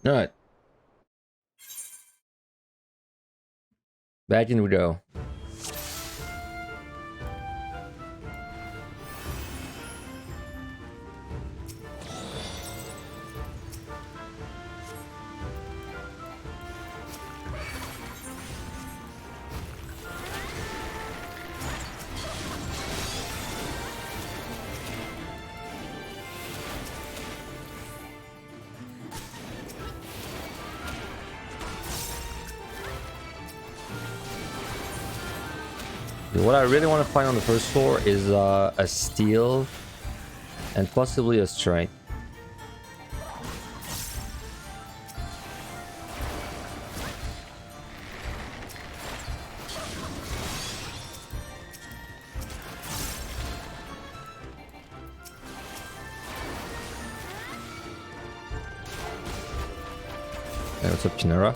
Alright. Back in we go. What I really want to find on the first floor is a steel and possibly a strength. Hey, what's up, Chimera?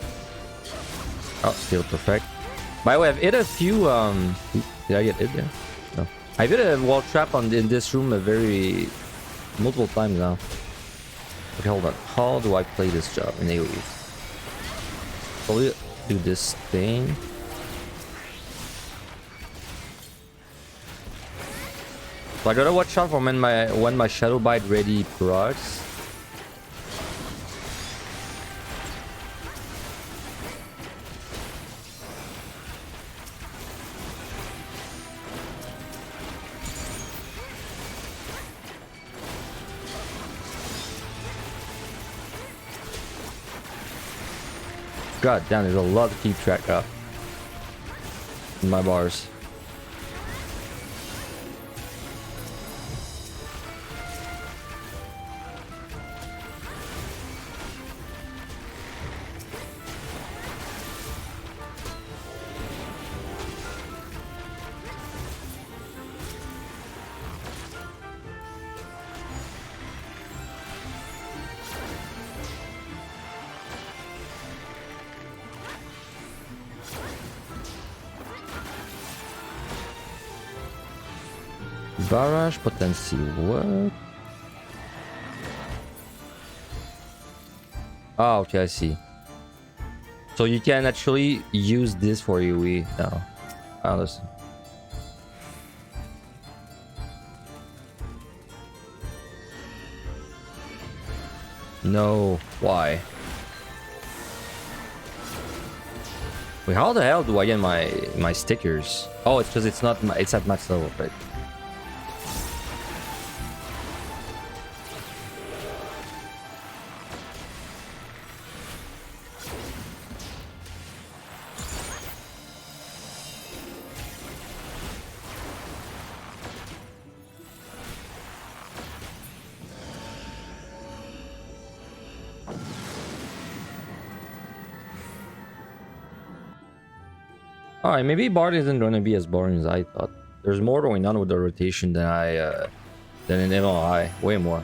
Oh, steel, perfect. By the way, I've hit a few, did I get hit there? No. I've hit a wall trap in this room multiple times now. Okay, hold on. How do I play this job in AoE? Probably do this thing. So I gotta watch out for when my Shadow Bite ready procs. God damn, there's a lot to keep track of in my bars. Barrage potency, what? Oh, okay, I see. So you can actually use this for AoE now. I understand. No, why? Wait, how the hell do I get my stickers? Oh, it's because it's at max level, right? Alright, maybe Bard isn't going to be as boring as I thought. There's more going on with the rotation than than in MLI. Way more.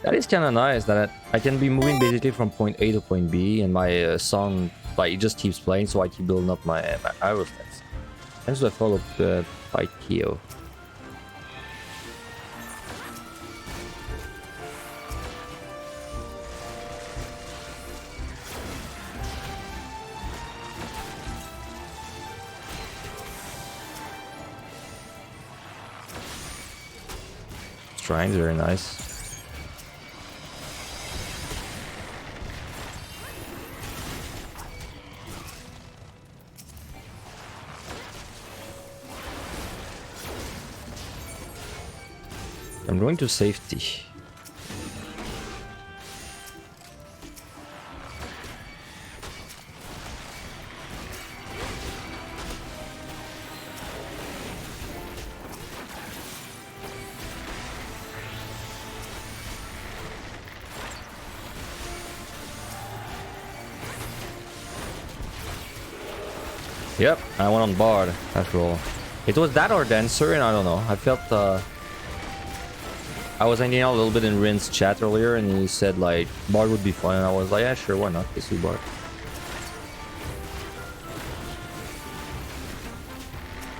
That is kind of nice that I can be moving basically from point A to point B, and my song, like, it just keeps playing, so I keep building up my arrow stats. Thanks to the follow by Kyo. Shrines, very nice. I'm going to safety. Yep, I went on Bard after all. It was that or Dancer, and I don't know. I felt I was hanging out a little bit in Rin's chat earlier, and he said like Bard would be fun, and I was like, yeah, sure, why not? Let's do Bard.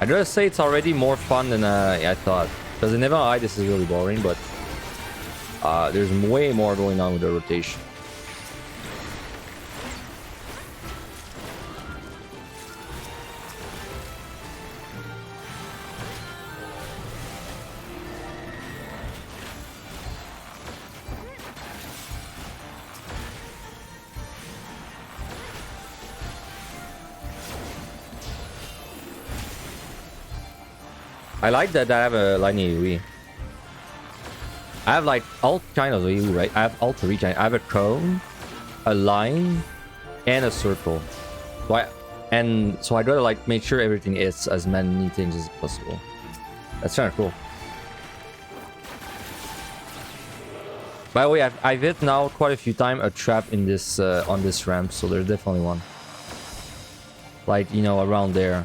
I'd rather say it's already more fun than I thought, because in Never Eye this is really boring, but there's way more going on with the rotation. I like that I have a lightning AoE. I have like all kind of AoE, right? I have all three kind. I have a cone, a line, and a circle. So I'd rather like make sure everything is as many things as possible. That's kind of cool. By the way, I've hit now quite a few times a trap in this on this ramp, so there's definitely one. Like, you know, around there.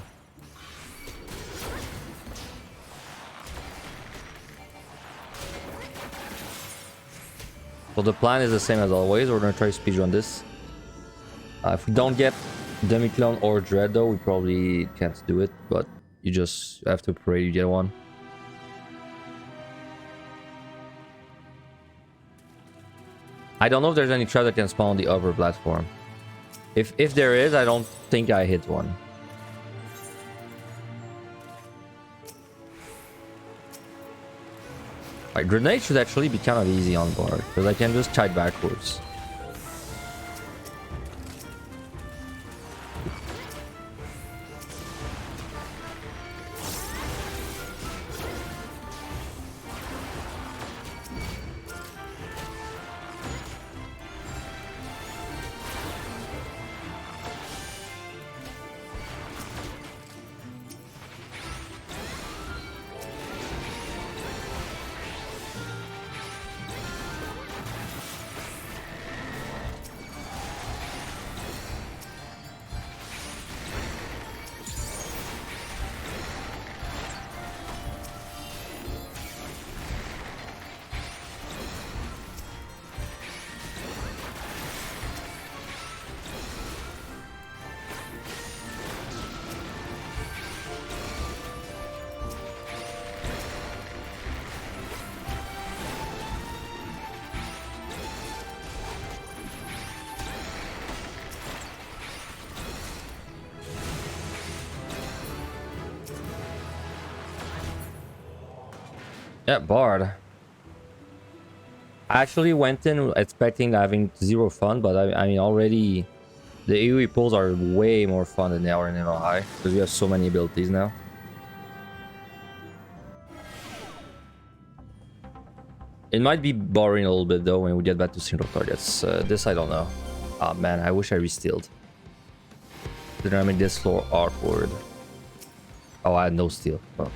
So the plan is the same as always. We're gonna try to speedrun this. If we don't get Demi-Clone or Dread though, we probably can't do it, but you just have to pray you get one. I don't know if there's any trap that can spawn on the upper platform. If there is, I don't think I hit one. Like, grenade should actually be kind of easy on board, because I can just kite backwards. Yeah, Bard. I actually went in expecting having zero fun, but I mean already the AoE pulls are way more fun than they are in MLI, because we have so many abilities now. It might be boring a little bit though when we get back to single targets. This I don't know. Oh man, I wish I re-stealed. Did I make this floor awkward? Oh, I had no steal. Oh.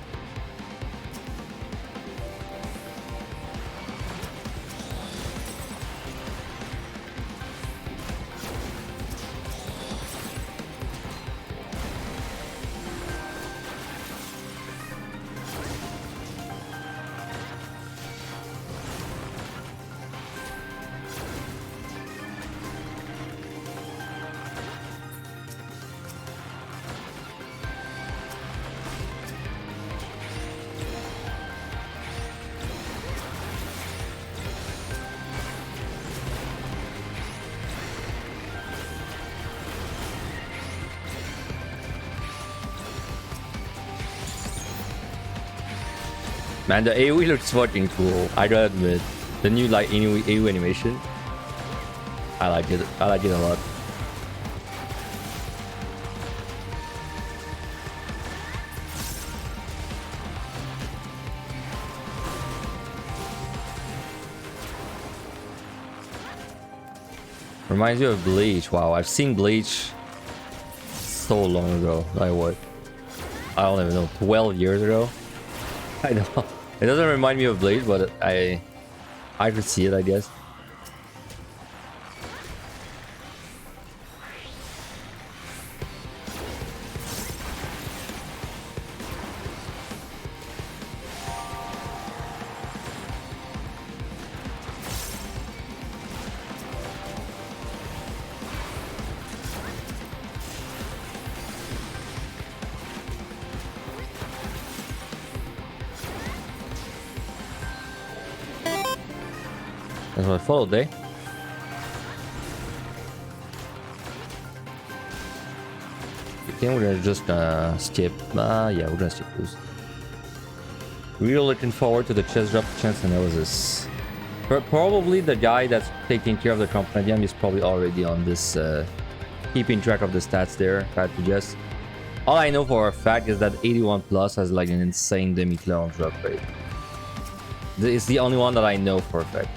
Man, the AoE looks fucking cool. I gotta admit, the new like AoE animation, I like it. I like it a lot. Reminds you of Bleach. Wow, I've seen Bleach so long ago. Like what? I don't even know. 12 years ago. I know. It doesn't remind me of Bleach, but I could see it, I guess. That's what I followed, eh? I think we're gonna just skip. Yeah, we're gonna skip this. Really looking forward to the chest drop chance analysis. Probably the guy that's taking care of the Companion is probably already on this, keeping track of the stats there, if I had to guess. All I know for a fact is that 81 plus has like an insane demi-clone drop rate. It's the only one that I know for a fact.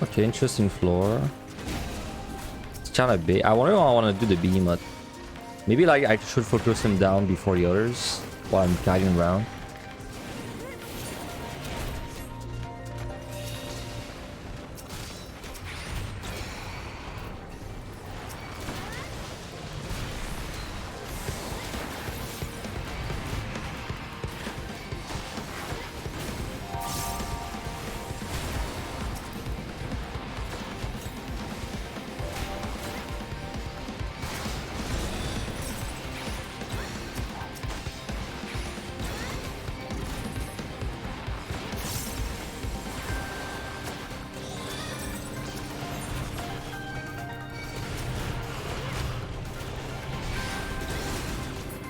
Okay, interesting floor. It's kind of big. I wonder if I want to do the behemoth. Maybe like I should focus him down before the others while I'm guiding around.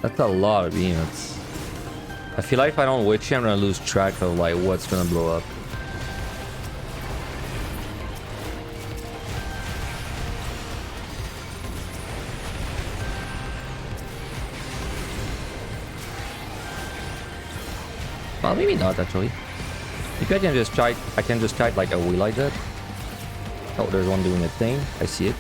That's a lot of behemoths. I feel like if I don't witch, I'm gonna lose track of like what's gonna blow up. Well, maybe not actually. Maybe I can just try. I can just kite like a wheel like that. Oh, there's one doing a thing. I see it.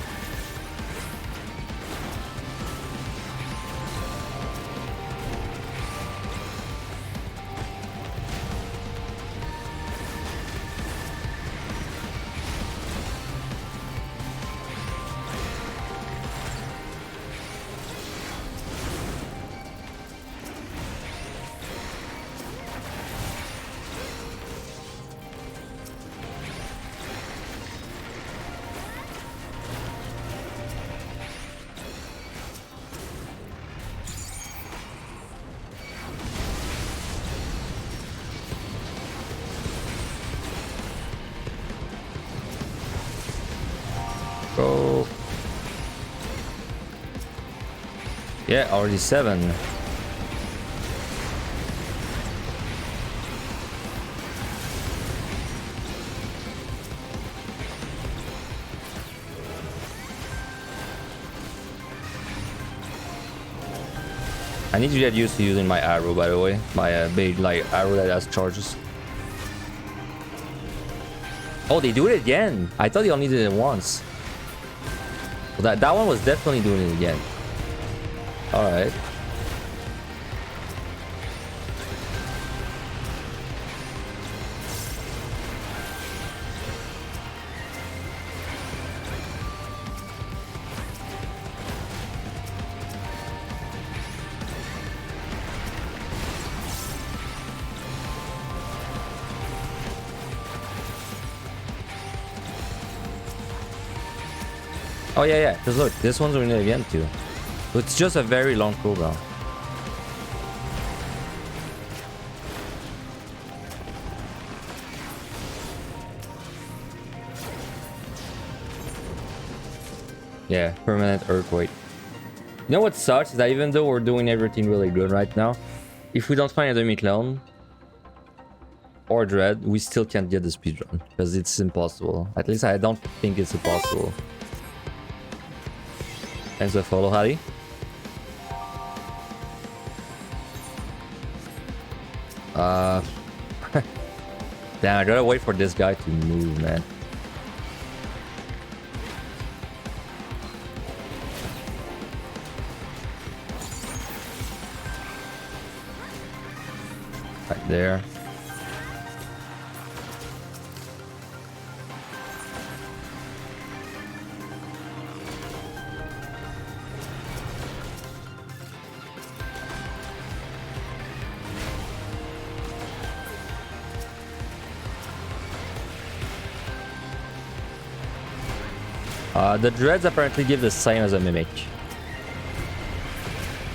Go. Yeah, already 7. I need to get used to using my arrow, by the way. My big like arrow that has charges. Oh, they do it again. I thought they only did it once. Well, that one was definitely doing it again. All right. Oh yeah, because look, this one's doing it again too. It's just a very long cooldown. Yeah, permanent earthquake. You know what sucks is that even though we're doing everything really good right now, if we don't find a demi-clone, or Dread, we still can't get the speedrun because it's impossible. At least I don't think it's impossible. Thanks for the follow, Harry. Damn, I gotta wait for this guy to move, man. Right there. The dreads apparently give the same as a mimic.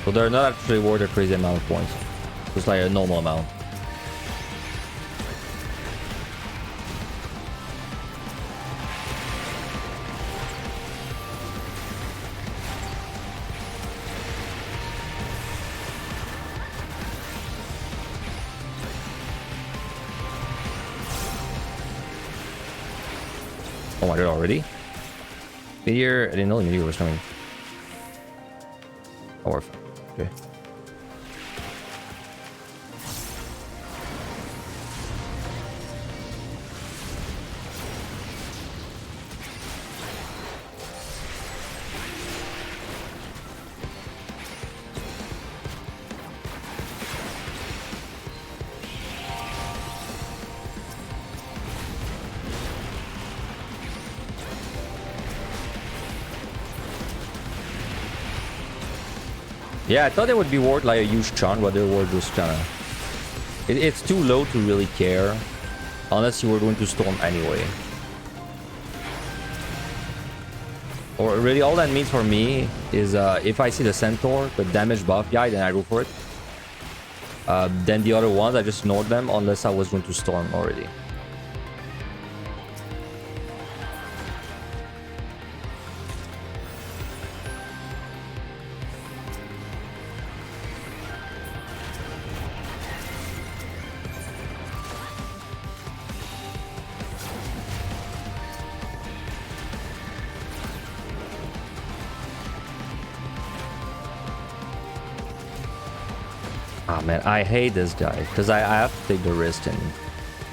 So they're not actually worth a crazy amount of points. Just like a normal amount. Oh my god, already? Meteor, I didn't know the meteor was coming. Oh, we're fine. Okay. Yeah, I thought it would be worth like a huge chunk, but they were just kind of... It's too low to really care, unless you were going to storm anyway. Or really all that means for me is if I see the Centaur, the damage buff guy, then I go for it. Then the other ones, I just ignored them unless I was going to storm already. Ah man, I hate this guy because I have to take the risk, and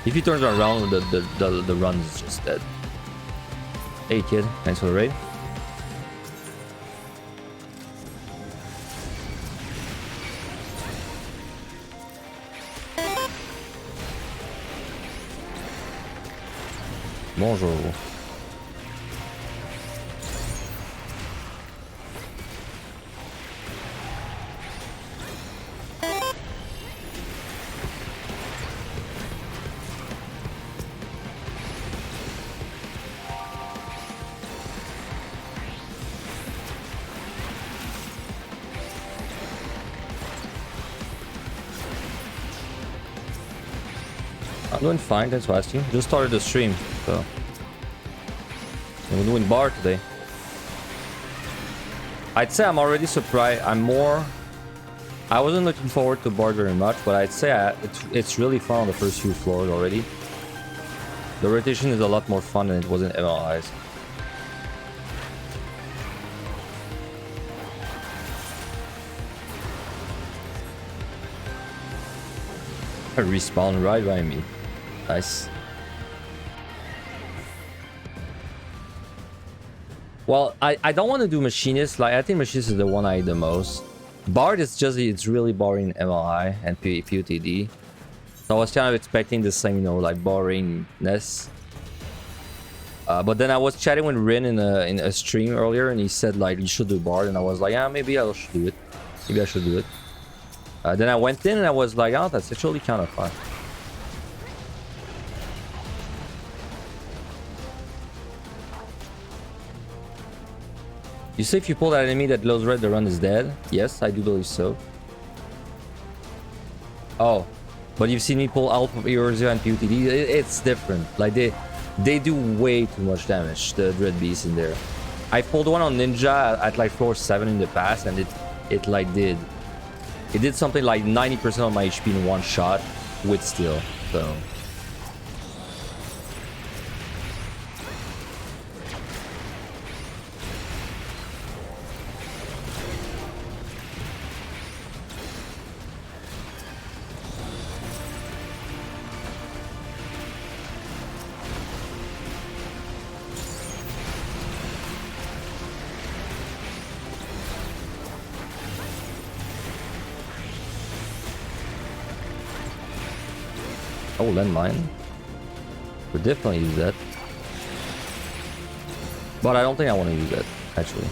if he turns around, the run is just dead. Hey kid, thanks for the raid. Bonjour. I'm doing fine, thanks for asking. Just started the stream, so... And we're doing bar today. I'd say I'm already surprised. I wasn't looking forward to bar very much, but I'd say it's really fun on the first few floors already. The rotation is a lot more fun than it was in MLIs. A respawn right by me. Nice. Well, I don't want to do Machinist. Like, I think Machinist is the one I eat the most. Bard is just, it's really boring MLI and PUTD. So I was kind of expecting the same, you know, like boringness. But then I was chatting with Rin in a stream earlier, and he said like you should do Bard, and I was like, yeah, maybe I should do it. Maybe I should do it. Then I went in and I was like, oh, that's actually kind of fun. You say if you pull that enemy that glows red, the run is dead? Yes, I do believe so. Oh, but you've seen me pull Alp of Eureka and PUTD. It's different. Like they do way too much damage, the Dread Beast in there. I pulled one on Ninja at like floor 7 in the past, and it like did something like 90% of my HP in one shot with steel. So Oh, landmine. Could definitely use that. But I don't think I want to use that, actually.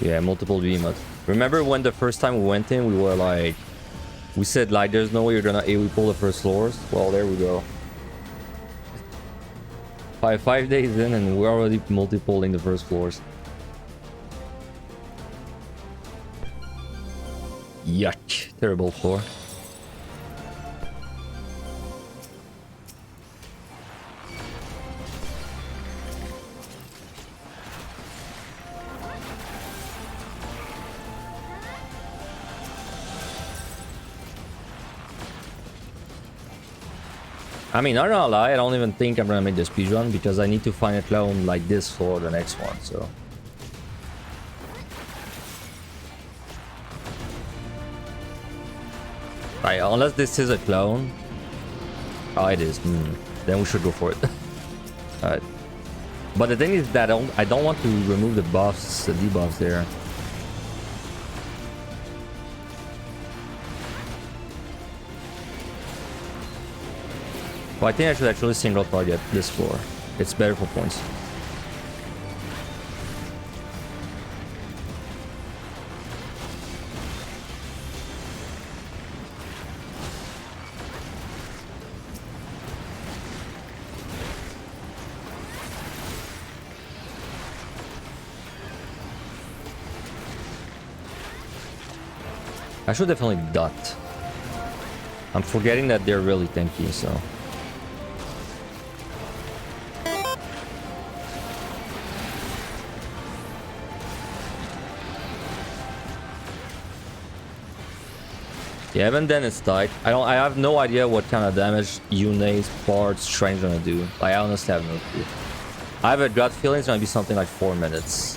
Yeah, multiple behemoths. Remember when the first time we went in, we were like... We said, like, there's no way you're gonna AoE pull the first floors? Well, there we go. 5 days in and we're already multi-pulling the first floors. Yuck. Terrible floor. I mean, not gonna lie, I don't even think I'm gonna make the speedrun because I need to find a clone like this for the next one, so... Right, unless this is a clone... Oh, it is. Then we should go for it. Alright. But the thing is that I don't want to remove the buffs, the debuffs there. Well, I think I should actually single target this floor. It's better for points. I should definitely dot. I'm forgetting that they're really tanky, so... Yeah, even then it's tight. I have no idea what kind of damage Yune's parts strength gonna do. Like, I honestly have no clue. I have a gut feeling it's gonna be something like 4 minutes.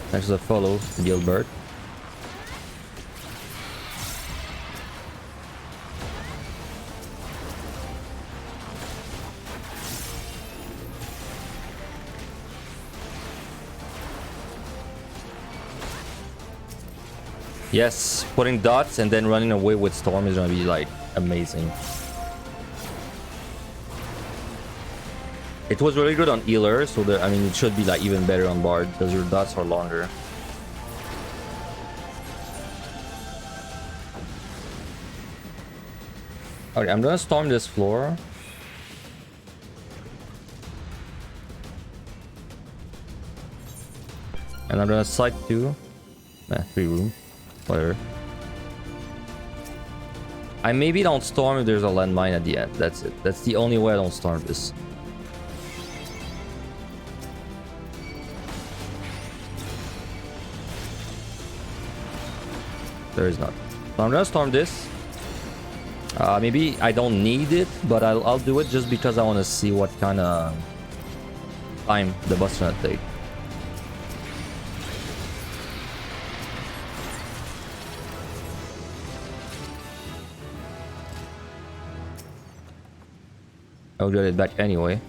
Thanks for the follow, Gilbert. Yes, putting dots and then running away with Storm is gonna be like amazing. It was really good on healer, so I mean it should be like even better on Bard because your dots are longer. Okay, I'm gonna storm this floor. And I'm gonna site 2. 3 room. Whatever. I maybe don't storm if there's a landmine at the end. That's it. That's the only way I don't storm this. There is not. So I'm gonna storm this. Maybe I don't need it, but I'll do it just because I want to see what kind of time the bus is gonna take. I'll get it back anyway.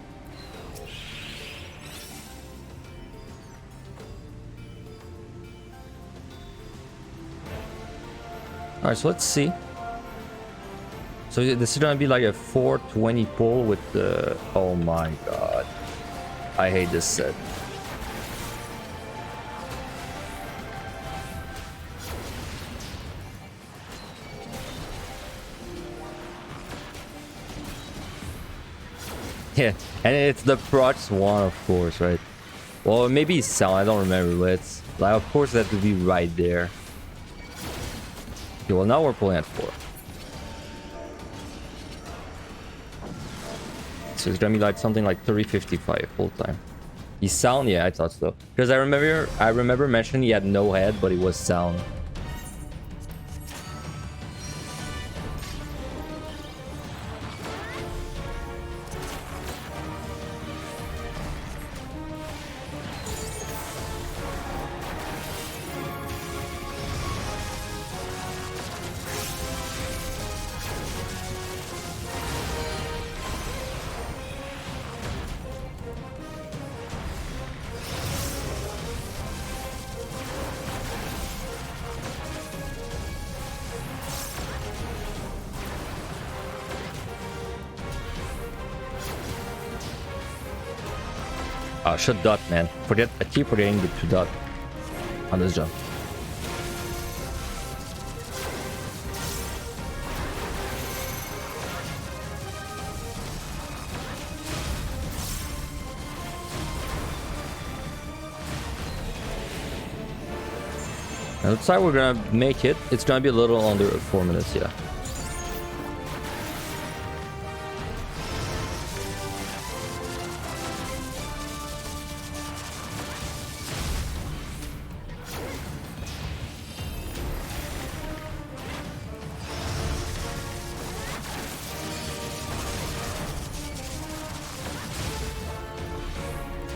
Alright, so let's see. So this is gonna be like a 420 pull with the... Oh my god. I hate this set. Yeah, and it's the Proch one, of course, right? Well, maybe it's sound, I don't remember, but it's like, of course, that would be right there. Okay, well, now we're pulling at 4. So it's gonna be like something like 355 full time. He's sound, yeah, I thought so. Because I remember mentioning he had no head, but he was sound. Should dot, man. I keep forgetting the 2 dot on this jump. Now, looks like we're gonna make it. It's gonna be a little under 4 minutes, yeah.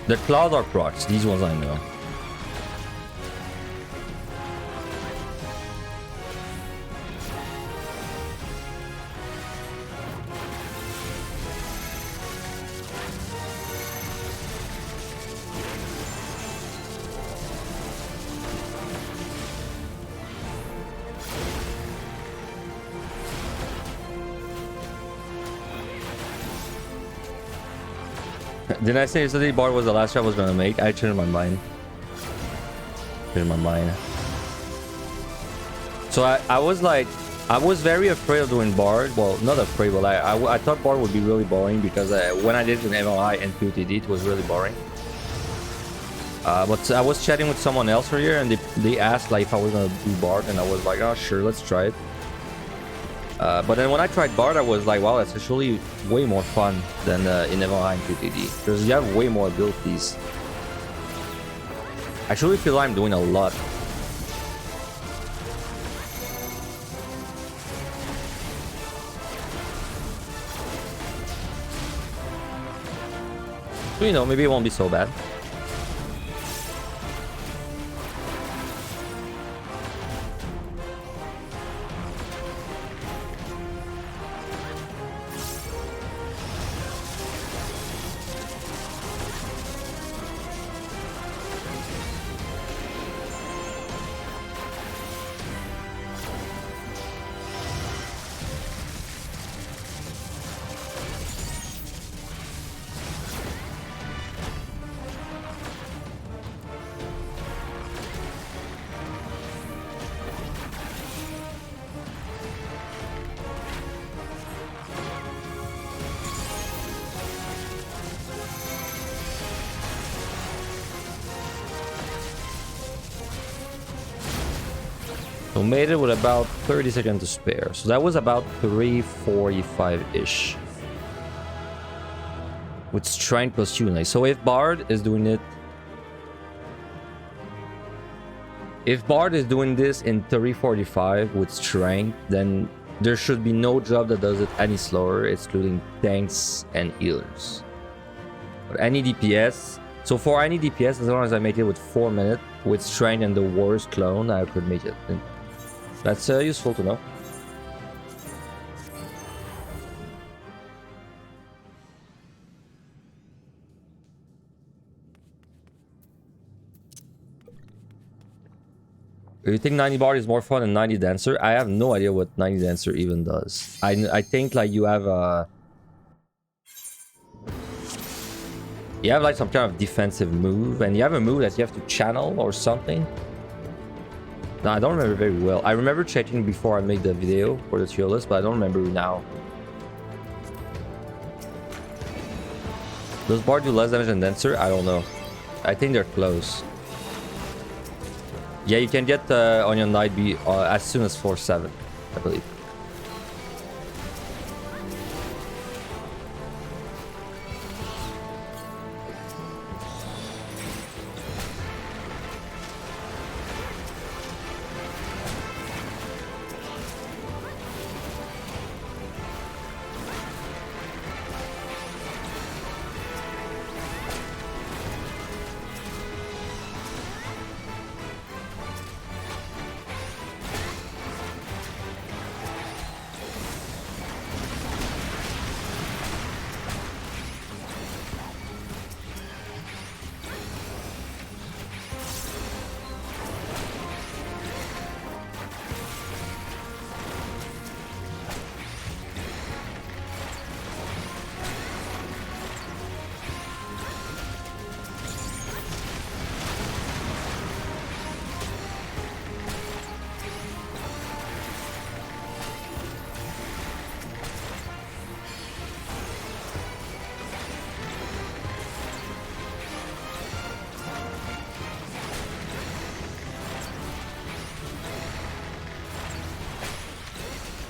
The clouds are procs. These ones I know. Didn't I say yesterday Bard was the last shot I was gonna make? I changed my mind. So I was like, I was very afraid of doing Bard. Well, not afraid, but I thought Bard would be really boring because when I did it in MLI and POTD, it was really boring. But I was chatting with someone else earlier and they asked like if I was gonna do Bard, and I was like, oh sure, let's try it. But then when I tried Bard, I was like, wow, that's actually way more fun than in MLI and PTD. Because you have way more abilities. I actually feel like I'm doing a lot. So, you know, maybe it won't be so bad. So made it with about 30 seconds to spare. So that was about 345-ish. With strength plus unite. So if Bard is doing it... If Bard is doing this in 345 with strength, then there should be no job that does it any slower, excluding tanks and healers. But any DPS... So for any DPS, as long as I make it with 4 minutes, with strength and the worst clone, I could make it. That's useful to know. Do you think 90 Bard is more fun than 90 Dancer? I have no idea what 90 Dancer even does. I think like you have a... You have like some kind of defensive move, and you have a move that you have to channel or something. No, I don't remember very well. I remember checking before I made the video for the tier list, but I don't remember now. Does Bard do less damage than Dancer? I don't know. I think they're close. Yeah, you can get on your Knight B as soon as 4-7, I believe.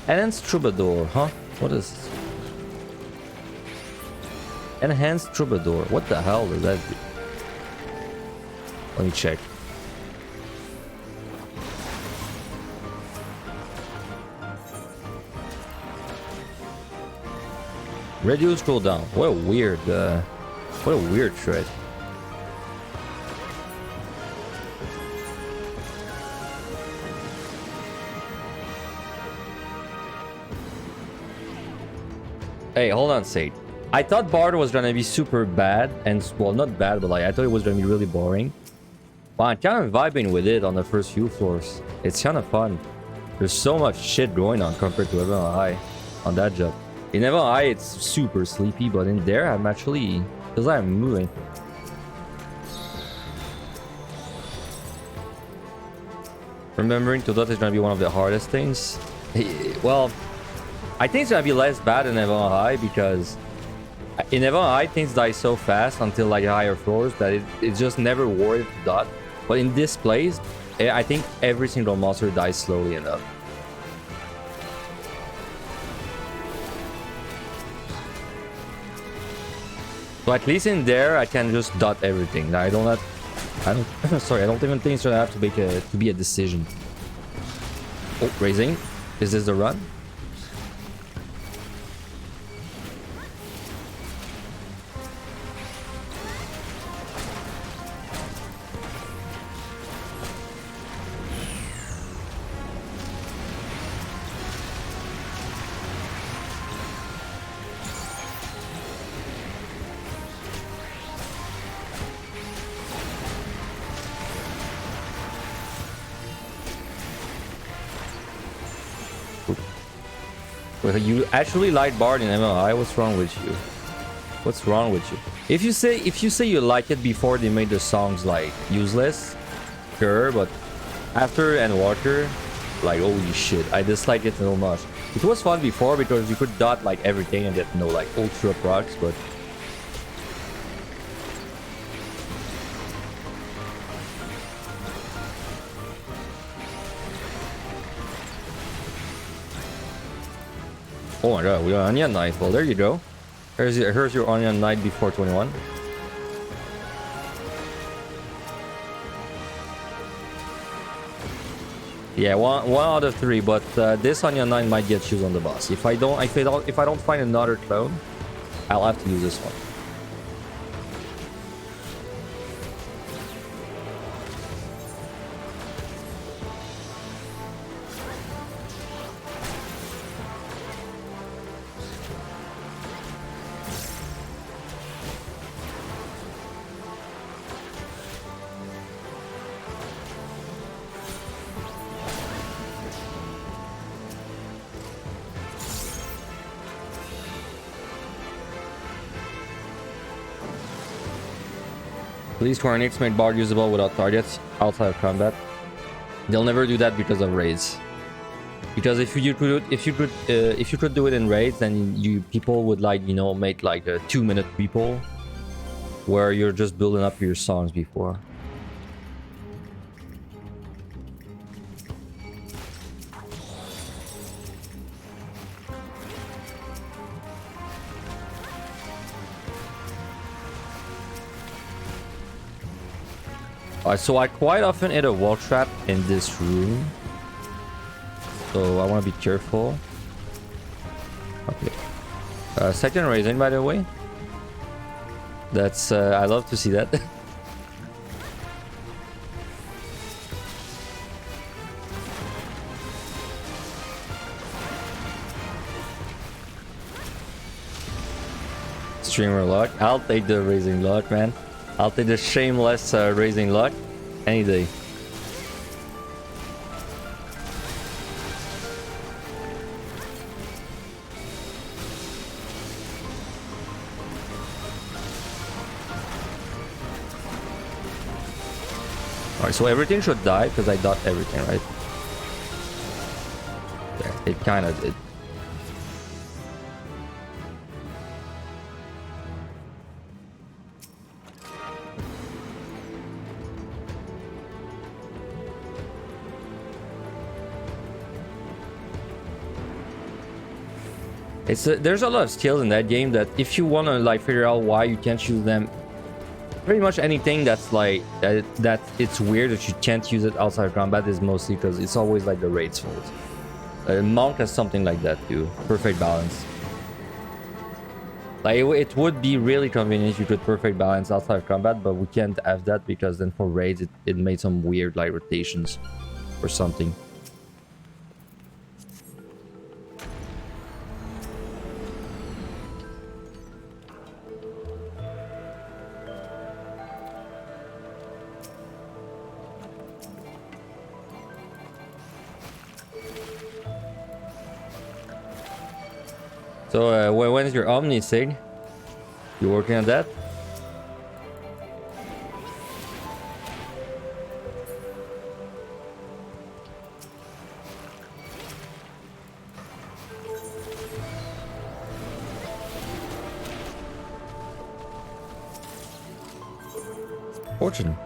Enhanced Troubadour, huh? What is this? Enhanced Troubadour. What the hell does that do? Let me check. Reduce cooldown. What a weird thread. Hey, hold on, Sage. I thought Bard was gonna be super bad, and well, not bad, but like I thought it was gonna be really boring. But I'm kind of vibing with it on the first few floors. It's kind of fun. There's so much shit going on compared to Evan High on that job. In Evan High, it's super sleepy, but in there, I'm actually feels like I'm moving. Remembering to dot is gonna be one of the hardest things. Well, I think it's gonna be less bad in Evan High because in Evan High things die so fast until like higher floors that it's just never worth to dot. But in this place, I think every single monster dies slowly enough. So at least in there, I can just dot everything. I don't sorry, I don't even think it's gonna have to make to be a decision. Oh, raising. Is this the run? You actually like Bard in MLI? What's wrong with you? What's wrong with you? If you say you like it before they made the songs like useless, sure, but after and Walker, like holy shit, I dislike it so much. It was fun before because you could dot like everything and get like ultra procs, but oh my god, we got Onion Knight. Well, there you go. Here's your Onion Knight before 21. Yeah, one out of 3, but this Onion Knight might get used on the boss. If I don't find another clone, I'll have to use this one. Please Quaranix made Bard usable without targets outside of combat. They'll never do that because of raids. Because if you could do it in raids, then people would like make like a 2-minute people, where you're just building up your songs before. So I quite often hit a wall trap in this room. So I want to be careful. Okay. Second raising, by the way. That's, I love to see that. Streamer luck. I'll take the raising luck, man. I'll take the shameless raising luck any day. Alright, so everything should die because I dot everything, right? Yeah, it kind of did. There's a lot of skills in that game that if you want to like figure out why you can't use them, pretty much anything that's like that it's weird that you can't use it outside combat is mostly because it's always like the raid's fault. Monk has something like that too. Perfect balance. Like it would be really convenient if you could perfect balance outside of combat, but we can't have that because then for raids it made some weird like rotations or something. So when is your Omni, Sig? You working on that? Fortune.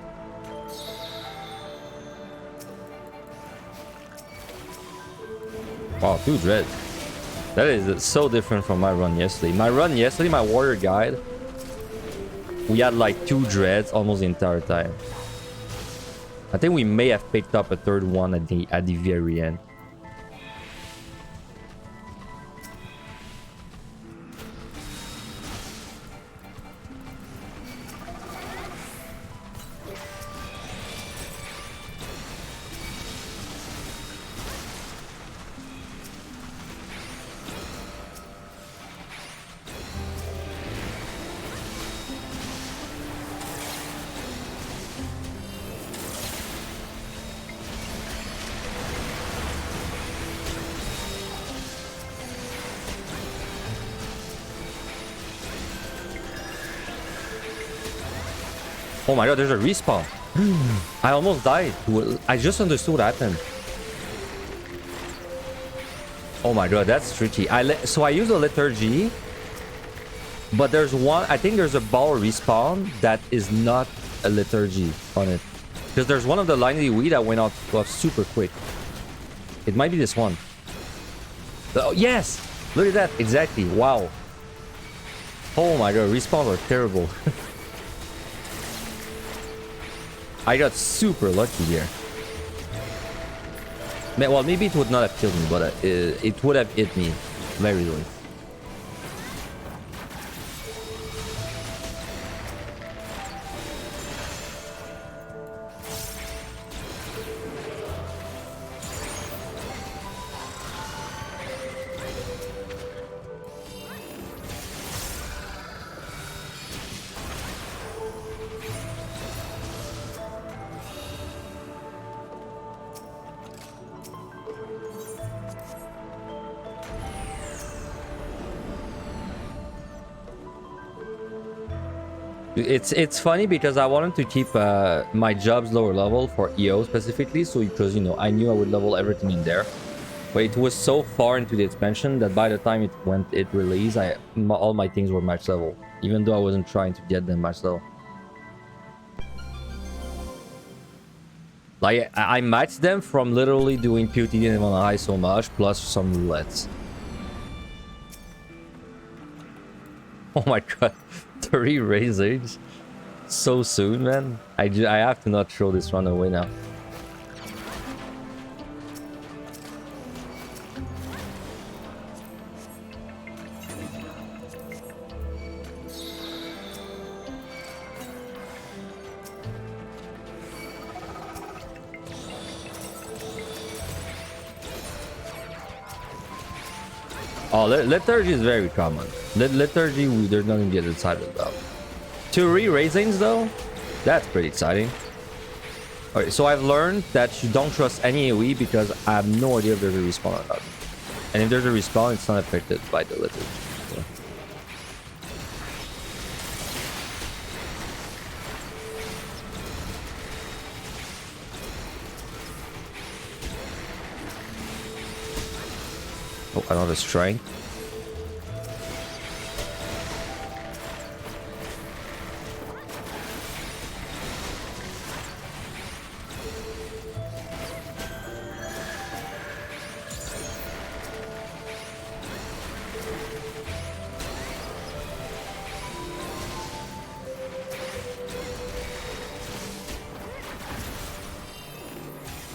Wow, 2 dreads. That is so different from my run yesterday. My warrior guide, we had like 2 dreads almost the entire time. I think we may have picked up a 3rd one at the very end. Oh my god, there's a respawn. I almost died. I just understood what happened. Oh my god, that's tricky. So I use a liturgy, but there's one, I think there's a ball respawn that is not a liturgy on it. Because there's one of the line of weed that went off super quick. It might be this one. Oh, yes! Look at that, exactly. Wow. Oh my god, respawns are terrible. I got super lucky here. Well, maybe it would not have killed me, but it would have hit me very easily. It's funny because I wanted to keep my jobs lower level for EO specifically, so because, you know, I knew I would level everything in there. But it was so far into the expansion that by the time it released, all my things were max level, even though I wasn't trying to get them max level. Like I matched them from literally doing POTD and on high so much, plus some roulettes. Oh my god, 3 razors so soon, man. I have to not throw this run away now. Oh, Lethargy is very common. Lethargy, there's nothing to get excited about. 2 re-raisings, though? That's pretty exciting. Alright, so I've learned that you don't trust any AoE because I have no idea if there's a respawn or not. And if there's a respawn, it's not affected by the Lethargy. So. Oh, another strength.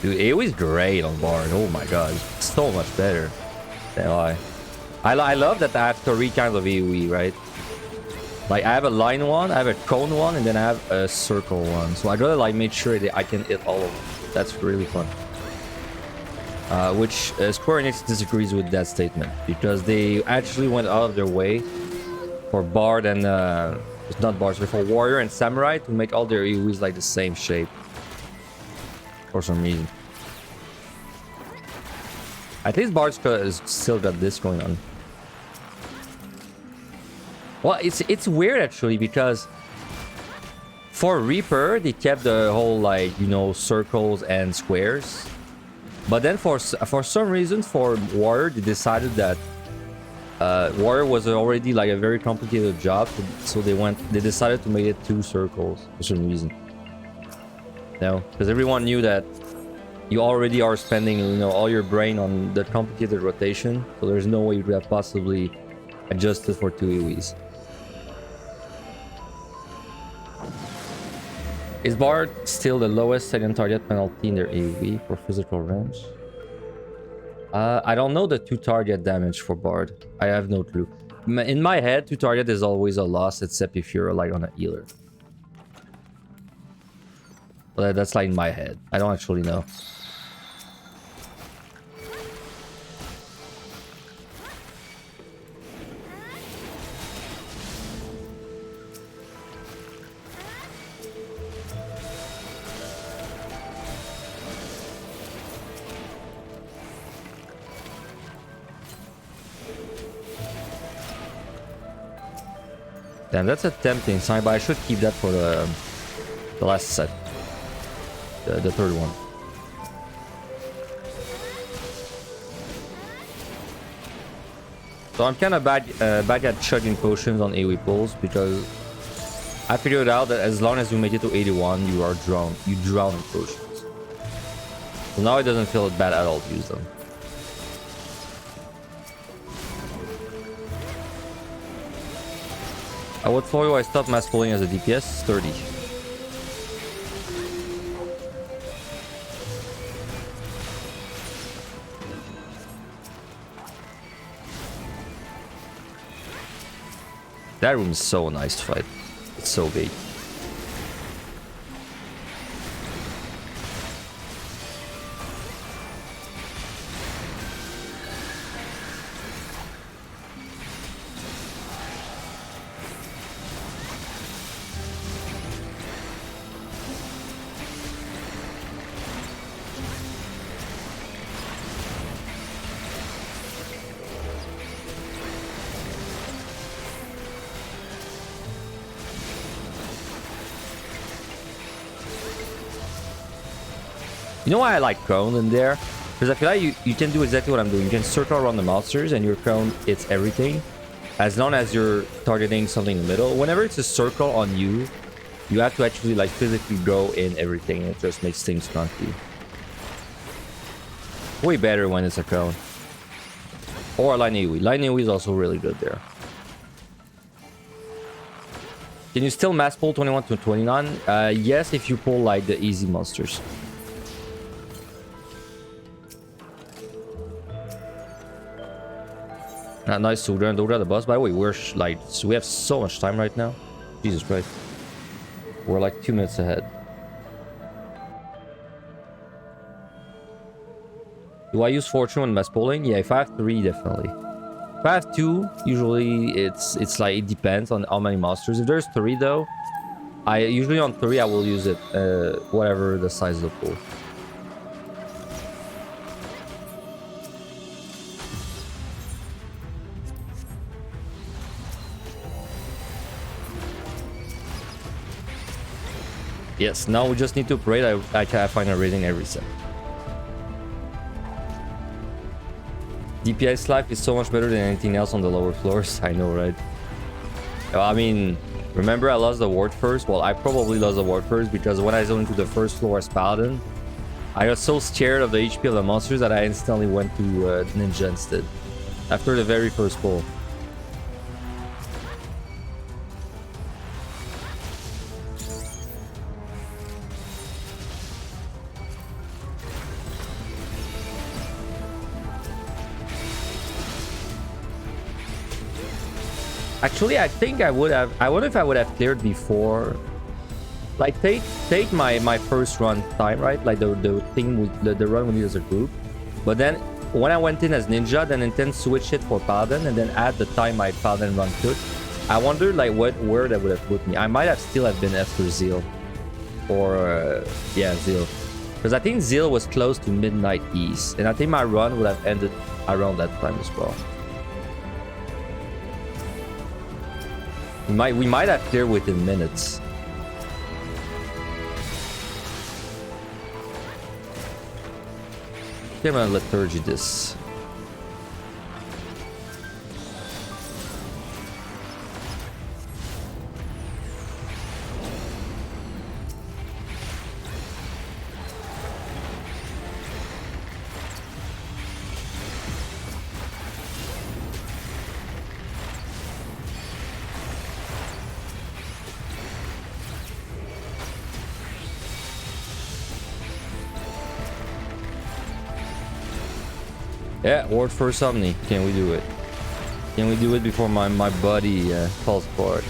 Dude, AoE is great on Bard. Oh my god, it's so much better. I love that I have 3 kinds of AoE, right? Like I have a line one, I have a cone one, and then I have a circle one. So I'd rather like make sure that I can hit all of them. That's really fun. Which Square Enix disagrees with that statement because they actually went out of their way for Bard and it's not Bard, sorry, for Warrior and Samurai to make all their AoEs like the same shape for some reason. At least Bard's has still got this going on. Well, it's weird actually because for Reaper they kept the whole like, you know, circles and squares, but then for some reason for Warrior they decided that Warrior was already like a very complicated job, so they decided to make it 2 circles for some reason. You know, because everyone knew that you already are spending, you know, all your brain on the complicated rotation, so there's no way you could have possibly adjusted for 2 AoEs. Is Bard still the lowest second target penalty in their AoE for physical range? I don't know the 2 target damage for Bard. I have no clue. In my head, 2 target is always a loss, except if you're like on a healer. Well, that's like in my head. I don't actually know. Damn, that's a tempting sign, but I should keep that for the last set. The third one. So I'm kind of bad at chugging potions on AoE pulls because I figured out that as long as you make it to 81, you are drowned. You drown in potions. So now it doesn't feel bad at all to use them. At what for you I stopped mass pulling as a DPS? 30. That room is so nice to fight. It's so big. You know why I like Cone in there? Because I feel like you can do exactly what I'm doing. You can circle around the monsters and your crown hits everything. As long as you're targeting something in the middle. Whenever it's a circle on you, you have to actually like physically go in everything. It just makes things funky. Way better when it's a crown. Or a line AoE. Line AoE is also really good there. Can you still mass pull 21 to 29? Yes, if you pull like the easy monsters. Nice Sudra and Dodra the boss. By the way, we have so much time right now. Jesus Christ. We're like 2 minutes ahead. Do I use fortune when mass pulling? Yeah, if I have 3, definitely. If I have 2, usually it's like it depends on how many monsters. If there's 3 though, I usually on 3 I will use it whatever the size of the pool. Yes, now we just need to pray that I can find a rating every set. DPS life is so much better than anything else on the lower floors. I know, right? I mean, remember I lost the ward first? Well, I probably lost the ward first because when I zoned into the first floor as Paladin, I was so scared of the HP of the monsters that I instantly went to Ninja instead. After the very first pull. Actually, I think I would have. I wonder if I would have cleared before. Like take my first run time, right? Like the thing with the run we did as a group. But then when I went in as Ninja, then switch it for Paladin and then add the time my Paladin run took. I wonder like where that would have put me. I might have still have been after Zeal, or yeah, Zeal, because I think Zeal was close to midnight east, and I think my run would have ended around that time as well. We might have cleared within minutes. I'm gonna liturgy this. Yeah, ward first Omni. Can we do it? Can we do it before my body falls apart?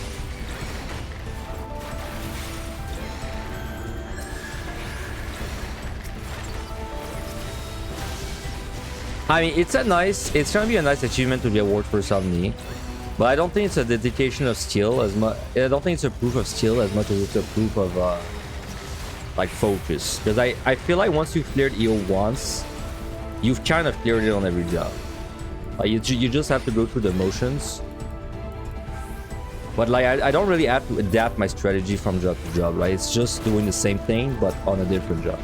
I mean, it's gonna be a nice achievement to be a ward first Omni, but I don't think it's a dedication of skill as much. I don't think it's a proof of skill as much as it's a proof of like focus. Because I feel like once you've cleared EO once, you've kind of cleared it on every job. Like you just have to go through the motions. But like I don't really have to adapt my strategy from job to job, right? It's just doing the same thing but on a different job.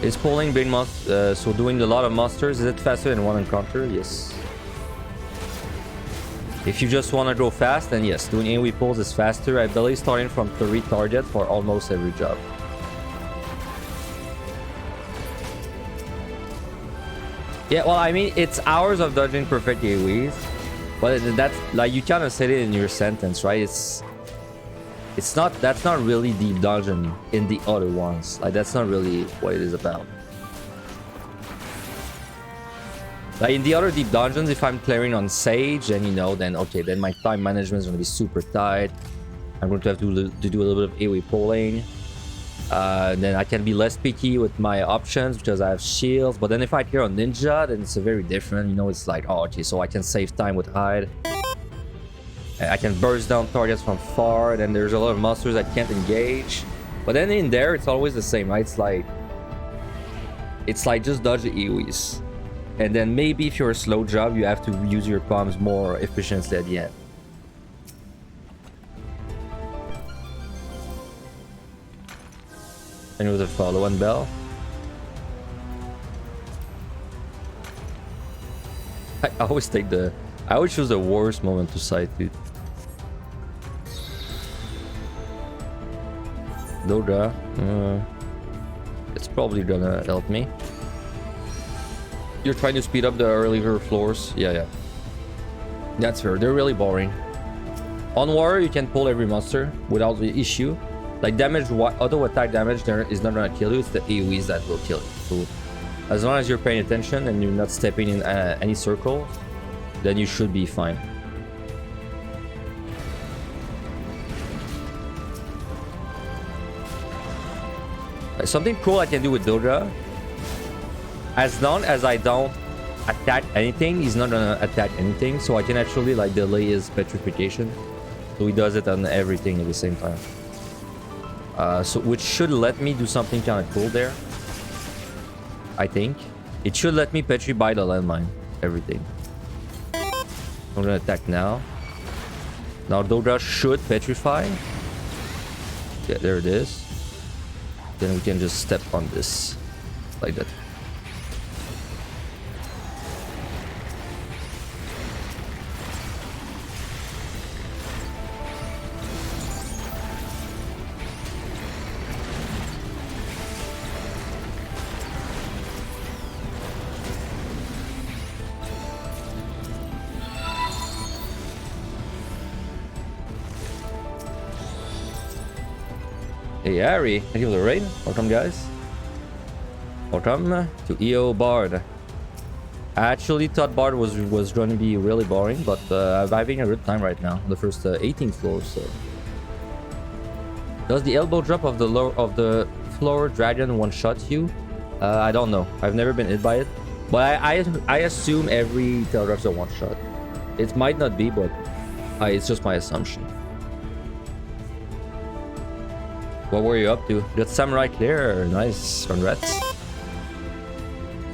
Is pulling big monsters, so doing a lot of monsters, is it faster than one encounter? Yes. If you just want to go fast, then yes, doing AoE pulls is faster. I believe starting from 3 targets for almost every job. Yeah, well, I mean, it's hours of dodging perfect AoEs, but that's like you kind of said it in your sentence, right? That's not really deep dungeon in the other ones. Like that's not really what it is about. Like in the other deep dungeons, if I'm clearing on Sage, then then okay, then my time management is going to be super tight. I'm going to have to do a little bit of AoE pulling. Then I can be less picky with my options because I have shields. But then if I clear on Ninja, then it's a very different. It's like, oh, okay, so I can save time with hide. I can burst down targets from far. Then there's a lot of monsters that can't engage. But then in there, it's always the same, right? It's like just dodge the AoEs. And then maybe if you're a slow job, you have to use your bombs more efficiently at the end. And with a follow and bell. I always take the... I always choose the worst moment to sight, dude. Dodra. It's probably gonna help me. You're trying to speed up the earlier floors. Yeah. That's fair. They're really boring. On Warrior, you can pull every monster without the issue. Like damage, auto attack damage there is not gonna kill you. It's the AoEs that will kill you. So as long as you're paying attention and you're not stepping in any circle, then you should be fine. Something cool I can do with Dodra, as long as I don't attack anything, he's not gonna attack anything, so I can actually like delay his petrification. So he does it on everything at the same time. So which should let me do something kind of cool there. I think it should let me petrify the landmine, everything. I'm gonna attack now. Now Dodra should petrify. Yeah, there it is. Then we can just step on this like that. Hey Ari, thank you for the raid. Welcome guys. Welcome to EO Bard. I actually thought Bard was going to be really boring, but I'm having a good time right now. The first 18 floors. So. Does the elbow drop of the floor dragon one shot you? I don't know. I've never been hit by it, but I assume every tail drop's a one shot. It might not be, but it's just my assumption. What were you up to? Got Samurai clear. Nice. Congrats.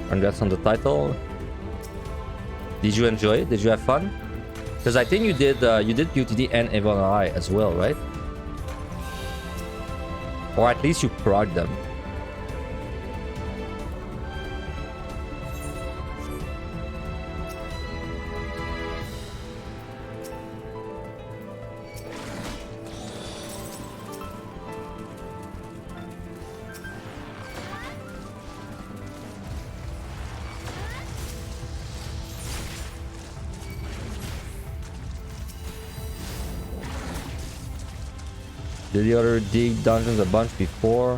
Congrats on the title. Did you enjoy it? Did you have fun? Because I think you did PUTD and Evonai as well, right? Or at least you progged them. Did the other dig dungeons a bunch before?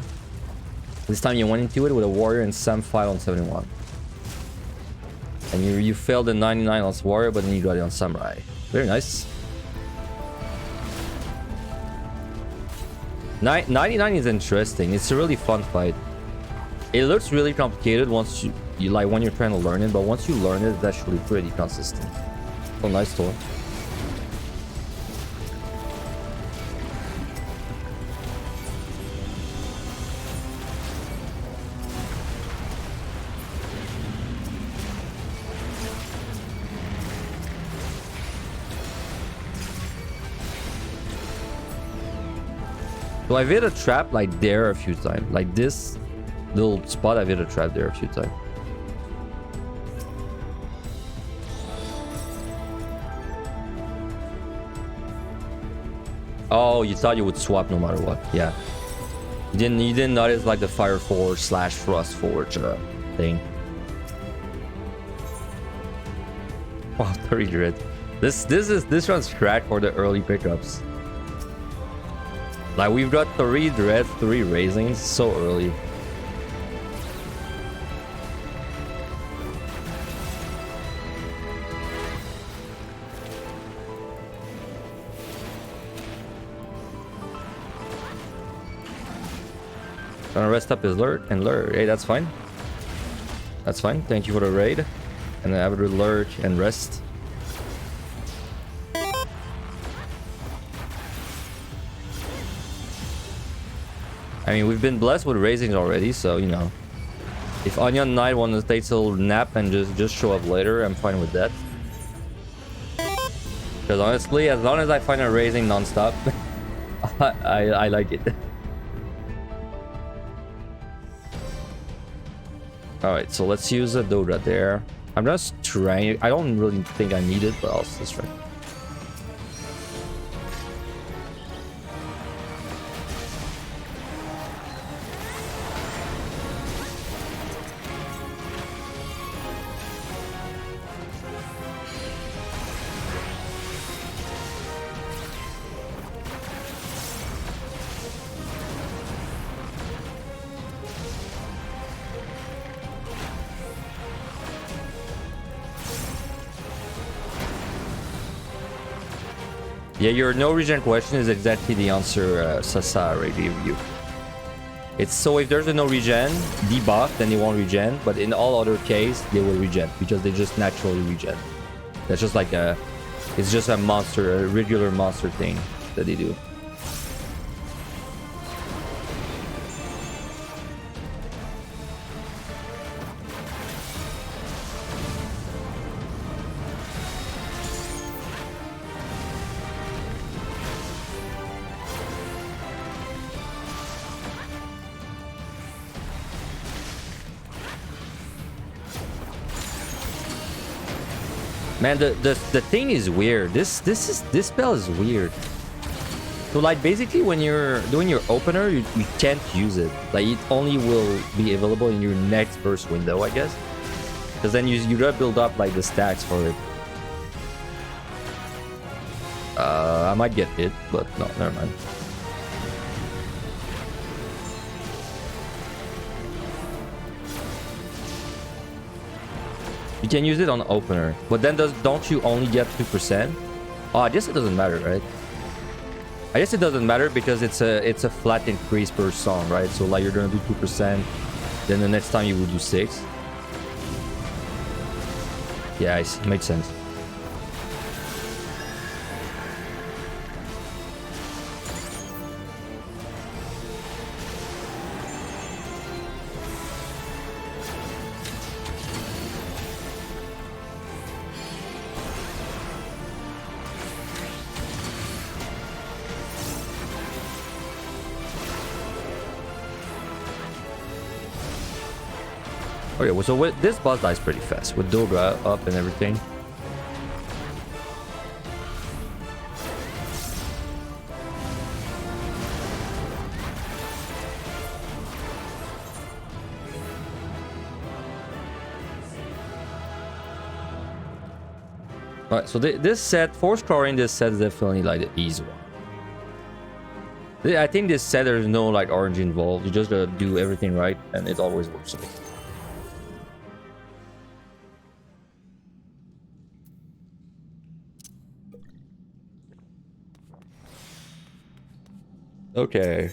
This time you went into it with a warrior and Sam 5 on 71. And you failed the 99 on warrior, but then you got it on samurai. Very nice. 99 is interesting. It's a really fun fight. It looks really complicated once you like when you're trying to learn it, but once you learn it, it's actually pretty consistent. Oh, nice tour. So I've hit a trap like there a few times. Like this little spot, I've hit a trap there a few times. Oh, you thought you would swap no matter what. Yeah. You didn't notice like the fire forge / frost forge thing. Wow, 30 grid. This one's cracked for the early pickups. Like we've got 3 dread, 3 raisings so early. Gonna rest up his lurk and lurk. Hey, that's fine. That's fine. Thank you for the raid. And I have a lurk and rest. I mean, we've been blessed with raisings already, so, you know. If Onion Knight wants to take a little nap and just show up later, I'm fine with that. Because honestly, as long as I find a raising non-stop, I like it. Alright, so let's use a Dodra there. I'm just trying. I don't really think I need it, but I'll just try. Yeah, your no regen question is exactly the answer Sasa already gave you. It's so if there's a no regen debuff, then they won't regen, but in all other case, they will regen because they just naturally regen. That's just like a, it's just a monster, a regular monster thing that they do. Man, the thing is weird. This spell is weird. So like basically when you're doing your opener, you can't use it. Like it only will be available in your next burst window, I guess. Because then you gotta build up like the stacks for it. I might get hit, but no, never mind. You can use it on opener, but then don't you only get 2%? Oh, I guess it doesn't matter, right? I guess it doesn't matter because it's a flat increase per song, right? So like you're gonna do 2%, then the next time you will do 6. Yeah, it makes sense. Okay, well, so this boss dies pretty fast with Dodra up and everything. Alright, so this set, for scoring this set is definitely like the easy one. I think this set there's no like orange involved. You just gotta do everything right and it always works. Okay.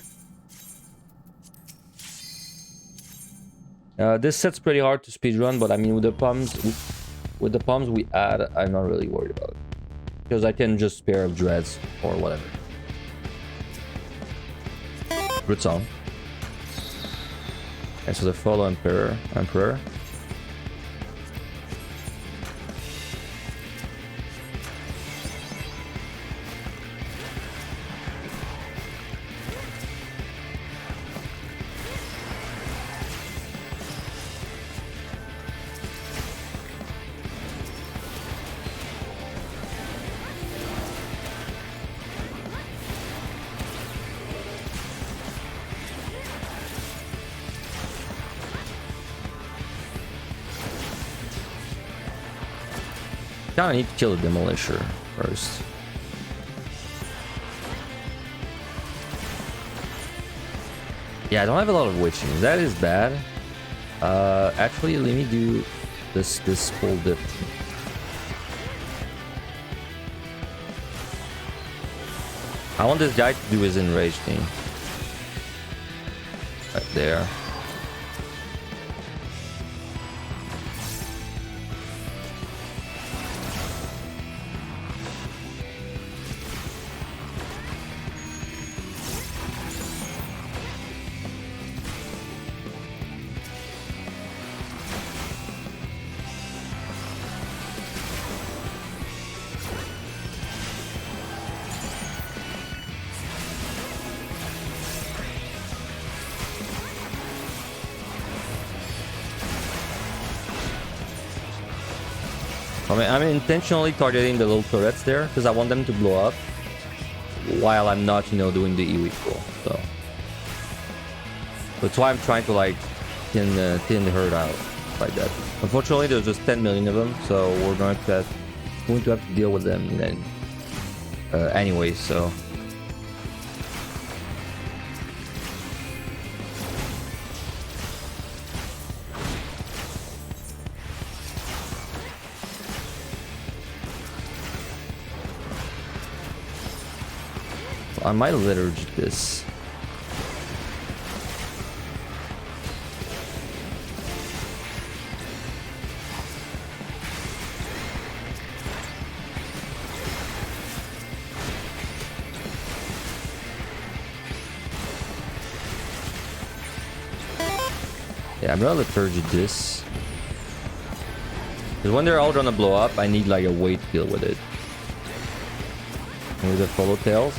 This set's pretty hard to speedrun, but I mean with the pumps we add, I'm not really worried about it. Because I can just spare dreads or whatever. Good song. And so the follow Emperor. I need to kill the Demolisher first. Yeah, I don't have a lot of witching. That is bad. Actually, let me do this whole dip. I want this guy to do his enrage thing. Right there. I'm intentionally targeting the little turrets there because I want them to blow up while I'm not, you know, doing the E-weak roll. So that's why I'm trying to like thin the herd out like that. Unfortunately, there's just 10 million of them, so we're going to have to deal with them then anyway. So. I might liturge this. Yeah, I'm gonna liturge this. Because when they're all gonna blow up, I need like a way to deal with it. Maybe the follow tails.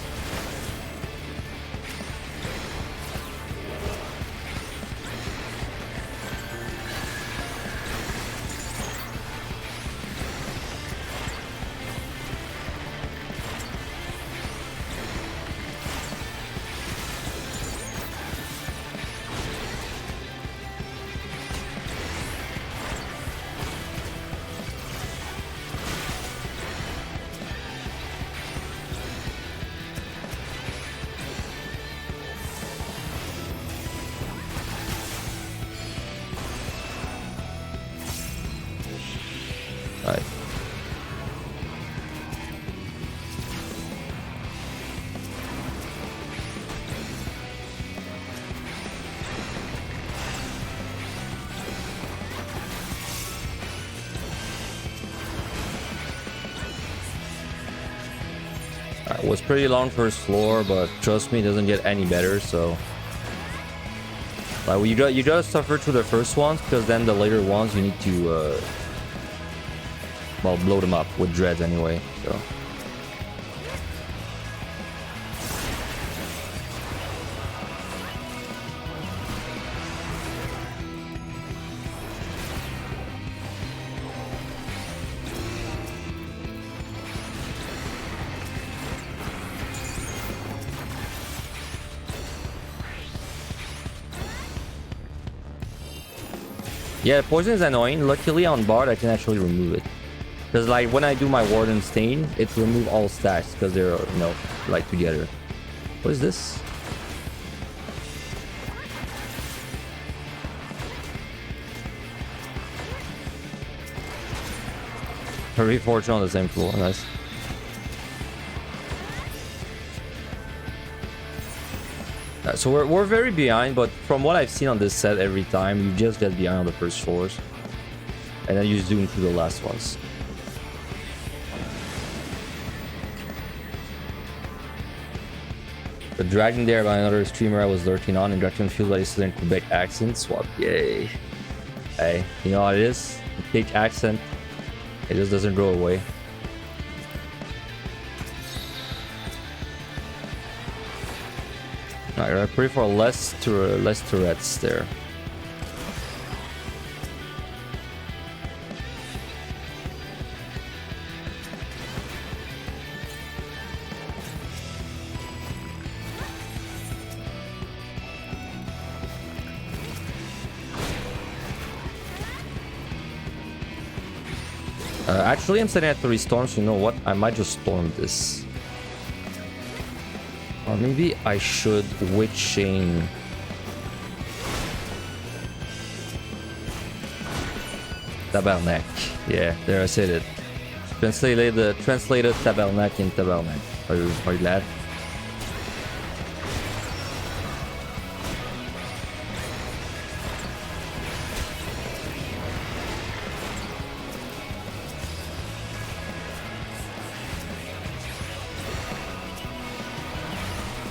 It was pretty long first floor, but trust me, it doesn't get any better. So, like, you gotta suffer through the first ones, because then the later ones you need to, well, blow them up with dreads anyway. So. Yeah, poison is annoying. Luckily on Bard I can actually remove it. Because like when I do my Warden Stain, it remove all stacks because they're, you know, like together. What is this? Hurry Fortune on the same floor, nice. So we're very behind, but from what I've seen on this set, every time you just get behind on the first floors, and then you zoom through the last ones. The dragon there by another streamer I was lurking on, and Dragon feels like Southern Quebec accent swap. Yay! Hey, you know how it is? The big accent, it just doesn't go away. Alright, I pray for less turrets there. Actually, I'm setting at 3 storms. You know what? I might just storm this. Or maybe I should Witch Chain. Tabernacle. Yeah, there I said it. Translated Tabernacle in Tabernacle. Are you glad?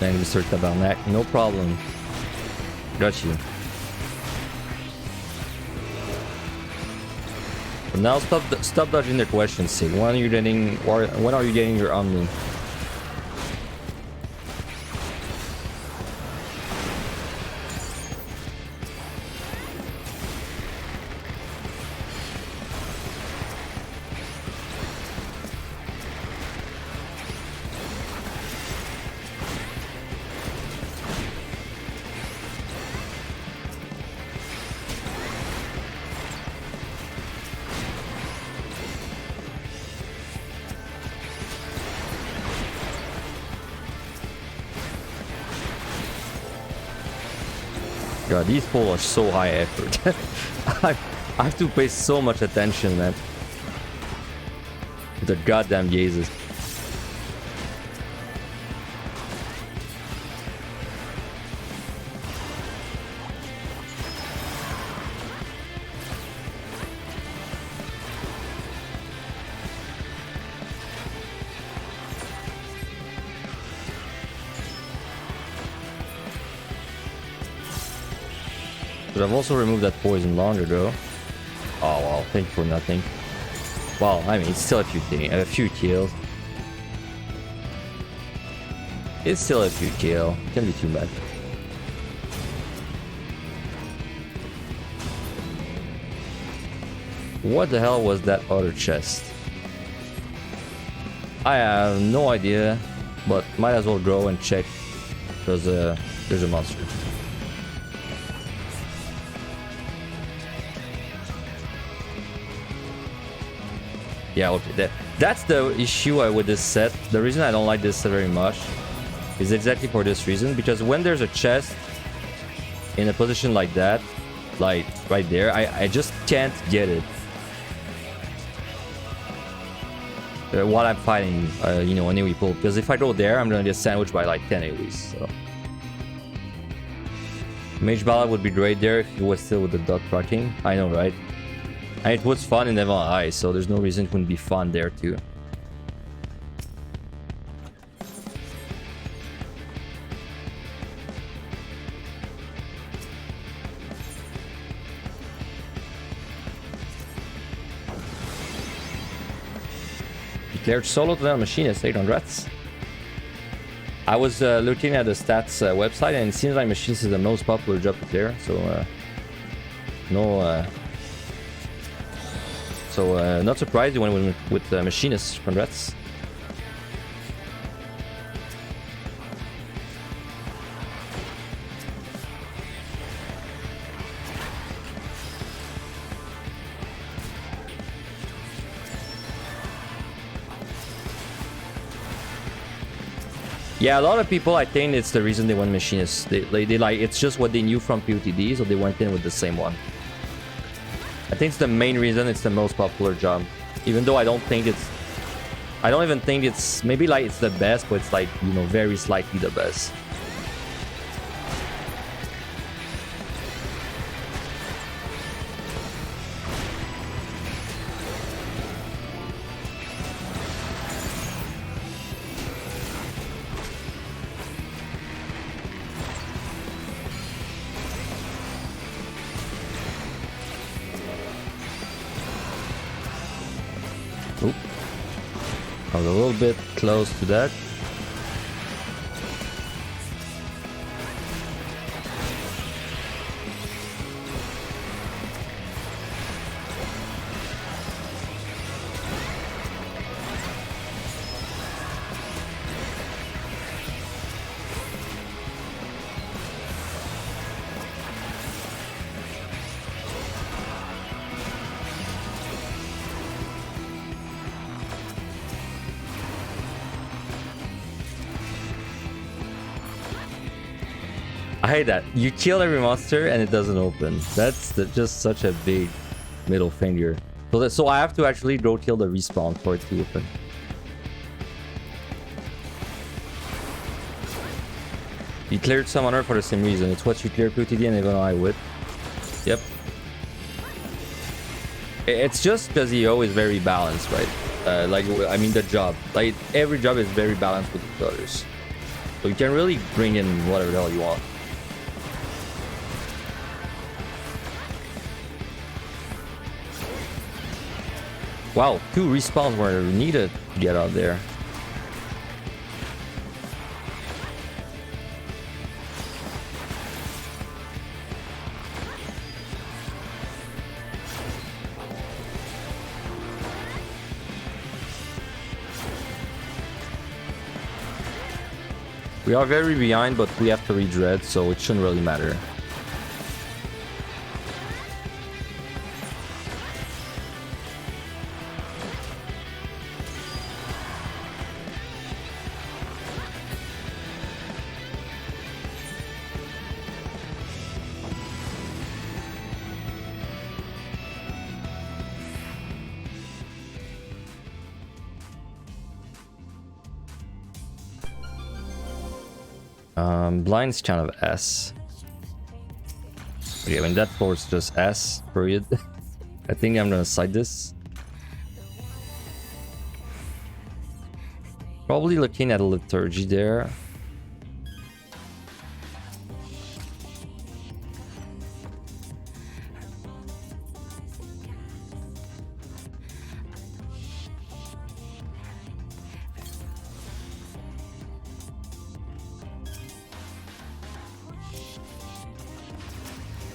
Then Mr. Tabernacle, no problem. Got you. But now stop dodging the question, Sig. When are you getting your Omni? God, these pulls are so high effort. I have to pay so much attention, man. The goddamn gazes. But I've also removed that poison longer though. Oh well, thank you for nothing. Well, I mean, it's still a few kills. It's still a few kills. Can't be too bad. What the hell was that other chest? I have no idea, but might as well go and check because there's a monster. Yeah, okay. That's the issue with this set. The reason I don't like this set very much is exactly for this reason. Because when there's a chest in a position like that, like right there, I just can't get it. While I'm fighting, you know, an AoE pull. Because if I go there, I'm gonna get sandwiched by like 10 AoEs. So. Mage Ballad would be great there if it was still with the dot tracking. I know, right? And it was fun in Devil Eyes, so there's no reason it wouldn't be fun there too. Declared solo to the Machinist, 800. I was looking at the stats website and it seems like Machinist is the most popular job to clear, so not surprised you went with Machinist. Congrats. Yeah, a lot of people, I think it's the reason they went Machinist. They like, it's just what they knew from POTD, so they went in with the same one. I think it's the main reason it's the most popular job. Even though I don't even think it's, maybe like it's the best, but it's like, you know, very slightly the best. I was a little bit close to that. I hate that. You kill every monster and it doesn't open. That's just such a big middle finger. So I have to actually go kill the respawn for it to open. You cleared Summoner for the same reason. It's what you clear POTD and even I with. Yep. It's just because EO is very balanced, right? Like, I mean, the job. Like, every job is very balanced with the others. So you can really bring in whatever the hell you want. Wow, 2 respawns were needed to get out there. We are very behind, but we have to redread, so it shouldn't really matter. Blind's kind of S. Okay, I mean that force just S, period. I think I'm gonna side this. Probably looking at a liturgy there.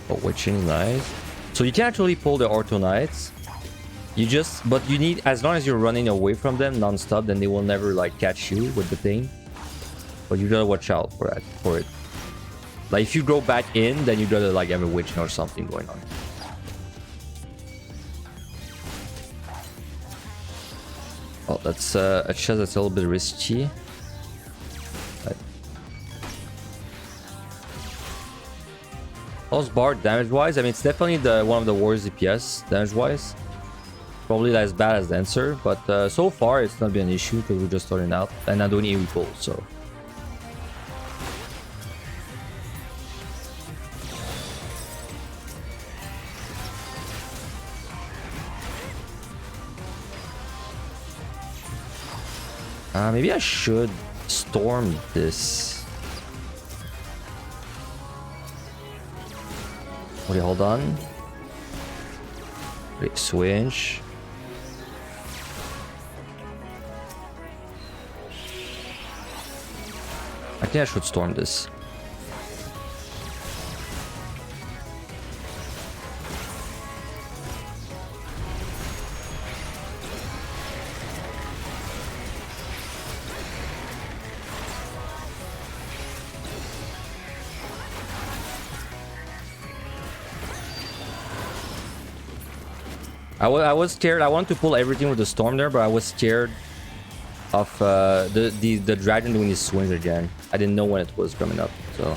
Oh, witching knives. So you can actually pull the Ortho Knights. You just, but you need, as long as you're running away from them non-stop, then they will never like catch you with the thing. But you gotta watch out for it. Like if you go back in, then you gotta like have a witching or something going on. Oh, that's a chest that's a little bit risky. Right. How's Bard damage-wise? I mean, it's definitely one of the worst DPS damage-wise. Probably not as bad as Dancer, but so far it's not been an issue because we're just starting out and not doing AoE pull, so. Maybe I should storm this. Okay, hold on. Okay, switch. I think I should storm this. I was scared. I wanted to pull everything with the storm there, but I was scared of the dragon doing his swings again. I didn't know when it was coming up, so.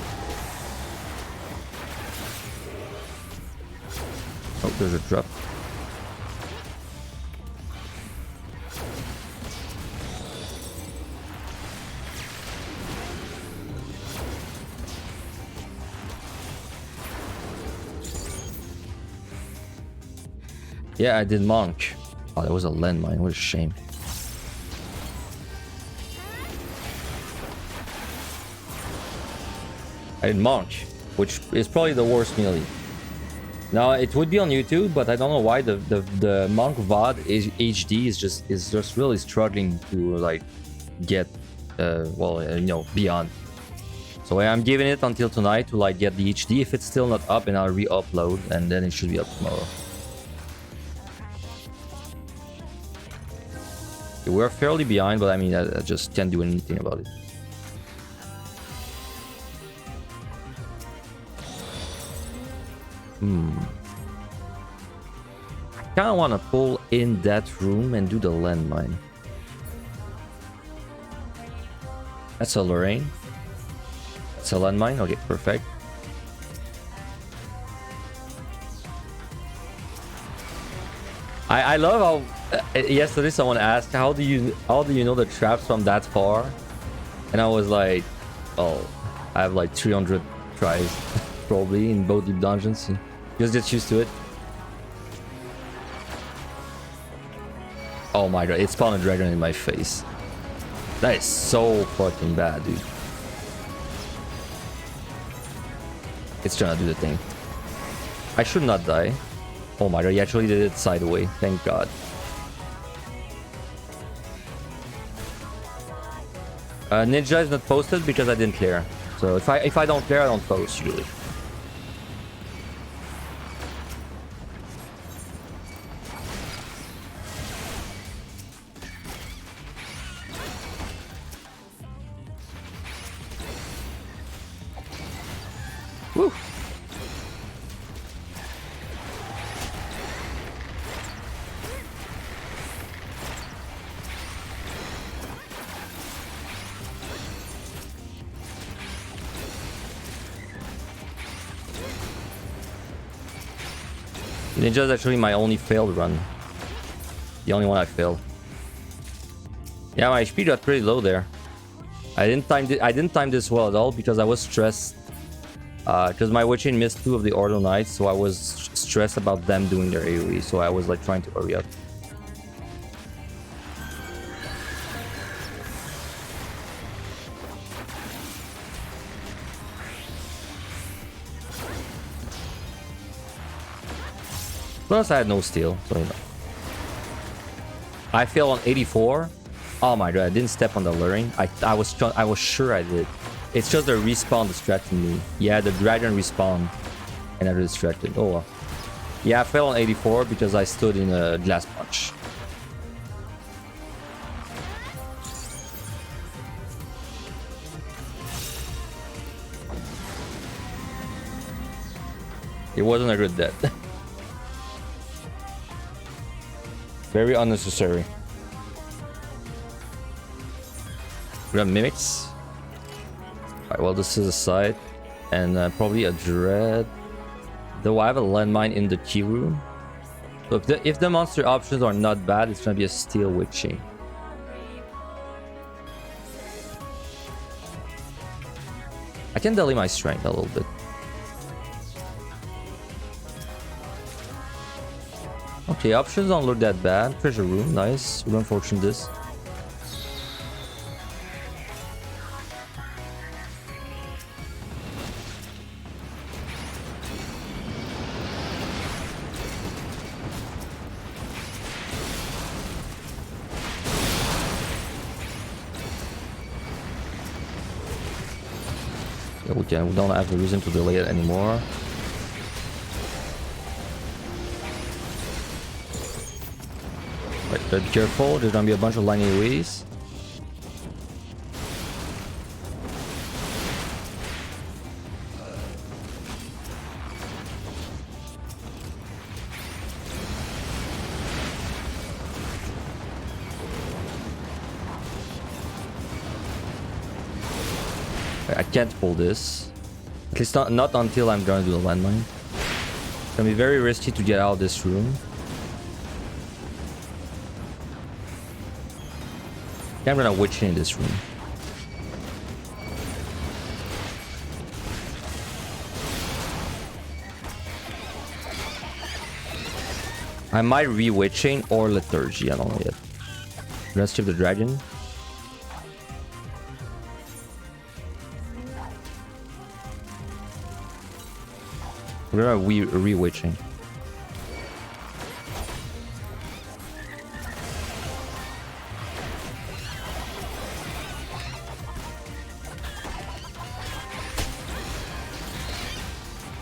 Oh, there's a drop. Yeah, I did Monk. Oh, that was a landmine. What a shame. I did Monk, which is probably the worst melee. Now it would be on YouTube, but I don't know why the Monk VOD is HD is just really struggling to like get well, you know, beyond. So I'm giving it until tonight to like get the HD. If it's still not up, and I'll re-upload, and then it should be up tomorrow. We're fairly behind, but I mean, I just can't do anything about it. I kind of want to pull in that room and do the landmine. That's a Lorraine. It's a landmine. Okay, perfect. I love how yesterday someone asked how do you know the traps from that far, and I was like, oh, I have like 300 tries probably in both deep dungeons. Just get used to it. Oh my god, it spawned a dragon in my face. That is so fucking bad, dude. It's trying to do the thing. I should not die. Oh my god, he actually did it sideway. Thank god. Ninja is not posted because I didn't clear. So if I don't clear, I don't post usually. Woo. Ninja is actually my only failed run. The only one I failed. Yeah, my HP got pretty low there. I didn't time this well at all because I was stressed. Because my witching missed 2 of the Ordo Knights, so I was stressed about them doing their AoE. So I was like trying to hurry up. Plus, I had no steal, so you know. I failed on 84. Oh my god, I didn't step on the luring. I was sure I did. It's just the respawn distracted me. Yeah, the dragon respawn, and I was distracted. Oh well. Yeah, I fell on 84 because I stood in a glass punch. It wasn't a good death. Very unnecessary. We have mimics. Alright, well, this is a side. And probably a dread. Though I have a landmine in the key room. So if the monster options are not bad, it's gonna be a steel witching. I can delay my strength a little bit. Okay, options don't look that bad. Treasure room, nice. We're gonna fortune this. Yeah, we don't have the reason to delay it anymore. Right, gotta be careful, there's gonna be a bunch of line AoEs. I can't pull this. At least not until I'm gonna do the landmine. It's gonna be very risky to get out of this room. I'm gonna witch in this room. I might re-witching or Lethargy, I don't know yet. Let's skip the dragon. We're gonna re-witching.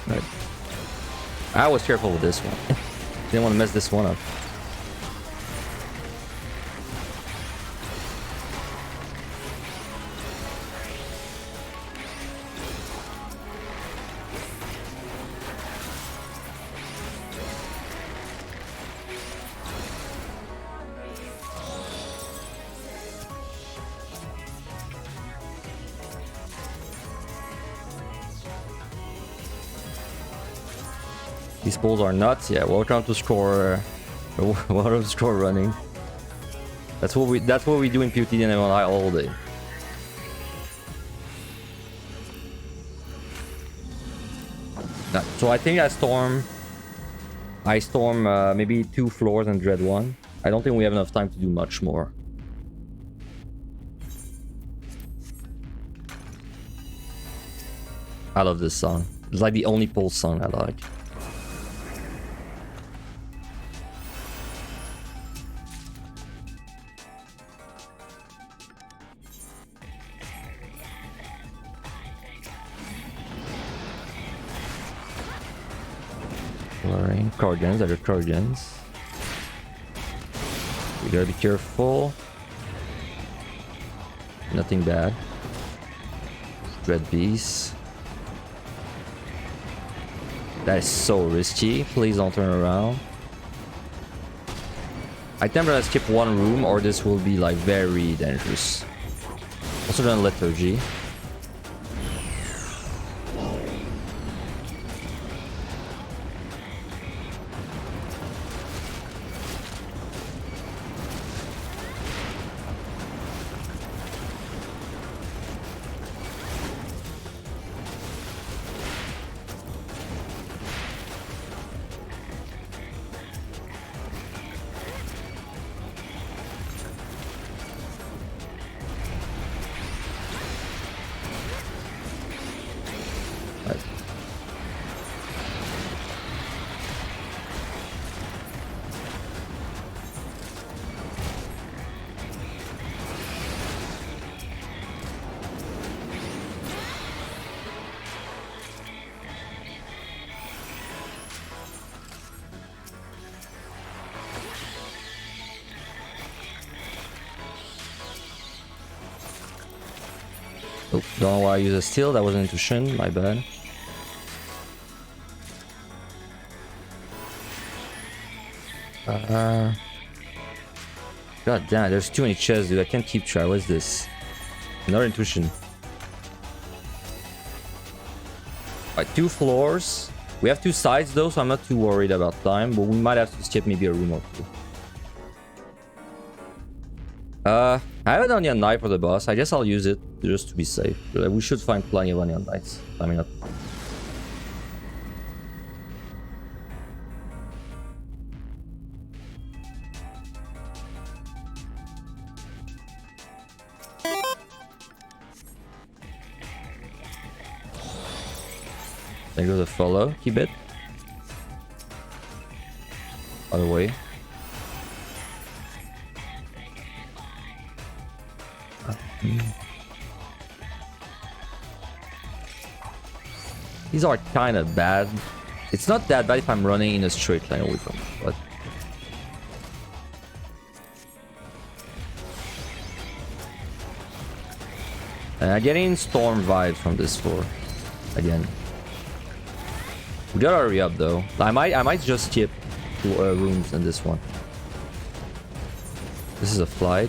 Right. I was careful with this one. Didn't want to mess this one up. These balls are nuts. Yeah, welcome to score. Welcome to score running. That's what we do in POTD and MLI all day. So I think I storm maybe 2 floors and dread 1. I don't think we have enough time to do much more. I love this song. It's like the only pulse song I like. Cardians, other Cardians. We gotta be careful. Nothing bad. Dread Beast. That is so risky. Please don't turn around. I think I'm gonna skip one room or this will be like very dangerous. Also gonna Lethargy. Oh, don't know why I use a steal. That was an intuition. My bad. God damn, there's too many chests, dude. I can't keep track. What's this? Another intuition. Alright, 2 floors. We have 2 sides though, so I'm not too worried about time, but we might have to skip maybe a room or 2. I have an onion knife for the boss. I guess I'll use it just to be safe. We should find plenty of onion knives. I mean, there goes a follow. Keep it. Other way. These are kind of bad. It's not that bad if I'm running in a straight line away from them, but... I'm getting storm vibes from this floor. Again. We gotta hurry up though. I might just skip 2 rooms in this one. This is a flight.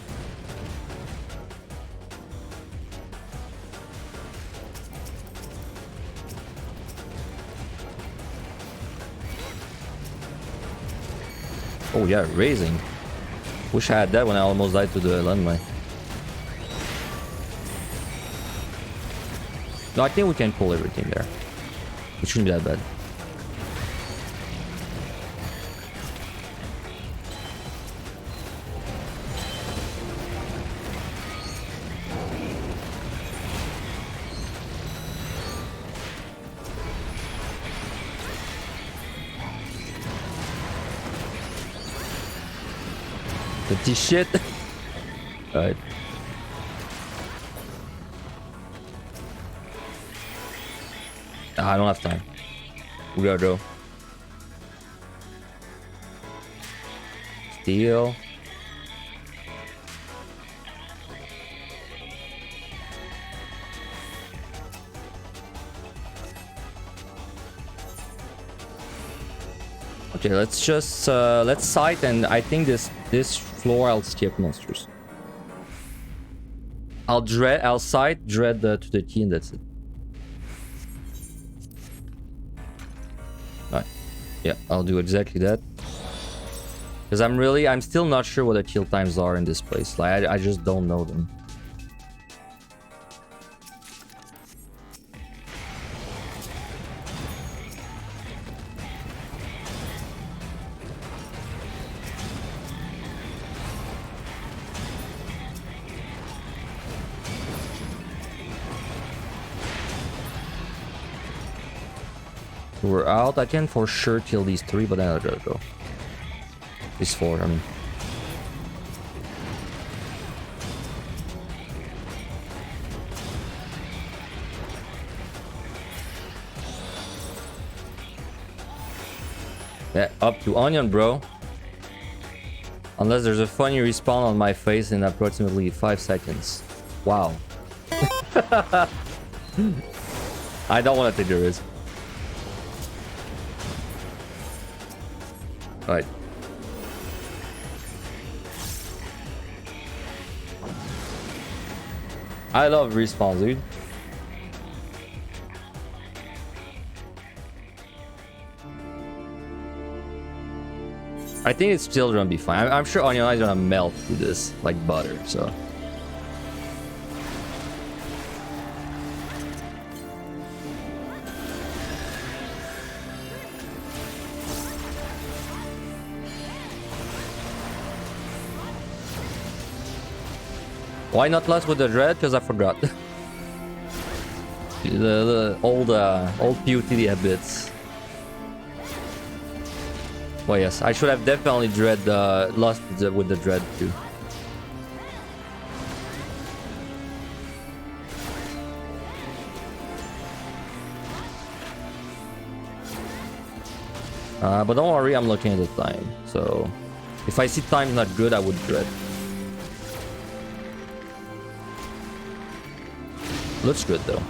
Oh yeah, raising. Wish I had that when I almost died to the landmine. No, I think we can pull everything there. It shouldn't be that bad. Dirty shit. Alright. I don't have time. We gotta go. Steal. Okay, let's just let's sight, and I think this floor I'll skip monsters. I'll sight, dread to the key, and that's it. Alright. Yeah, I'll do exactly that. Because I'm still not sure what the kill times are in this place. Like I just don't know them. We're out. I can for sure kill these 3, but then I gotta go. These 4, I mean. Yeah, up to onion, bro. Unless there's a funny respawn on my face in approximately 5 seconds. Wow. I don't want to take the risk. Alright. I love respawns, dude. I think it's still gonna be fine. I'm sure onion is gonna melt through this like butter, so. Why not last with the dread? Because I forgot. the old PUTD habits. Well, yes, I should have definitely lost with the dread too. But don't worry, I'm looking at the time. So if I see time's not good, I would dread. Looks good though.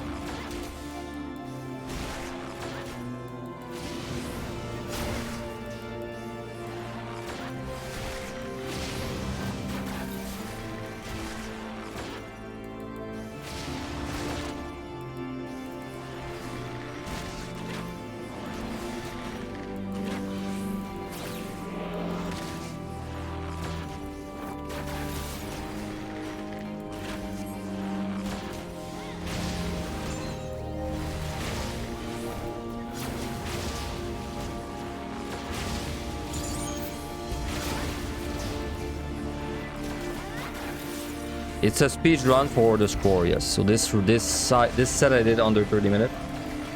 It's a speed run for the score, yes. So this set I did under 30 minutes.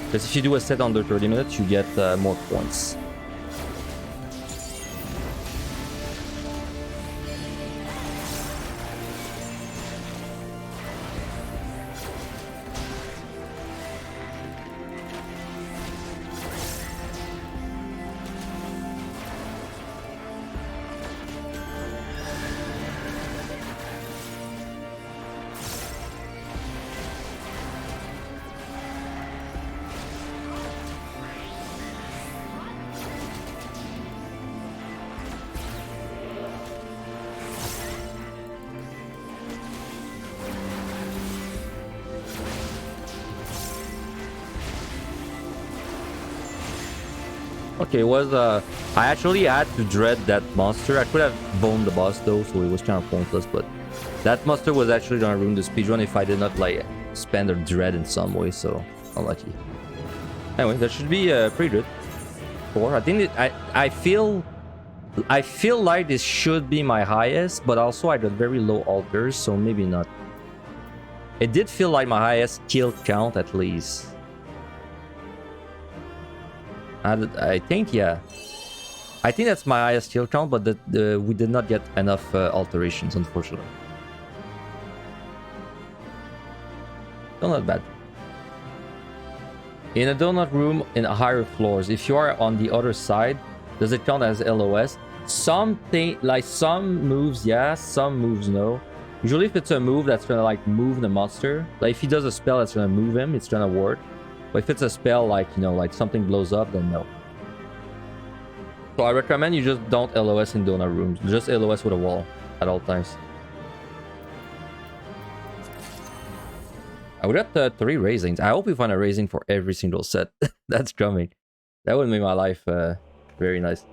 Because if you do a set under 30 minutes, you get more points. Okay, it was I actually had to dread that monster. I could have boned the boss though, so it was kind of pointless, but that monster was actually gonna ruin the speedrun if I did not like spend or dread in some way, so unlucky. Anyway, that should be pretty good. I think I feel like this should be my highest, but also I got very low alters, so maybe not. It did feel like my highest kill count at least. I think, yeah. I think that's my highest kill count, but we did not get enough alterations, unfortunately. Still not bad. In a donut room in higher floors, if you are on the other side, does it count as LOS? Some moves, yeah, some moves, no. Usually if it's a move that's gonna like move the monster, like if he does a spell that's gonna move him, it's gonna work. But if it's a spell like, you know, like something blows up, then no. So I recommend you just don't LOS in donut rooms. Just LOS with a wall at all times. I would have 3 raisings. I hope we find a raising for every single set. That's coming. That would make my life very nice.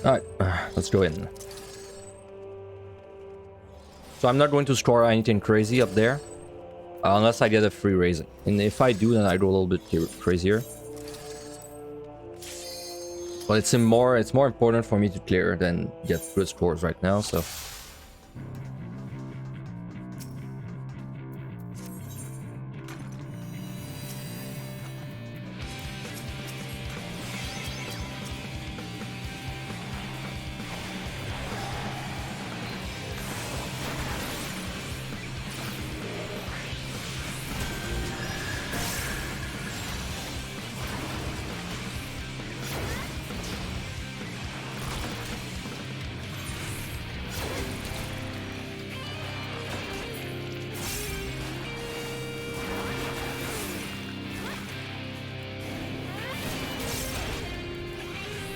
Alright, let's go in. So I'm not going to score anything crazy up there. Unless I get a free raising. And if I do, then I go a little bit crazier. But it's more important for me to clear than get good scores right now, so...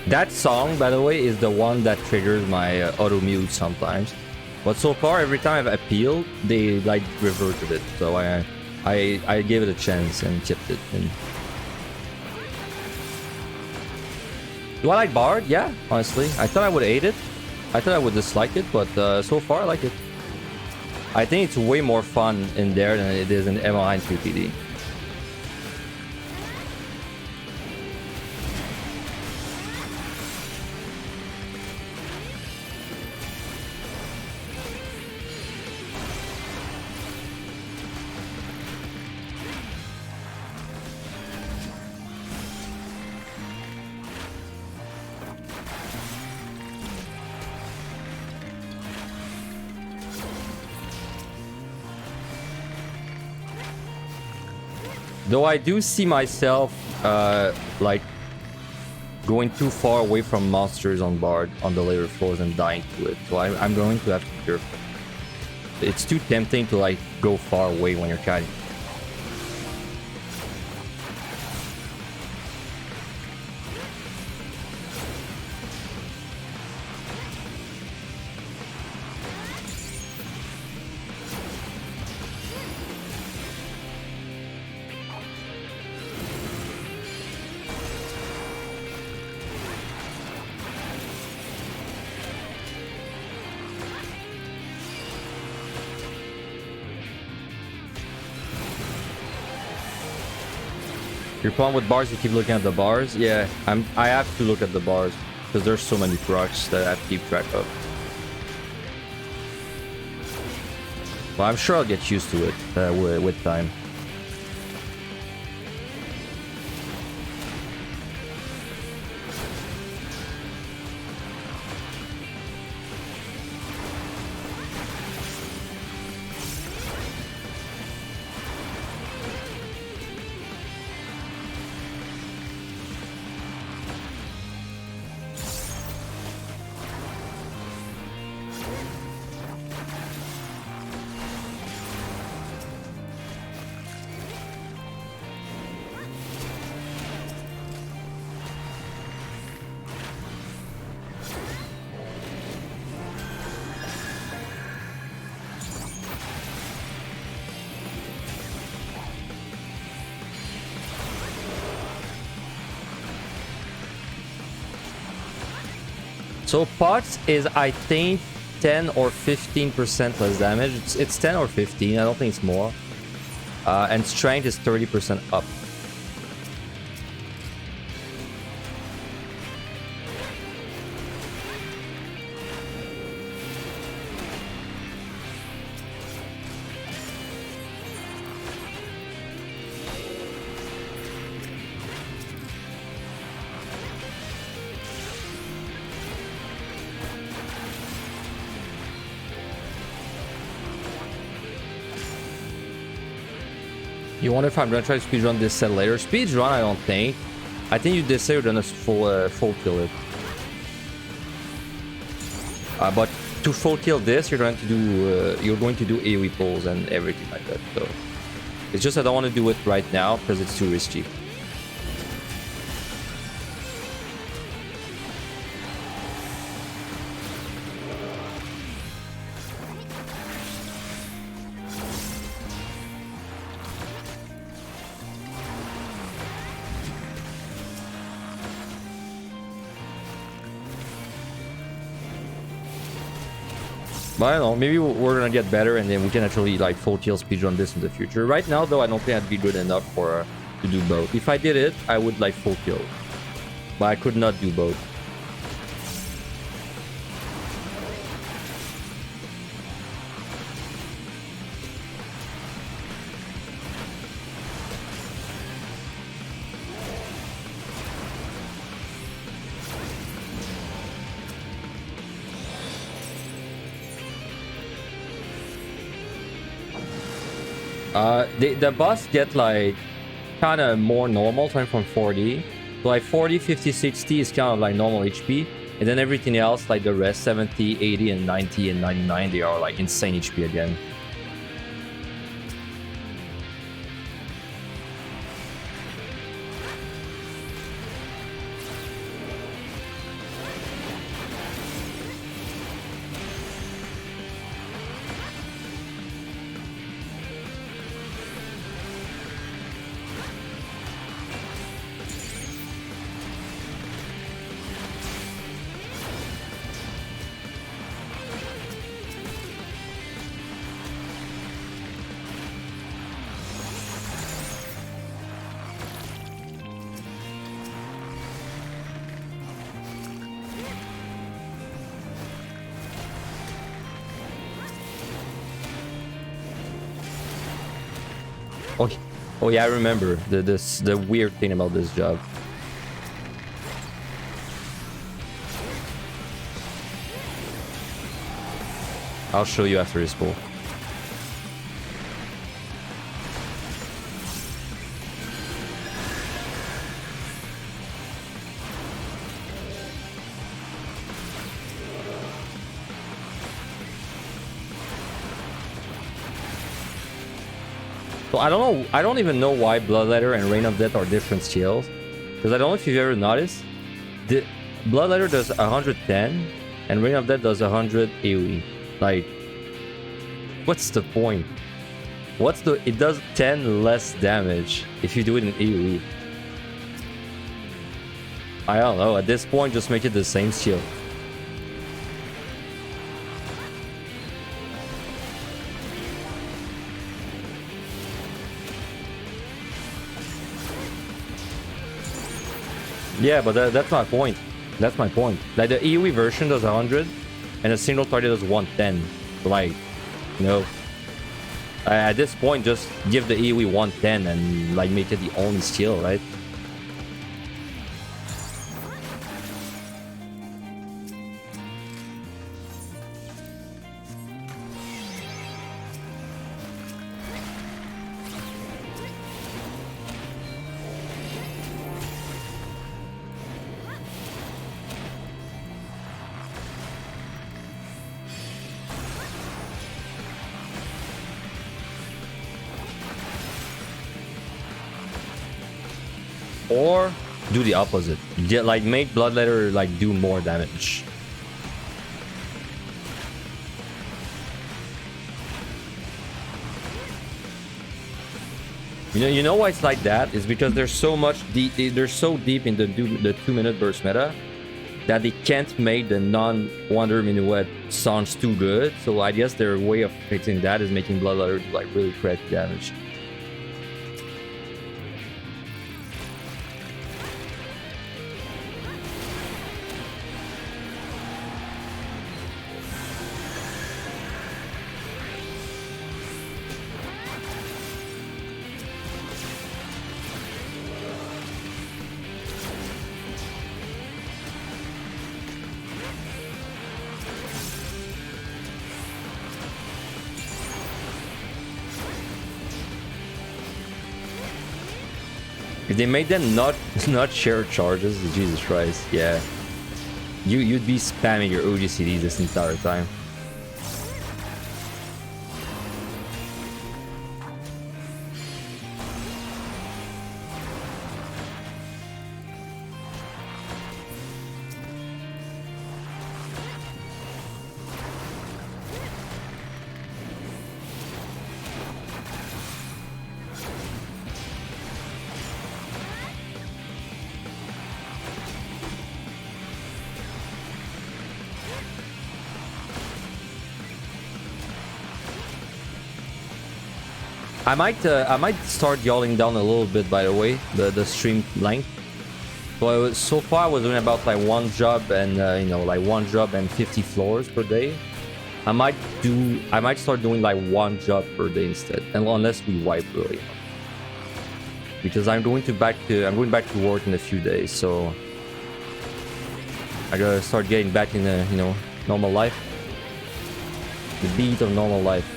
That song, by the way, is the one that triggers my auto-mute sometimes. But so far, every time I've appealed, they like reverted it. So I gave it a chance and kept it. And... Do I like Bard? Yeah, honestly. I thought I would hate it. I thought I would dislike it, but so far I like it. I think it's way more fun in there than it is in MLI 2PD. Though I do see myself like going too far away from monsters on Bard on the later floors and dying to it. So I'm going to have to be careful. It's too tempting to like go far away when you're kiting. Your problem with bars, you keep looking at the bars. Yeah, I have to look at the bars because there's so many procs that I have to keep track of. Well, I'm sure I'll get used to it with time. So pots is, I think, 10 or 15% less damage. It's 10 or 15. I don't think it's more. And strength is 30% up. You wonder if I'm gonna try to speedrun this set later? Speedrun, I don't think. I think you did say you're gonna full kill it. But to full kill this, you're going to do AoE pulls and everything like that. So it's just I don't want to do it right now because it's too risky. But I don't know, maybe we're gonna get better and then we can actually like full kill speedrun this in the future. Right now though, I don't think I'd be good enough for to do both. If I did it, I would like full kill. But I could not do both. The boss get like kind of more normal, starting from 40. So like 40, 50, 60 is kind of like normal HP. And then everything else, like the rest, 70, 80, and 90, and 99, they are like insane HP again. Oh yeah, I remember the weird thing about this job. I'll show you after this pull. So I don't know. I don't even know why Bloodletter and Reign of Death are different skills. Because I don't know if you've ever noticed. The Bloodletter does 110 and Reign of Death does 100 AoE. Like, what's the point? It does 10 less damage if you do it in AoE. I don't know. At this point, just make it the same skill. Yeah, but that's my point. That's my point. Like, the AoE version does 100, and a single target does 110. Like, you know, at this point, just give the AoE 110 and, like, make it the only skill, right? Or do the opposite. Get, like, make Bloodletter like do more damage. You know why it's like that? It's because they're so deep in the 2-minute burst meta that they can't make the non-Wonder Minuet sounds too good. So I guess their way of fixing that is making Bloodletter do like really crazy damage. If they made them not share charges, Jesus Christ, yeah. You'd be spamming your OGCD this entire time. I might start yawling down a little bit, by the way, the stream length. So far I was doing about like one job and you know, like one job and 50 floors per day. I might start doing like one job per day instead, and unless we wipe early. Because I'm going back to work in a few days, so I gotta start getting back in the, you know, normal life. The beat of normal life.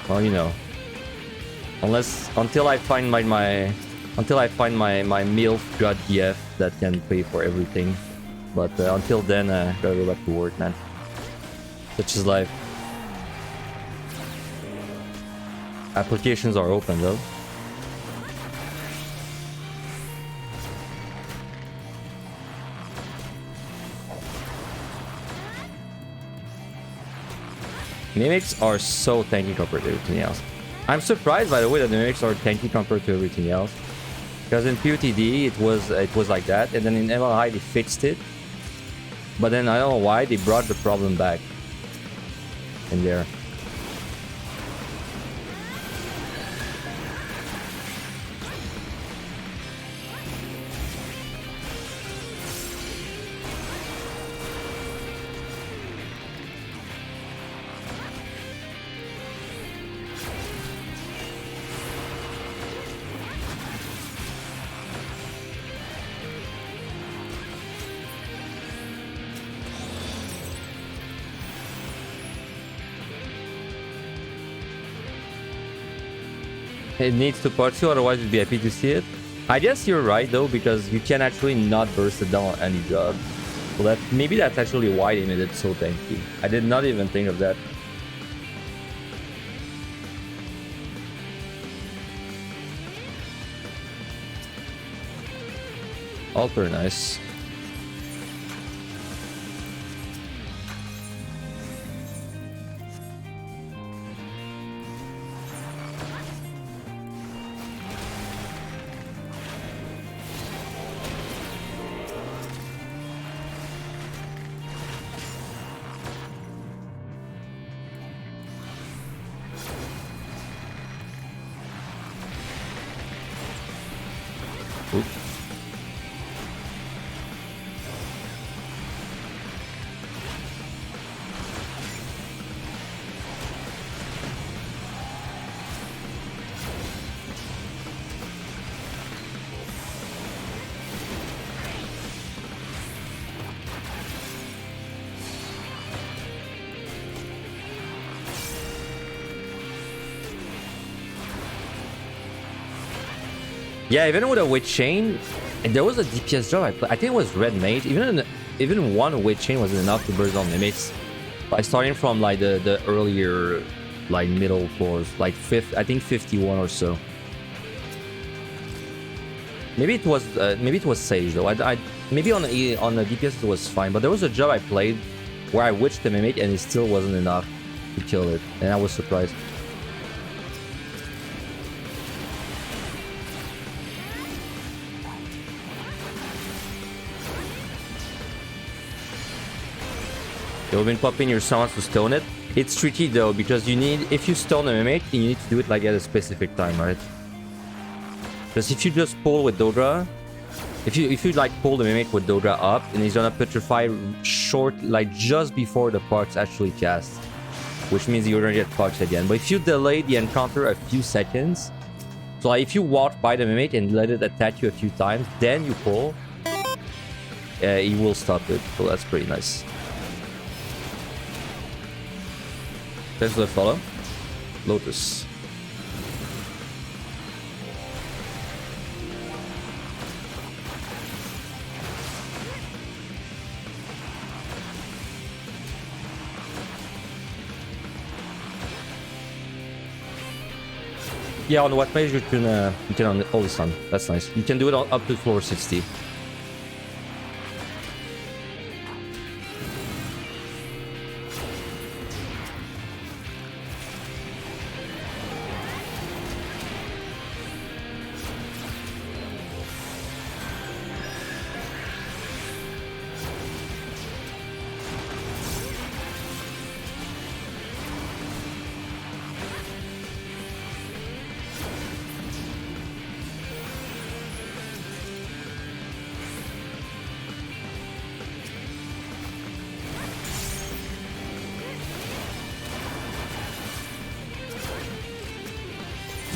Well, you know, until I find my MILF god GF that can pay for everything. But until then, gotta go back to work, man. Such is life. Applications are open though. Mimics are so tanky compared to everything else. I'm surprised, by the way, that the Mimics are tanky compared to everything else. Because in POTD it was like that, and then in MLI they fixed it. But then I don't know why they brought the problem back in there. It needs to part 2, otherwise you'd be happy to see it. I guess you're right though, because you can actually not burst it down on any job. So maybe that's actually why they made it so tanky. I did not even think of that. All pretty nice. Yeah, even with a Witch Chain, and there was a DPS job I played. I think it was Red Mage. Even one Witch Chain wasn't enough to burst on limits. By starting from like the earlier, like middle floors, like I think 51 or so. Maybe it was Sage though. Maybe on the DPS it was fine, but there was a job I played where I witched the Mimic and it still wasn't enough to kill it, and I was surprised. You've been popping your summons to stone it. It's tricky though, because if you stone a Mimic, you need to do it like at a specific time, right? Because if you just pull with Dodra, if you like pull the Mimic with Dodra up, and he's gonna petrify short, like just before the parts actually cast, which means you're gonna get parts again. But if you delay the encounter a few seconds, so like if you walk by the Mimic and let it attack you a few times, then you pull, he will stop it. So that's pretty nice. Thanks for the follow. Lotus. Yeah, on what page you can on all the sun. That's nice. You can do it up to floor 60.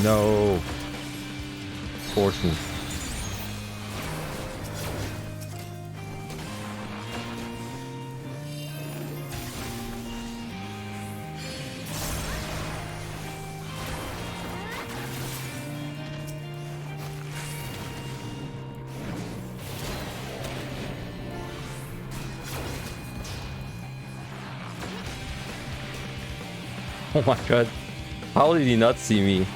No. Fortune. Oh my god. How did he not see me?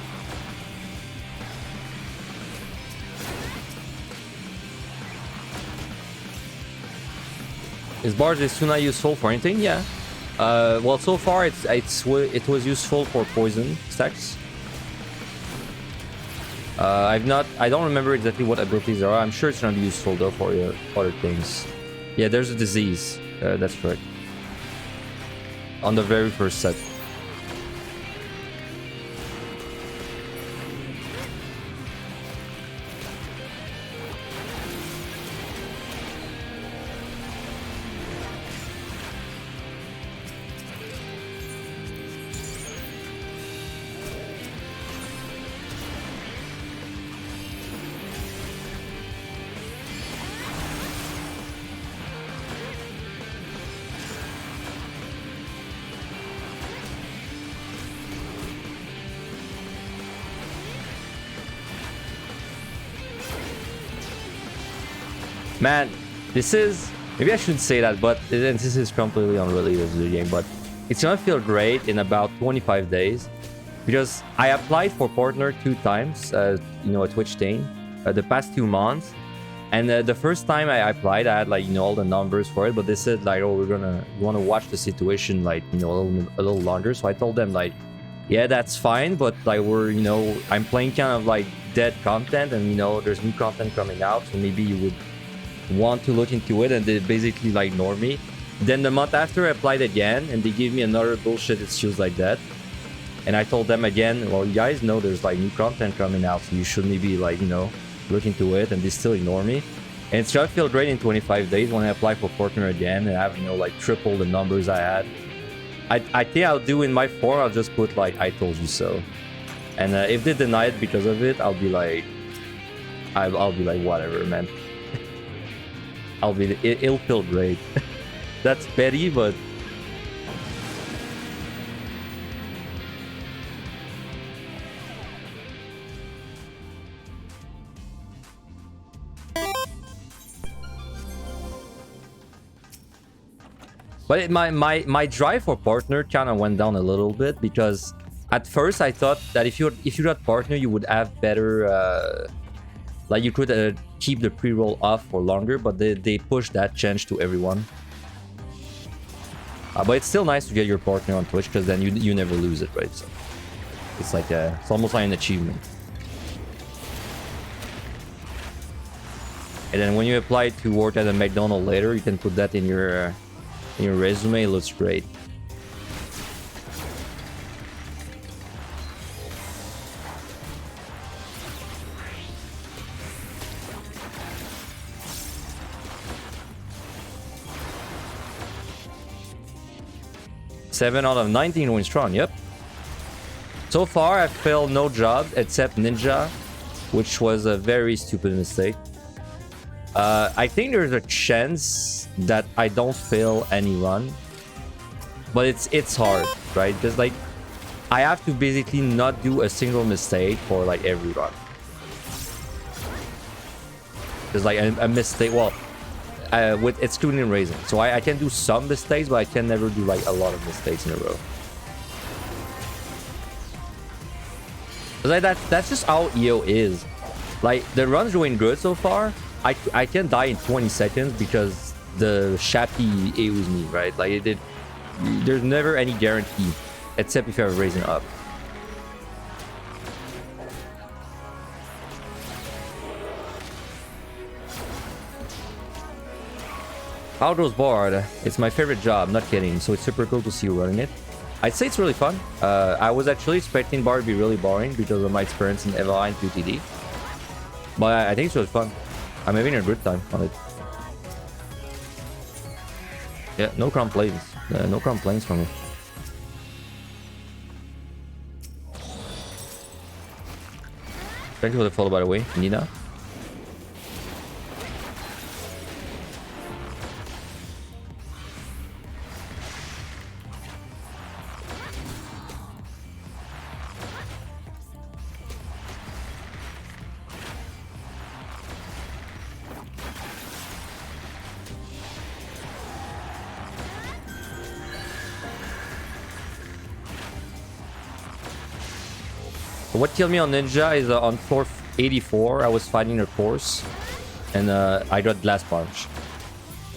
Is Barge Aeturna useful for anything? Yeah. Well, so far it was useful for poison stacks. I don't remember exactly what abilities there are. I'm sure it's gonna be useful though for other things. Yeah, there's a disease. That's correct. On the very first set. Man, this is... Maybe I shouldn't say that, but this is completely unrelated to the game, but it's gonna feel great in about 25 days. Because I applied for partner 2 times, you know, at Twitch the past 2 months. And the first time I applied, I had like, you know, all the numbers for it, but they said like, oh, we want to watch the situation like, you know, a little longer. So I told them like, yeah, that's fine, but like you know, I'm playing kind of like dead content, and you know, there's new content coming out, so maybe you would want to look into it. And they basically like ignore me. Then the month after I applied again, and they gave me another bullshit excuse like that. And I told them again, well, you guys know there's like new content coming out, so you should maybe like, you know, look into it. And they still ignore me. And it's gonna feel great in 25 days when I apply for partner again and have, you know, like triple the numbers I had. I think I'll do in my form, I'll just put like, I told you so. And if they deny it because of it, I'll be like, I'll be like, whatever, man. It'll feel great. That's petty, but... But my drive for partner kind of went down a little bit, because at first I thought that if you got partner, you would have better, like you could keep the pre-roll off for longer, but they pushed that change to everyone. But it's still nice to get your partner on Twitch, because then you never lose it, right? So it's like it's almost like an achievement. And then when you apply to work at a McDonald's later, you can put that in your resume. It looks great. Seven out of 19 wins strong, yep. So far, I've failed no job except Ninja, which was a very stupid mistake. I think there's a chance that I don't fail any run, but it's hard, right? Because like I have to basically not do a single mistake for like every run. There's like a mistake, well, with excluding raising, so I can do some mistakes, but I can never do like a lot of mistakes in a row. Like that's just how EO is. Like the run's going good so far. I can die in 20 seconds because the Shappy AOs me, right? Like there's never any guarantee, except if you're raising up. Outdoors Bard, it's my favorite job, not kidding, so it's super cool to see you running it. I'd say it's really fun. I was actually expecting Bard to be really boring because of my experience in Evaline QTD. But I think it's really fun. I'm having a good time on it. Yeah, no complaints. No complaints from me. Thank you for the follow, by the way, Nina. What killed me on Ninja is on floor 84, I was fighting a course, and I got Glass Punch.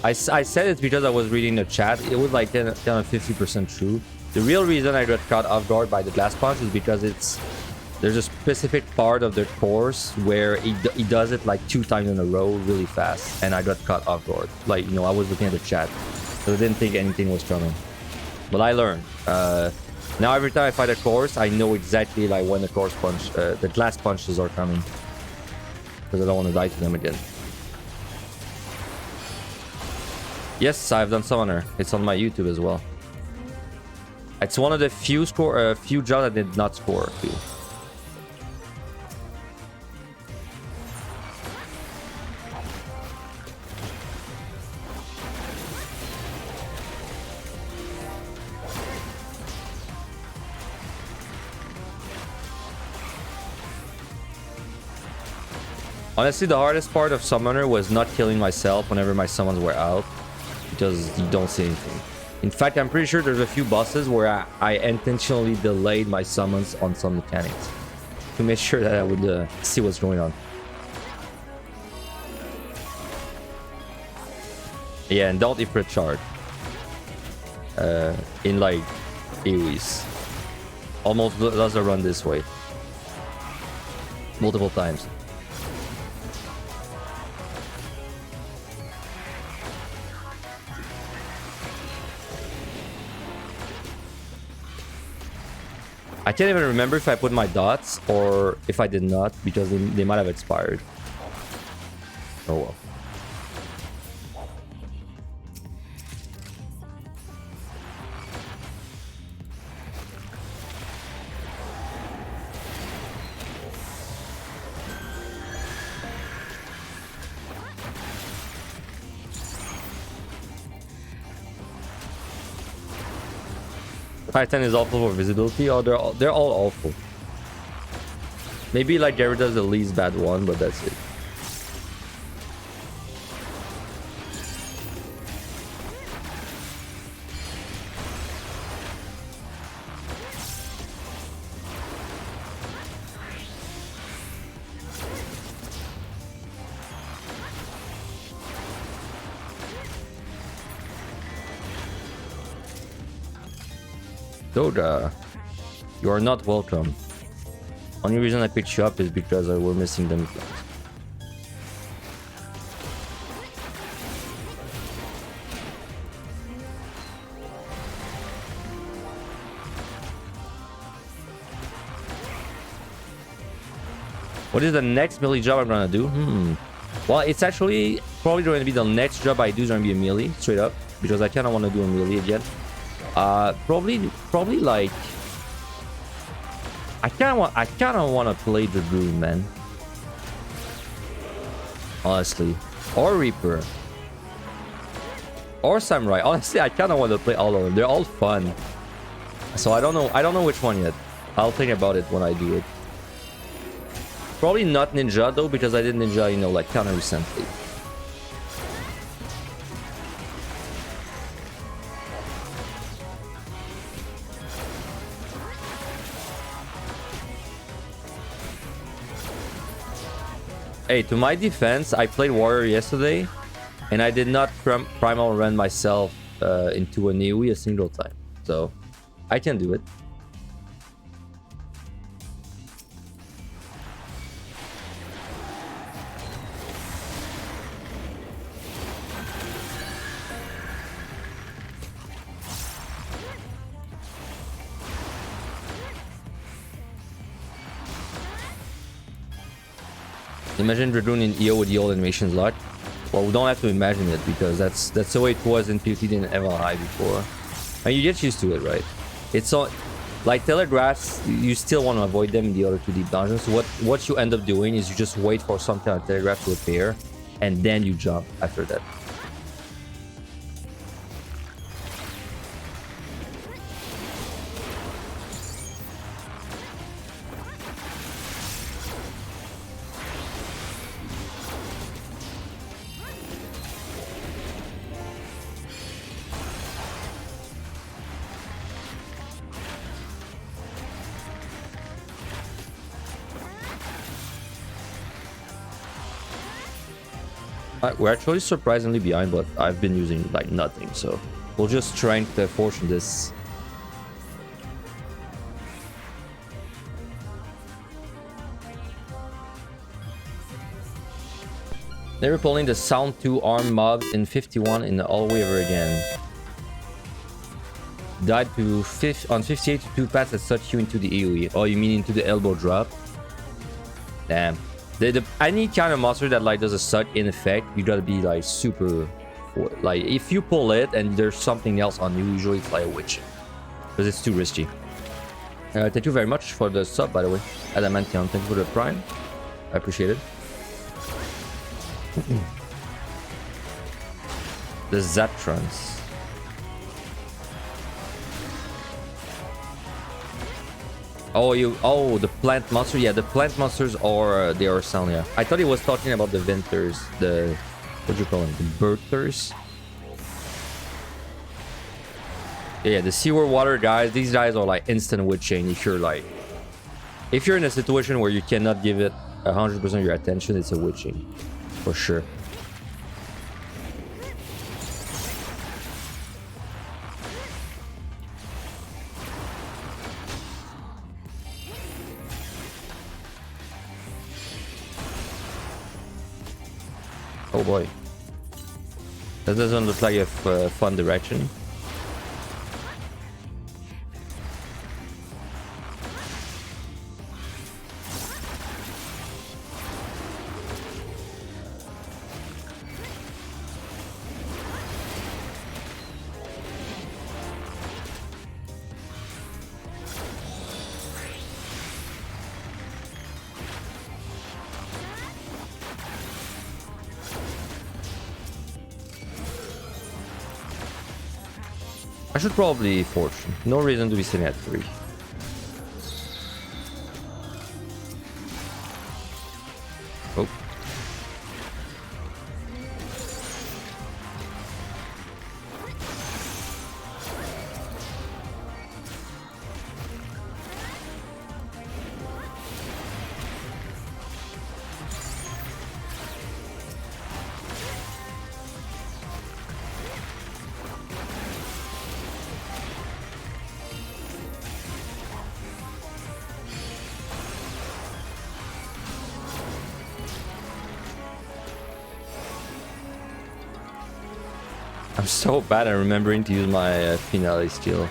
I said it because I was reading the chat. It was like kind of 50% true. The real reason I got caught off guard by the Glass Punch is because there's a specific part of the course where he does it like 2 times in a row really fast, and I got caught off guard. Like, you know, I was looking at the chat, so I didn't think anything was coming. But I learned. Now every time I fight a course, I know exactly like when the glass punches are coming, because I don't want to die to them again. Yes, I've done Summoner. It's on my YouTube as well. It's one of the few jobs I did not score too. Honestly, the hardest part of Summoner was not killing myself whenever my summons were out, because you don't see anything. In fact, I'm pretty sure there's a few bosses where I intentionally delayed my summons on some mechanics to make sure that I would see what's going on. Yeah, and don't Ifrit charge in like AoEs. Almost does a run this way multiple times. I can't even remember if I put my dots or if I did not, because they might have expired. Oh well. Titan is awful for visibility. Oh, they're all awful. Maybe like Gyarados the least bad one, but that's it. Doda, you are not welcome. Only reason I picked you up is because we're missing them. What is the next melee job I'm gonna do? Well, it's actually probably going to be the next job I do is gonna be a melee, straight up, because I kind of want to do a melee again. Probably like I kind of want to play Dragoon, man. Honestly, or Reaper, or Samurai. Honestly, I kind of want to play all of them. They're all fun. So I don't know which one yet. I'll think about it when I do it. Probably not Ninja though, because I did Ninja, you know, like kind of recently. Hey, to my defense, I played Warrior yesterday, and I did not primal run myself into an AoE a single time. So, I can do it. Imagine Dragoon in EO with the old animations lock. Well, we don't have to imagine it, because that's the way it was in PvT and Evan High before. And you get used to it, right? It's all like telegraphs. You still want to avoid them in the other 2 deep dungeons. So what you end up doing is you just wait for some kind of telegraph to appear, and then you jump after that. We're actually surprisingly behind, but I've been using like nothing, so we'll just strength the fortune this. Never pulling the Sound 2 arm mob in 51 in the all way ever again. Died to on 58 to 2 paths that sucked you into the AoE. Oh, you mean into the elbow drop? Damn. Any kind of monster that like does a suck in effect, you gotta be like super, like if you pull it and there's something else on you, usually it's like a witch, because it's too risky. Thank you very much for the sub, by the way, Adamantium. Thank you for the prime, I appreciate it. The Zaptrons. Oh, the plant monster. Yeah, the plant monsters are they are selling. Yeah, I thought he was talking about the venters. The what do you call them? The birthers. Yeah, the sewer water guys. These guys are like instant witching. If you're in a situation where you cannot give it 100% of your attention, it's a witching for sure. Oh boy. That doesn't look like a fun direction. I should probably fortune. No reason to be sitting at 3. Oh. I'm so bad at remembering to use my finale skill.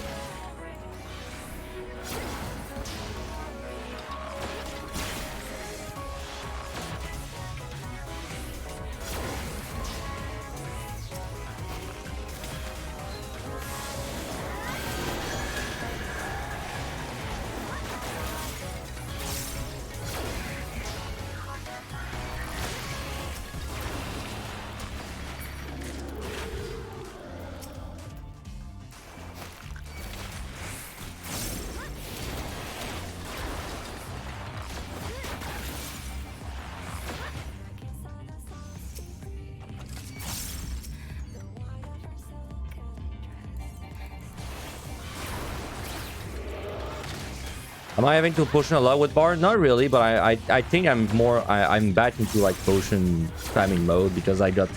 Am I having to potion a lot with bar? Not really, but I think I'm back into like potion spamming mode because I got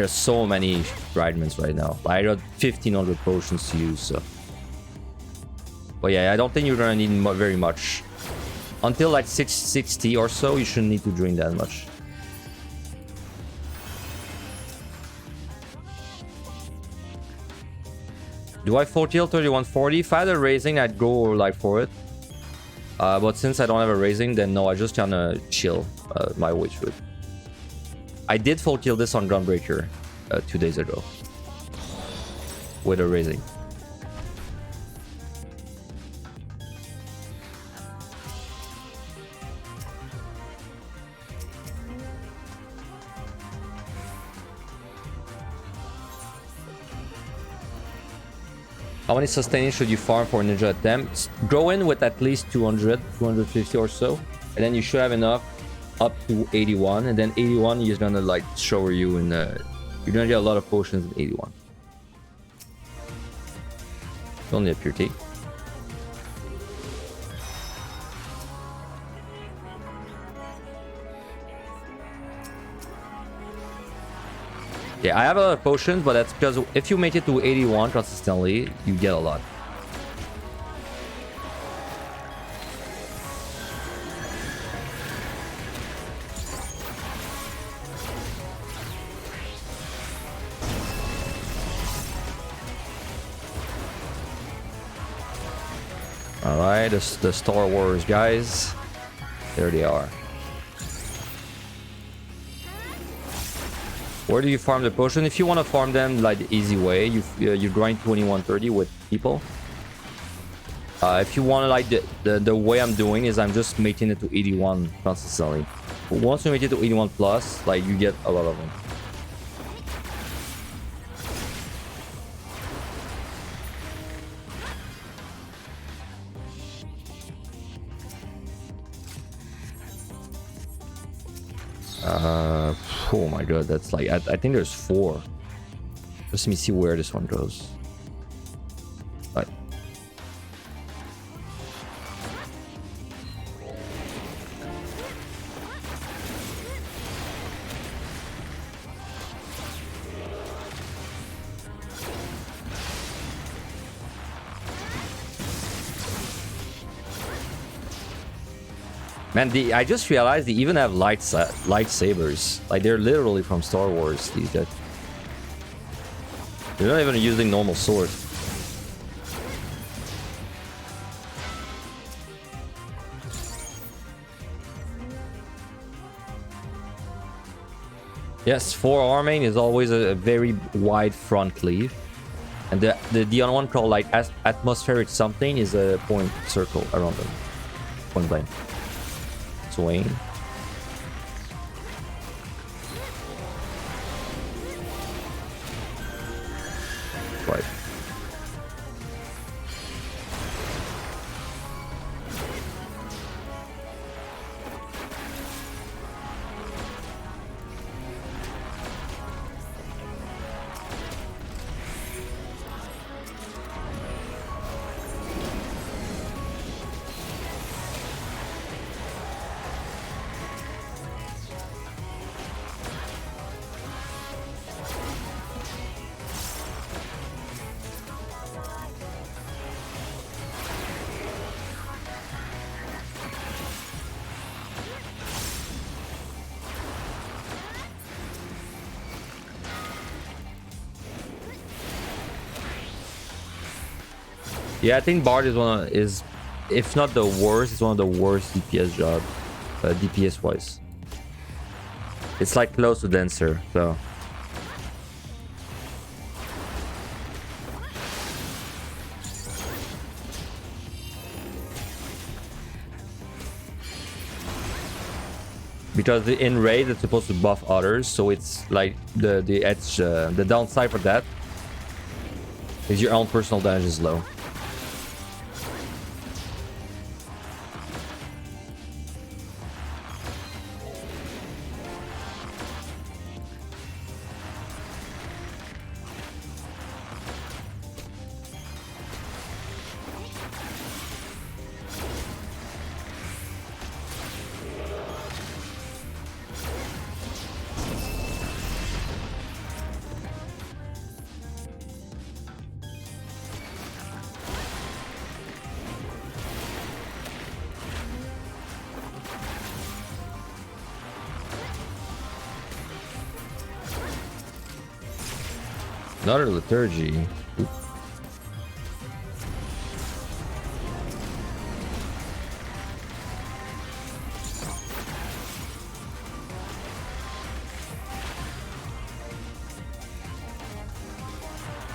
so many fragments right now. I got 1500 potions to use, so. But yeah, I don't think you're gonna need very much. Until like 660 or so, you shouldn't need to drink that much. Do I 4 heal 3140? If I had a raising, I'd go like for it. But since I don't have a raising, then no, I just kinda chill my way through it. I did full kill this on Gunbreaker 2 days ago with a raising. How many sustaining should you farm for ninja attempts? Go in with at least 200, 250 or so, and then you should have enough up to 81, and then 81 is gonna like shower you in you're gonna get a lot of potions in 81. It's only a pure tea. Yeah, I have a lot of potions, but that's because if you make it to 81 consistently, you get a lot. Alright, the Star Wars guys. There they are. Where do you farm the potion? If you want to farm them like the easy way, you grind 2130 with people. If you want to like the way I'm doing is I'm just making it to 81 consistently. But once you make it to 81 plus, like you get a lot of them. Oh my god, that's like I think there's 4. Just let me see where this one goes. Right. Man, I just realized they even have lightsabers. Like, they're literally from Star Wars, these guys. They're not even using normal swords. Yes, 4 arming is always a very wide front cleave. And the other one called like atmospheric something is a point circle around them. Point blank. Swing. Right. Yeah, I think Bard is if not the worst, it's one of the worst DPS job, DPS wise. It's like close to Dancer, so. Because in raid it's supposed to buff others, so it's like the edge, the downside for that is your own personal damage is low. Another liturgy. Oop.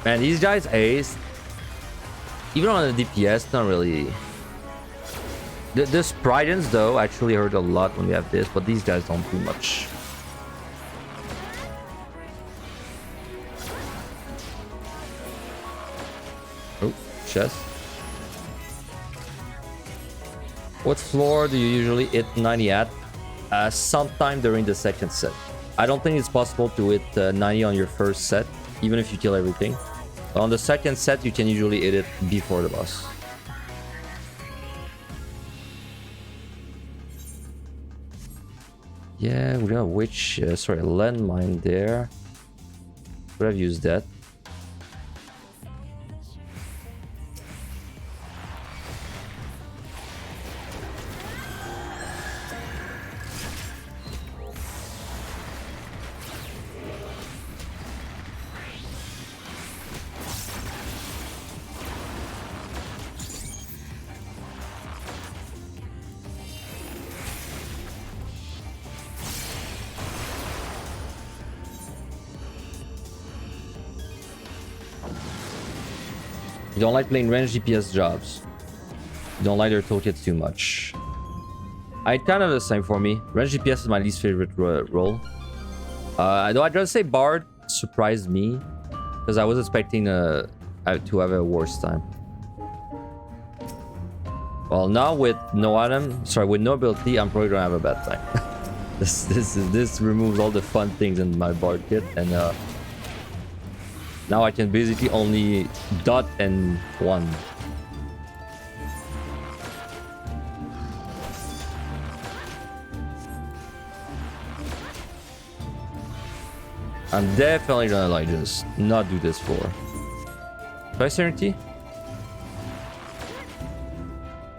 Man, these guys ace. Even on the DPS, not really. The Spridens though actually hurt a lot when we have this, but these guys don't do much. Chest. What floor do you usually hit 90 at? Sometime during the second set. I don't think it's possible to hit 90 on your first set, even if you kill everything. On the second set, you can usually hit it before the boss. Yeah, we got a witch. Sorry, a landmine there. Would have used that. You don't like playing ranged DPS jobs. You don't like their toolkits too much. It's kind of the same for me. Ranged DPS is my least favorite role. Though I'd rather say Bard surprised me because I was expecting to have a worse time. Well, now with no item, sorry, with no ability, I'm probably gonna have a bad time. This removes all the fun things in my Bard kit, and now I can basically only dot and 1. I'm definitely gonna like just not do this for. Do I Serenity?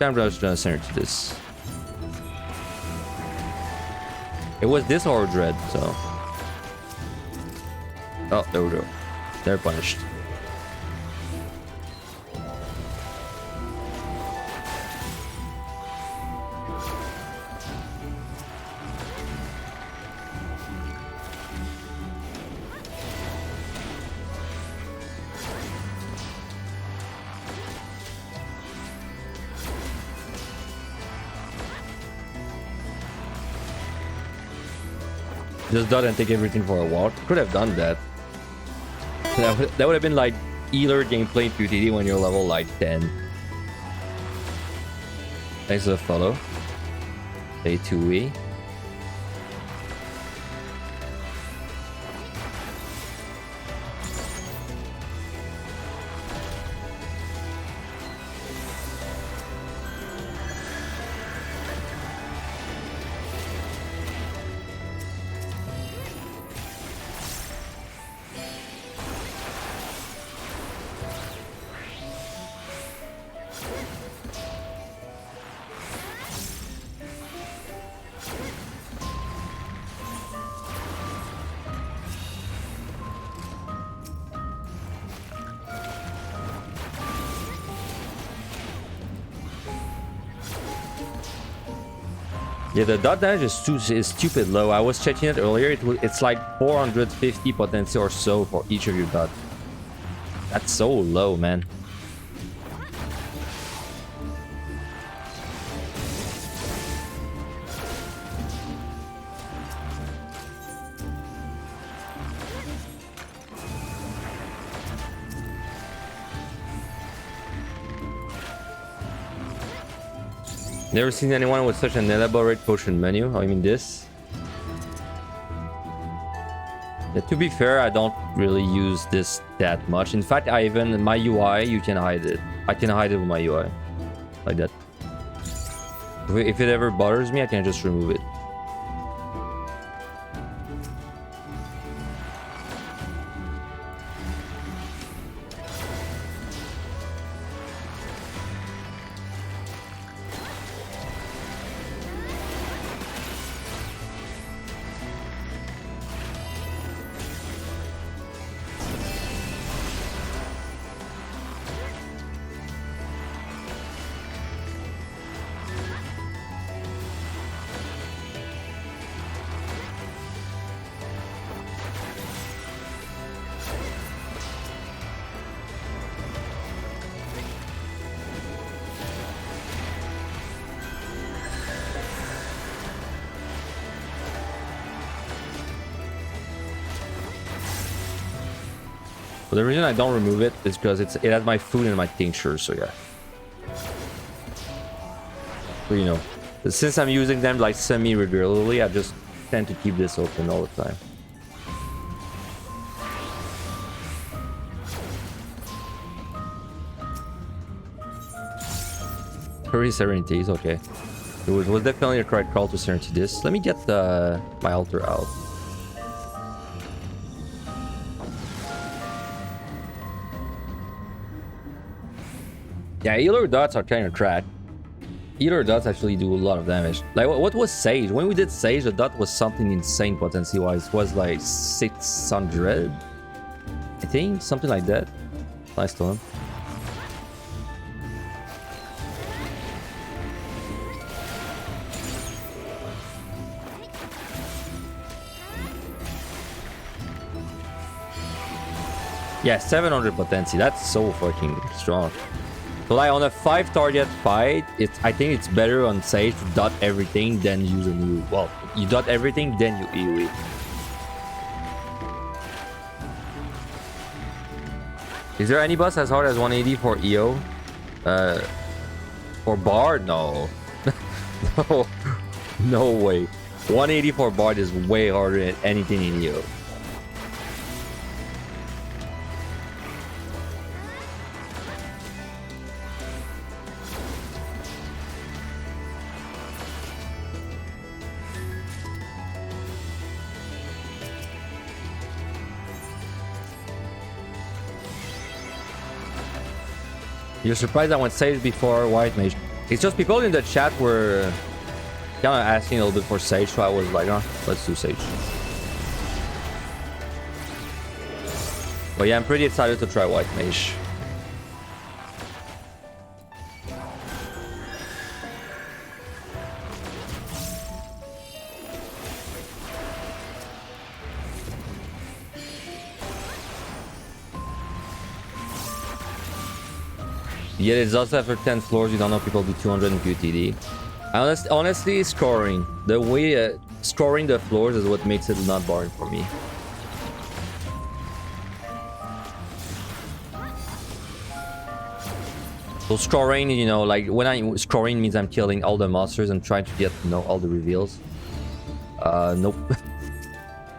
I'm just gonna Serenity this. It was this or Dread, so. Oh, there we go. They're punished. Just dot and take everything for a walk. Could have done that. That would have been like either gameplay in PTD when you're level like 10. Thanks for the follow. Day 2E. Yeah, the dot damage is stupid low. I was checking it earlier. It's like 450 potency or so for each of your dots. That's so low, man. Never seen anyone with such an elaborate potion menu. I mean this. Yeah, to be fair, I don't really use this that much. In fact, my UI, you can hide it. I can hide it with my UI. Like that. If it ever bothers me, I can just remove it. But the reason I don't remove it is because it has my food and my tincture, so yeah. So, you know, since I'm using them like semi-regularly, I just tend to keep this open all the time. Hurry Serenities, okay. It was definitely a correct call to Serenity this. Let me get my altar out. Yeah, healer dots are kind of trash. Healer dots actually do a lot of damage. Like, what was Sage? When we did Sage, the dot was something insane potency-wise. It was like 600, I think, something like that. Nice to him. Yeah, 700 potency. That's so fucking strong. So like on a 5 target fight, I think it's better on Sage to dot everything than use a new. Well, you dot everything, then you AoE. Is there any boss as hard as 180 for EO? For Bard? No. No. No way. 180 for Bard is way harder than anything in EO. You're surprised I went Sage before White Mage. It's just people in the chat were kind of asking a little bit for Sage, so I was like, oh, let's do Sage. But yeah, I'm pretty excited to try White Mage. Yeah, it's also after 10 floors, you don't know people do 200 in QTD. Honestly, scoring. The way scoring the floors is what makes it not boring for me. So scoring, you know, like when I scoring means I'm killing all the monsters and trying to get, you know, all the reveals. Nope.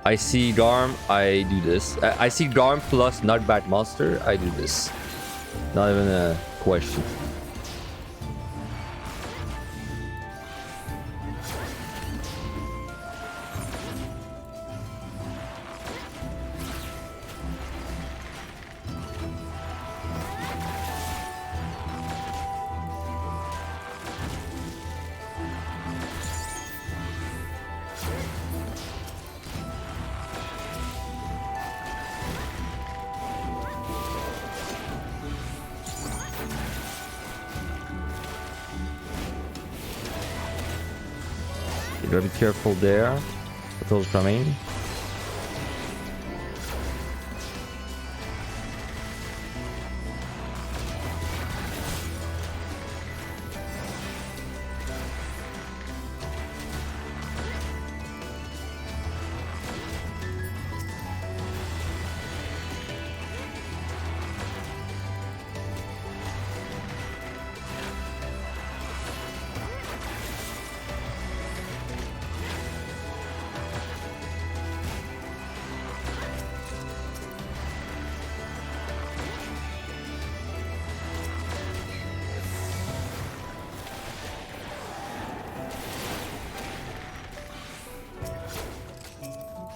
I see Garm, I do this. I see Garm plus knockback monster, I do this. Not even a question. You gotta be careful there. Patrol's coming.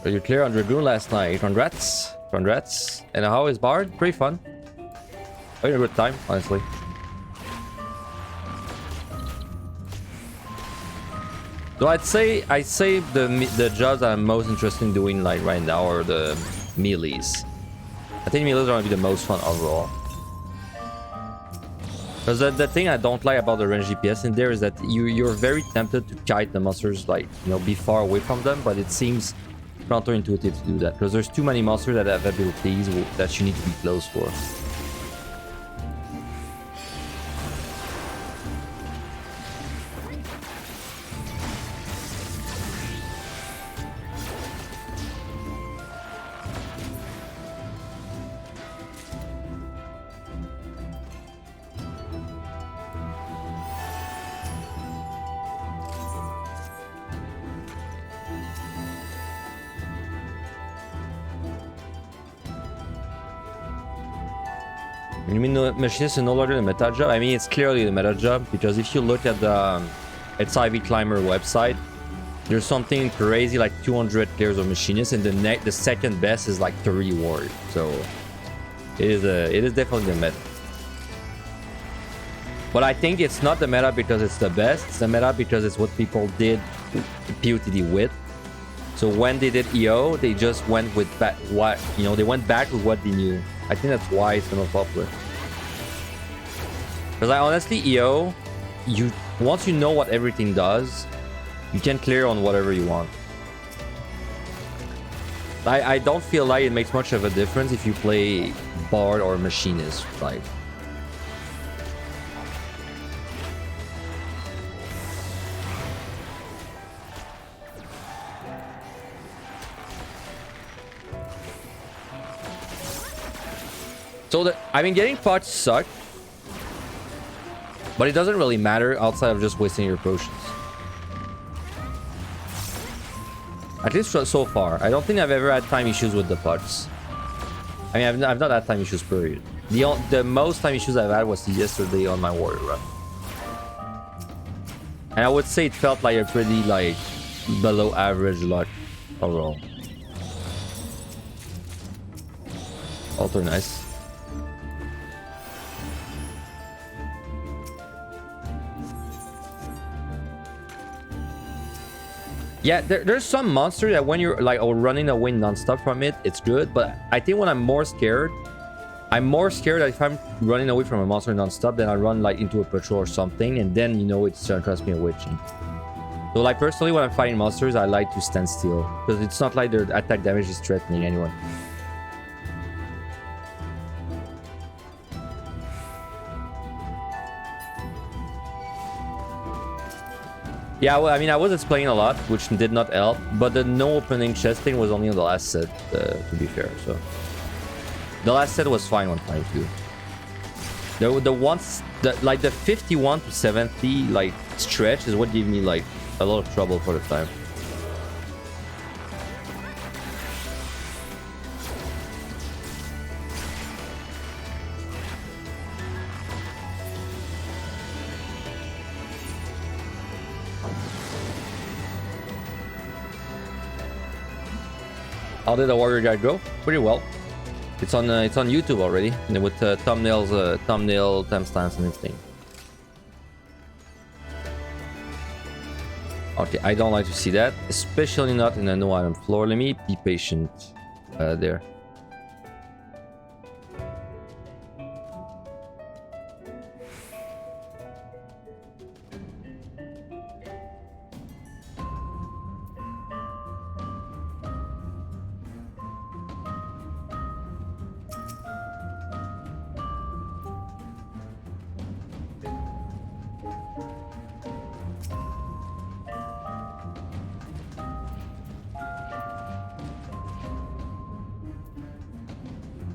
Are you clear on Dragoon last night? Congrats. Congrats. And how is Bard? Pretty fun. I had a good time, honestly. So I'd say the jobs I'm most interested in doing like right now are the melees. I think melees are gonna be the most fun overall. Because the thing I don't like about the range DPS in there is that you're very tempted to kite the monsters, like, you know, be far away from them, but it seems counterintuitive to do that because there's too many monsters that have abilities that you need to be close for. You mean the machinist is no longer the meta job? I mean, it's clearly the meta job because if you look at the Ivy Climber website, there's something crazy like 200 players of machinists, and the second best is like 30 ward. So it is definitely the meta. But I think it's not the meta because it's the best. It's the meta because it's what people did POTD with. So when they did EO, they just went with they went back with what they knew. I think that's why it's the most popular. Because honestly, EO, once you know what everything does, you can clear on whatever you want. I don't feel like it makes much of a difference if you play Bard or Machinist. Like, so I mean, getting pots suck, but it doesn't really matter outside of just wasting your potions. At least so far. I don't think I've ever had time issues with the pots. I mean, I've not had time issues, period. The most time issues I've had was yesterday on my warrior run. And I would say it felt like a pretty, like, below average luck overall. Alter, nice. Yeah, there's some monster that when you're like running away non-stop from it, it's good. But I think when I'm more scared that if I'm running away from a monster non-stop, then I run like into a patrol or something, and then you know it's gonna cost me a witching. So like personally, when I'm fighting monsters, I like to stand still because it's not like their attack damage is threatening anyone. Yeah, well, I mean, I was explaining a lot, which did not help, but the no opening chest thing was only on the last set, to be fair, so... The last set was fine on time, too. Like, the 51 to 70, like, stretch is what gave me, like, a lot of trouble for the time. How did the warrior guide go? Pretty well. It's on YouTube already, with thumbnails, thumbnail timestamps and everything. Okay, I don't like to see that, especially not in a no item floor. Let me be patient there.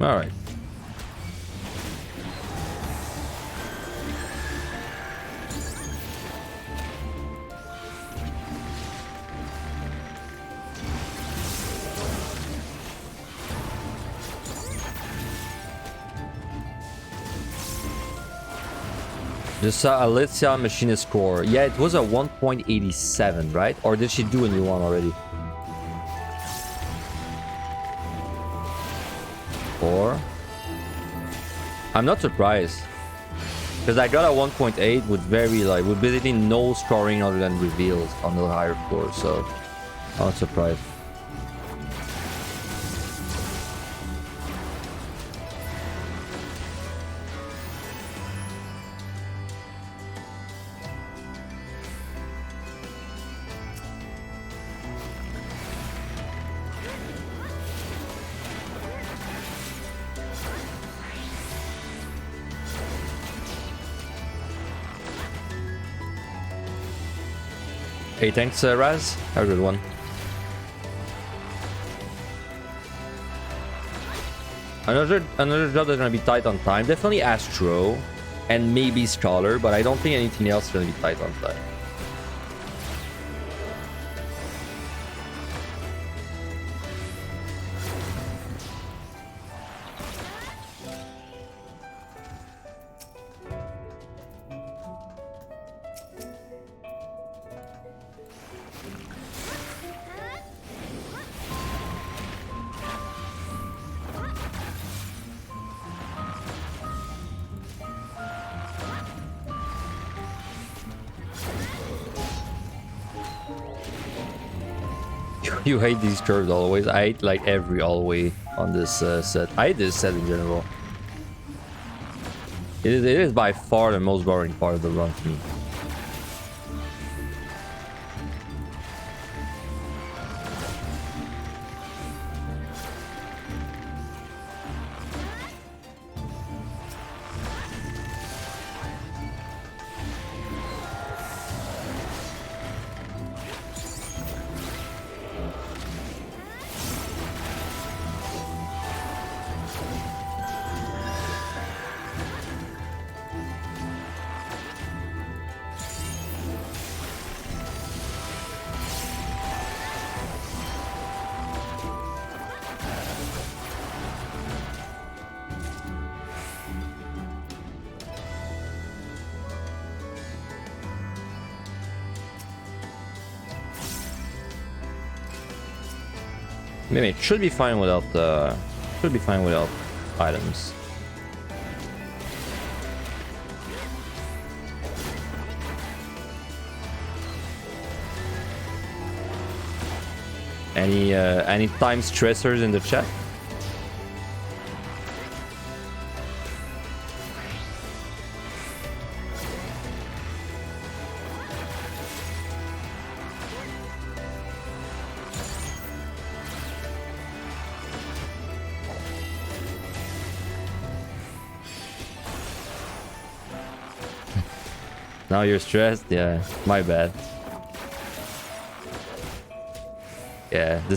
All right. Just saw Alicia Machinist score. Yeah, it was a 1.87, right? Or did she do a new one already? Or I'm not surprised because I got a 1.8 with with basically no scoring other than reveals on the higher floor, so I'm not surprised. Hey, thanks, Raz. Have a good one. Another job that's gonna be tight on time. Definitely Astro and maybe Scholar, but I don't think anything else is gonna be tight on time. You hate these curves always. I hate like every always on this set. I hate this set in general. It is by far the most boring part of the run for me. Maybe it should be fine without items. Any time stressors in the chat? Now you're stressed? Yeah, my bad. Yeah, the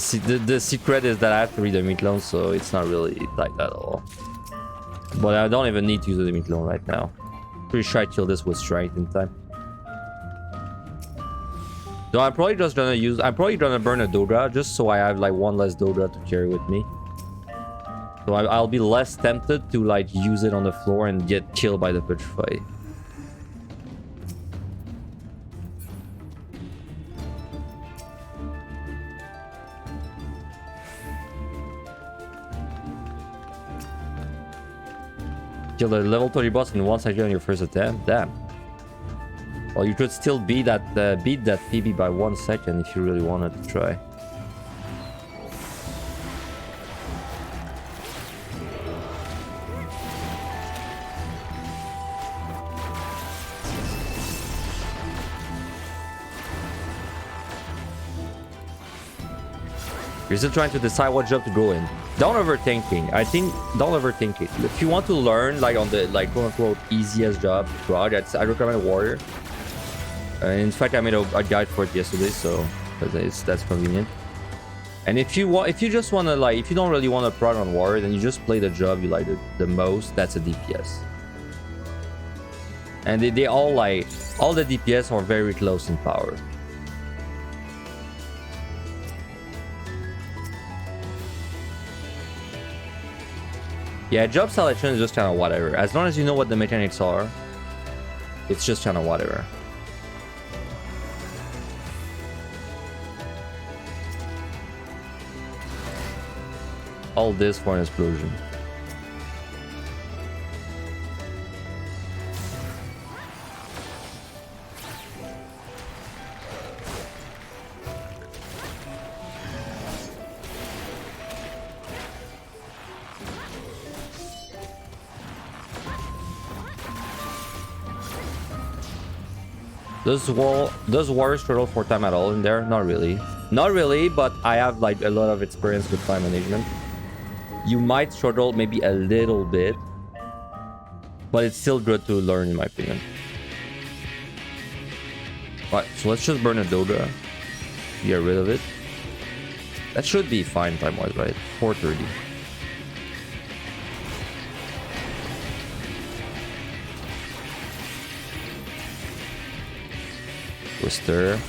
secret is that I have to read the meat loan, so it's not really tight at all. But I don't even need to use the meat loan right now. Pretty sure I killed this with strength in time. So I'm probably just gonna use... I'm probably gonna burn a Dodra just so I have like one less Dodra to carry with me. So I'll be less tempted to like use it on the floor and get killed by the Petrify. Kill the level 30 boss in 1 second on your first attempt. Damn. Well, you could still beat that PB by 1 second if you really wanted to try. You're still trying to decide what job to go in. Don't overthinking. I think don't overthink it. If you want to learn like on the like quote unquote easiest job to prog, I recommend Warrior. In fact, I made a guide for it yesterday, so that's convenient. And if you just want to like, if you don't really want to prog on Warrior, then you just play the job you like the most. That's a DPS. And they all like all the DPS are very close in power. Yeah, job selection is just kind of whatever. As long as you know what the mechanics are, it's just kind of whatever. All this for an explosion. Does Warrior struggle for time at all in there? Not really. Not really, but I have like a lot of experience with time management. You might struggle maybe a little bit, but it's still good to learn in my opinion. Right, so let's just burn a Dodra. Get rid of it. That should be fine time-wise, right? 430. Twister.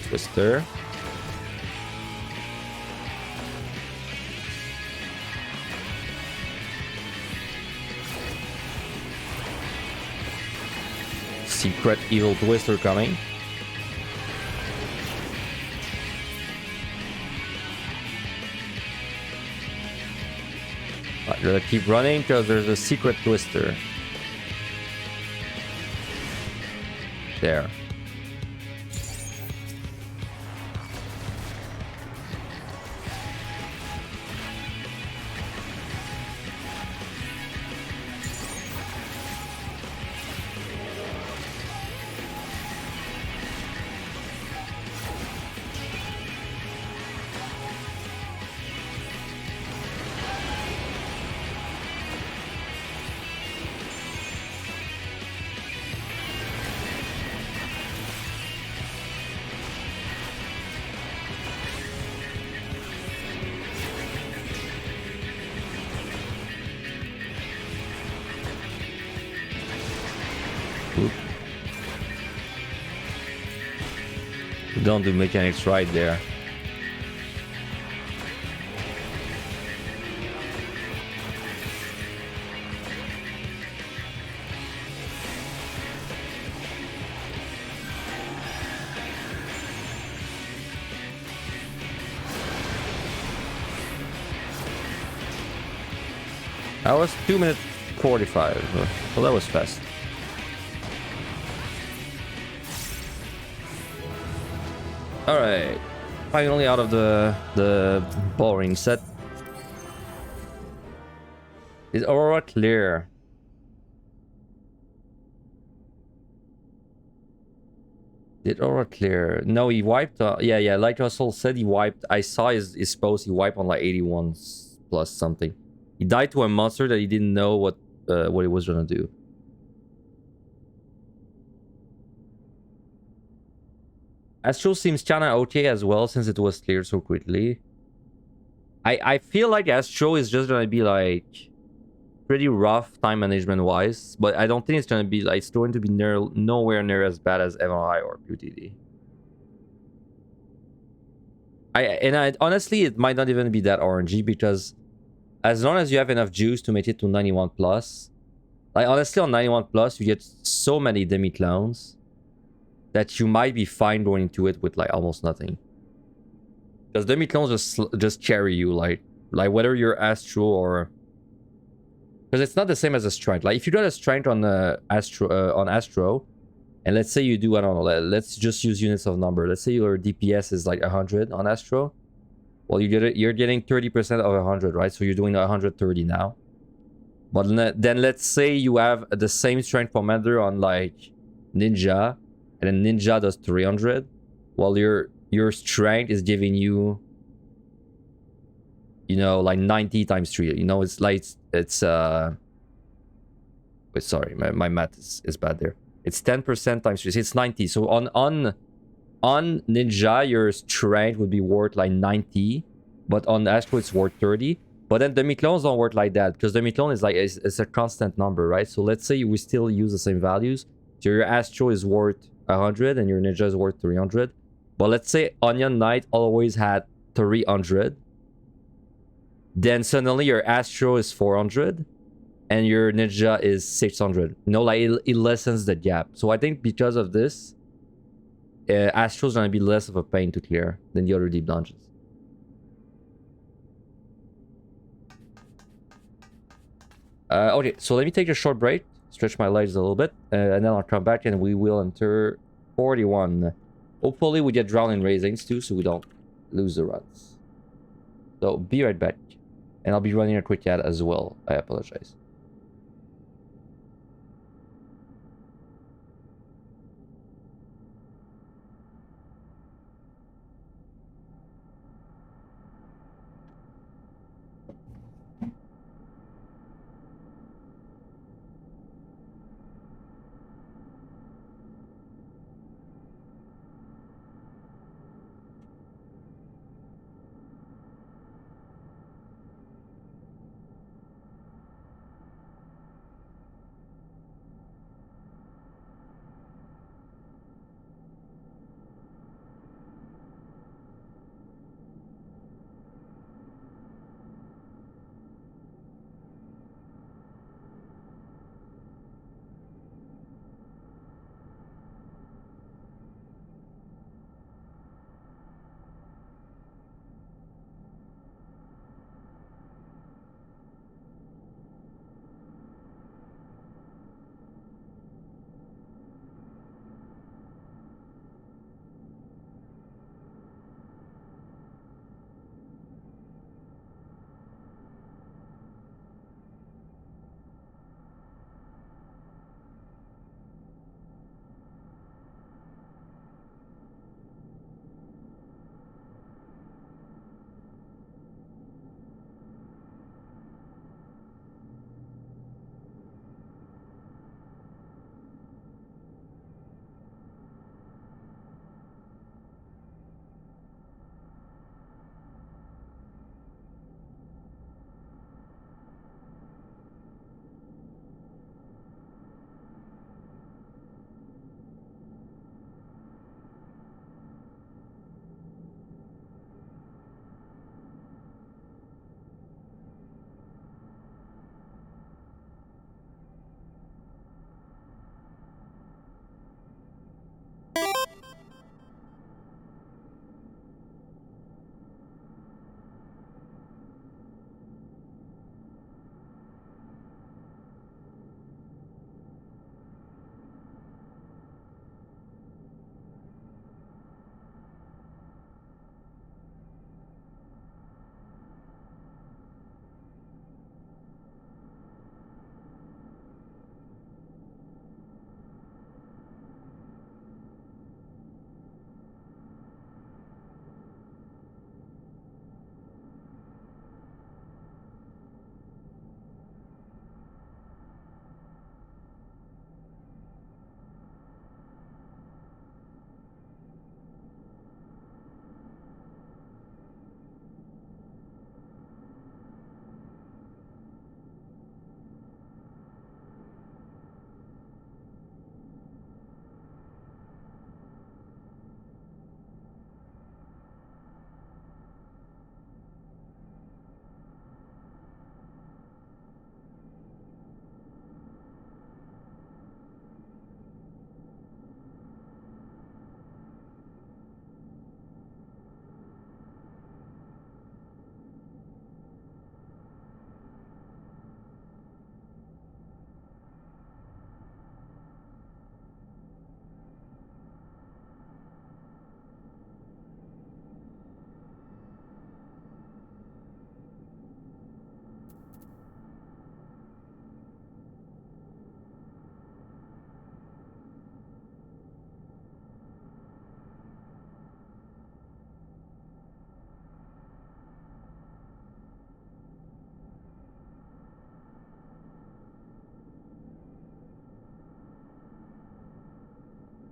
Twister. Secret evil Twister coming. Right, gotta keep running because there's a secret Twister. There. don't do mechanics right there. That was 2 minutes 45. Well, that was fast. Alright. Finally out of the boring set. Is Aurora clear? Did Aurora clear? No, he wiped. Yeah, like Russell said, he wiped. I saw his post. He wiped on like 81 plus something. He died to a monster that he didn't know what he was gonna do. Astro seems kinda okay as well since it was cleared so quickly. I feel like Astro is just gonna be like pretty rough time management wise, but I don't think it's gonna be like, it's going to be nowhere near as bad as MRI or QTD. Honestly, it might not even be that RNG, because as long as you have enough juice to make it to 91 plus, like honestly on 91 plus you get so many demi clones that you might be fine going into it with like almost nothing, because demi clones just carry you, like whether you're Astro or, because it's not the same as a strength. Like if you got a strength on Astro, and let's say you do, I don't know, let's just use units of number. Let's say your DPS is like 100 on Astro. Well, you're getting 30% of 100, right? So you're doing 130 now. But then let's say you have the same strength commander on like Ninja, and then Ninja does 300. Well, your strength is giving you, you know, like 90 times 3. You know, it's like it's wait, sorry, my math is bad there. It's 10% times 3. So it's 90. So on Ninja, your strength would be worth like 90, but on Astro it's worth 30. But then demi-clones don't work like that, because demi-clone is like, it's a constant number, right? So let's say we still use the same values. So your Astro is worth 100 and your Ninja is worth 300. But let's say Onion Knight always had 300. Then suddenly your Astro is 400 and your Ninja is 600. You know, like it lessens the gap. So I think because of this, Astro's gonna be less of a pain to clear than the other deep dungeons. Okay, so let me take a short break, stretch my legs a little bit, and then I'll come back and we will enter 41. Hopefully we get drowned in raisings too, so we don't lose the runs. So be right back, and I'll be running a quick ad as well. I apologize.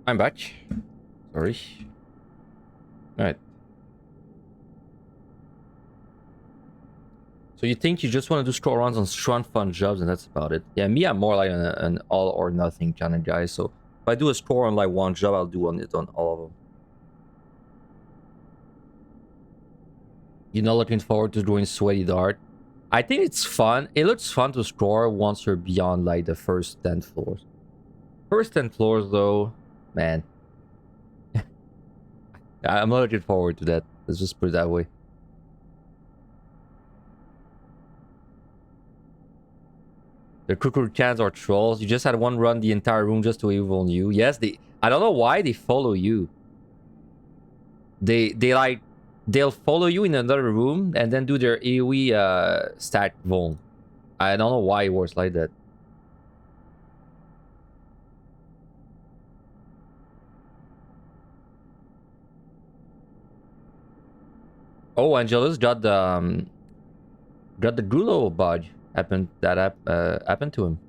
I'm back. Sorry. Alright. So you think you just want to do scroll runs on strong fun jobs and that's about it? Yeah, me, I'm more like an all or nothing kind of guy. So if I do a score on like one job, I'll do it on all of them. You're not looking forward to doing Sweaty Dart? I think it's fun. It looks fun to score once you're beyond like the first 10 floors. First 10 floors though, man. I'm not looking forward to that. Let's just put it that way. The cuckoo cans are trolls. You just had one run the entire room just to evil on you. Yes, I don't know why they follow you. They like they'll follow you in another room and then do their AoE stack vuln. I don't know why it works like that. Oh, Angelus got the Gulo bug happened to him.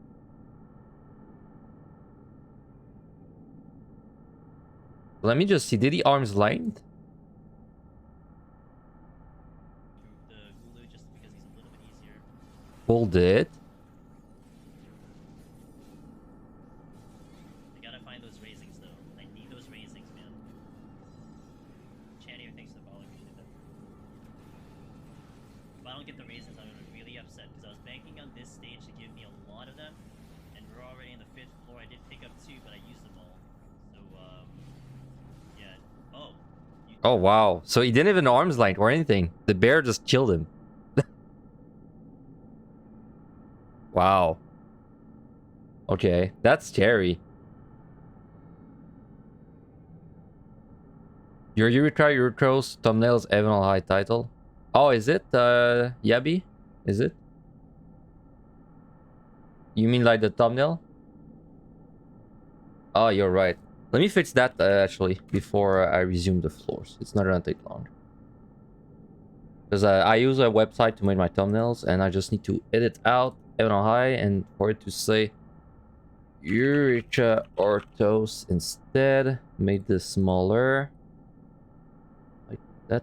Let me just see. Did he arms length? The Gulu just because he's a little bit easier. Pulled it. I gotta find those raisings though. I need those raisings, man. Channy thinks the ball should them. If I don't get the raisins, I'm gonna be really upset because I was banking on this stage to give me a lot of them, and we're already in the 5th floor. I did pick up 2, but I used them all. So yeah. Oh. Oh wow! So he didn't even arms length or anything. The bear just killed him. Wow. Okay, that's scary. Your Eureka Orthos thumbnails even on high title. Oh, is it Yabi? Is it? You mean like the thumbnail? Oh, you're right. Let me fix that actually before I resume the floors. It's not gonna take long. Because I use a website to make my thumbnails and I just need to edit out even on high and for it to say Eureka Orthos instead. Make this smaller. Like that.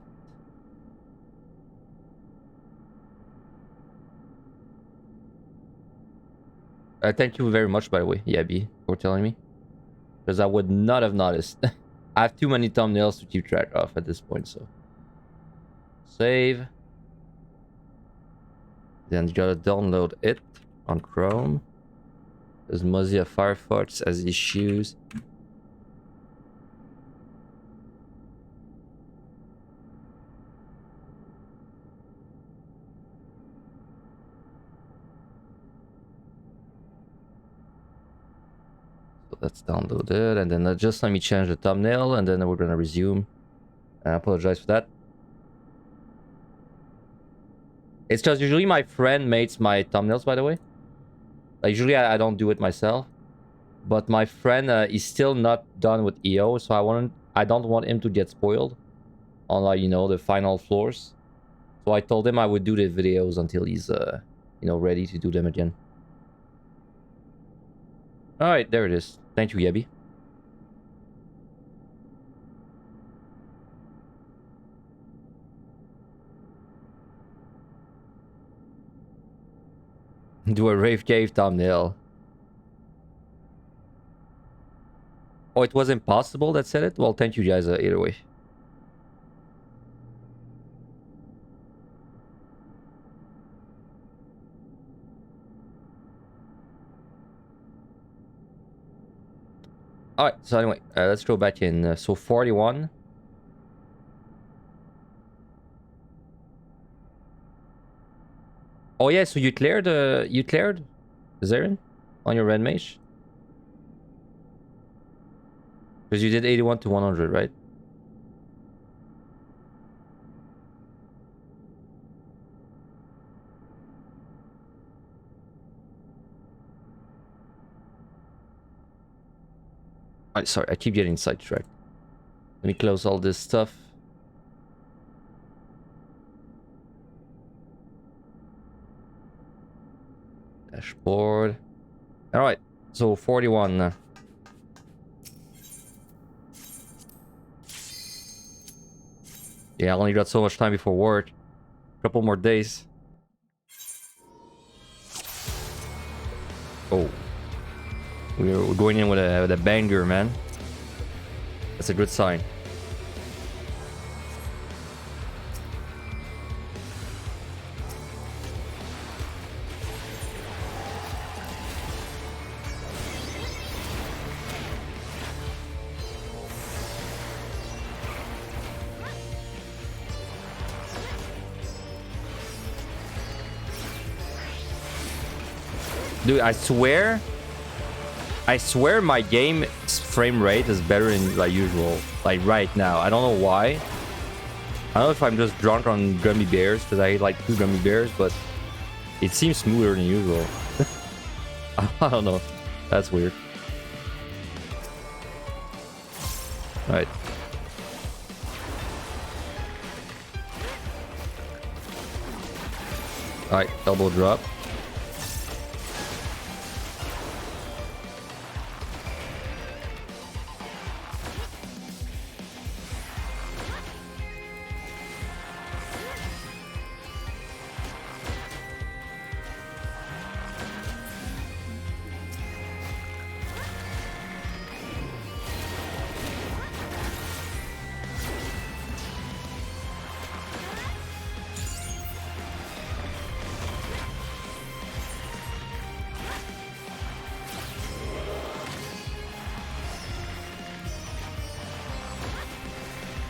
Thank you very much, by the way, Yabi, for telling me. Because I would not have noticed. I have too many thumbnails to keep track of at this point, so. Save. Then you gotta download it on Chrome. Because Mozilla Firefox has issues. So let's download it, and then just let me change the thumbnail, and then we're gonna resume. I apologize for that. It's just usually my friend makes my thumbnails, by the way. Like usually I don't do it myself, but my friend is still not done with EO, so I don't want him to get spoiled on like the final floors. So I told him I would do the videos until he's ready to do them again. All right, there it is. Thank you, Yebi. Do a Rave Cave thumbnail. Oh, it was impossible that said it? Well, thank you guys either way. Alright, so anyway, let's go back in. So 41. Oh yeah, so you cleared Zarin on your red mage? Because you did 81 to 100, right? Sorry, I keep getting sidetracked. Let me close all this stuff. Dashboard. Alright, so 41. Yeah, I only got so much time before work. Couple more days. Oh. We're going in with a banger, man. That's a good sign. Dude, I swear my game frame rate is better than like usual. Like right now. I don't know why. I don't know if I'm just drunk on gummy bears because I ate like 2 gummy bears, but it seems smoother than usual. I don't know. That's weird. Right. Alright, double drop.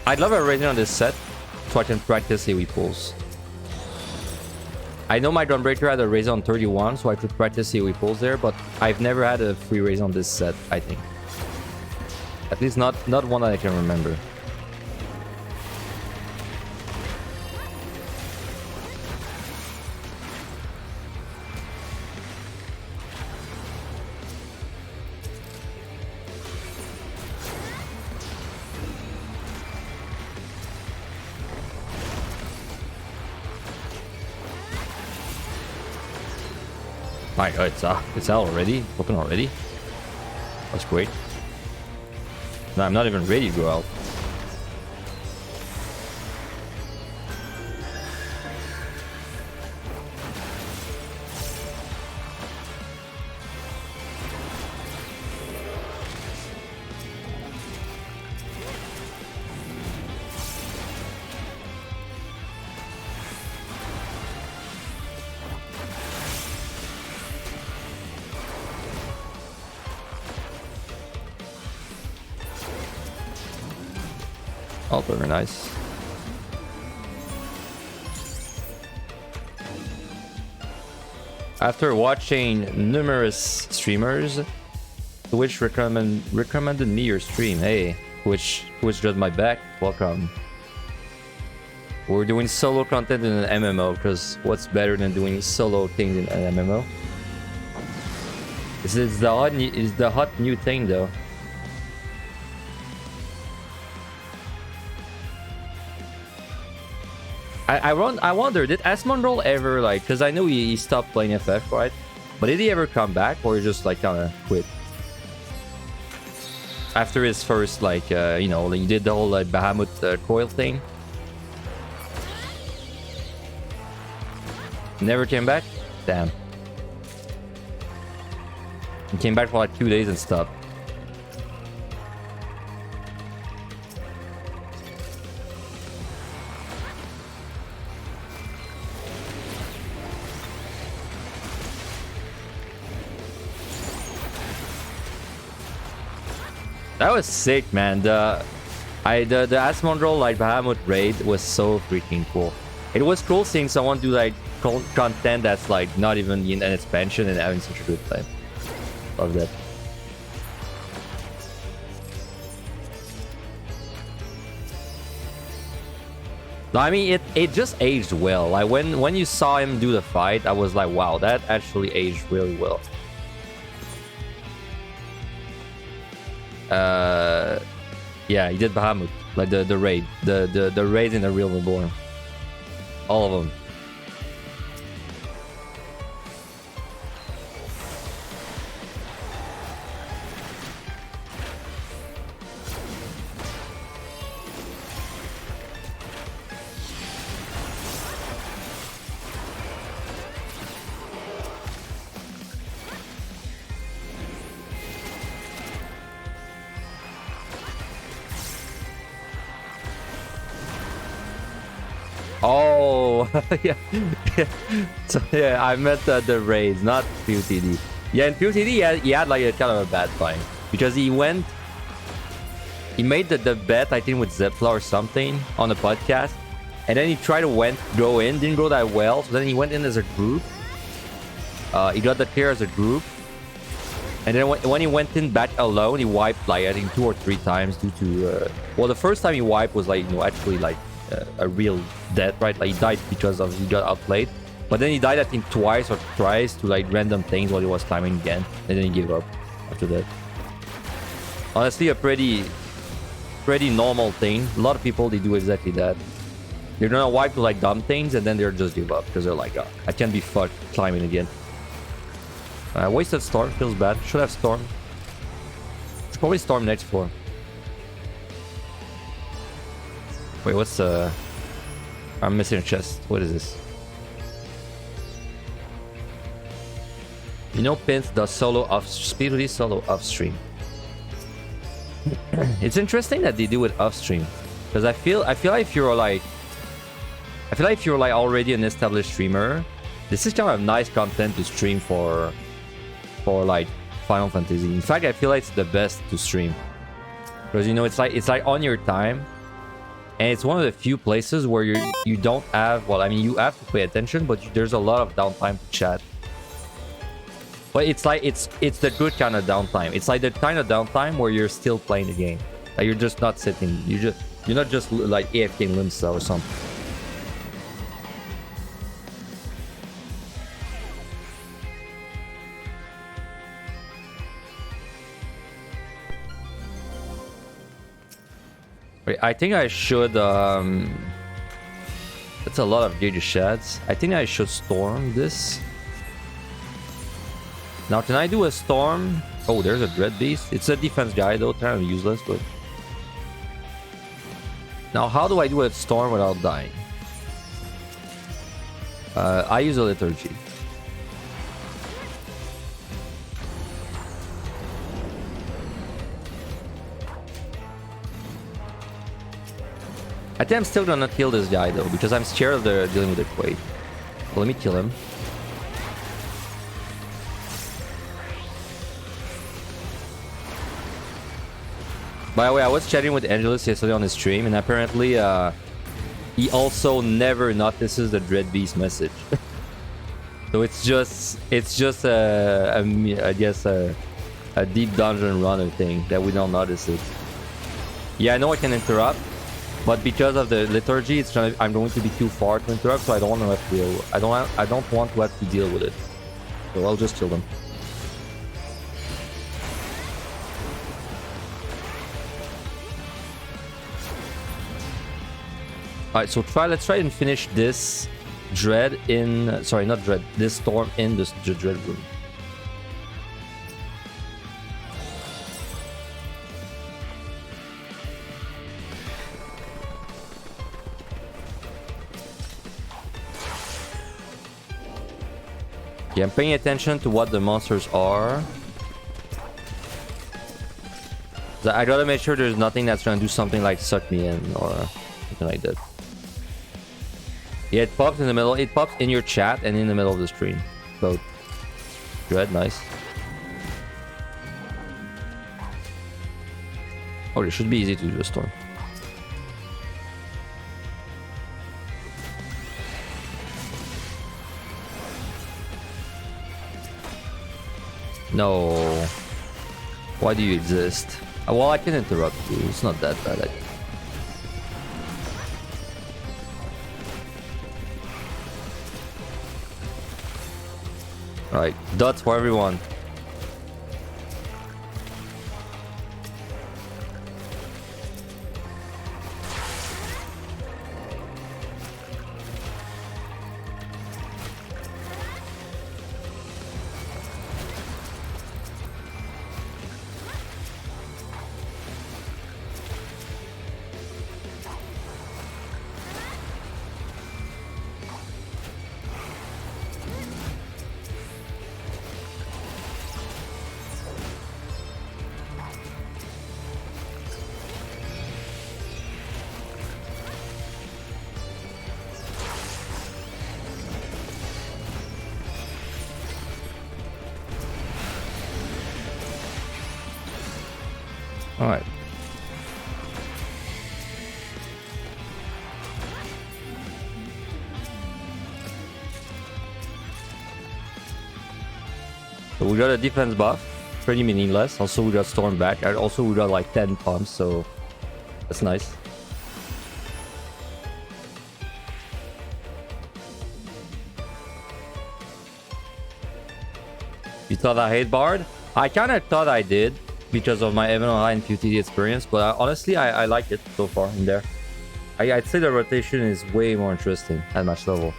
I'd love a rating on this set so I can practice AoE pulls. I know my Gunbreaker had a raise on 31, so I could practice AoE pulls there, but I've never had a free raise on this set, I think. At least not one that I can remember. My god, it's out already? Open already? That's great. No, I'm not even ready to go out. Oh, very nice. After watching numerous streamers, Twitch recommended me your stream. Hey, Twitch got my back. Welcome. We're doing solo content in an MMO because what's better than doing solo things in an MMO? It's the hot new thing though. I wonder, did Asmondrall ever, like, because I know he stopped playing FF, right? But did he ever come back, or just, like, kind of quit? After his first, like, you know, he did the whole, like, Bahamut coil thing. Never came back? Damn. He came back for, like, 2 days and stopped. That was sick, man. The Asmondrall like Bahamut raid was so freaking cool. It was cool seeing someone do like content that's like not even in an expansion and having such a good time. Love that. No, I mean it just aged well. Like when you saw him do the fight, I was like, wow, that actually aged really well. Yeah, he did Bahamut, like the raid, the raid in the Real Reborn, all of them. Oh, yeah. So yeah, I meant the raids, not POTD. Yeah, in POTD, he had like a kind of a bad time because he made the bet, I think, with Zepla or something on the podcast, and then he tried to go in, didn't go that well, so then he went in as a group. He got the clear as a group, and then when he went in back alone, he wiped like I think 2 or 3 times due to well, the first time he wiped was like, you know, actually like a real death, right? Like he died because of he got outplayed, but then he died I think twice or thrice to like random things while he was climbing again, and then he gave up after that. Honestly, a pretty normal thing. A lot of people, they do exactly that. They're gonna wipe to like dumb things, and then they're just give up because they're like, oh, I can't be fucked climbing again. Wasted storm, feels bad. Should have storm. Should probably storm next floor. Wait, what's I'm missing a chest. What is this? You know, Pins does solo off speedily solo off stream. It's interesting that they do it off stream, because I feel like if you're like already an established streamer, this is kind of nice content to stream for like Final Fantasy. In fact, I feel like it's the best to stream because, you know, it's like on your time, and it's one of the few places where you don't have, well, I mean, you have to pay attention, but there's a lot of downtime to chat. But it's like it's the good kind of downtime. It's like the kind of downtime where you're still playing the game. Like you're just not sitting. You're not just like AFK in Limsa or something. Wait, I think I should that's a lot of gauge shads. I think I should storm this. Now, can I do a storm? Oh, there's a Dread Beast. It's a defense guy, though. Kind of useless, but... Now, how do I do a storm without dying? I use a Liturgy. I think I'm still gonna kill this guy, though, because I'm scared of dealing with the Quake. Well, let me kill him. By the way, I was chatting with Angelus yesterday on his stream, and apparently he also never notices the Dread Beast message. So it's just I guess a deep dungeon runner thing that we don't notice it. Yeah, I know I can interrupt, but because of the liturgy, I'm going to be too far to interrupt, so I don't want to have to. I don't want to have to deal with it. So I'll just kill them. Alright, so let's try and finish this Dread in... Sorry, not Dread. This Storm in the Dread room. Yeah, I'm paying attention to what the monsters are. I gotta make sure there's nothing that's gonna do something like suck me in or something like that. Yeah, it pops in the middle. It pops in your chat and in the middle of the screen. Both. Dread, nice. Oh, it should be easy to do a storm. No. Why do you exist? Well, I can interrupt you. It's not that bad. Alright, dots for everyone. Alright. So we got a defense buff, pretty meaningless. Also we got storm back, and also we got like 10 pumps, so that's nice. You thought I hate Bard? I kind of thought I did because of my Evan Online and QTD experience, but honestly I like it so far in there. I'd say the rotation is way more interesting at match level.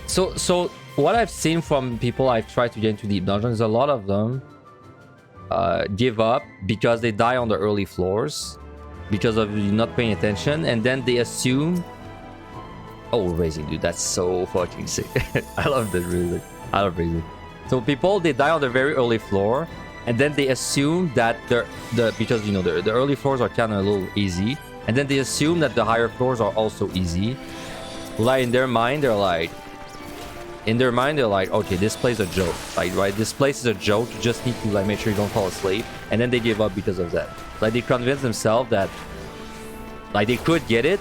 So what I've seen from people I've tried to get into deep dungeons, a lot of them give up because they die on the early floors because of not paying attention, and then they assume, oh, raising, dude, that's so fucking sick. I love that raising. I love raising. So people, they die on the very early floor, and then they assume that because you know the early floors are kind of a little easy, and then they assume that the higher floors are also easy. Like in their mind, they're like, okay, this place is a joke, like, right? This place is a joke. You just need to like make sure you don't fall asleep, and then they give up because of that. Like they convince themselves that like they could get it,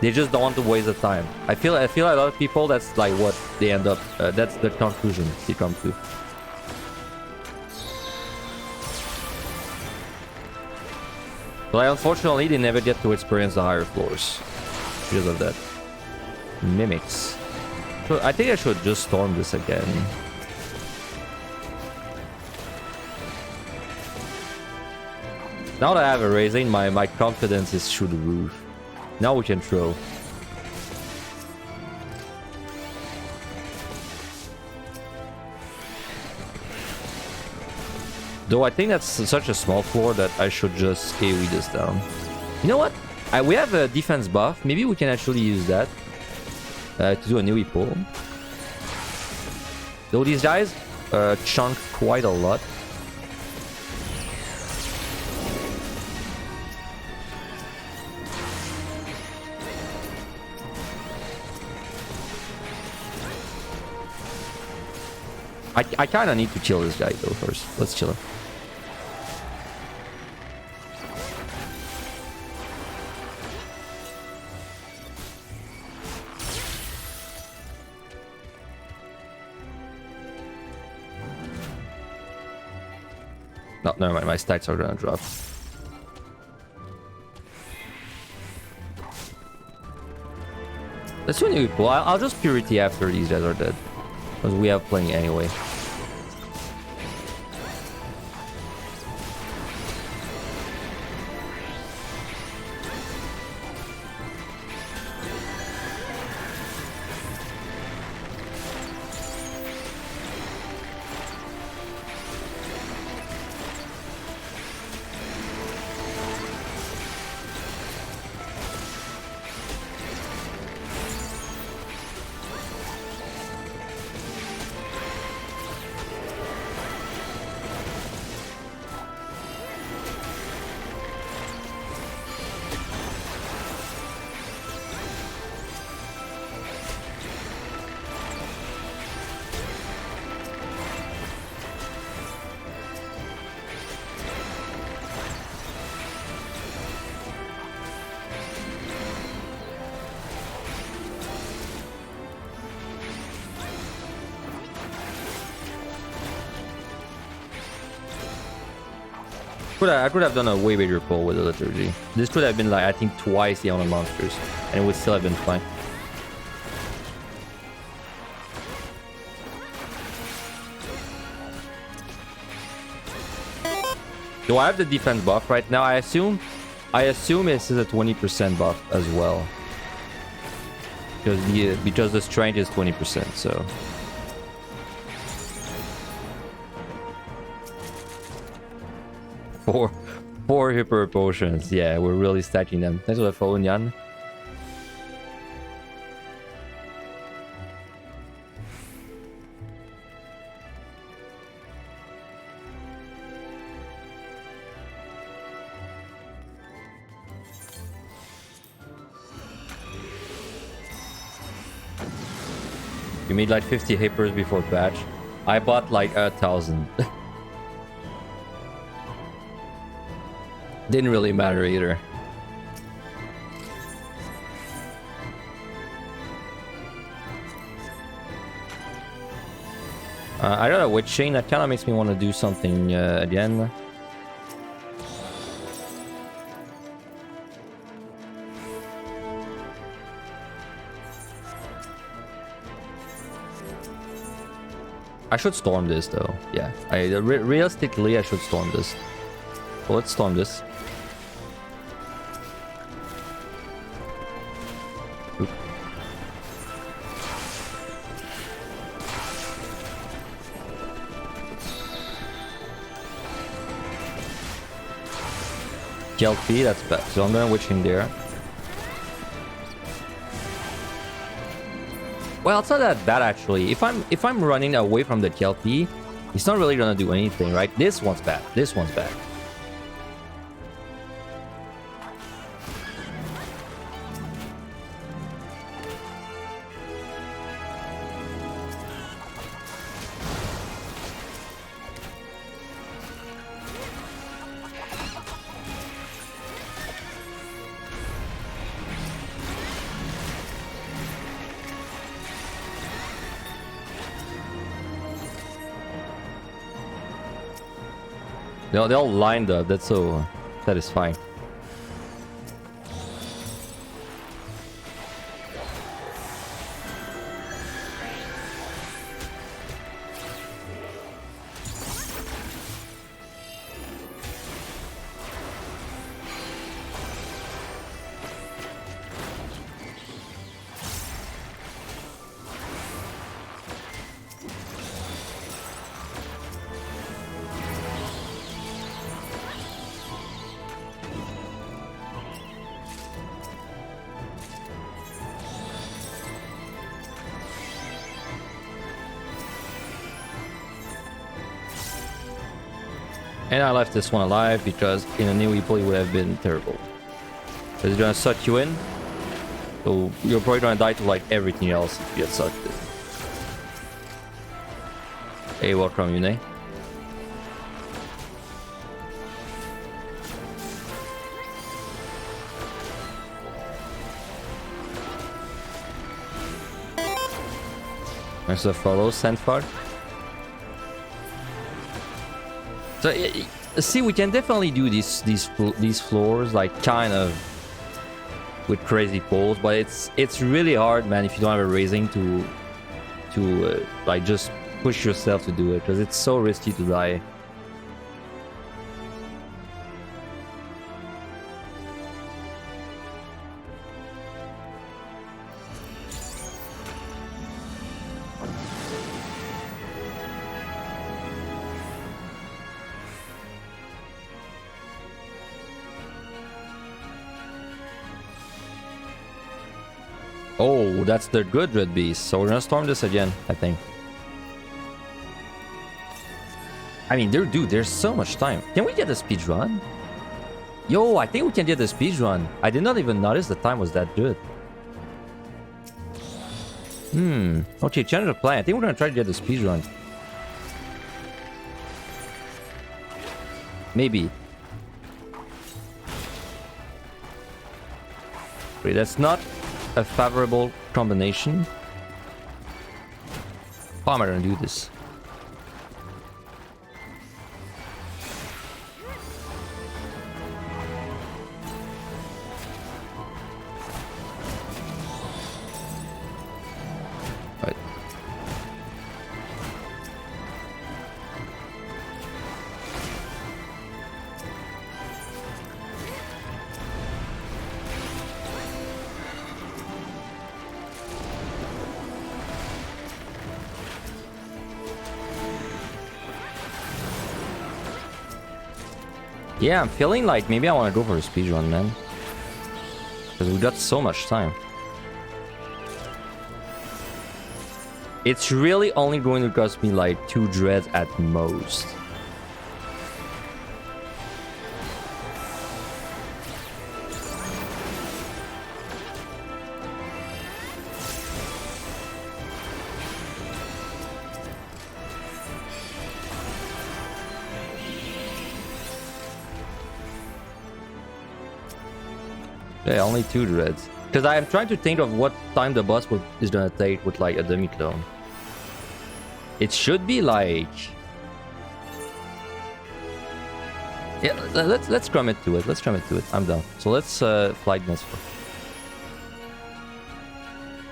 they just don't want to waste the time. I feel a lot of people, that's like what they end up. That's the conclusion they come to. But like, unfortunately, they never get to experience the higher floors because of that. Mimics. So I think I should just storm this again. Now that I have a raising, my confidence is through the roof. Now we can throw. Though I think that's such a small floor that I should just AoE this down. You know what? We have a defense buff. Maybe we can actually use that. To do a new pull. Though these guys chunk quite a lot. I kind of need to kill this guy though first. Let's chill him. No, never mind. My stats are gonna drop. Let's do a new pull. I'll just purity after these guys are dead, because we have plenty anyway. I could have done a way bigger pull with the liturgy. This could have been like, I think, twice the amount of monsters, and it would still have been fine. Do I have the defense buff right now? I assume this is a 20% buff as well, because the strength is 20%. So. Four hyper potions. Yeah, we're really stacking them. Thanks for the follow, Nyan. You made like 50 hippers before patch. I bought like 1,000. Didn't really matter either. I don't know, with Shane, that kind of makes me want to do something again. I should storm this though. Yeah, realistically I should storm this. Well, let's storm this. Oop. GLP, that's bad. So I'm gonna witch in there. Well, it's not that bad actually. If I'm running away from the GLP, it's not really gonna do anything, right? This one's bad. This one's bad. They're all lined up, that's so satisfying. And I left this one alive because in a new replay would have been terrible. It's gonna suck you in. So you're probably gonna die to like everything else if you get sucked in. Hey, welcome, Yune. There's a follow, Sandfar. So see, we can definitely do these floors like kind of with crazy pulls, but it's really hard, man, if you don't have a raising to like just push yourself to do it, because it's so risky to die. Oh, that's the good red beast. So we're gonna storm this again, I think. I mean, dude, there's so much time. Can we get a speed run? Yo, I think we can get the speed run. I did not even notice the time was that good. Okay, change the plan. I think we're gonna try to get the speed run. Maybe. Wait, that's not a favorable combination. How am I gonna do this? Right. Yeah, I'm feeling like maybe I want to go for a speedrun, man. Because we got so much time. It's really only going to cost me like 2 dreads at most. Yeah, only 2 dreads. Because I'm trying to think of what time the boss is gonna take with like a demi-clone. It should be like... Yeah, let's commit to it. Let's commit to it. I'm done. So let's flight this for.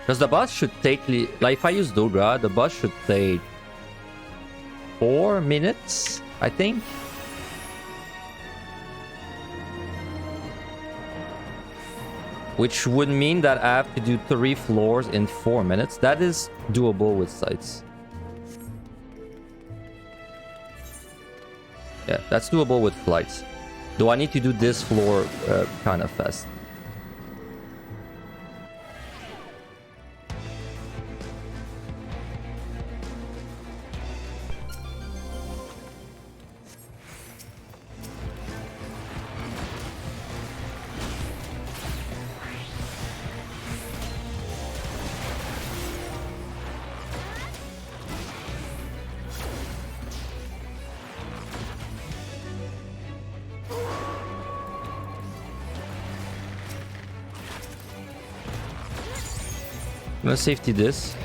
Because the boss should take... Like if I use Dogra, the boss should take 4 minutes, I think. Which would mean that I have to do 3 floors in 4 minutes. That is doable with sights. Yeah, that's doable with flights. Do I need to do this floor kind of fast? I'm gonna safety this.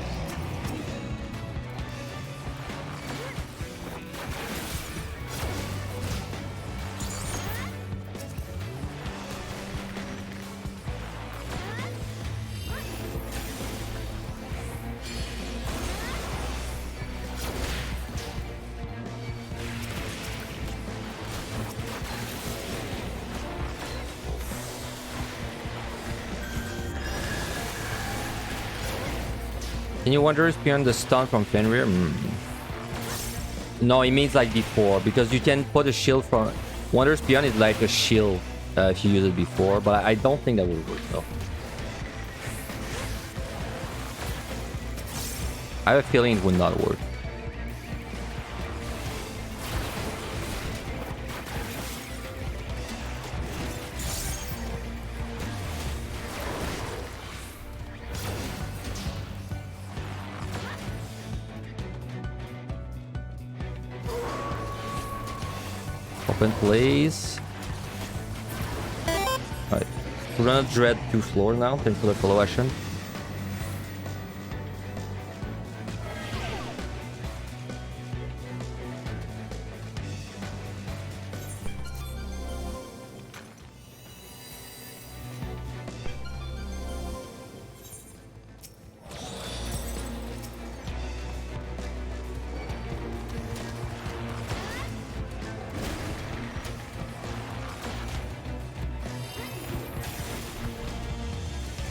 Can you Wanderers beyond the stun from Fenrir? No, it means like before, because you can put a shield from... Wanderers Beyond is like a shield if you use it before, but I don't think that will work though. I have a feeling it would not work. Open place. Alright. We're gonna dread 2 floor now. Thanks for the follow action.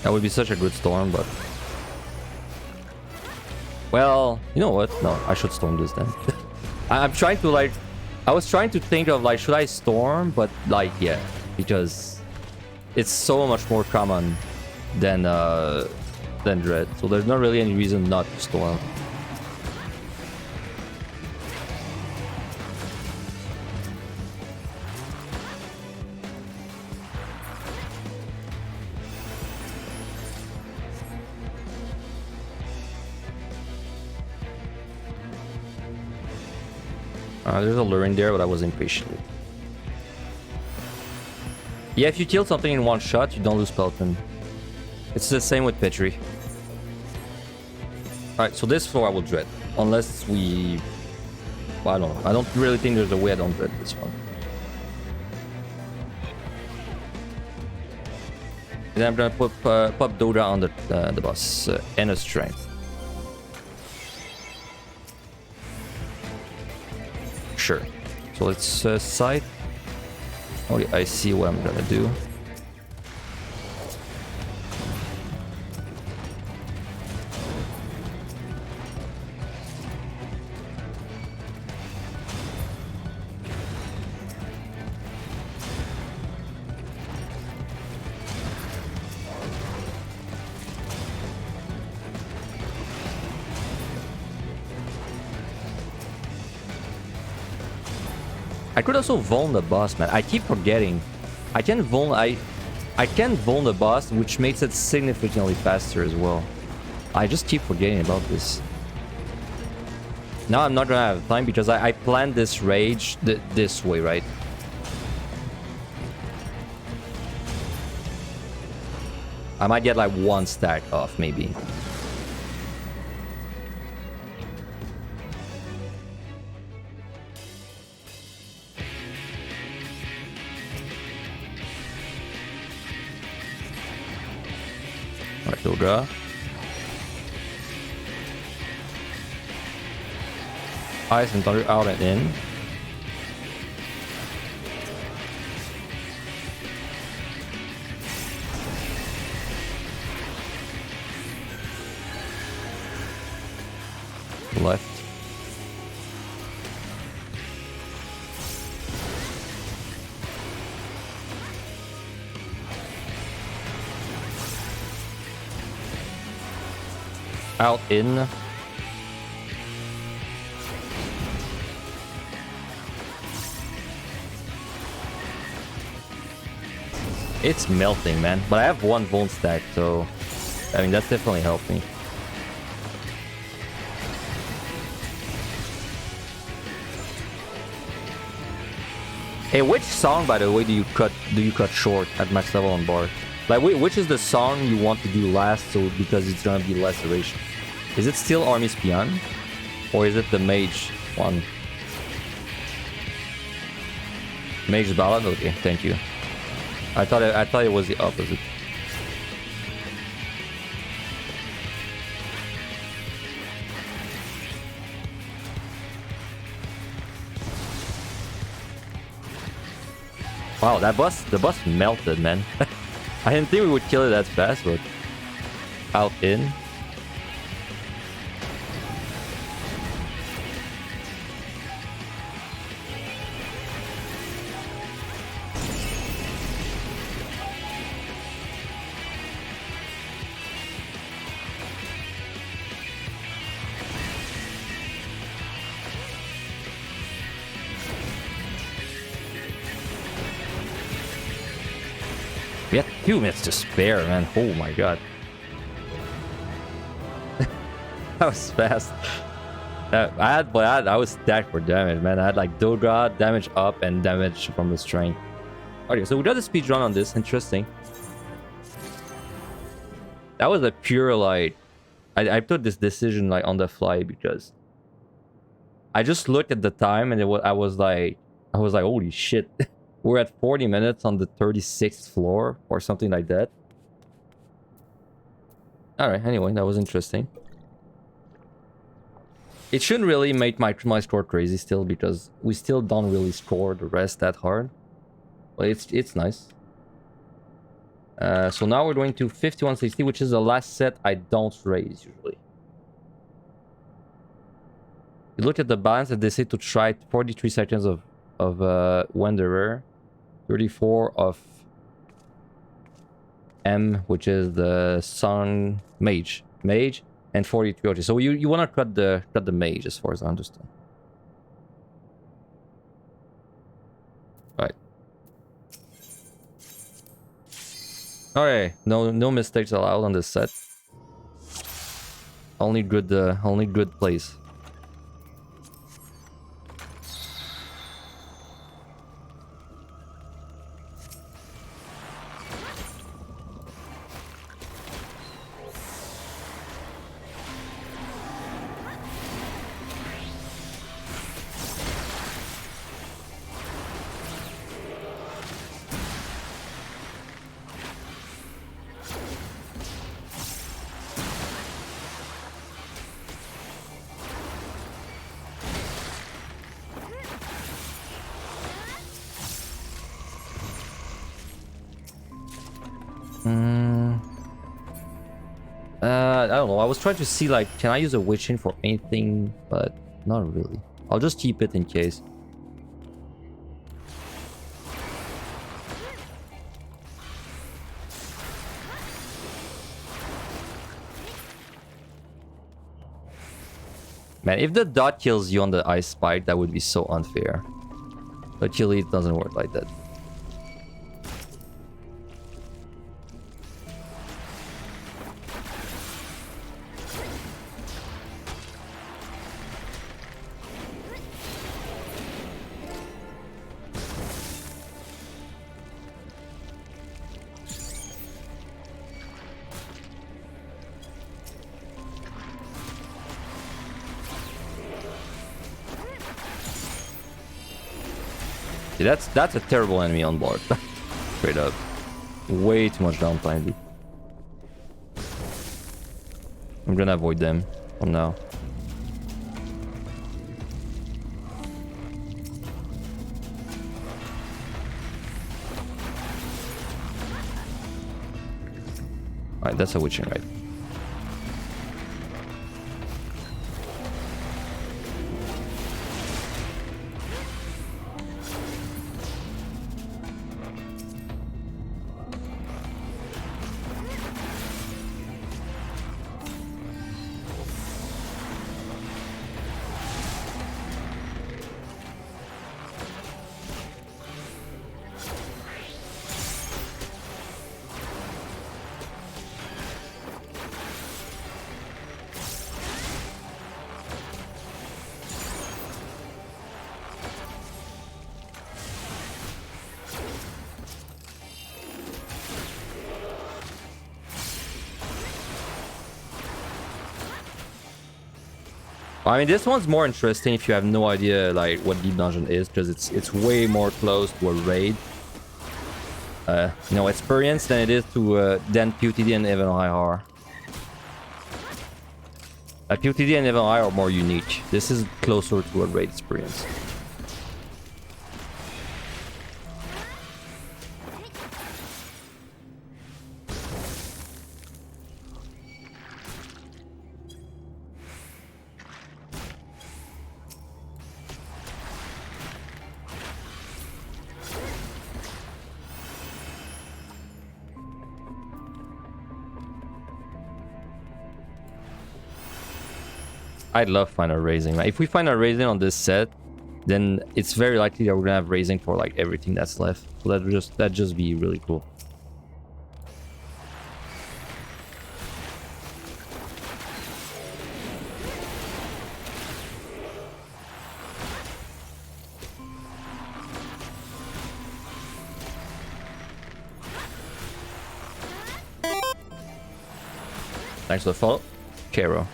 That would be such a good storm, but... Well, you know what? No, I should storm this then. I'm trying to like... I was trying to think of like, should I storm? But like, yeah. Because it's so much more common than Dread. So there's not really any reason not to storm. There's a lure in there, but I was impatient. Yeah, if you kill something in one shot, you don't lose Pelton. It's the same with Petri. Alright, so this floor I will dread. Unless we... Well, I don't know. I don't really think there's a way I don't dread this one. And then I'm gonna put pop Dodra on the boss. And a strength. Sure. So let's sight. Okay, I see what I'm gonna do. I could also vuln the boss, man. I keep forgetting. I can vuln the boss, which makes it significantly faster as well. I just keep forgetting about this. Now I'm not gonna have time because I planned this rage this way, right? I might get like 1 stack off, maybe. Alright, Doga. Ice and Thunder out and in. Left. Out in. It's melting, man. But I have 1 bone stack, so I mean that's definitely helped me. Hey, which song, by the way, do you cut short at max level on bar? Like, which is the song you want to do last, so because it's gonna be less duration? Is it still Army's Pian, or is it the Mage one? Mage Ballad. Okay, thank you. I thought it was the opposite. Wow, the boss melted, man. I didn't think we would kill it that fast, but out in. We had 2 minutes to spare, man. Oh my god. That was fast. I was stacked for damage, man. I had like Doga, damage up, and damage from the strength. Okay, so we got the speed run on this. Interesting. That was a pure like... I took this decision like on the fly because I just looked at the time and I was like, holy shit. We're at 40 minutes on the 36th floor or something like that. Alright, anyway, that was interesting. It shouldn't really make my score crazy still because we still don't really score the rest that hard. But it's nice. So now we're going to 5160, which is the last set I don't raise usually. You look at the balance and they say to try 43 seconds of Wanderer. 34 of M, which is the Sun Mage, and 43. Okay, so you want to cut the Mage, as far as I understand. Right. Okay, no mistakes allowed on this set. Only good plays. I don't know. I was trying to see, like, can I use a witching for anything? But not really. I'll just keep it in case. Man, if the dot kills you on the ice spike, that would be so unfair. Luckily, it doesn't work like that. Yeah, that's a terrible enemy on board. Straight up. Way too much downtime, dude. I'm gonna avoid them from now. Alright, that's a witching, right? I mean, this one's more interesting if you have no idea like what Deep Dungeon is, because it's way more close to a raid, you know, experience than it is to than POTD and Even IR. POTD and Even IR are more unique. This is closer to a raid experience. I'd love final raising. Like, if we find a raising on this set, then it's very likely that we're gonna have raising for like everything that's left. So that'd just be really cool. Thanks for the follow, Kero.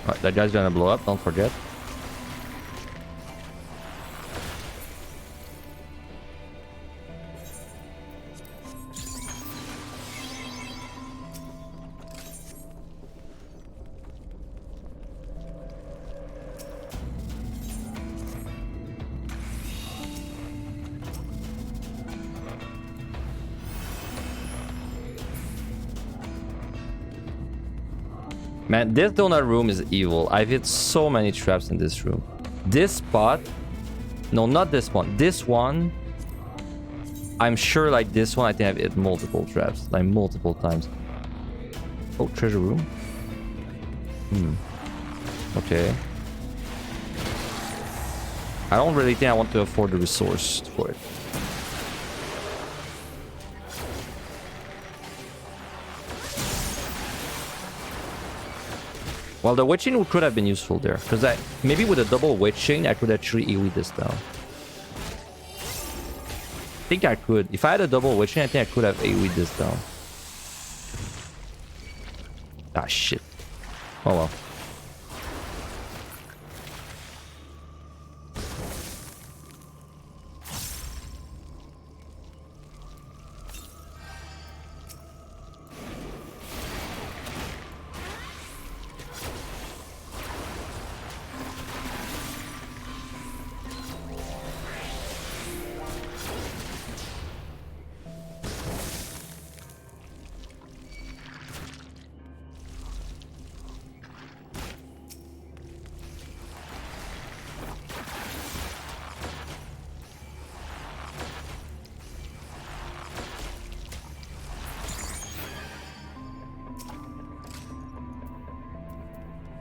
Alright, that guy's gonna blow up, don't forget. Man, this donut room is evil. I've hit so many traps in this room. This spot... No, not this one. This one... I'm sure like this one, I think I've hit multiple traps. Like multiple times. Oh, treasure room? Okay. I don't really think I want to afford the resource for it. Well, the witching could have been useful there, because maybe with a double witching, I could actually AoE this down. I think I could. If I had a double witching, I think I could have AoE this down. Ah, shit. Oh well.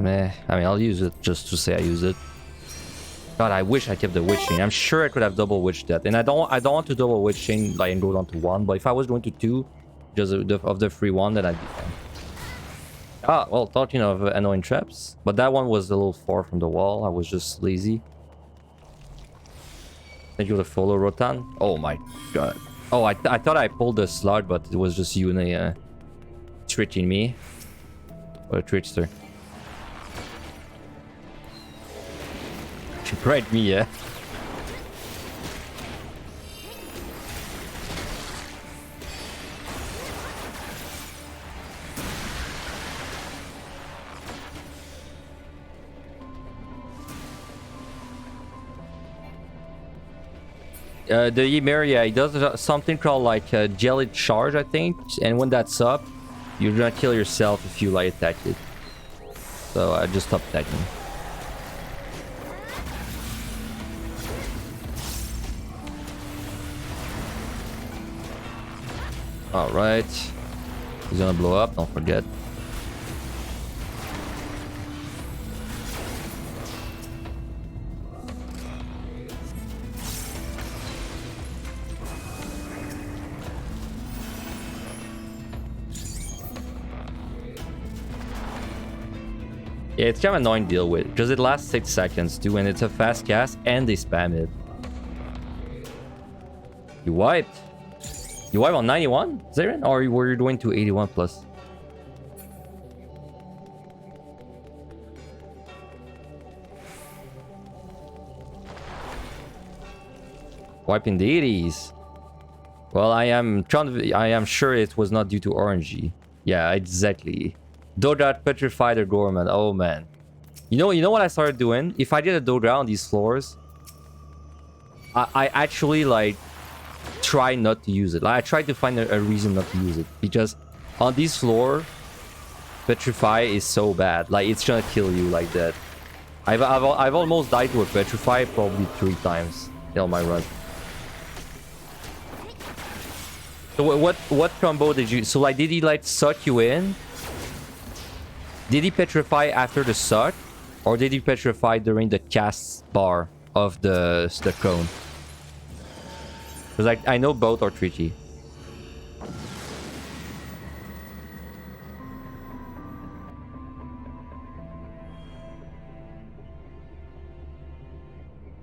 Meh. I mean, I'll use it just to say I use it. God, I wish I kept the witching. I'm sure I could have double witched that, and I don't want to double witching like and go down to 1. But if I was going to 2, just of the free one, then I'd be fine. Ah, well, talking of annoying traps, but that one was a little far from the wall. I was just lazy. Thank you for the follow, Rotan. Oh my god. Oh, I thought I pulled the slot, but it was just Yuna tricking me. What a trickster. She prayed me, yeah. The Chimera, yeah, it does something called like jelly charge, I think. And when that's up, you're gonna kill yourself if you like attack it. So I just stopped attacking. Alright. He's gonna blow up, don't forget. Yeah, it's kind of annoying to deal with because it lasts 6 seconds too, and it's a fast cast and they spam it. You wiped. You wiped on 91, Zarin? Or were you doing to 81 plus? Wiping the 80s. Well, I am sure it was not due to RNG. Yeah, exactly. Dodrat petrified or dormant. Oh man. You know what I started doing? If I did a Dodra on these floors, I actually like try not to use it. Like, I tried to find a reason not to use it because on this floor, petrify is so bad. Like it's gonna kill you like that. I've almost died to a petrify probably 3 times in my run. So what combo did you? So like, did he like suck you in? Did he petrify after the suck, or did he petrify during the cast bar of the cone? Because like I know both are tricky.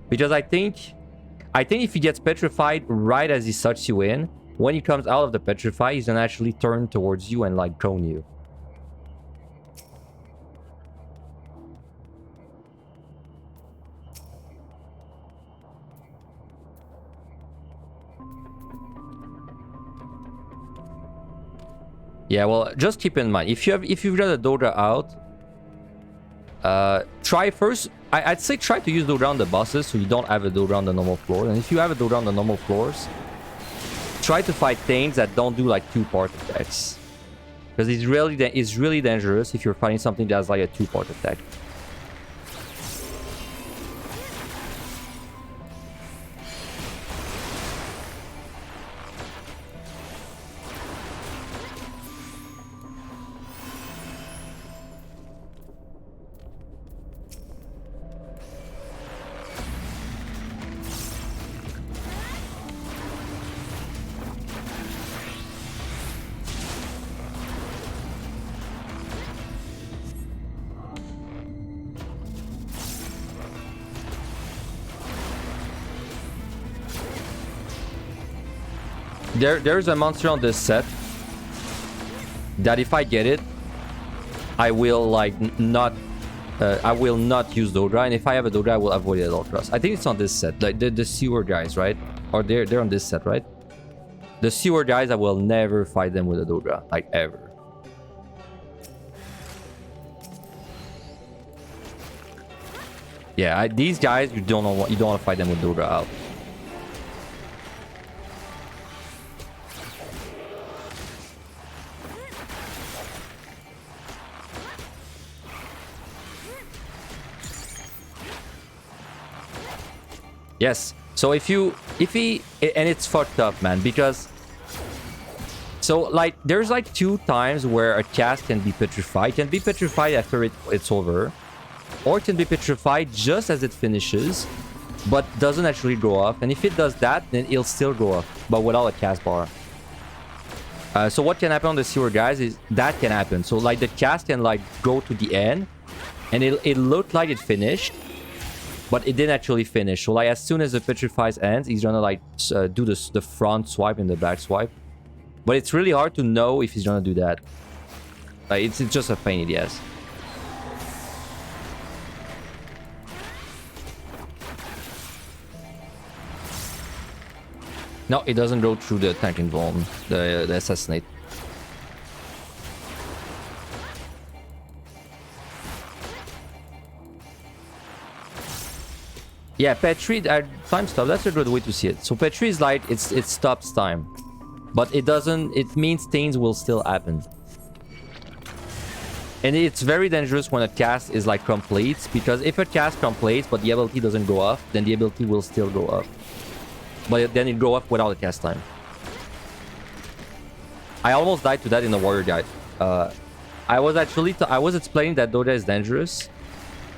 Because I think if he gets petrified right as he sucks you in, when he comes out of the petrify, he's gonna actually turn towards you and like cone you. Yeah, well, just keep in mind if you've got a Dodra out, try first. I'd say try to use Dodra on the bosses so you don't have a Dodra on the normal floor. And if you have a Dodra on the normal floors, try to fight things that don't do like 2-part attacks, because it's really dangerous if you're fighting something that has like a 2-part attack. There's a monster on this set that if I get it, I will like not use Dodra, and if I have a Dodra, I will avoid it at all costs. I think it's on this set, like the sewer guys, right? Or they're on this set, right? The sewer guys, I will never fight them with a Dodra, like ever. Yeah, these guys, you don't want to fight them with Dodra out. Yes. So if he, and it's fucked up, man, because so like there's like 2 times where a cast can be petrified. It can be petrified after it's over, or it can be petrified just as it finishes, but doesn't actually go off. And if it does that, then it'll still go off, but without a cast bar. So what can happen on the sewer guys is that can happen. So like the cast can like go to the end, and it looked like it finished. But it didn't actually finish. So like as soon as the petrifies ends, he's gonna like do the front swipe and the back swipe. But it's really hard to know if he's gonna do that. Like it's just a pain in the ass. No, it doesn't go through the tank involved, the assassinate. Yeah, Petri, time stop, that's a good way to see it. So Petri is like, it stops time. But it doesn't, it means things will still happen. And it's very dangerous when a cast is like complete, because if a cast completes but the ability doesn't go off, then the ability will still go up. But then it go up without a cast time. I almost died to that in the warrior guide. I was explaining that Doga is dangerous.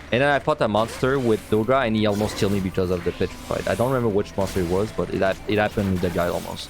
And then I fought a monster with Doga and he almost killed me because of the petrified. I don't remember which monster it was, but it happened with the guy almost.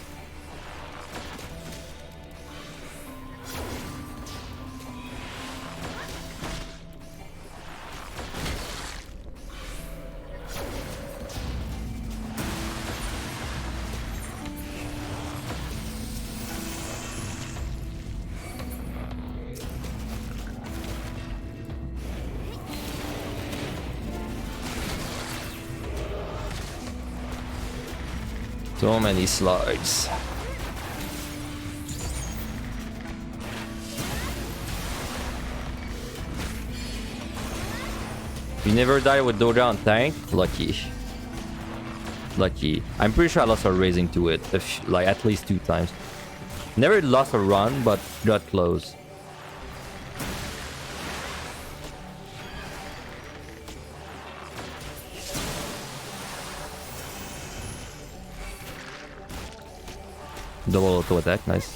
So many slugs. You never die with Doga on tank? Lucky. Lucky. I'm pretty sure I lost a raising to it, like at least 2 times. Never lost a run, but got close. Double auto attack, nice.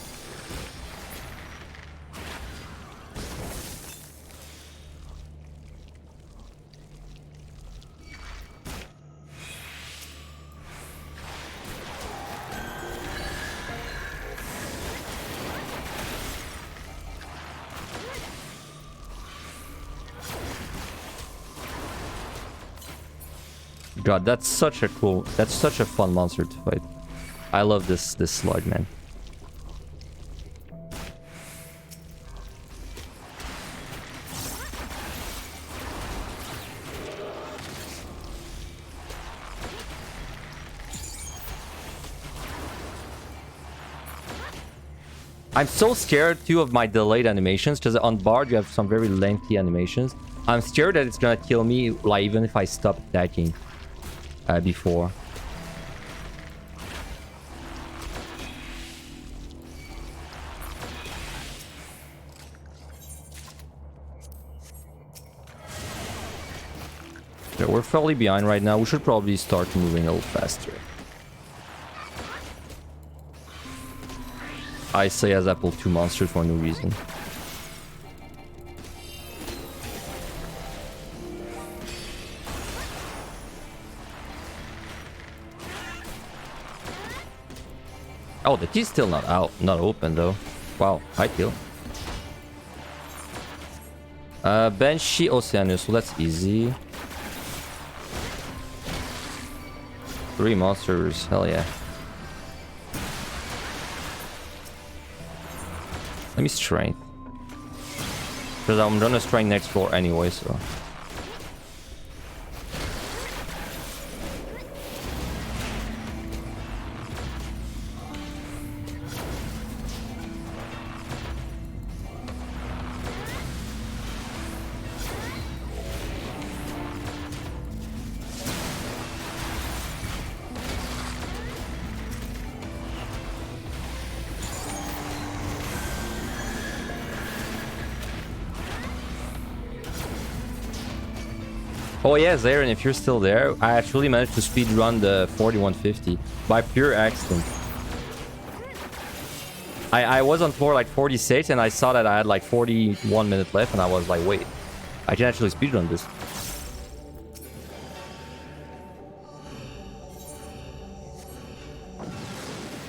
God, that's such a fun monster to fight. I love this slug, man. I'm so scared too of my delayed animations, because on Bard you have some very lengthy animations. I'm scared that it's gonna kill me, like even if I stop attacking before. Yeah, we're fairly behind right now. We should probably start moving a little faster. I say as I pull 2 monsters for no reason. Oh, the key's still not out, not open though. Wow, high kill. Banshee Oceanus, so that's easy. 3 monsters, hell yeah. Let me strength. Because I'm gonna strength next floor anyway, so. Oh yeah, Zarin, if you're still there, I actually managed to speedrun the 4150 by pure accident. I was on floor like 46 and I saw that I had like 41 minutes left and I was like, wait, I can actually speedrun this.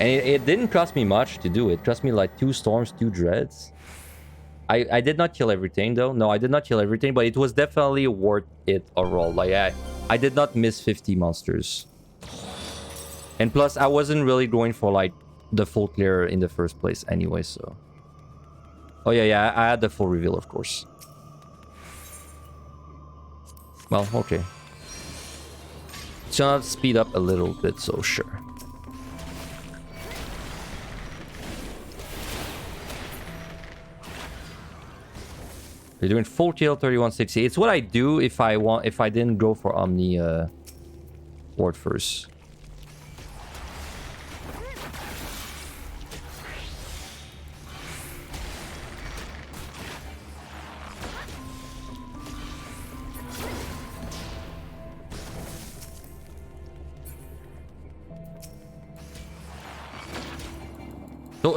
And it didn't cost me much to do it. It cost me like 2 storms, 2 dreads. I did not kill everything though. No, I did not kill everything, but it was definitely worth it overall. Like I did not miss 50 monsters. And plus, I wasn't really going for like the full clear in the first place anyway, so... Oh yeah, I had the full reveal, of course. Well, okay. It's gonna speed up a little bit, so sure. You're doing full kill 3160. It's what I do if I didn't go for Omni Ward first.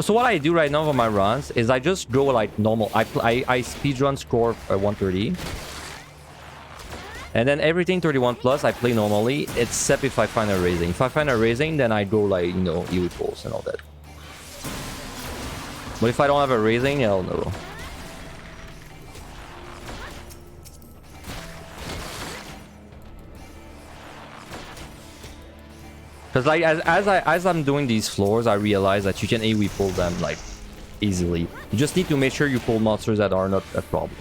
So what I do right now for my runs is I just go like normal. I speedrun score 130. And then everything 31 plus I play normally, except if I find a raising. If I find a raising, then I go like, you know, EU pulls and all that. But if I don't have a raising, hell no. Because like as I'm doing these floors, I realize that you can AoE pull them like easily. You just need to make sure you pull monsters that are not a problem.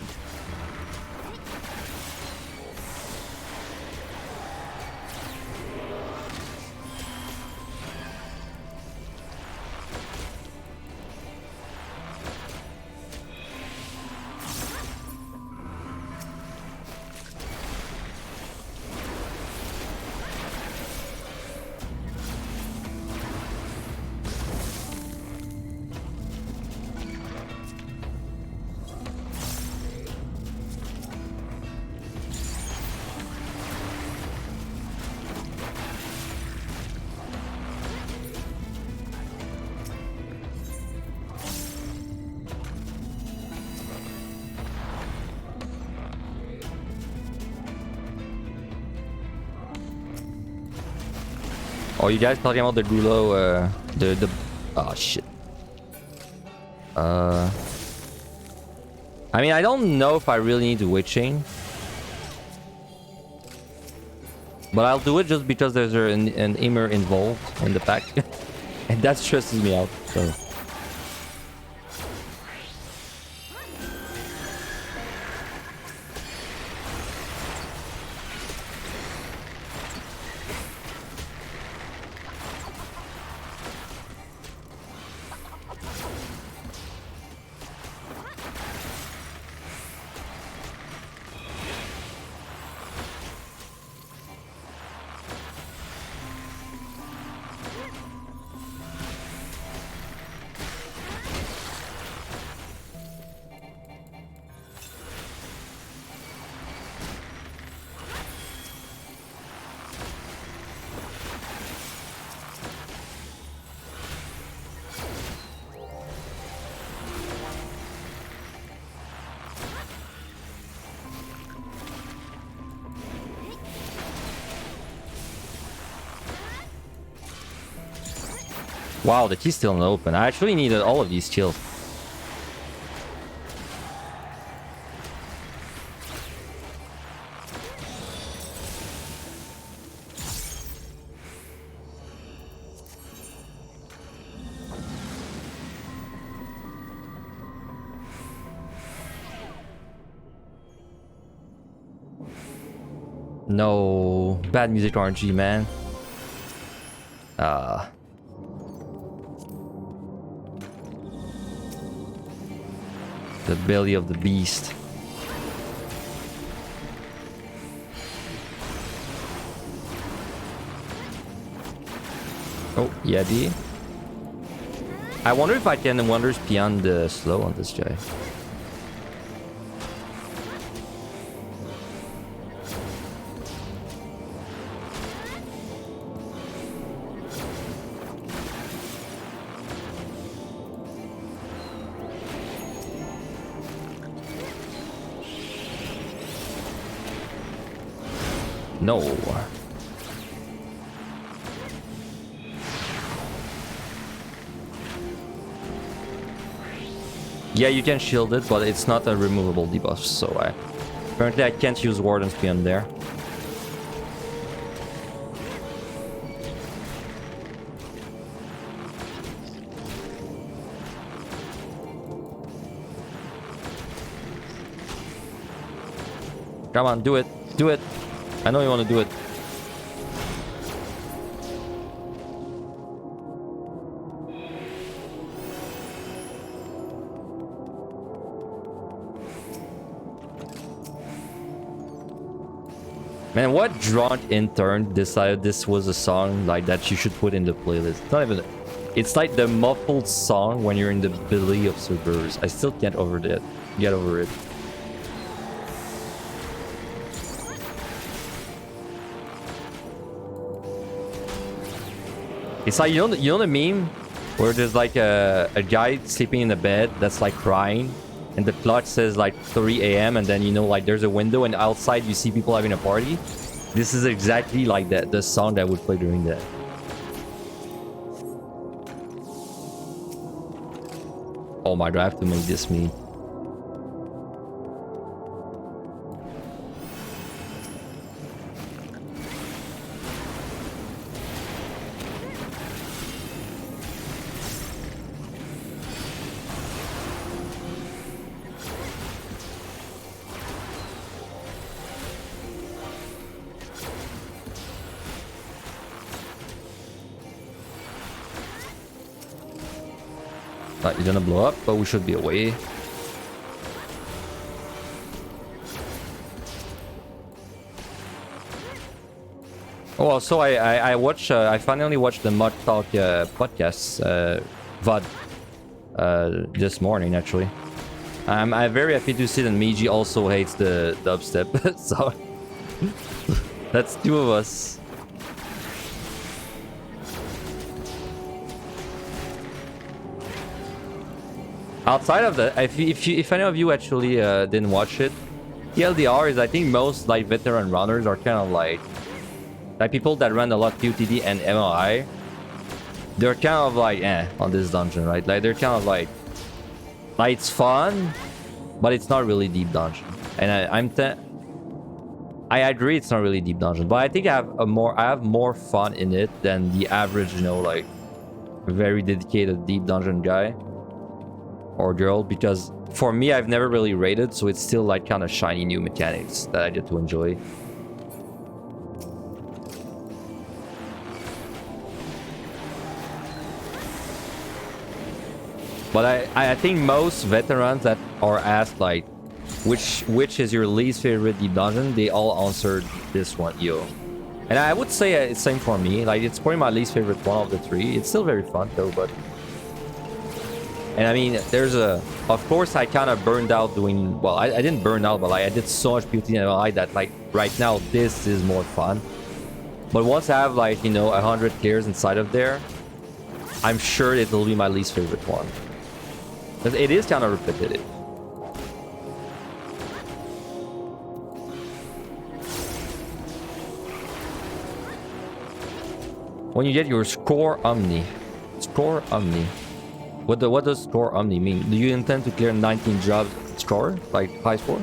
Oh, you guys talking about the Gulo, oh shit. I mean, I don't know if I really need the witching. But I'll do it just because there's an Immer involved in the pack. And that stresses me out, so... Wow, the key's still not open. I actually needed all of these kills. No, bad music RNG, man. The belly of the beast. Oh, Yeti. I wonder if I can wonders beyond the slow on this guy. No. Yeah, you can shield it, but it's not a removable debuff, so apparently I can't use Warden's beyond there. Come on, do it. Do it. I know you want to do it. Man, what drunk intern decided this was a song like that you should put in the playlist? It's not even... It's like the muffled song when you're in the belly of servers. I still can't get over it. It's like, you know the meme where there's like a guy sleeping in a bed that's like crying, and the clock says like 3 a.m. and then, you know, like there's a window and outside you see people having a party. This is exactly like that, the song that would play during that. Oh my god, I have to make this me. You're gonna blow up, but we should be away. Oh, also I finally watched the Mod Talk podcast VOD this morning actually. I'm very happy to see that Miji also hates the dubstep, so that's two of us. Outside of that, if any of you actually didn't watch it, TLDR is, I think most like veteran runners are kind of like people that run a lot QTD and MLI. They're kind of like on this dungeon, right? Like they're kind of like it's fun, but it's not really deep dungeon. And I agree it's not really deep dungeon, but I think I have more fun in it than the average, you know, like very dedicated deep dungeon guy or girl, because for me I've never really raided, so it's still like kind of shiny new mechanics that I get to enjoy. But I think most veterans that are asked like which is your least favorite deep dungeon, they all answered this one, yo. And I would say it's same for me. Like it's probably my least favorite one of the three. It's still very fun though, but... And I mean, of course I kind of burned out doing, well, I didn't burn out, but like I did so much PvP and MLI that like right now this is more fun. But once I have like, you know, 100 clears inside of there, I'm sure it will be my least favorite one. Because it is kind of repetitive. When you get your score Omni. Score Omni. What does score Omni mean? Do you intend to clear 19 jobs score? Like high score?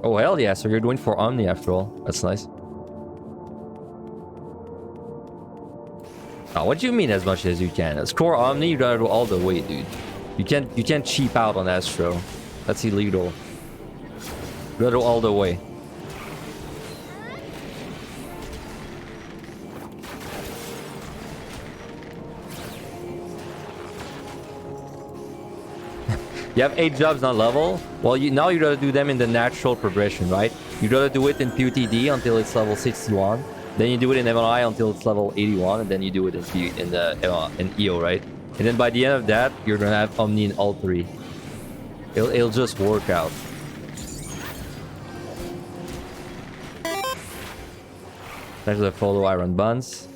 Oh hell yeah, so you're doing for Omni after all. That's nice. Oh, what do you mean as much as you can? Score Omni, you gotta do all the way, dude. You can't cheap out on Astro. That's illegal. You gotta do all the way. You have 8 jobs on level. Well, now you gotta do them in the natural progression, right? You gotta do it in PUTD until it's level 61. Then you do it in MLI until it's level 81, and then you do it in EO, right? And then by the end of that, you're gonna have Omni in all 3. It'll just work out. There's the follow Iron Buns.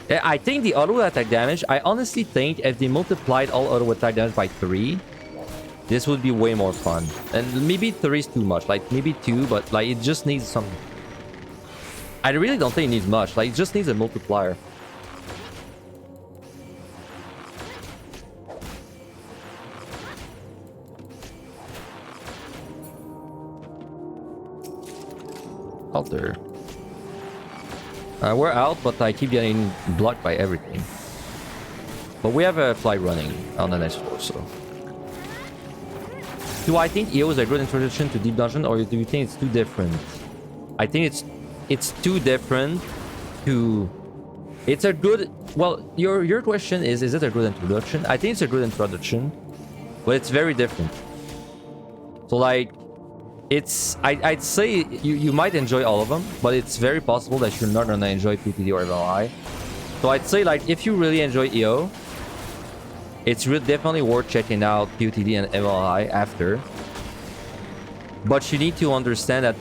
Yeah, I think the auto attack damage, I honestly think if they multiplied all auto attack damage by 3, this would be way more fun. And maybe 3 is too much, like maybe 2, but like it just needs some... I really don't think it needs much, like it just needs a multiplier. Out there. We're out, but I keep getting blocked by everything. But we have a flight running on the next floor, so. Do I think EO is a good introduction to Deep Dungeon, or do you think it's too different? I think it's too different to... It's a good... Well, your question is it a good introduction? I think it's a good introduction, but it's very different. So, like, it's... I'd say you might enjoy all of them, but it's very possible that you're not gonna enjoy PTD or MLI. So I'd say, like, if you really enjoy EO, it's definitely worth checking out PTD and MLI after. But you need to understand that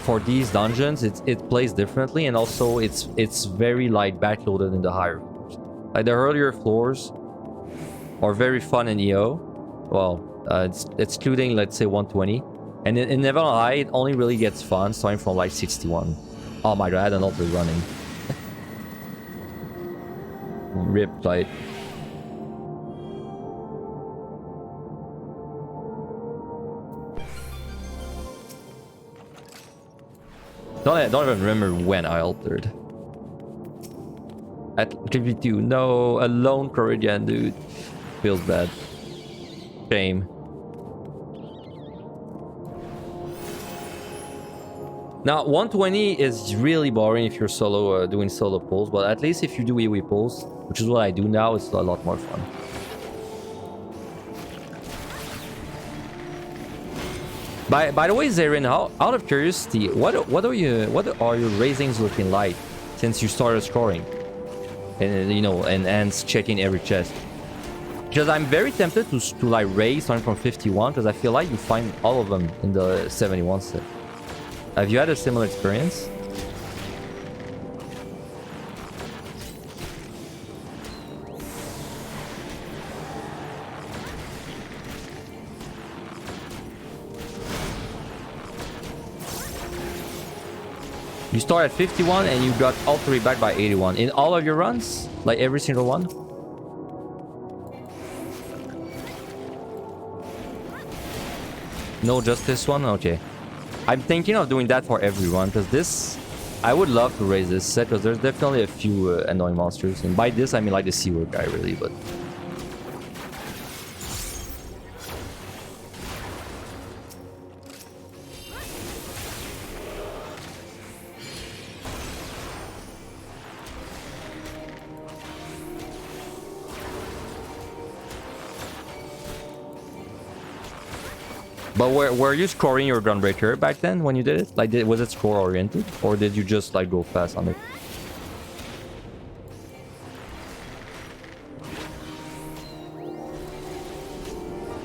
for these dungeons, it plays differently, and also it's very like backloaded in the higher floors. Like the earlier floors are very fun in EO. Well, it's excluding, let's say, 120. And in MLI, it only really gets fun starting from like 61. Oh my god, I had an altar running. Rip, like. Don't even remember when I altered. At GB2, no, a lone Corridian dude. Feels bad. Shame. Now, 120 is really boring if you're solo, doing solo pulls, but at least if you do AoE pulls, which is what I do now, it's a lot more fun. By the way, Zarin, out of curiosity, what are your raisings looking like since you started scoring? And you know, and ends checking every chest. Because I'm very tempted to like raise starting from 51, because I feel like you find all of them in the 71 set. Have you had a similar experience? You start at 51 and you got all 3 back by 81. In all of your runs? Like every single one? No, just this one? Okay. I'm thinking of doing that for everyone, because this... I would love to raise this set, because there's definitely a few annoying monsters. And by this, I mean like the Seaward guy, really, but... But were you scoring your Gunbreaker back then when you did it? Like, was it score oriented, or did you just like go fast on it?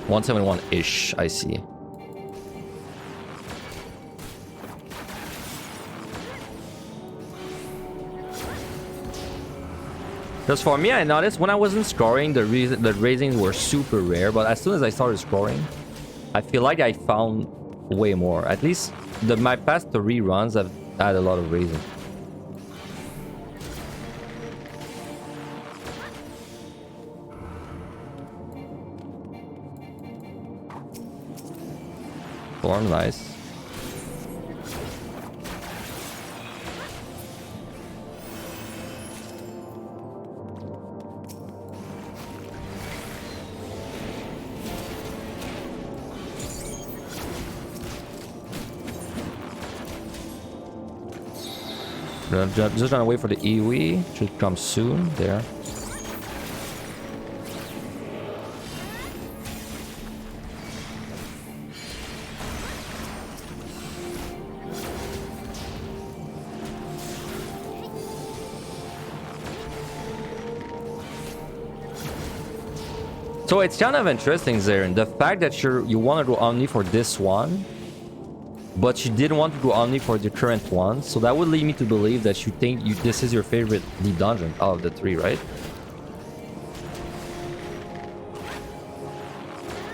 $171-ish, I see. Because for me, I noticed when I wasn't scoring, the raisings were super rare, but as soon as I started scoring, I feel like I found way more. At least my past 3 runs have had a lot of raising. Form, nice. Just trying to wait for the EOE. Should come soon. There. So it's kind of interesting, Zarin. The fact that you want to go Omni for this one, but you didn't want to go Omni for the current one, so that would lead me to believe that you think this is your favorite Deep Dungeon out of the 3, right?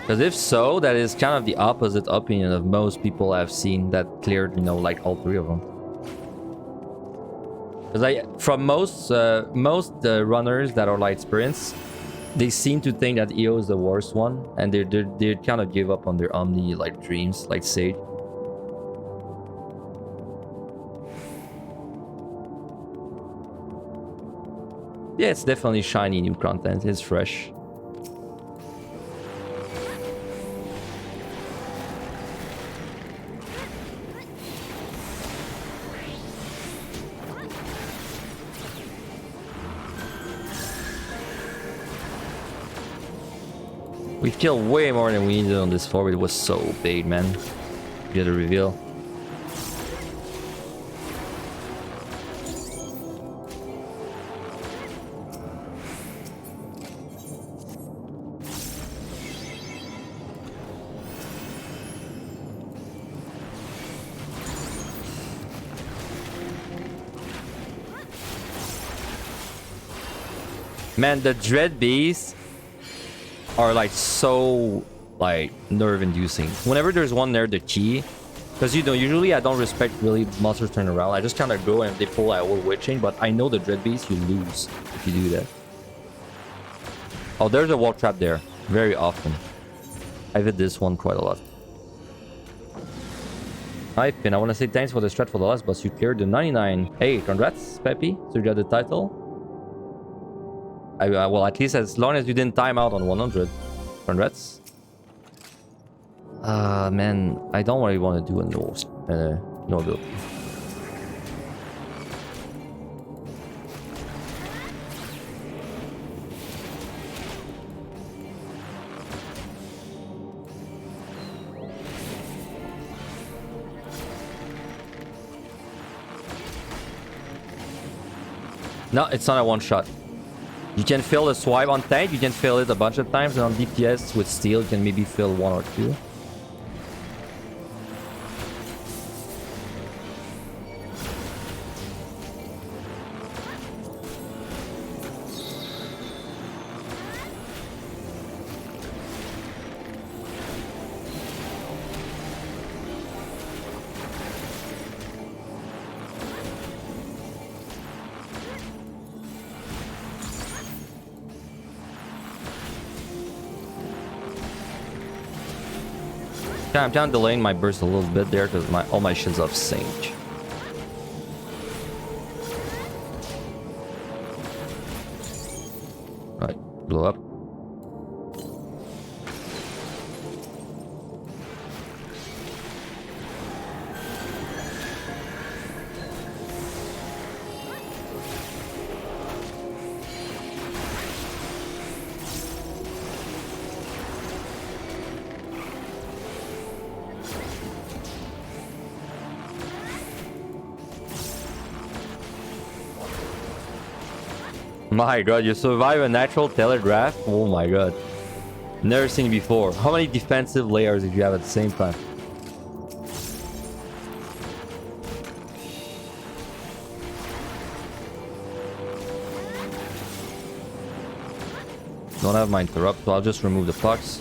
Because if so, that is kind of the opposite opinion of most people I've seen that cleared, you know, like all 3 of them. Because from most runners that are like experienced, they seem to think that EO is the worst one, and they kind of give up on their Omni like dreams, like Sage. Yeah, it's definitely shiny new content. It's fresh. We've killed way more than we needed on this floor. It was so big, man. Get a reveal. Man, the Dread Beasts are like so like nerve-inducing. Whenever there's one near the key, because you know, usually I don't respect really monsters turn around. I just kind of go and they pull out witching, but I know the Dread Beast, you lose if you do that. Oh, there's a wall trap there. Very often. I've hit this one quite a lot. Hi, Finn. I want to say thanks for the strat for the last boss. You cleared the 99. Hey, congrats, Peppy. So you got the title. Well, at least as long as you didn't time out on 100. Congrats. Man, I don't really want to do a no build. No, it's not a one shot. You can fill the swipe on tank, you can fill it a bunch of times, and on DPS with steel, you can maybe fill 1 or 2. I'm kind of delaying my burst a little bit there because all my shit's off sync. Right, blow up. My god, you survive a natural telegraph? Oh my god. Never seen it before. How many defensive layers did you have at the same time? Don't have my interrupt, so I'll just remove the pucks.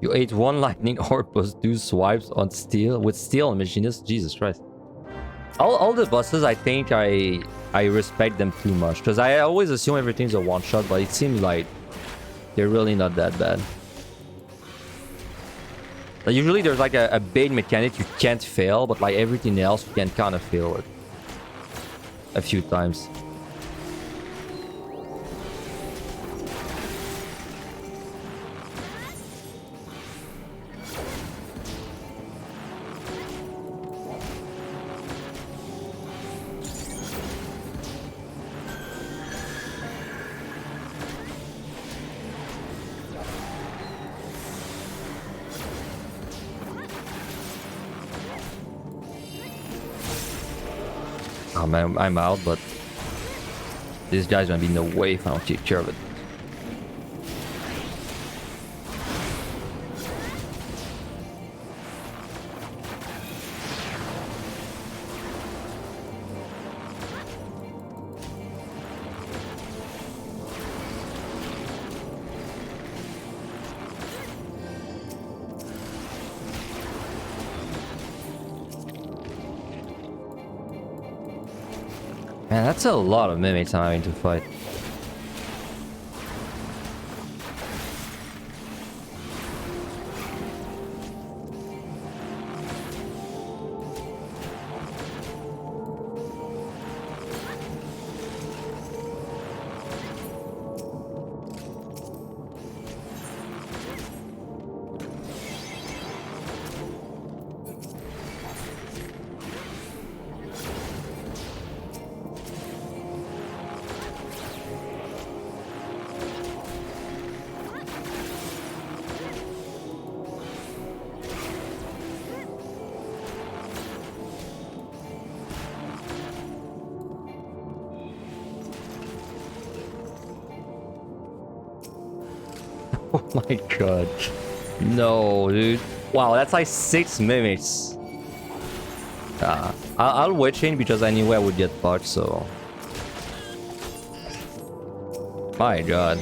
You ate 1 lightning orb plus 2 swipes on steel with steel and machinist. Jesus Christ. All the bosses, I think I respect them too much because I always assume everything's a one shot, but it seems like they're really not that bad. Like usually there's like a big mechanic you can't fail, but like everything else you can kind of fail it a few times. Oh man, I'm out, but this guy's gonna be no way if I don't take care of it. Man, that's a lot of mimics I'm having to fight. Oh my god. No, dude. Wow, that's like 6 mimics. I'll wait chain because I knew I would get fucked, so... My god.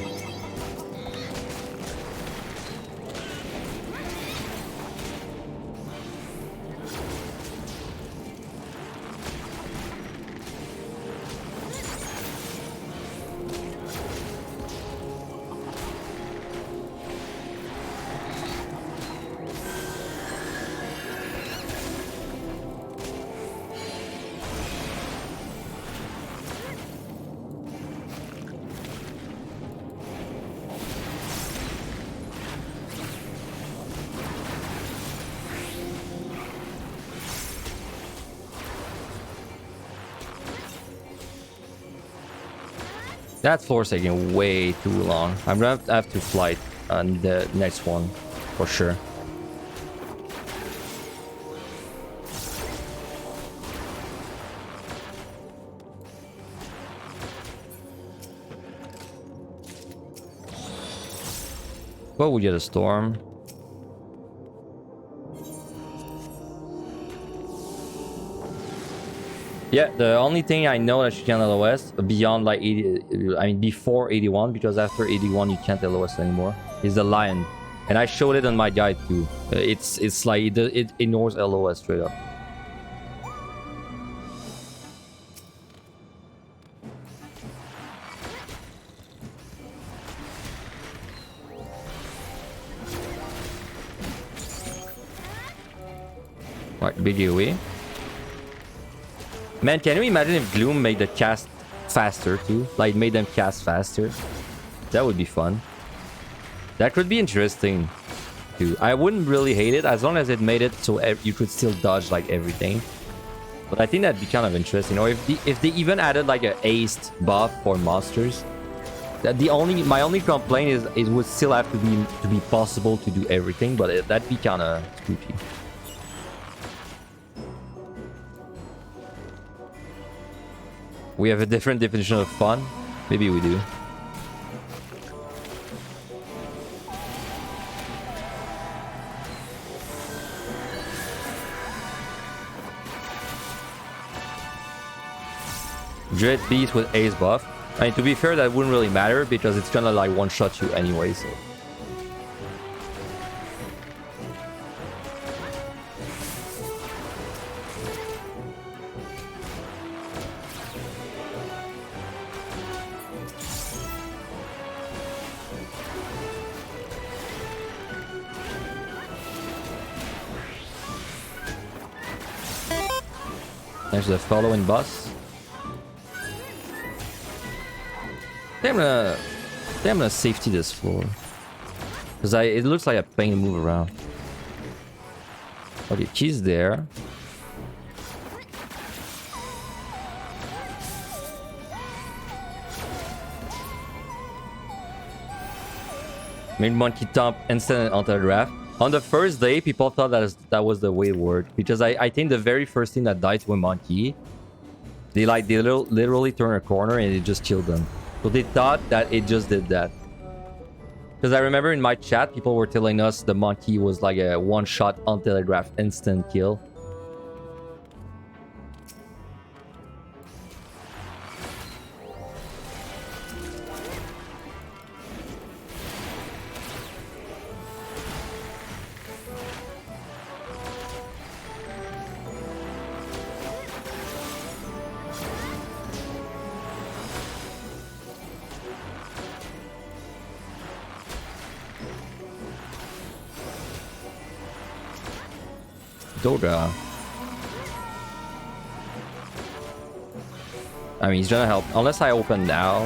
That floor's taking way too long. I'm gonna have to flight on the next one, for sure. Well, we get a storm. Yeah, the only thing I know that you can LOS beyond like 80, I mean before 81, because after 81 you can't LOS anymore, is the lion. And I showed it on my guide too. It's like it ignores LOS straight up. Right, big AoE. Man, can you imagine if Gloom made the cast faster too? Like, made them cast faster? That would be fun. That could be interesting too. I wouldn't really hate it as long as it made it so you could still dodge like everything. But I think that'd be kind of interesting. Or if they even added like a aced buff for monsters. That my only complaint is it would still have to be possible to do everything, but that'd be kind of spooky. We have a different definition of fun. Maybe we do. Dread Beast with Ace buff. I mean, to be fair, that wouldn't really matter because it's gonna like one-shot you anyway, so... There's the following boss. I'm gonna safety this floor. Because it looks like a pain to move around. Okay, she's there. Mid monkey top instant anti-draft. On the first day, people thought that was the way it worked. Because I think the very first thing that died to a monkey, they literally turn a corner and it just killed them. So they thought that it just did that. Because I remember in my chat, people were telling us the monkey was like a one-shot untelegraphed instant kill. Dodra. I mean, he's gonna help. Unless I open now.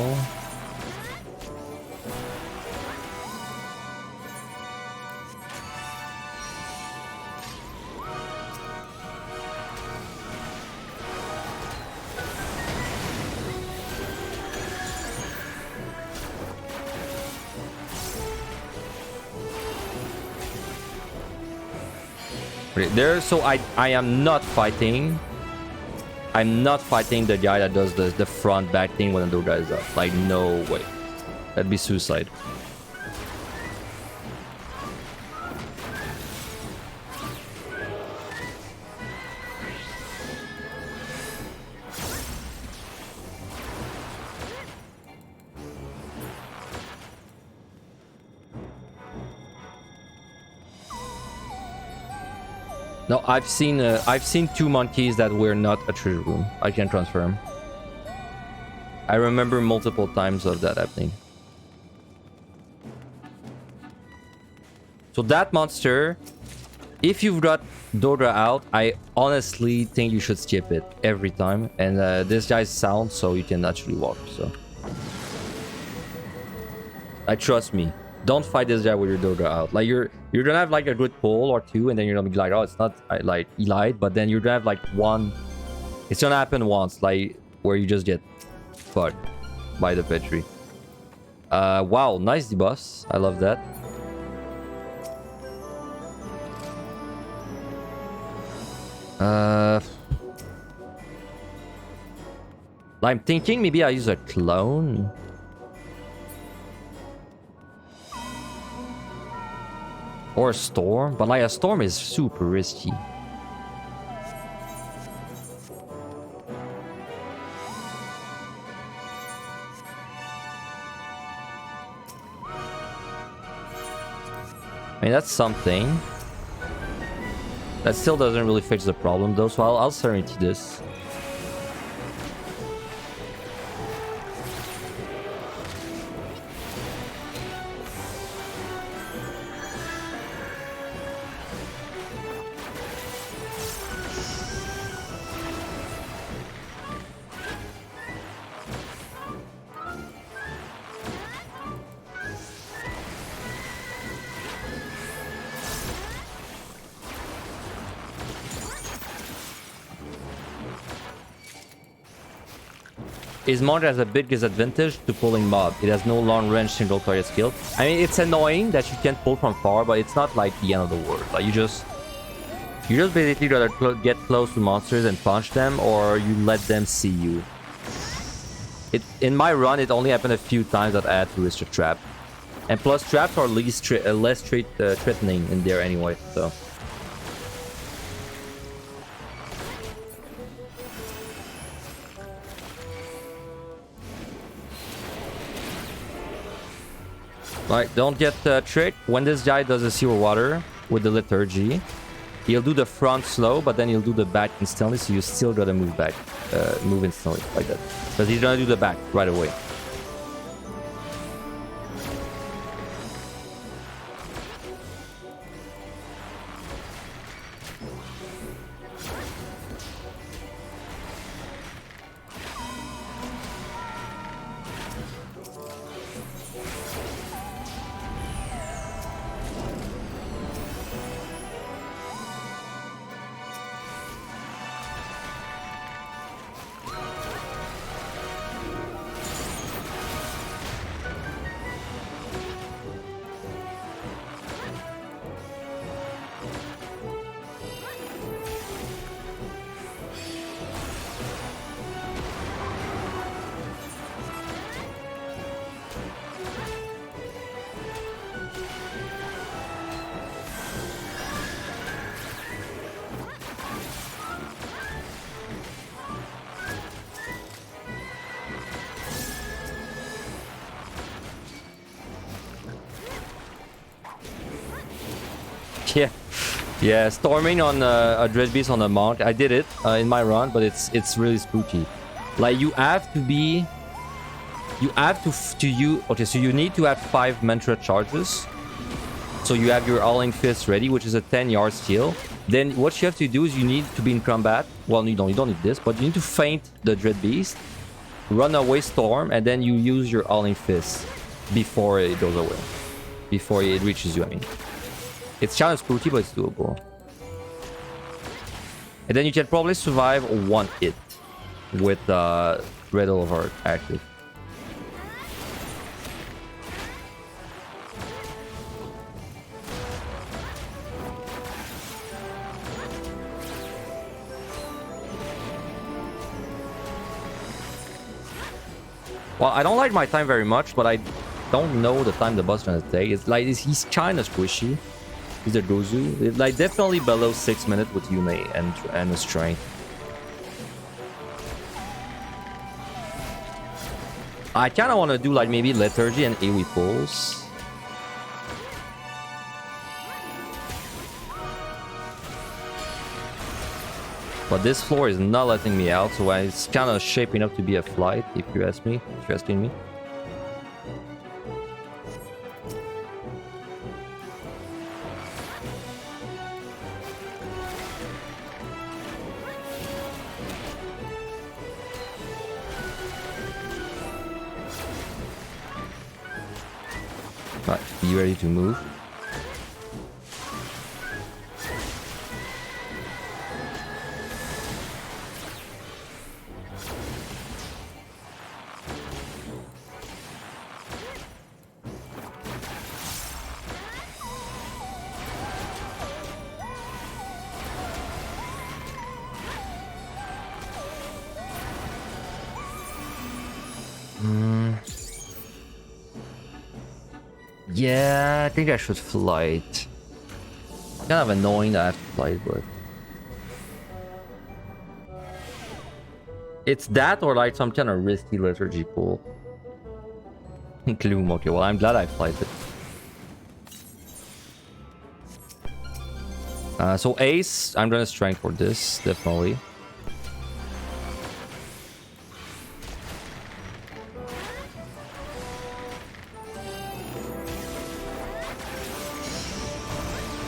There, so I am not fighting. I'm not fighting the guy that does the front back thing when the Dodra is up. Like, no way. That'd be suicide. No, I've seen two monkeys that were not a treasure room. I can confirm. I remember multiple times of that happening. So that monster, if you've got Dodra out, I honestly think you should skip it every time. And this guy's sound, so you can actually walk. So, trust me. Don't fight this guy with your Dodra out. Like you're gonna have like a good pull or two, and then you're gonna be like, oh, it's not like he lied, but then you're gonna have like one. It's gonna happen once, like where you just get fucked by the Petri. Wow, nice debuffs. I love that. I'm thinking maybe I use a clone. Or a storm, but like a storm is super risky. I mean, that's something. That still doesn't really fix the problem though, so I'll Serenity this. His monster has a big disadvantage to pulling mob. It has no long-range single target skill. I mean, it's annoying that you can't pull from far, but it's not like the end of the world. Like you just basically gotta get close to monsters and punch them, or you let them see you. In my run, it only happened a few times that I had to risk a trap, and plus traps are less threatening in there anyway. So. Like, don't get tricked. When this guy does a Sewer Water with the Liturgy, he'll do the front slow, but then he'll do the back instantly, so you still gotta move back, move instantly, like that. Because he's gonna do the back right away. Yeah, storming on a Dread Beast on a Monk. I did it in my run, but it's really spooky. Like you have to okay, so you need to have 5 Mantra charges. So you have your All-in Fist ready, which is a 10-yard skill. then what you have to do is you need to be in combat. Well, you don't need this, but you need to feint the Dread Beast, run away Storm, and then you use your Howling Fist before it goes away. Before it reaches you, I mean. It's kind of spooky, but it's doable. And then you can probably survive one hit with Red Heart active. Well, I don't like my time very much, but I don't know the time the boss is gonna take. It's like he's kind of squishy. He's a Gozu. It's like definitely below 6 minutes with Yume and the strength. I kind of want to do like maybe Lethargy and AoE pulls. But this floor is not letting me out, so it's kind of shaping up to be a flight, if you ask me. If you're asking me. Right, you ready to move? Yeah, I think I should flight. Kind of annoying that I have to flight, but it's that or like some kind of risky Lethargy pool. Gloom, okay, well I'm glad I flighted. So Ace, I'm gonna strength for this, definitely.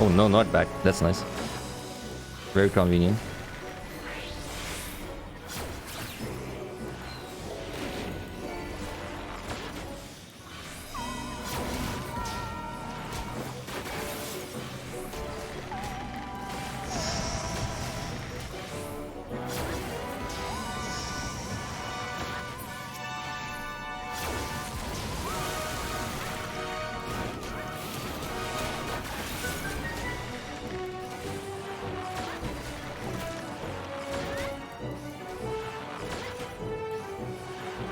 Oh no, not back. That's nice. Very convenient.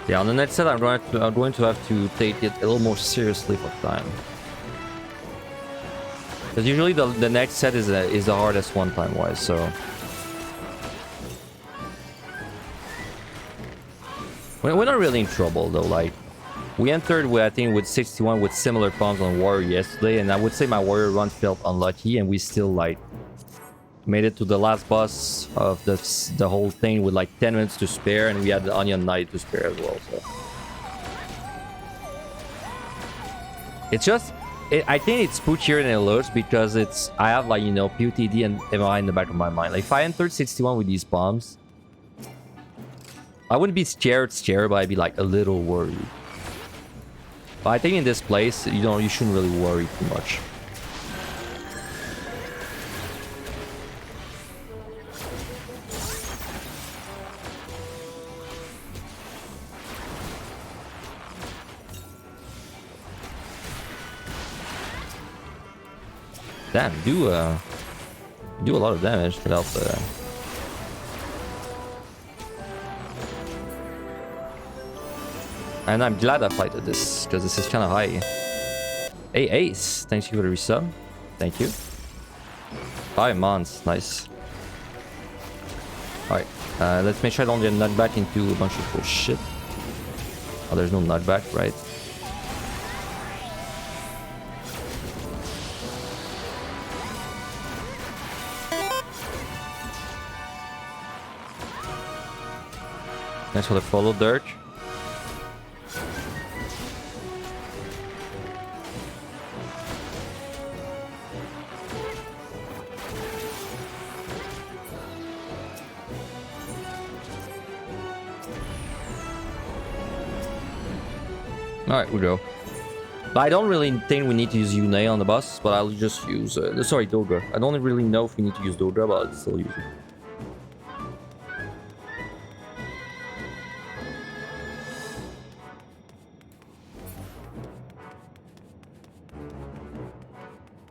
Yeah, on the next set, I'm going to have to take it a little more seriously for time. Because usually the next set is the hardest one time-wise, so... We're not really in trouble, though, like... We entered, with, I think, with 61 with similar pawns on Warrior yesterday, and I would say my Warrior run felt unlucky, and we still, like... made it to the last boss of the whole thing with like 10 minutes to spare, and we had the Onion Knight to spare as well, so... It's just... I think it's spookier than it looks because it's... I have like, you know, PUTD and MI in the back of my mind. Like, if I entered 61 with these bombs... I wouldn't be scared, but I'd be like a little worried. But I think in this place, you know, you shouldn't really worry too much. Damn, do a lot of damage without the... And I'm glad I fighted this, because this is kind of high. Hey, Ace, thanks you for the resub. Thank you. 5 months, nice. Alright, let's make sure I don't get knocked back into a bunch of bullshit. Oh, there's no knockback, right? Thanks for the follow, Dirk. Alright, we go. But I don't really think we need to use Yune on the boss, but I'll just use... sorry, Dogra. I don't really know if we need to use Dogra, but I'll still use it.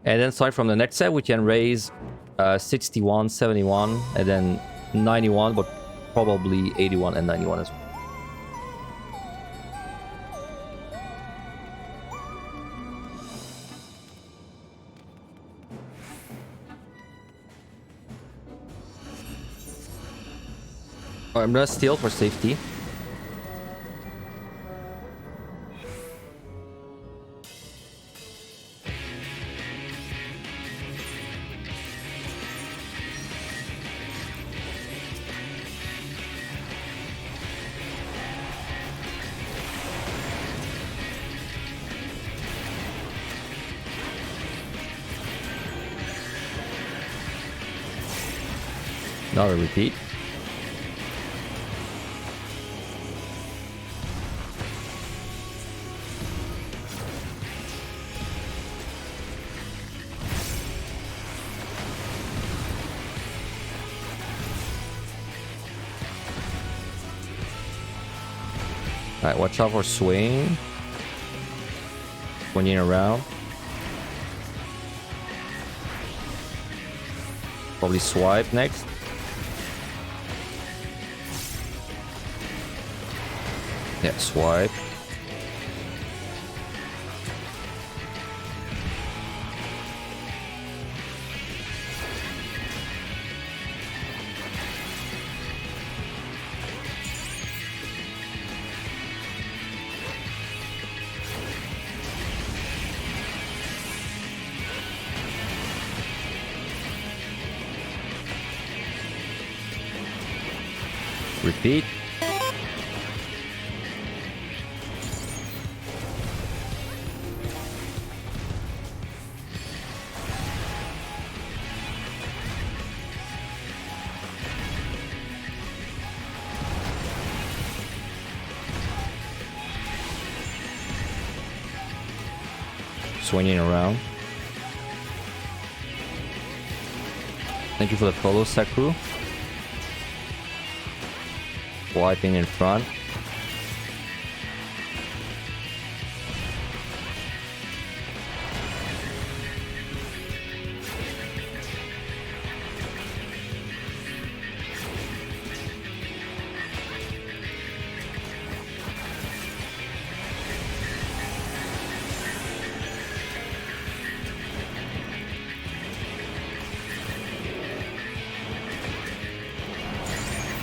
And then starting from the next set, we can raise 61, 71, and then 91, but probably 81 and 91 as well. I'm gonna steal for safety. Another repeat. Alright, watch out for swing. Swinging around. Probably swipe next. Yeah, swipe. Repeat. Swinging around. Thank you for the follow, Sakura. Wiping in front.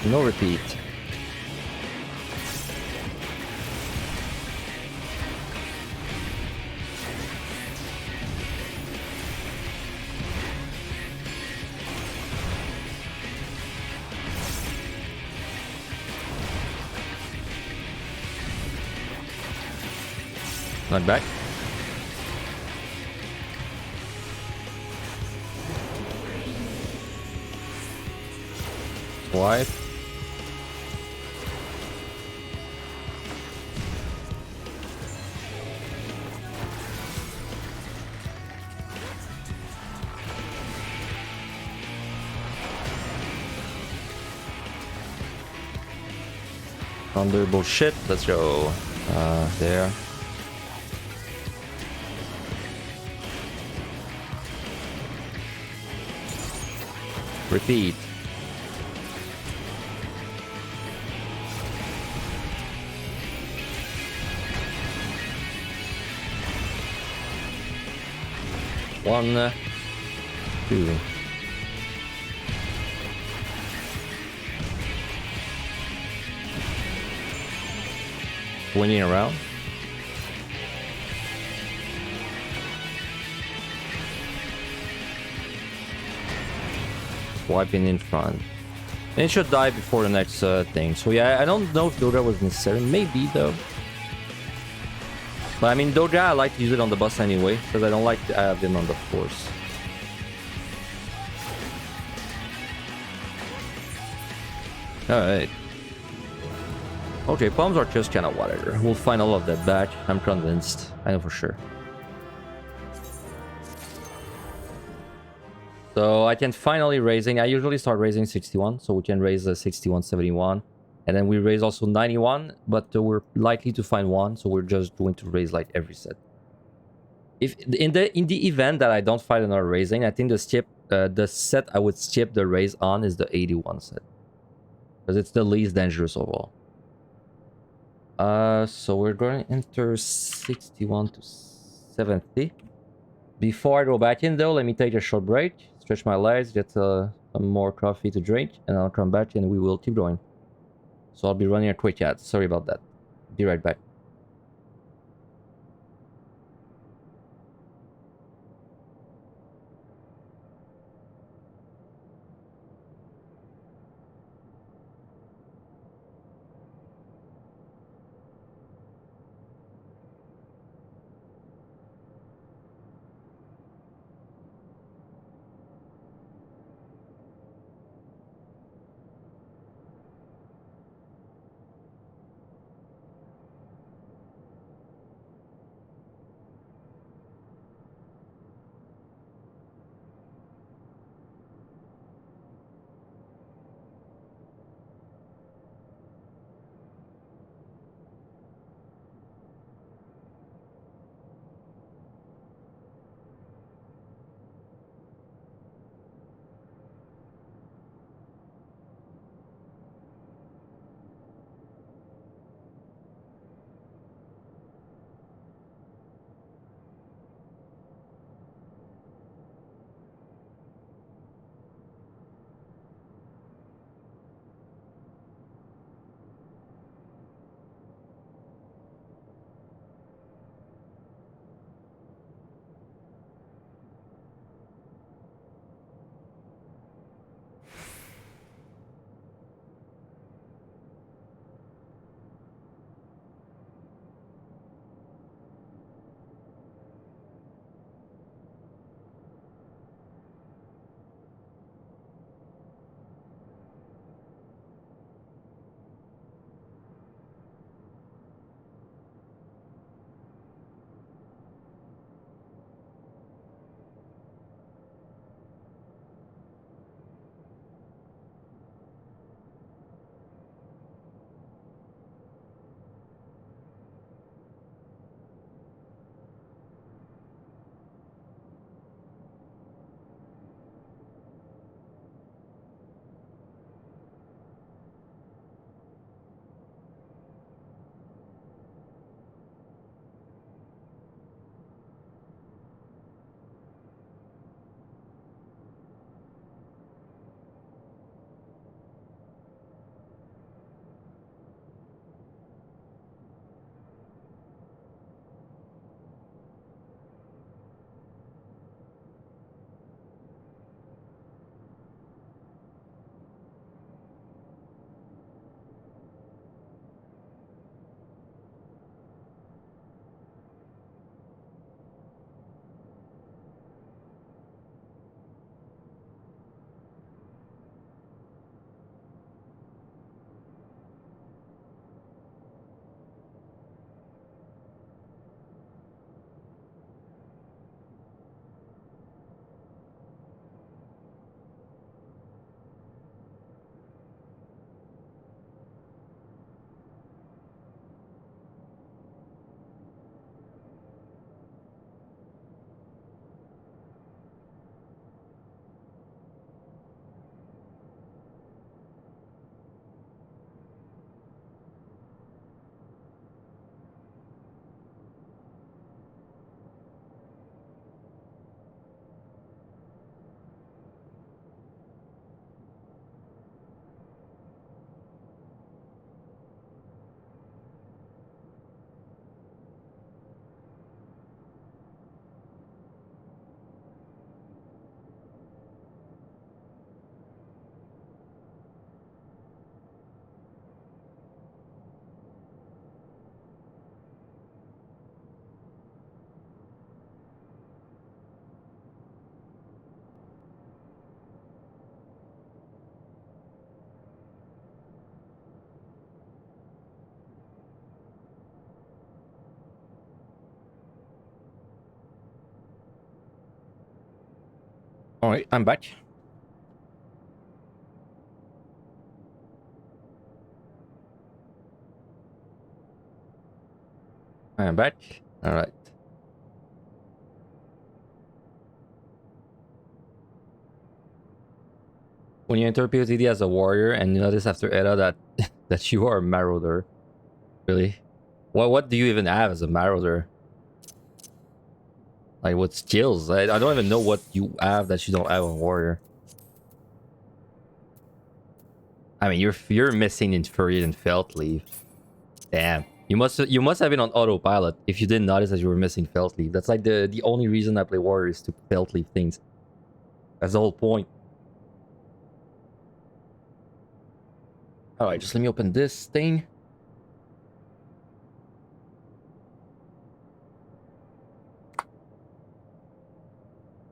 No repeat. Not back. Wipe. Thunder bullshit. Let's go there. Repeat. One, two. Swinging around. Wiping in front. And it should die before the next thing. So yeah, I don't know if Doja was necessary. Maybe though. But I mean, Doja, I like to use it on the bus anyway, because I don't like to have him on the force. Alright. Okay, palms are just kind of whatever. We'll find all of that back. I'm convinced. I know for sure. So I can finally raising. I usually start raising 61, so we can raise the 61, 71. And then we raise also 91, but we're likely to find one, so we're just going to raise like every set. If in the event that I don't find another raising, I think the set I would skip the raise on is the 81 set. Because it's the least dangerous of all. So we're going to enter 61 to 70. Before I go back in though, let me take a short break, stretch my legs, get some more coffee to drink, and I'll come back and we will keep going. So I'll be running a quick ad. Sorry about that. Be right back. Alright, I'm back. I'm back. Alright. When you enter POTD as a warrior and you notice after Edda that that you are a marauder. Really? What do you even have as a marauder? Like what skills? I don't even know what you have that you don't have on warrior. I mean you're missing Infuriate and Felt Leaf. Damn. You must have been on autopilot if you didn't notice that you were missing Felt Leaf. That's like the only reason I play warrior is to Felt Leaf things. That's the whole point. Alright, just let me open this thing.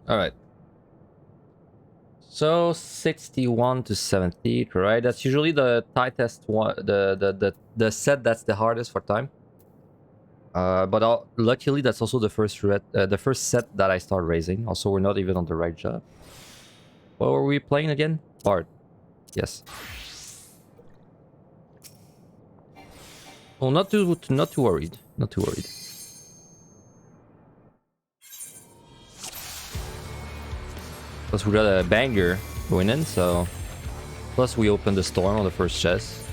Alright. So 61 to 70, right? That's usually the tightest one, the set that's the hardest for time. But luckily that's also the first set that I start raising. Also, we're not even on the right job. What were we playing again? Bard. Yes. Oh, not too worried. Not too worried. Plus we got a banger going in, so... Plus we opened the storm on the first chest.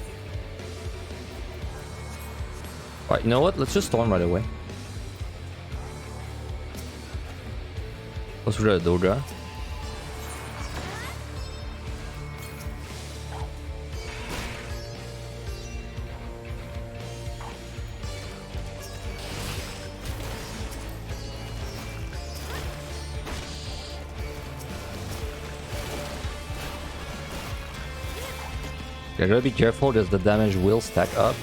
Alright, you know what? Let's just storm right away. Plus we got a Doja. I gotta be careful because the damage will stack up.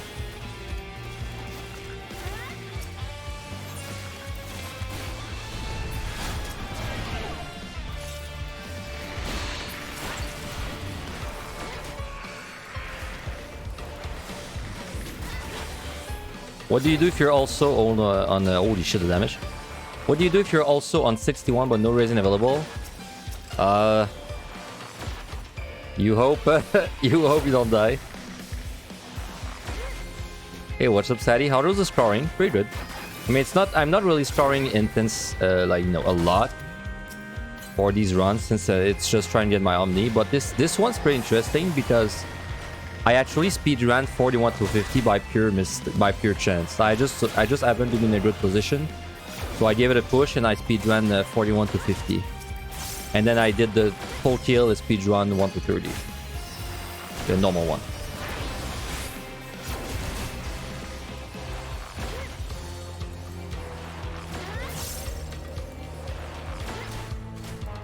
What do you do if you're also on holy shit, the damage? What do you do if you're also on 61 but no raising available? You hope you hope you don't die. Hey, what's up, Sadie? How is the scoring? Pretty good. I mean, I'm not really scoring intense, like, you know, a lot for these runs since it's just trying to get my Omni. But this one's pretty interesting because I actually speedran 41 to 50 by pure chance. I just happened to be in a good position, so I gave it a push and I speedran 41 to 50. And then I did the full kill, the speedrun 1 to 30. The normal one.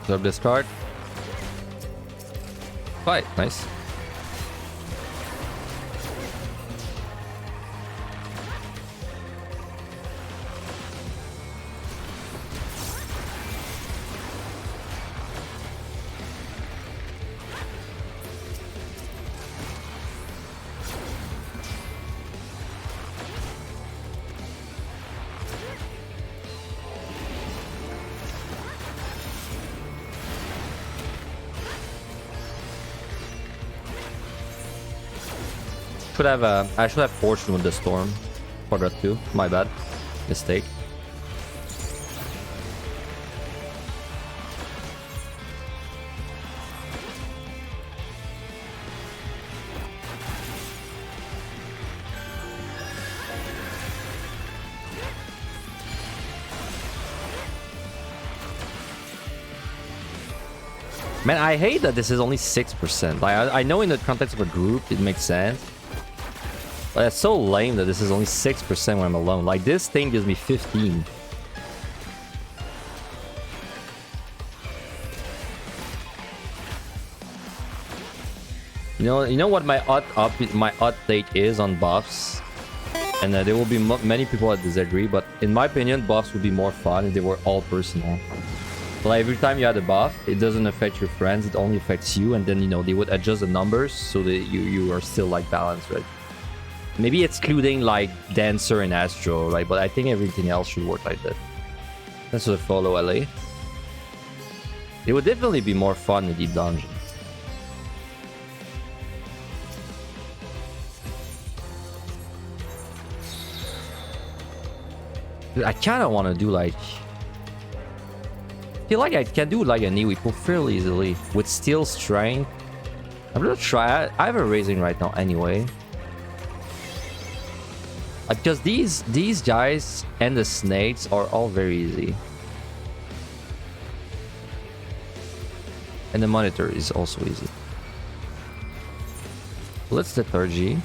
Absorb this card. Fight, nice. I should have fortune with the storm for that too. My bad. Mistake. Man, I hate that this is only 6%. Like, I know in the context of a group it makes sense. But it's so lame that this is only 6% when I'm alone. Like, this thing gives me 15. You know what my update is on buffs? And there will be many people that disagree, but in my opinion, buffs would be more fun if they were all personal. So like, every time you add a buff, it doesn't affect your friends, it only affects you, and then, you know, they would adjust the numbers so that you are still, like, balanced, right? Maybe excluding, like, Dancer and Astro, right? But I think everything else should work like that. That's what I follow, LA. It would definitely be more fun in deep dungeon. Dude, I kind of want to do like... I feel like I can do like an Iwipo fairly easily with steel strength. I'm gonna try. I have a raising right now anyway. Because these guys and the snakes are all very easy. And the Minotaur is also easy. Let's Lethargy.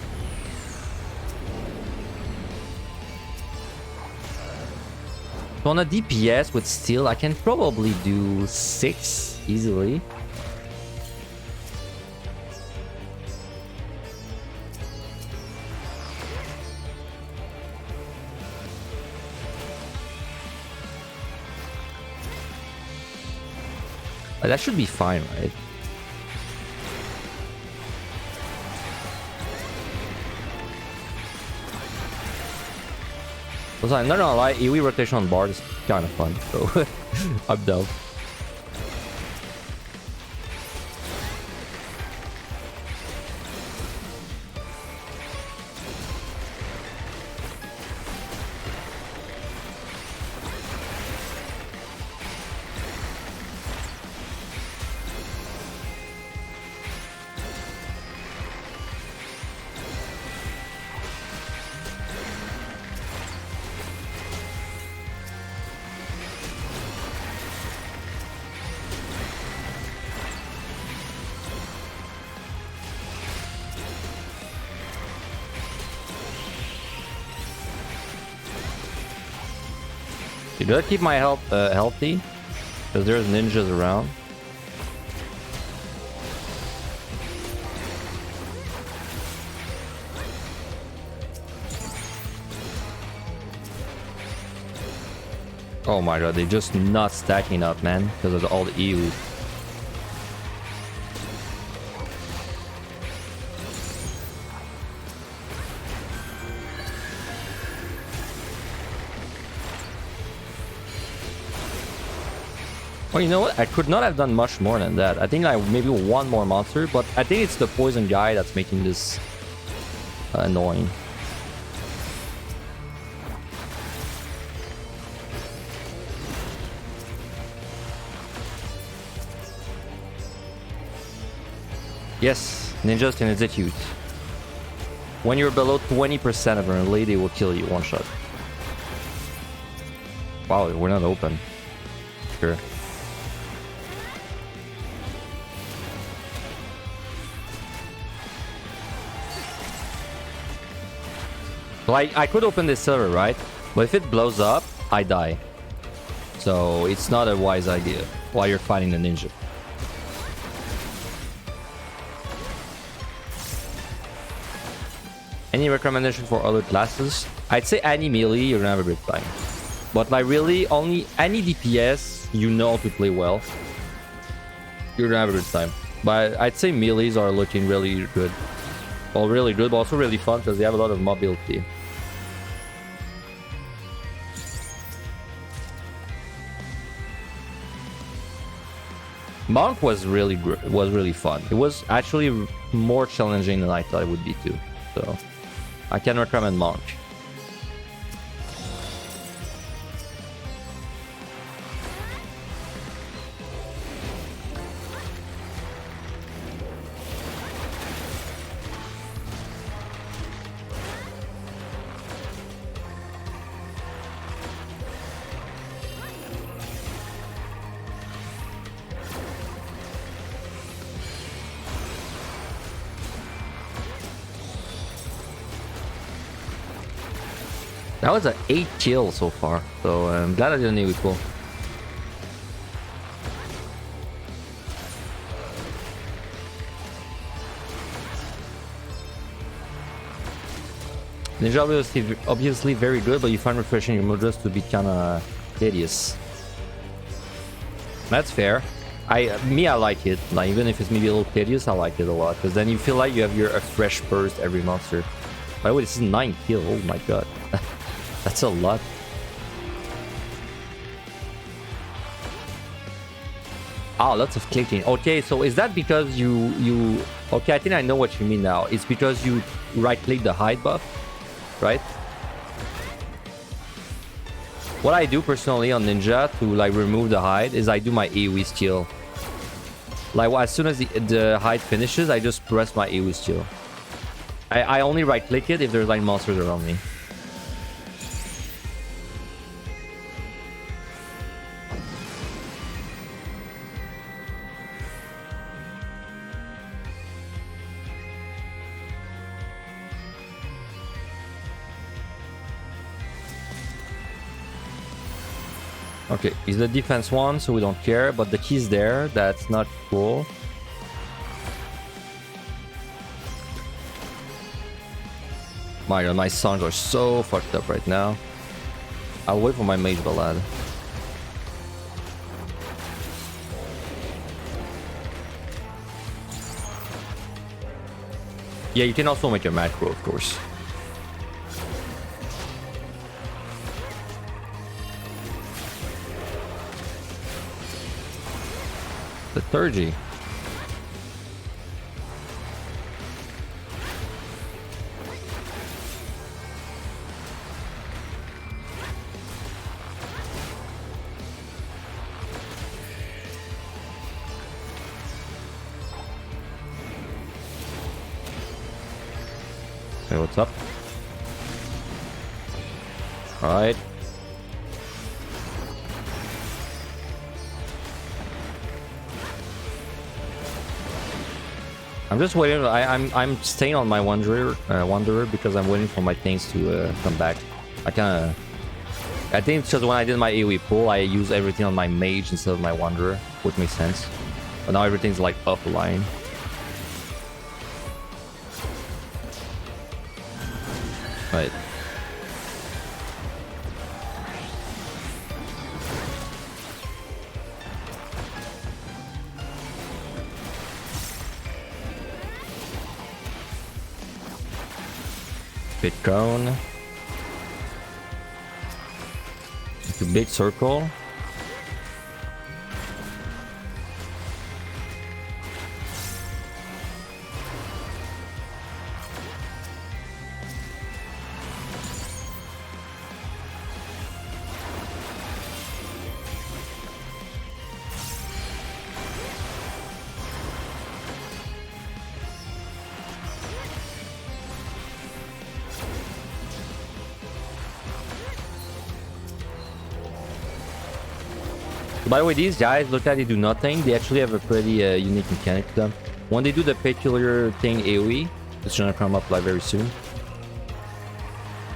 So on a DPS with steel, I can probably do 6 easily. That should be fine, right? Also, I'm not gonna lie, AoE rotation on Bard is kind of fun, so I'm down. You gotta keep my health healthy, because there's ninjas around. Oh my god, they're just not stacking up, man, because of all the EU. Well, you know what? I could not have done much more than that. I think I maybe one more monster, but I think it's the poison guy that's making this annoying. Yes, ninjas can execute. When you're below 20% of a melee, they will kill you one shot. Wow, we're not open. Sure. Like, I could open this server, right? But if it blows up, I die. So it's not a wise idea while you're fighting the ninja. Any recommendation for other classes? I'd say any melee, you're gonna have a great time. But like really, only any DPS you know to play well, you're gonna have a good time. But I'd say melees are looking really good. Well, really good, but also really fun because they have a lot of mobility. Monk was really fun. It was actually more challenging than I thought it would be too. So I can recommend Monk. That was an 8 kill so far, so I'm glad I didn't even cool. Ninja obviously very good, but you find refreshing your mudras to be kinda hideous. That's fair. I like it. Like, even if it's maybe a little hideous, I like it a lot, because then you feel like you have a fresh burst every monster. By the way, this is 9 kills. Oh my god. That's a lot. Oh, lots of clicking. Okay, so is that because you... Okay, I think I know what you mean now. It's because you right-click the hide buff, right? What I do personally on Ninja to like remove the hide is I do my AoE skill. Like as soon as the hide finishes, I just press my AoE skill. I only right-click it if there's like monsters around me. Okay, he's the defense one, so we don't care, but the key's there. That's not cool. My god, my songs are so fucked up right now. I'll wait for my mage ballad. Yeah, you can also make a macro, of course. Liturgy. Hey, what's up? All right. I'm just waiting. I'm staying on my wanderer because I'm waiting for my things to come back. I think it's because when I did my AoE pull, I used everything on my mage instead of my wanderer, which makes sense. But now everything's like offline. Right. Big cone. It's a big circle. By the way, these guys, look at they do nothing. They actually have a pretty unique mechanic to them. When they do the peculiar thing AoE, it's gonna come up like very soon.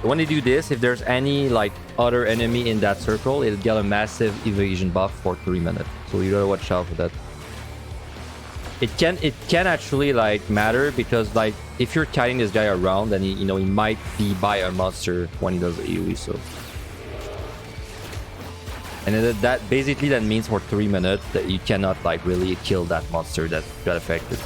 When they do this, if there's any like other enemy in that circle, it'll get a massive evasion buff for 3 minutes. So you gotta watch out for that. It can actually like matter because like if you're kiting this guy around, then he might be by a monster when he does the AoE. So. And that basically that means for 3 minutes that you cannot like really kill that monster that got affected.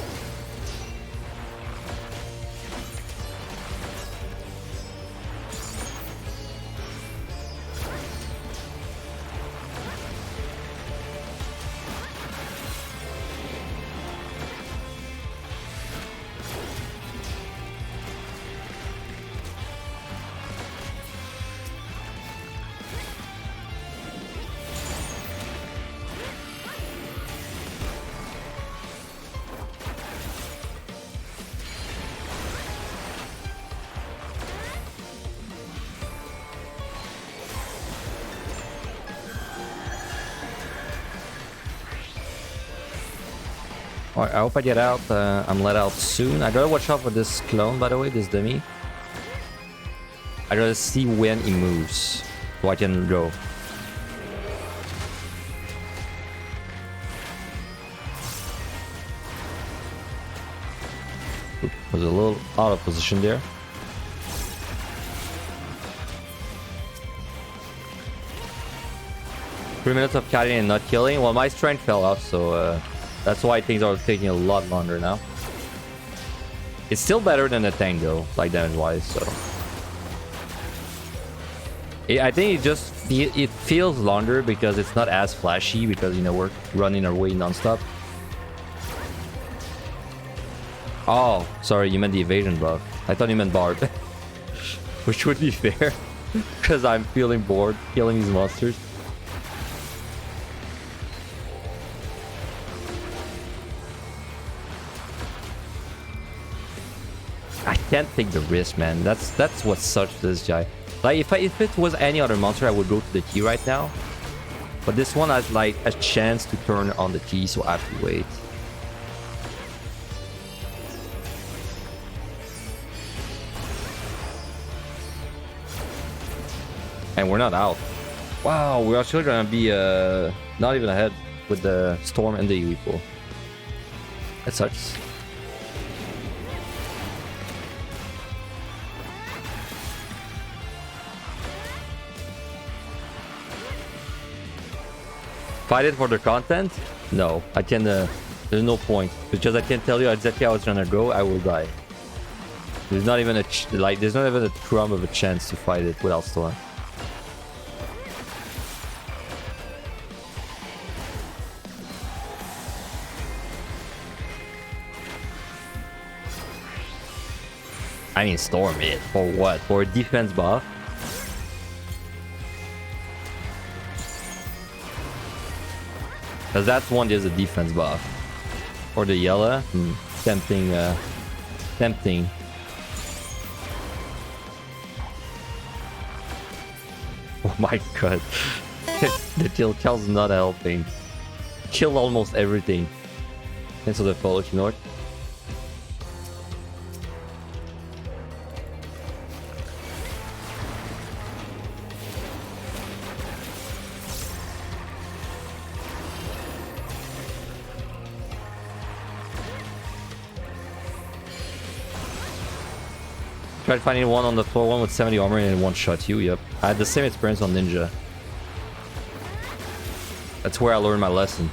I hope I get out. I'm let out soon. I gotta watch out for this clone, by the way, this dummy. I gotta see when he moves so I can go. Was a little out of position there. Three minutes of carrying and not killing. Well, my strength fell off, so that's why things are taking a lot longer now. It's still better than a tank though, like damage wise, so. I think it feels longer because it's not as flashy because, you know, we're running our way non-stop. Oh, sorry, you meant the evasion buff. I thought you meant Barb. Which would be fair, because I'm feeling bored killing these monsters. I can't take the risk, man. That's what sucks to this guy. Like, if it was any other monster, I would go to the T right now. But this one has, like, a chance to turn on the T, so I have to wait. And we're not out. Wow, we're actually gonna be not even ahead with the Storm and the UE pool. That sucks. Fight it for the content? No, I can. There's no point because I can tell you exactly how it's gonna go. I will die. There's not even there's not even a crumb of a chance to fight it without Storm. I mean, Storm it for what? For a defense buff? Because that's one is a defense buff. Or the yellow. Tempting. Tempting. Oh my god. The kill call's not helping. Kill almost everything. Cancel the follow, you know what? Tried finding one on the floor, one with 70 armor and one shot you, yep. I had the same experience on Ninja. That's where I learned my lesson.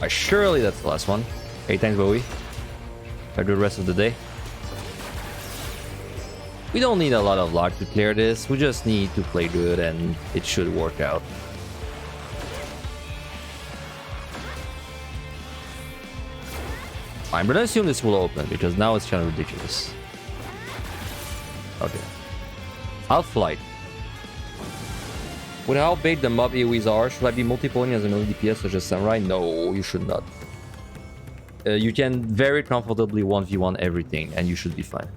Surely that's the last one. Hey, thanks Bowie. Have a good rest of the day. We don't need a lot of luck to clear this, we just need to play good and it should work out. I'm gonna assume this will open because now it's kind of ridiculous. Okay. I'll flight. With how big the mob AoEs are, should I be multi-pulling as an melee DPS such as Samurai? No, you should not. You can very comfortably 1v1 everything and you should be fine.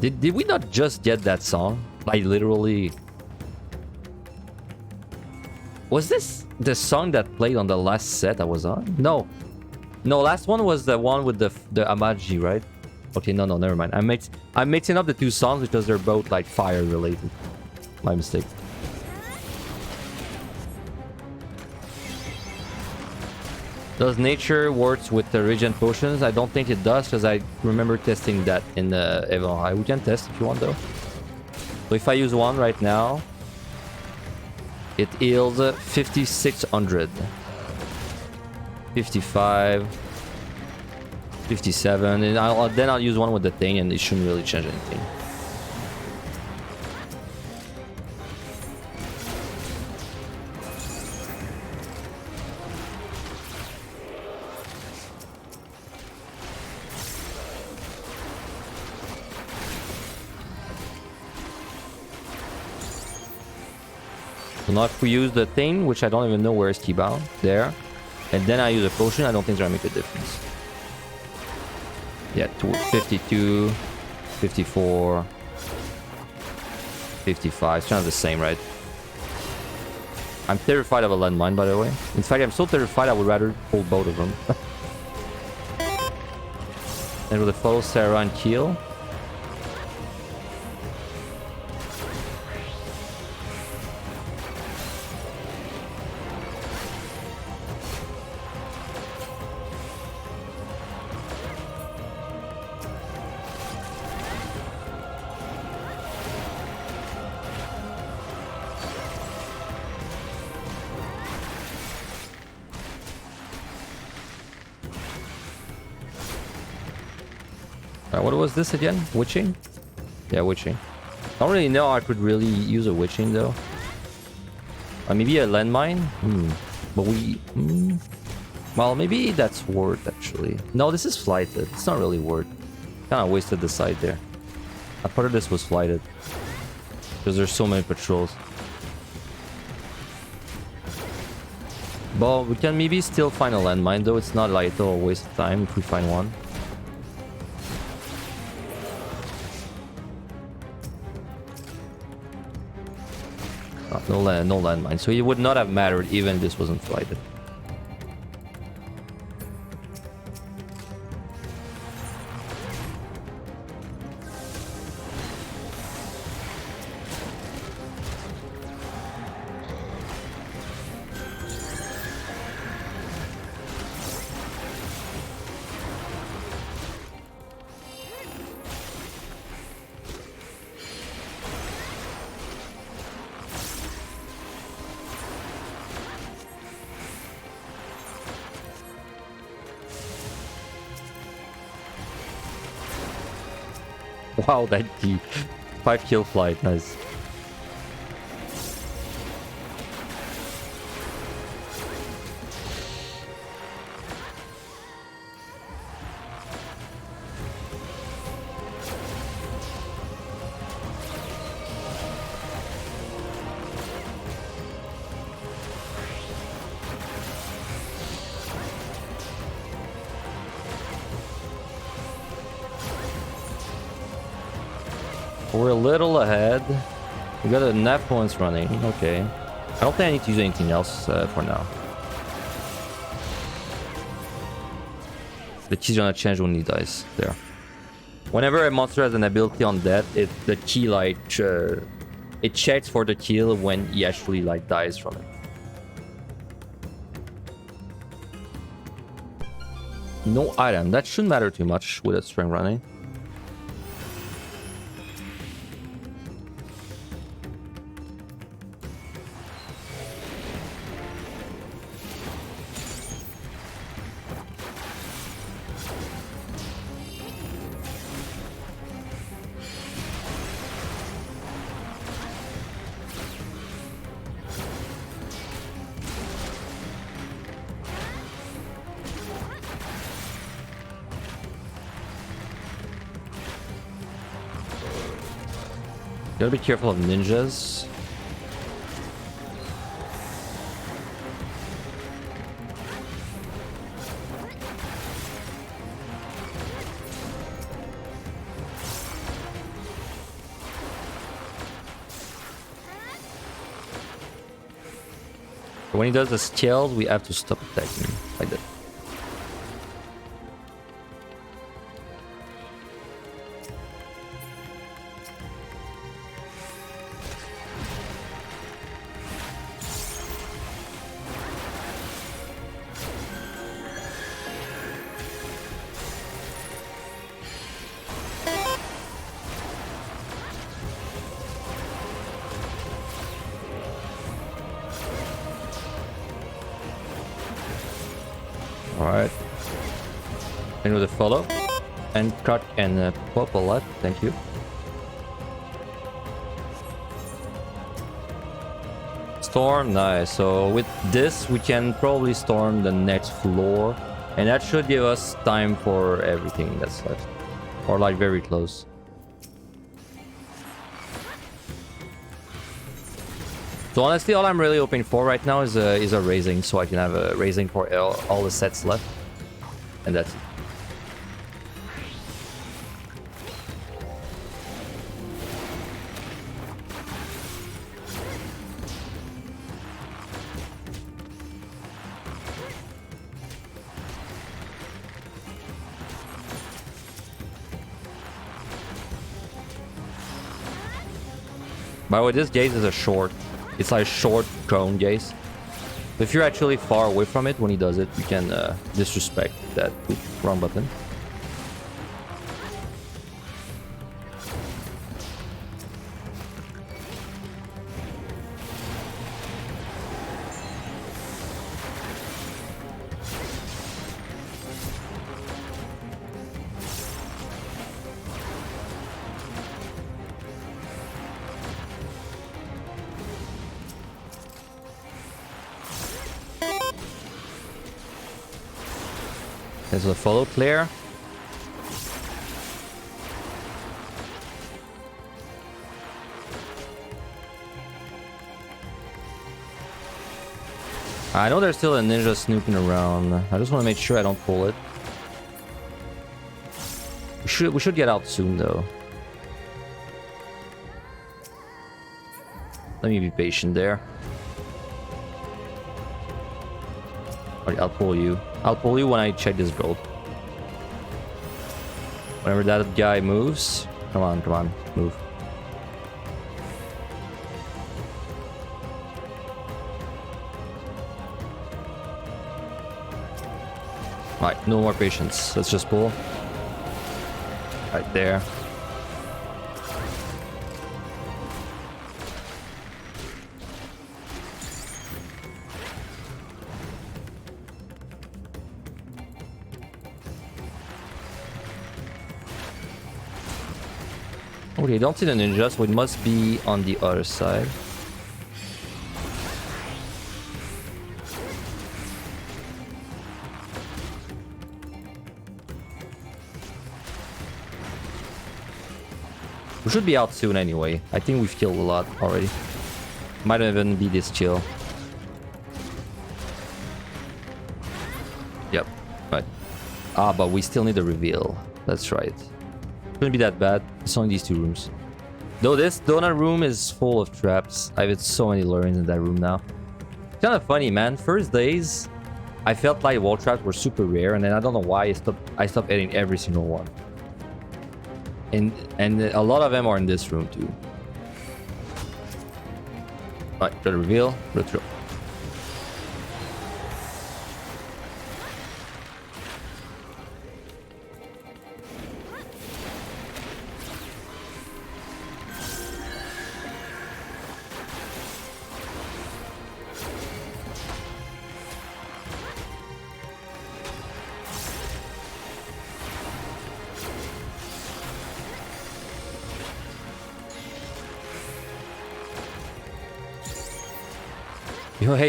Did we not just get that song? Like literally... Was this the song that played on the last set I was on? No. No, last one was the one with the Amaji, right? Okay, no, never mind. I'm mixing up the two songs because they're both like fire related. My mistake. Does nature works with the regen potions? I don't think it does because I remember testing that in the Evan. We can test if you want though. So if I use one right now, it heals 5600, 55, 57, and then I'll use one with the thing and it shouldn't really change anything. So now if we use the thing, which I don't even know where is keybound, there, and then I use a potion, I don't think it's gonna make a difference. Yeah, 52, 54, 55, it's kind of the same, right? I'm terrified of a landmine, by the way. In fact, I'm so terrified I would rather pull both of them. And with a follow Sarah and kill. What was this again? Witching? Yeah, witching. I don't really know I could really use a witching though. Maybe a landmine? But we... Well, maybe that's worth actually. No, this is flighted. It's not really worth. Kind of wasted the side there. I thought this was flighted. Because there's so many patrols. But we can maybe still find a landmine though. It's not like a total waste of time if we find one. No landmine. So it would not have mattered even if this wasn't flighted. Wow, that key. 5 kill flight, nice. We're a little ahead. We got enough points running. Okay. I don't think I need to use anything else for now. The key's gonna change when he dies. There. Whenever a monster has an ability on death, the key like it checks for the kill when he actually like dies from it. No item. That shouldn't matter too much with a strength running. Gotta be careful of ninjas. When he does the skills, we have to stop attacking like that. Alright. And with a follow. And cut and pop a lot. Thank you. Storm, nice. So with this, we can probably storm the next floor. And that should give us time for everything that's left. Or like very close. So honestly, all I'm really hoping for right now is a raising, so I can have a raising for all the sets left, and that's it. By the way, this gaze is a short. It's like a short cone gaze. If you're actually far away from it when he does it, you can disrespect that. Oops, wrong button. There's a follow clear. I know there's still a ninja snooping around. I just want to make sure I don't pull it. We should get out soon though. Let me be patient there. Alright, I'll pull you. I'll pull you when I check this gold. Whenever that guy moves. Come on, move. Alright, no more patience. Let's just pull. Right there. Okay, don't see the ninja, so it must be on the other side. We should be out soon anyway. I think we've killed a lot already. Might even be this chill. Yep, right. Ah, but we still need a reveal. That's right. Shouldn't be that bad. It's only these two rooms. Though this donut room is full of traps. I've had so many lurings in that room now. It's kind of funny, man. First days, I felt like wall traps were super rare, and then I don't know why I stopped hitting every single one. And a lot of them are in this room too. Alright, got a reveal. Retro.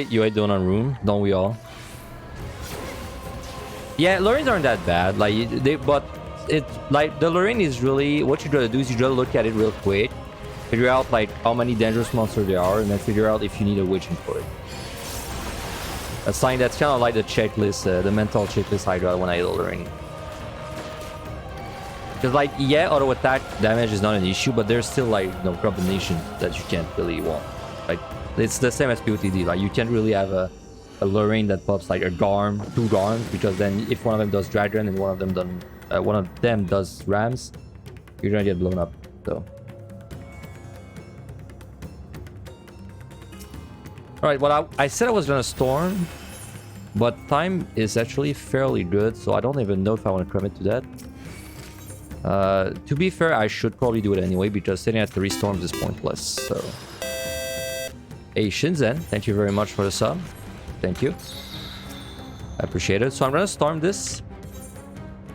You hate donut room, don't we all? Yeah, lurings aren't that bad. Like but it's like the luring is really what you gotta do is you gotta look at it real quick, figure out like how many dangerous monsters there are, and then figure out if you need a witching for it. A sign that's kind of like the checklist, the mental checklist I got when I hit a luring. Because like yeah, auto attack damage is not an issue, but there's still like no combination that you can't really want. Like it's the same as POTD. Like you can't really have a luring that pops like a Garm, 2 Garms, because then if one of them does dragon and one of them does rams, you're gonna get blown up. So. Alright, well I said I was gonna storm, but time is actually fairly good, so I don't even know if I want to commit to that. To be fair, I should probably do it anyway, because sitting at 3 storms is pointless, so... Hey Shinzen, thank you very much for the sub. Thank you. I appreciate it. So I'm gonna storm this.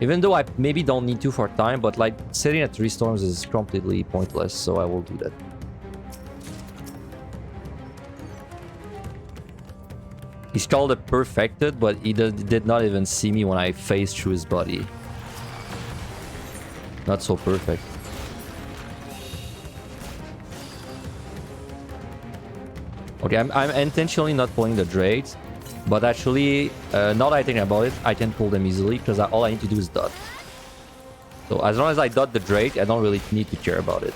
Even though I maybe don't need to for time, but like sitting at 3 storms is completely pointless, so I will do that. He's called it perfected, but he did not even see me when I phased through his body. Not so perfect. Okay, I'm intentionally not pulling the Drakes, but actually, now that I think about it, I can pull them easily because all I need to do is dot. So as long as I dot the Drake, I don't really need to care about it.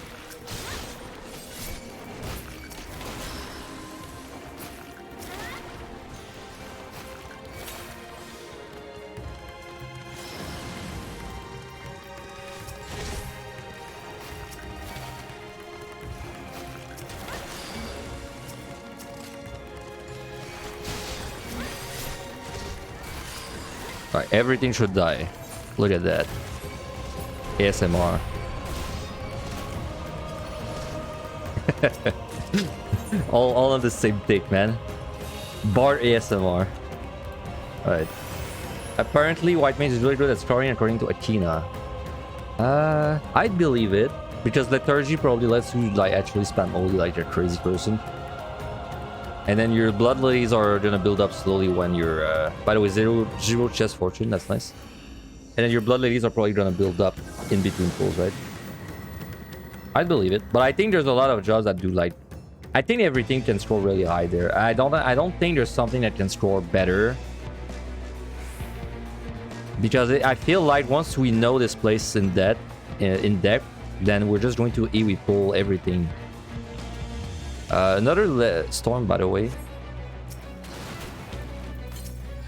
Right, everything should die. Look at that. ASMR. all on the same take, man. Bar ASMR. Alright. Apparently, White Mage is really good at scoring according to Aeturna. I'd believe it. Because Lethargy probably lets you like actually spam only like a crazy person. And then your blood lilies are gonna build up slowly when you're... by the way, zero chest fortune, that's nice. And then your blood ladies are probably gonna build up in between pulls, right? I believe it, but I think there's a lot of jobs that do like. I think everything can score really high there. I don't think there's something that can score better. Because I feel like once we know this place in depth, then we're just going to AoE pull everything. Another storm, by the way.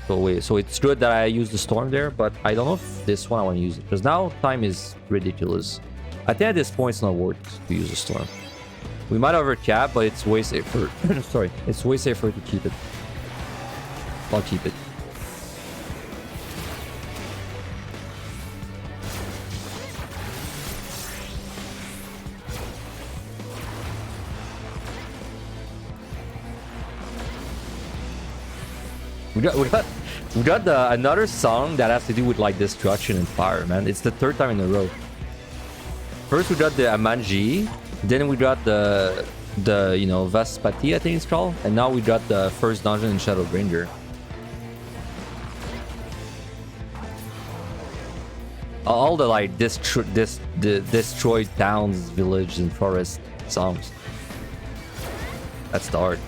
So wait, so it's good that I use the storm there, but I don't know if this one I want to use it because now time is ridiculous. I think at this point it's not worth to use the storm. We might overcap, but it's way safer. Sorry, it's way safer to keep it. I'll keep it. We got another song that has to do with like destruction and fire, man. It's the third time in a row. First we got the Amanji, then we got the you know Vaspati, I think it's called, and now we got the first dungeon in Shadowbringer. All the like destroyed towns, villages, and forest songs. That's the art.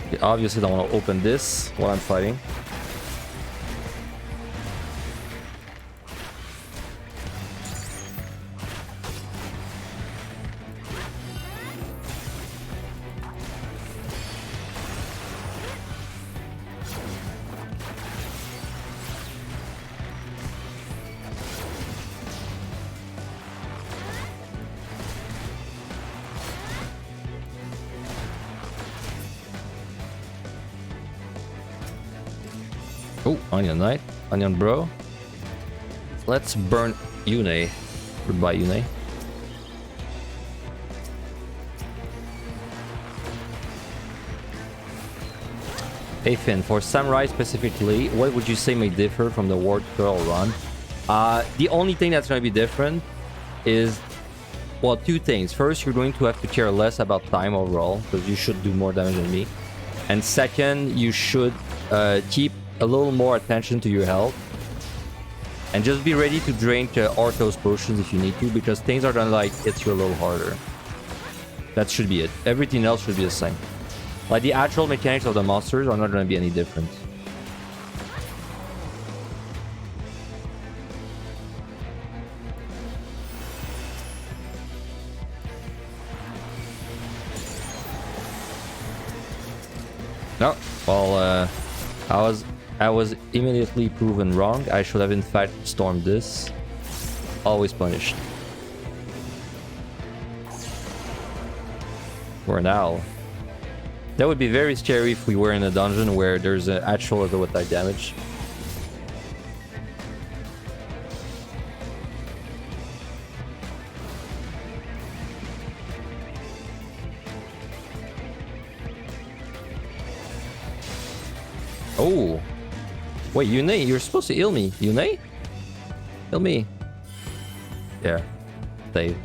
Okay, obviously don't want to open this while I'm fighting. Oh, Onion Knight. Onion Bro. Let's burn Yune. Goodbye, Yune. Hey Finn, for Samurai specifically, what would you say may differ from the Ward Curl run? The only thing that's going to be different is, well, two things. First, you're going to have to care less about time overall, because you should do more damage than me. And second, you should keep a little more attention to your health. And just be ready to drink Orthos potions if you need to, because things are gonna like hit you a little harder. That should be it. Everything else should be the same. Like the actual mechanics of the monsters are not gonna be any different. No, well, I was immediately proven wrong. I should have in fact stormed this. Always punished. For now. That would be very scary if we were in a dungeon where there's an actual auto attack damage. Oh. Wait, Yune, you're supposed to heal me. Yune? Heal me. There. Save.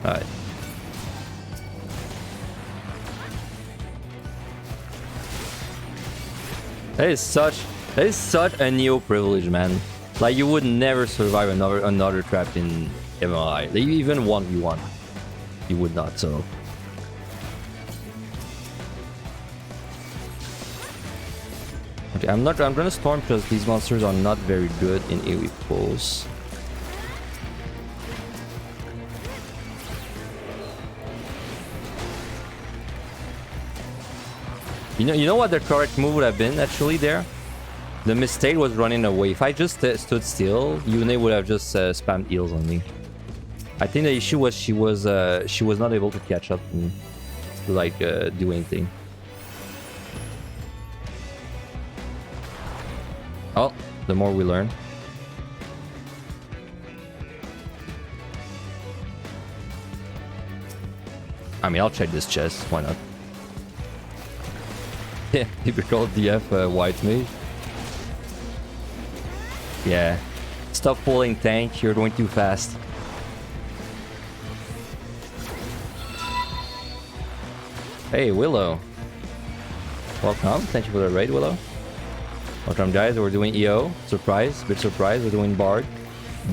Alright. That is such a Neo privilege, man. Like you would never survive another trap in MLI. Like, even 1v1. You would not, so. Okay, I'm gonna storm because these monsters are not very good in AoE pulls. You know what the correct move would have been actually there? The mistake was running away. If I just stood still, Yune would have just spammed heals on me. I think the issue was she was not able to catch up and like do anything. Oh, the more we learn. I mean, I'll check this chest. Why not? Yeah, typical DF white mage. Yeah. Stop pulling tank, you're going too fast. Hey, Willow. Welcome. Thank you for the raid, Willow. Welcome, guys. We're doing EO. Surprise. Big surprise. We're doing Bard.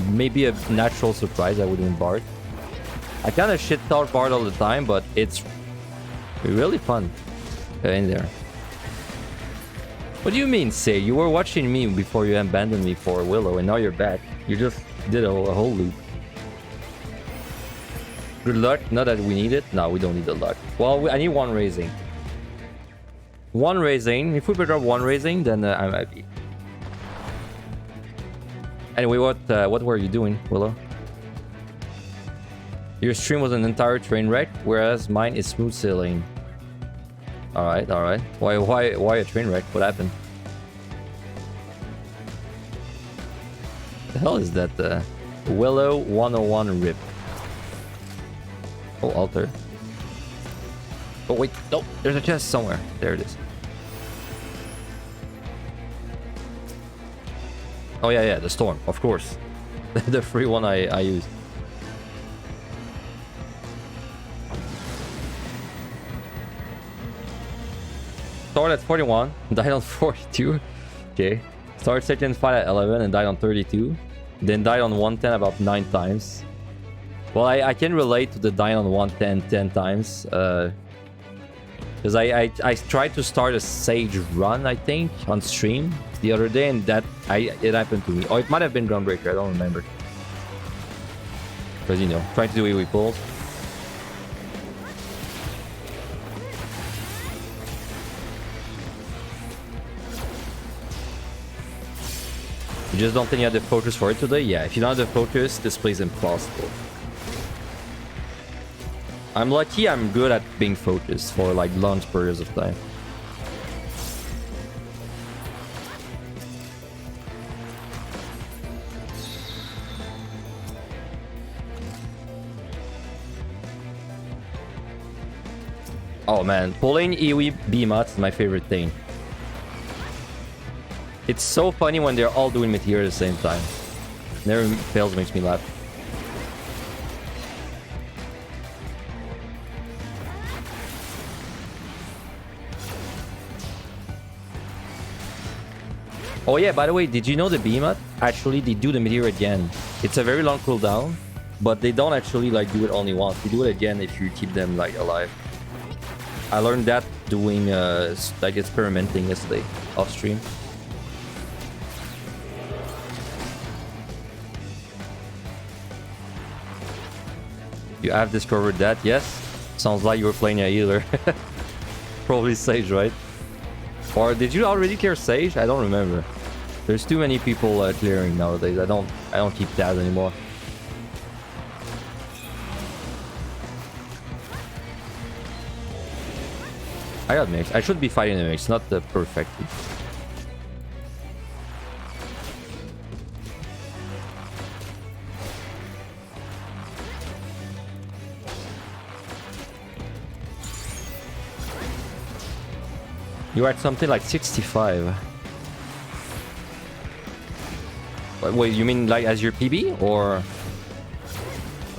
Maybe a natural surprise that we're doing Bard. I kind of shit talk Bard all the time, but it's really fun in there. What do you mean, Say? You were watching me before you abandoned me for Willow, and now you're back. You just did a whole loop. Good luck. Not that we need it. No, we don't need the luck. Well, I need one raising. One raising. If we pick up one raising, then I'm happy. Anyway, what were you doing, Willow? Your stream was an entire train wreck, whereas mine is smooth sailing. Alright, alright. Why a train wreck? What happened? The hell is that? Willow 101 rip. Oh, altar. Oh, wait. No, there's a chest somewhere. There it is. Oh, yeah, the storm. Of course. The free one I used. Started at 41, died on 42. Okay. Started second fight at 11 and died on 32. Then died on 110 about 9 times. Well, I can relate to the dying on 110 10 times. Because I tried to start a Sage run, I think, on stream the other day, and it happened to me. Or it might have been Groundbreaker, I don't remember. Because, you know, trying to do AoE pulls. You just don't think you have the focus for it today? Yeah, if you don't have the focus, this plays impossible. I'm lucky I'm good at being focused for like long periods of time. Oh man, pulling AoE BMOT is my favorite thing. It's so funny when they're all doing Meteor at the same time. Never fails, makes me laugh. Oh yeah, by the way, did you know the BMOT? Actually, they do the Meteor again. It's a very long cooldown, but they don't actually like do it only once. They do it again if you keep them like alive. I learned that doing like experimenting yesterday off stream. You have discovered that, yes? Sounds like you were playing a healer. Probably Sage, right? Or did you already clear Sage? I don't remember. There's too many people clearing nowadays. I don't keep tabs anymore. I got mixed. I should be fighting the mix, not the perfect. You're at something like 65. Wait, you mean like as your PB? Or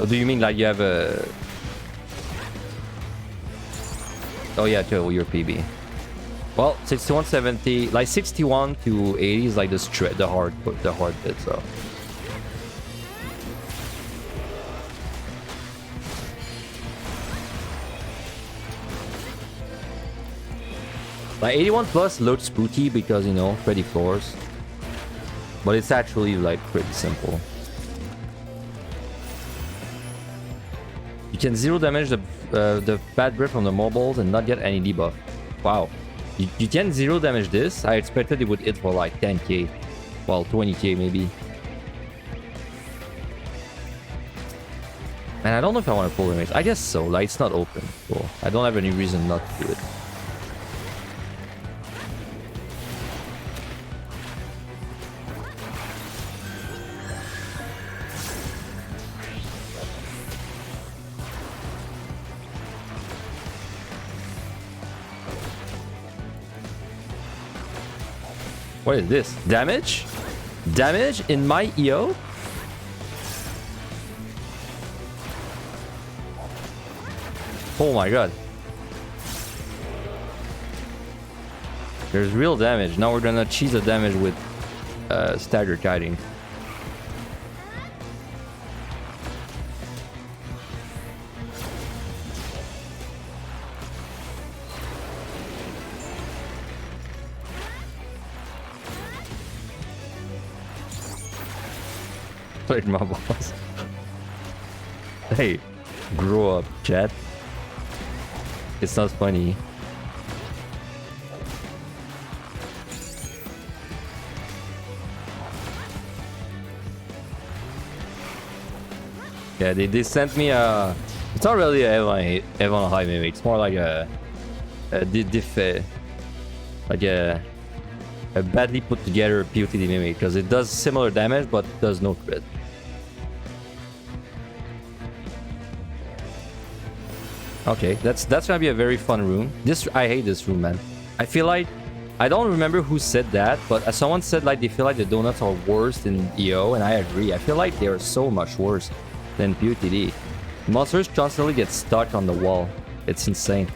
do you mean like you have a... Oh yeah, to your PB. Well, 61, 70, like 61 to 80 is like the hard bit, so... Like 81 plus looks spooky because, you know, pretty floors. But it's actually like pretty simple. You can 0 damage the bad breath from the mobiles and not get any debuff. Wow. You can 0 damage this. I expected it would hit for like 10k. Well, 20k maybe. And I don't know if I want to pull the mix. I guess so. Like, it's not open. Cool. I don't have any reason not to do it. What is this? Damage? Damage in my EO? Oh my god. There's real damage. Now we're gonna cheese the damage with stagger kiting. Played my boss. Hey, grow up, chat. It's not funny. Yeah, they sent me a... It's not really a Evan High mimic. It's more like a badly put together POTD mimic because it does similar damage but does no crit. Okay, that's gonna be a very fun room. I hate this room, man. I feel like I don't remember who said that, but someone said like they feel like the donuts are worse than EO, and I agree. I feel like they are so much worse than POTD. Monsters constantly get stuck on the wall. It's insane.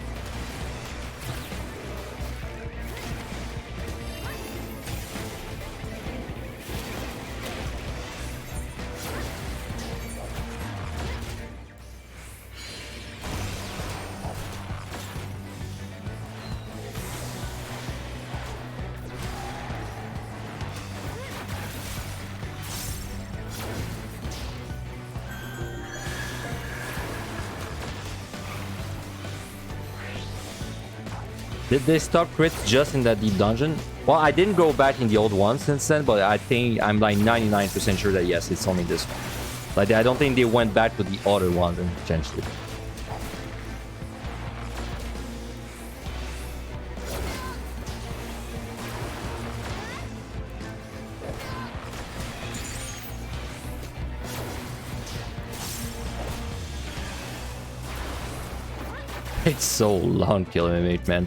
Did they stop crits just in that deep dungeon? Well, I didn't go back in the old one since then, but I think I'm like 99% sure that yes, it's only this one. Like, I don't think they went back to the other ones and changed it. It's so long killing me, man.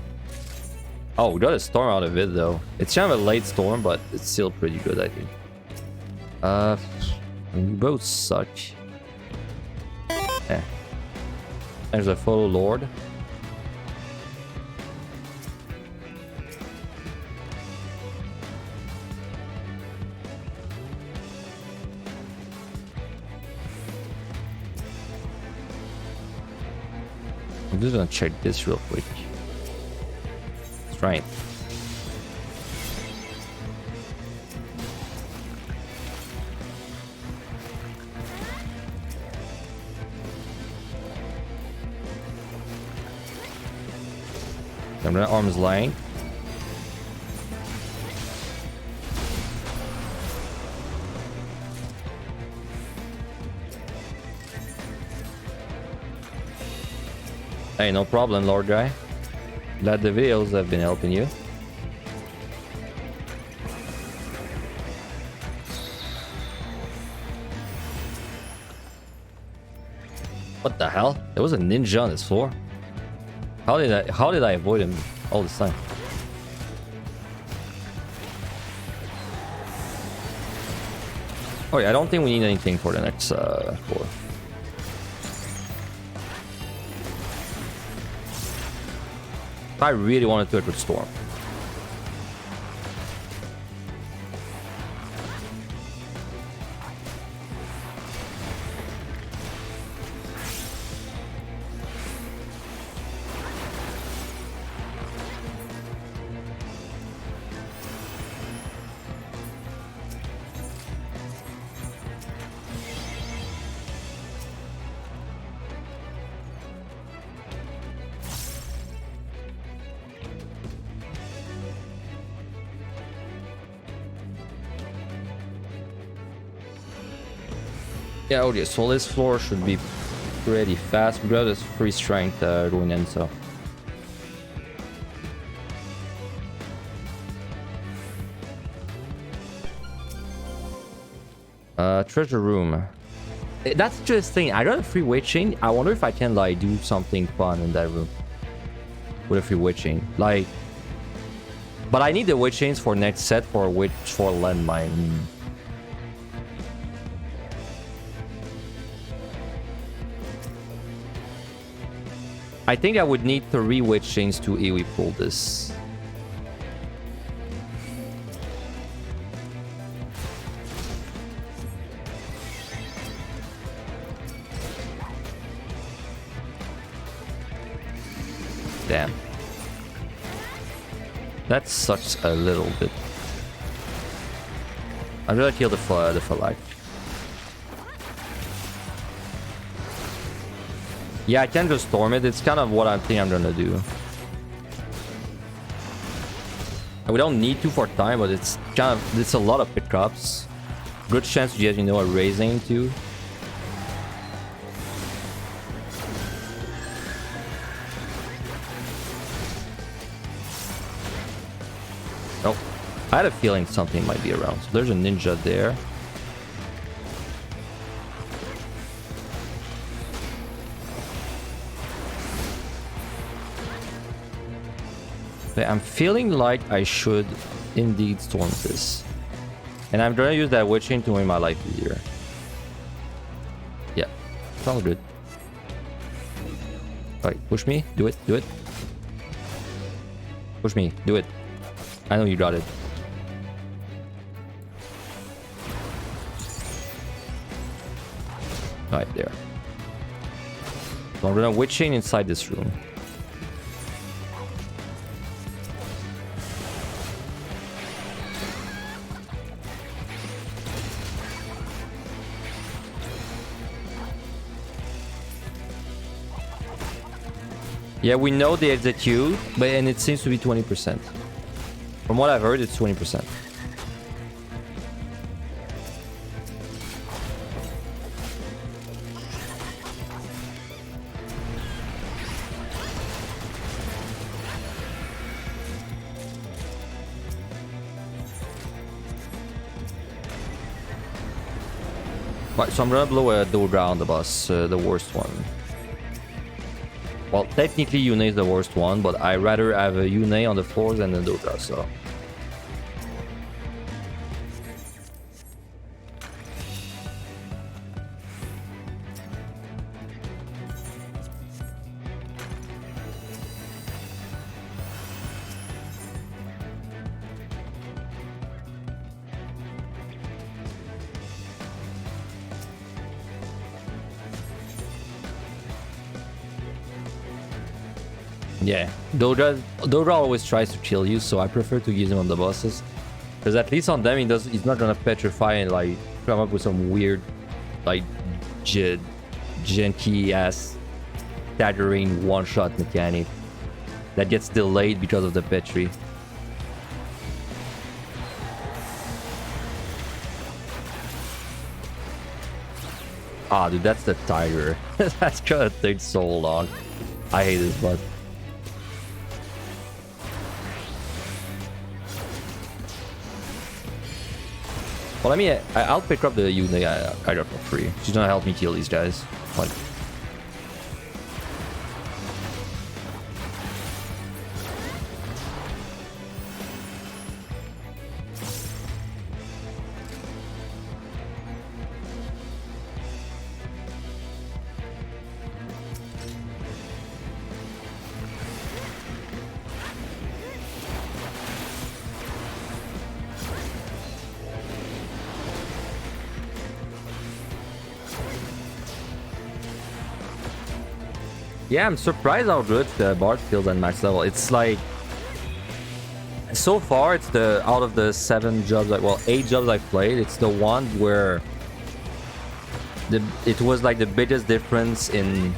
Oh, we got a storm out of it though. It's kind of a late storm, but it's still pretty good, I think. We both suck. Yeah. There's a photo lord. I'm just gonna check this real quick. Strength. I'm gonna arms length. Hey, no problem, Lord guy. Glad the videos have been helping you. What the hell? There was a ninja on this floor. How did I avoid him all this time? Oh yeah, I don't think we need anything for the next floor. I really wanted to do it with Storm. Yeah, okay, so this floor should be pretty fast. We got this free strength going in, so. Treasure room. That's just thing. I got a free weight chain. I wonder if I can like do something fun in that room with a free weight chain. Like, but I need the weight chains for next set for landmine. I think I would need 3 weight chains to AoE pull this. Damn. That's such a little bit. I'd rather kill the life. Yeah, I can just storm it. It's kind of what I think I'm gonna do. We don't need to for time, but it's a lot of pickups. Good chance to get, you know, a raising too. Oh, I had a feeling something might be around. So there's a ninja there. I'm feeling like I should indeed storm this. And I'm gonna use that witching to make my life easier. Yeah, it's all good. Alright, push me. Do it. Do it. Push me. Do it. I know you got it. Right there. So I'm gonna witching inside this room. Yeah, we know they execute, and it seems to be 20%. From what I've heard, it's 20%. Right, so I'm gonna blow a Dodra on the boss, the worst one. Well, technically Yune is the worst one, but I rather have a Yune on the floor than a Dodra, so... Yeah, Dodra always tries to kill you, so I prefer to use him on the bosses. Because at least on them, he's not gonna petrify and like come up with some weird, like, janky ass staggering one-shot mechanic that gets delayed because of the petri. Ah, dude, that's the tiger. That's gonna take so long. I hate this boss. Well, I mean, I'll pick up the Yune I got for free. She's gonna help me kill these guys. Like, yeah, I'm surprised how good the Bard feels at max level. It's like, so far, it's the out of the 7 jobs, well, 8 jobs I've played, it's the one where it was like the biggest difference in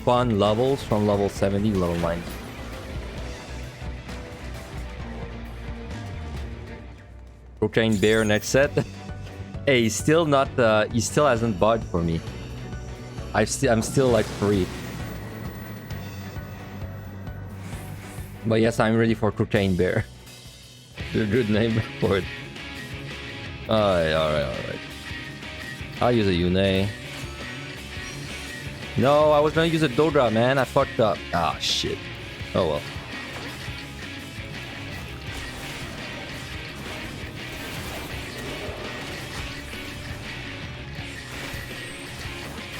fun levels from level 70 to level 90. Cocaine Bear next set. Hey, he's still not. He still hasn't bugged for me. I'm still like free. But yes, I'm ready for Cocaine Bear. A good name for it. Alright. I'll use a Yune. No, I was gonna use a Dodra, man. I fucked up. Ah, shit. Oh well.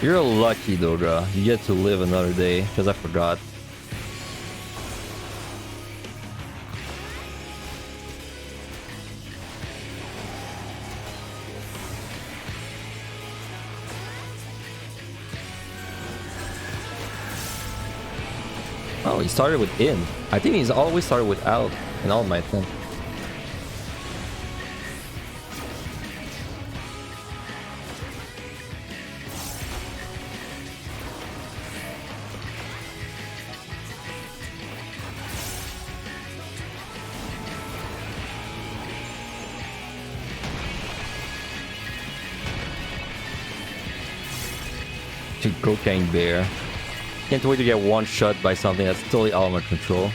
You're lucky, Dodra. You get to live another day, because I forgot. Oh, he started with in. I think he's always started with out in all my things. To Cocaine Bear. Can't wait to get one shot by something that's totally out of my control.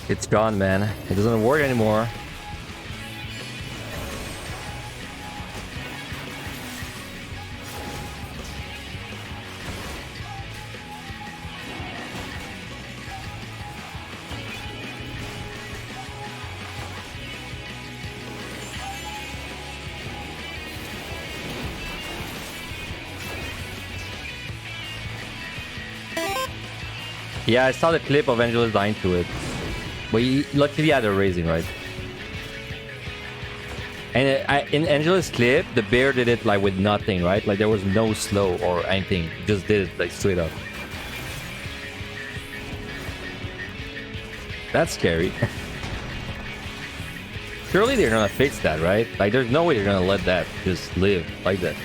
It's gone, man. It doesn't work anymore. Yeah, I saw the clip of Angelus dying to it. But he luckily had a raising, right? And in Angelus' clip, the bear did it like with nothing, right? Like there was no slow or anything. He just did it like straight up. That's scary. Surely they're gonna fix that, right? Like there's no way they're gonna let that just live like that.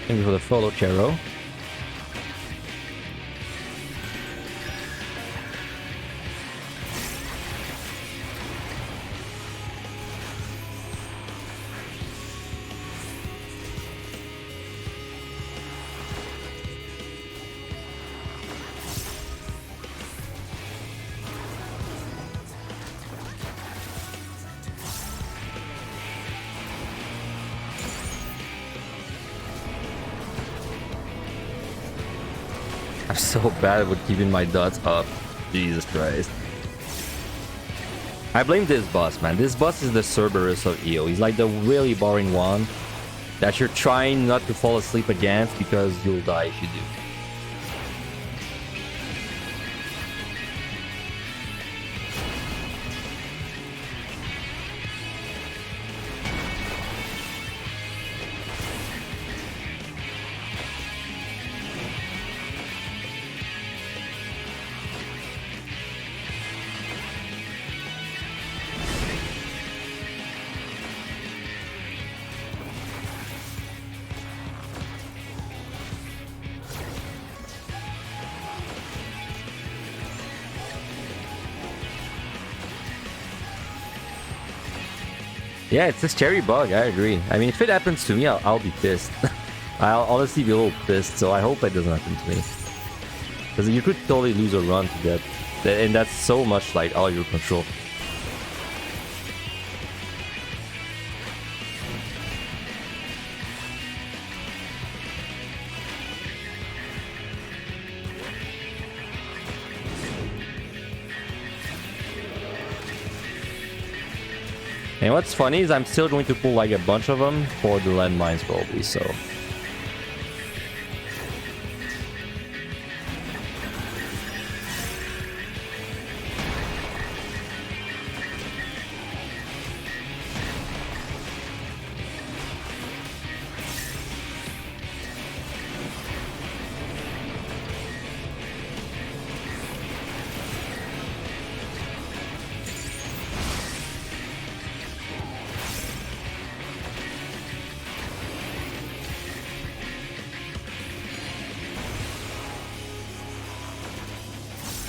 Thank you for the follow, Chero. I'm so bad with keeping my dots up. Jesus Christ. I blame this boss, man. This boss is the Cerberus of EO. He's like the really boring one that you're trying not to fall asleep against because you'll die if you do. Yeah, it's this cherry bug, I agree. I mean, if it happens to me, I'll be pissed. I'll honestly be a little pissed, so I hope it doesn't happen to me. Because you could totally lose a run to that. And that's so much like out of your control. And what's funny is I'm still going to pull like a bunch of them for the landmines probably, so...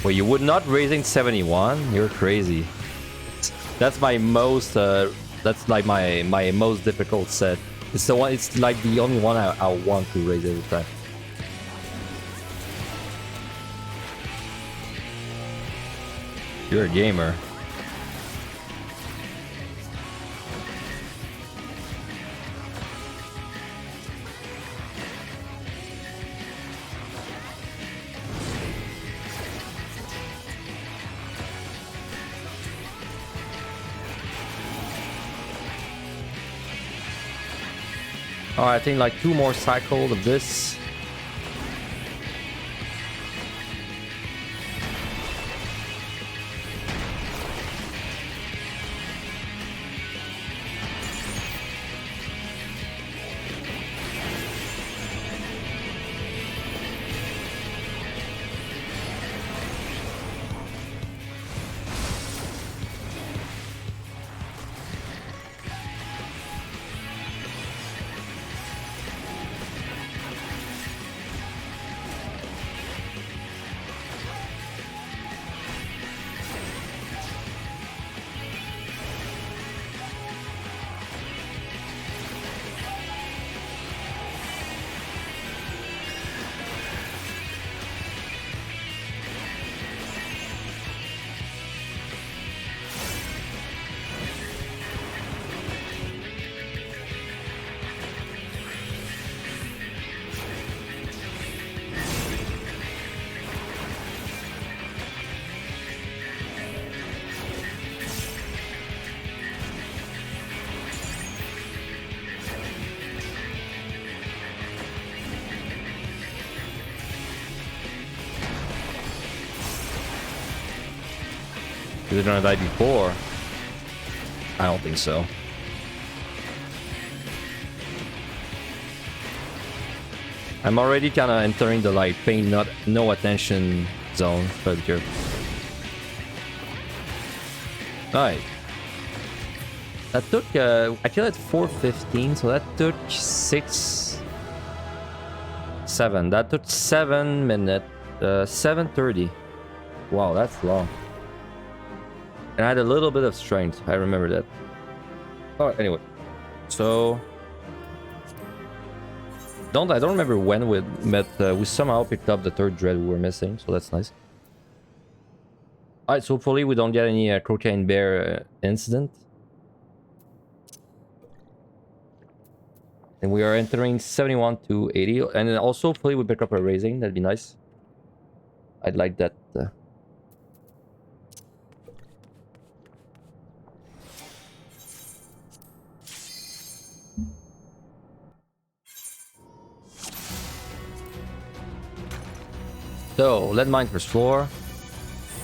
Well, you would not raising 71? You're crazy. That's my most that's like my most difficult set. It's the one, it's like the only one I want to raise every time. You're a gamer. Alright, I think like 2 more cycles of this. Is it gonna die before? I don't think so. I'm already kind of entering the like paying no attention zone. But here. Alright. That took I killed at 4:15, so that took 7. That took 7 minutes. 7:30. Wow, that's long. And I had a little bit of strength. I remember that. Oh, anyway. So I don't remember when we met. We somehow picked up the 3rd dread we were missing, so that's nice. Alright, so hopefully we don't get any cocaine bear incident. And we are entering 71 to 80. And then also hopefully we pick up a raising. That'd be nice. I'd like that. So, lead mine first floor.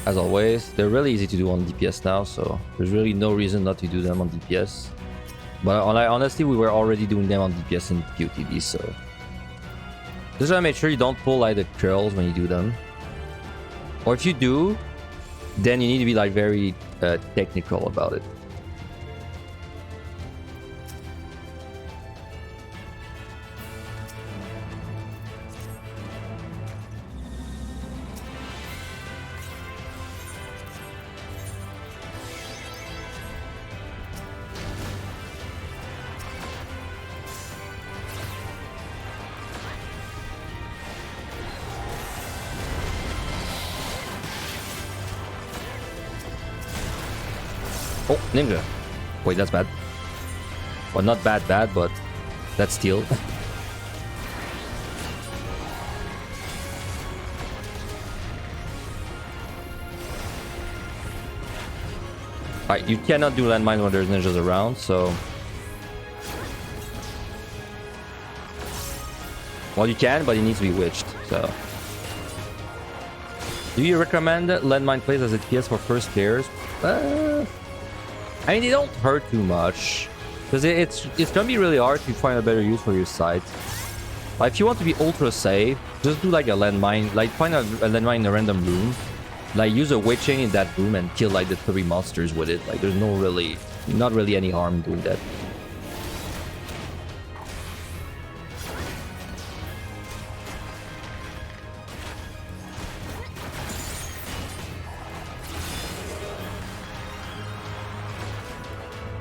As always, they're really easy to do on DPS now, so there's really no reason not to do them on DPS. But honestly, we were already doing them on DPS in QTD, so just gotta make sure you don't pull like the curls when you do them. Or if you do, then you need to be like very technical about it. Oh, ninja. Wait, that's bad. Well, not bad, but that's steal. Alright, you cannot do landmine when there's ninjas around, so... Well, you can, but it needs to be witched, so... Do you recommend landmine plays as a TS for first players? I mean, they don't hurt too much. Because it's gonna be really hard to find a better use for your site. Like, if you want to be ultra safe, just do like a landmine. Like, find a landmine in a random room. Like, use a witching in that room and kill like the 3 monsters with it. Like, there's not really any harm doing that.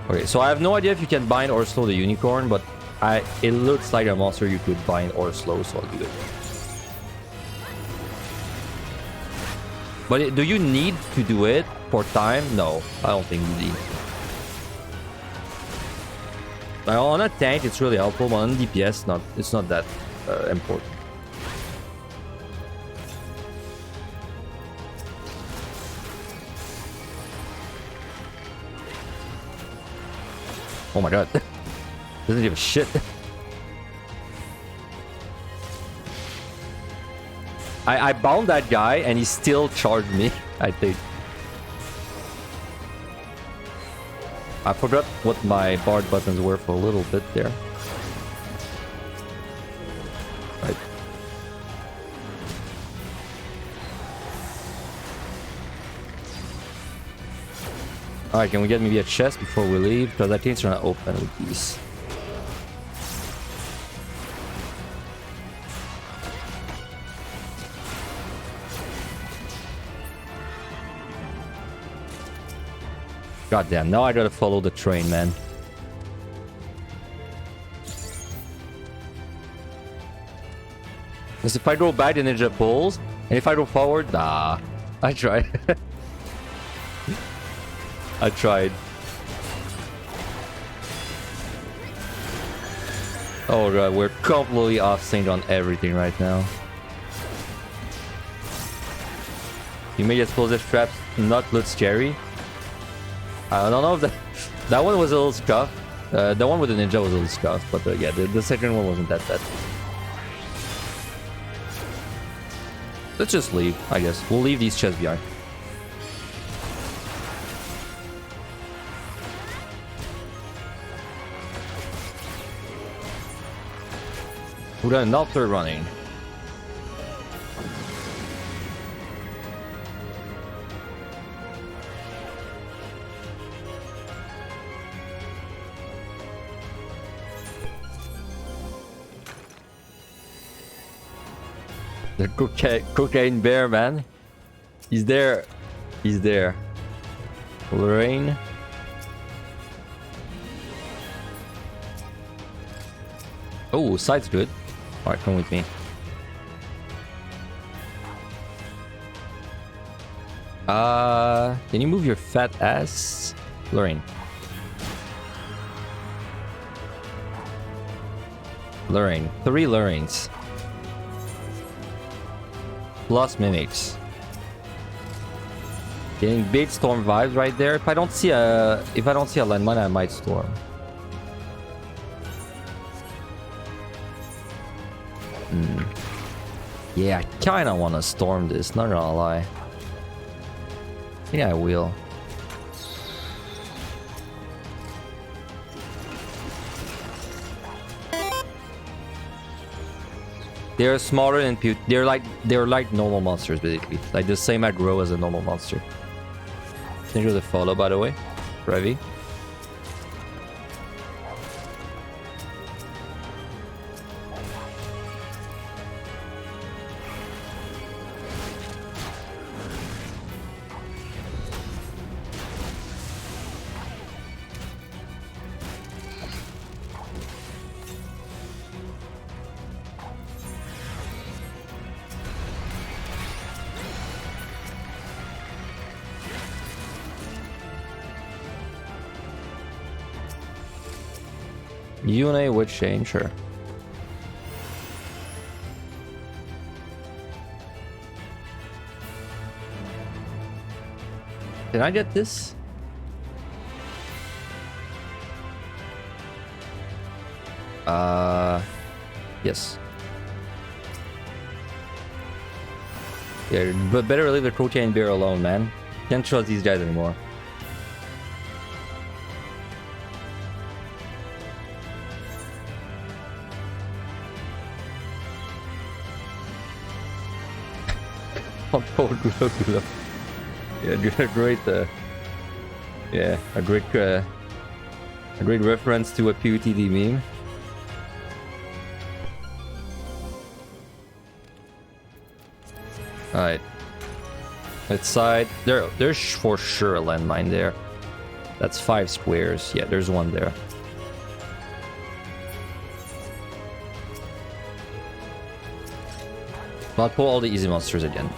Okay, so I have no idea if you can bind or slow the unicorn, but it looks like a monster you could bind or slow, so I'll do it. But do you need to do it for time? No, I don't think you need. Like, on a tank, it's really helpful, but on DPS, it's not that important. Oh my god. Doesn't give a shit. I bound that guy and he still charged me, I think. I forgot what my BARD buttons were for a little bit there. Right. Alright, can we get maybe a chest before we leave? Because I think it's gonna open with these. God damn, now I gotta follow the train, man. Because if I go back, the ninja pulls, and if I go forward, nah. I tried. I tried. Oh god, we're completely off sync on everything right now. You made explosive traps not look scary. I don't know if that one was a little scuffed. The one with the ninja was a little scuffed, but yeah, the second one wasn't that bad. Let's just leave, I guess. We'll leave these chests behind. We got an altar running. The cocaine bear, man. He's there. He's there. Lorraine. Oh, side's good. Alright, come with me. Can you move your fat ass? Lorraine. Lorraine. 3 Lorraines. Plus mimics. Getting big storm vibes right there. If I don't see a landmine, I might storm. Yeah, I kinda wanna storm this, not gonna lie. Yeah, I will. They're smaller than they're like normal monsters basically. Like the same aggro as a normal monster. Thank you for the follow, by the way. Revi. Yune would change, sure. Can I get this? Yes. Yeah, but better leave the cocaine beer alone, man. Can't trust these guys anymore. Yeah, a great reference to a PUTD meme. Alright. That side, there's for sure a landmine there. That's 5 squares. Yeah, there's one there. I'll pull all the easy monsters again.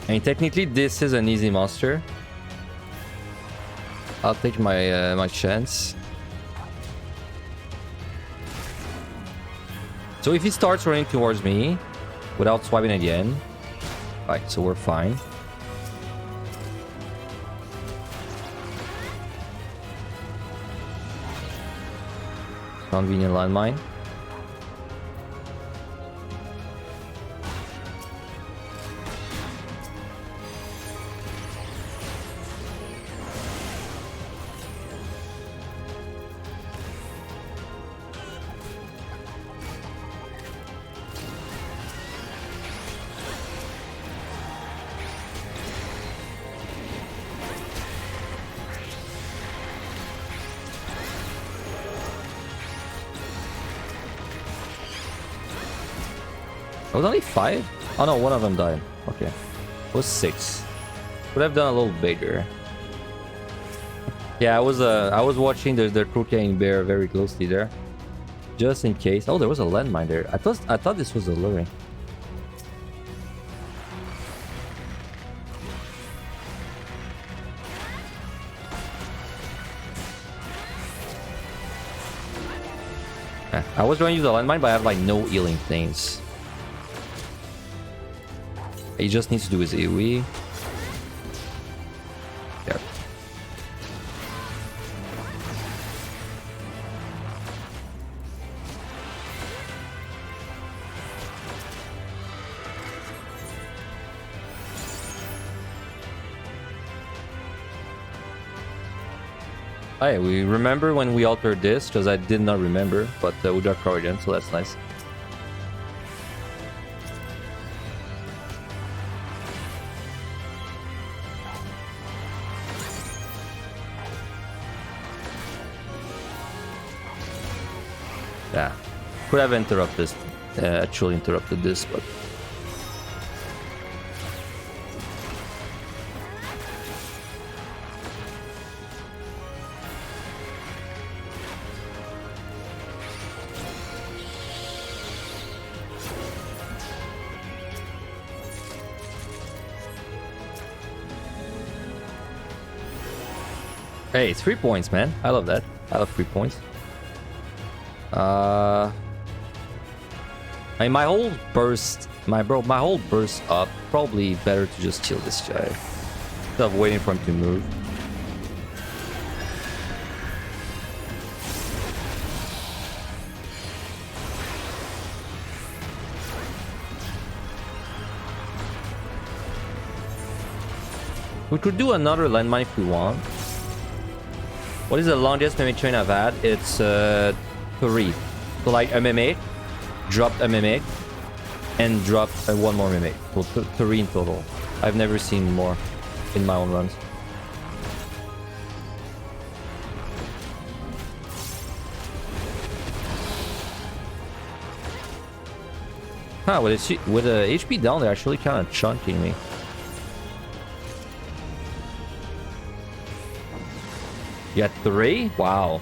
I mean, technically, this is an easy monster. I'll take my my chance. So if he starts running towards me without swiping again, right? So we're fine. Convenient landmine. It was only 5? Oh no, one of them died. Okay. It was 6. Could have done a little bigger. Yeah, I was watching the crooked bear very closely there. Just in case. Oh, there was a landmine there. I thought this was alluring. I was going to use a landmine, but I have like no healing things. He just needs to do his AoE. There. Hey, we remember when we altered this, because I did not remember, but we got Corrigan, so that's nice. Yeah, could have interrupted, actually interrupted this, but... Hey, 3 points, man. I love that. I love 3 points. I mean, my whole burst up. Probably better to just kill this guy instead of waiting for him to move. We could do another landmine if we want. What is the longest MMA train I've had? It's 3. So like MMA, dropped MMA, and dropped one more MMA. So 3 in total. I've never seen more in my own runs. Huh, with the HP down, they're actually kind of chunking me. You got 3? Wow.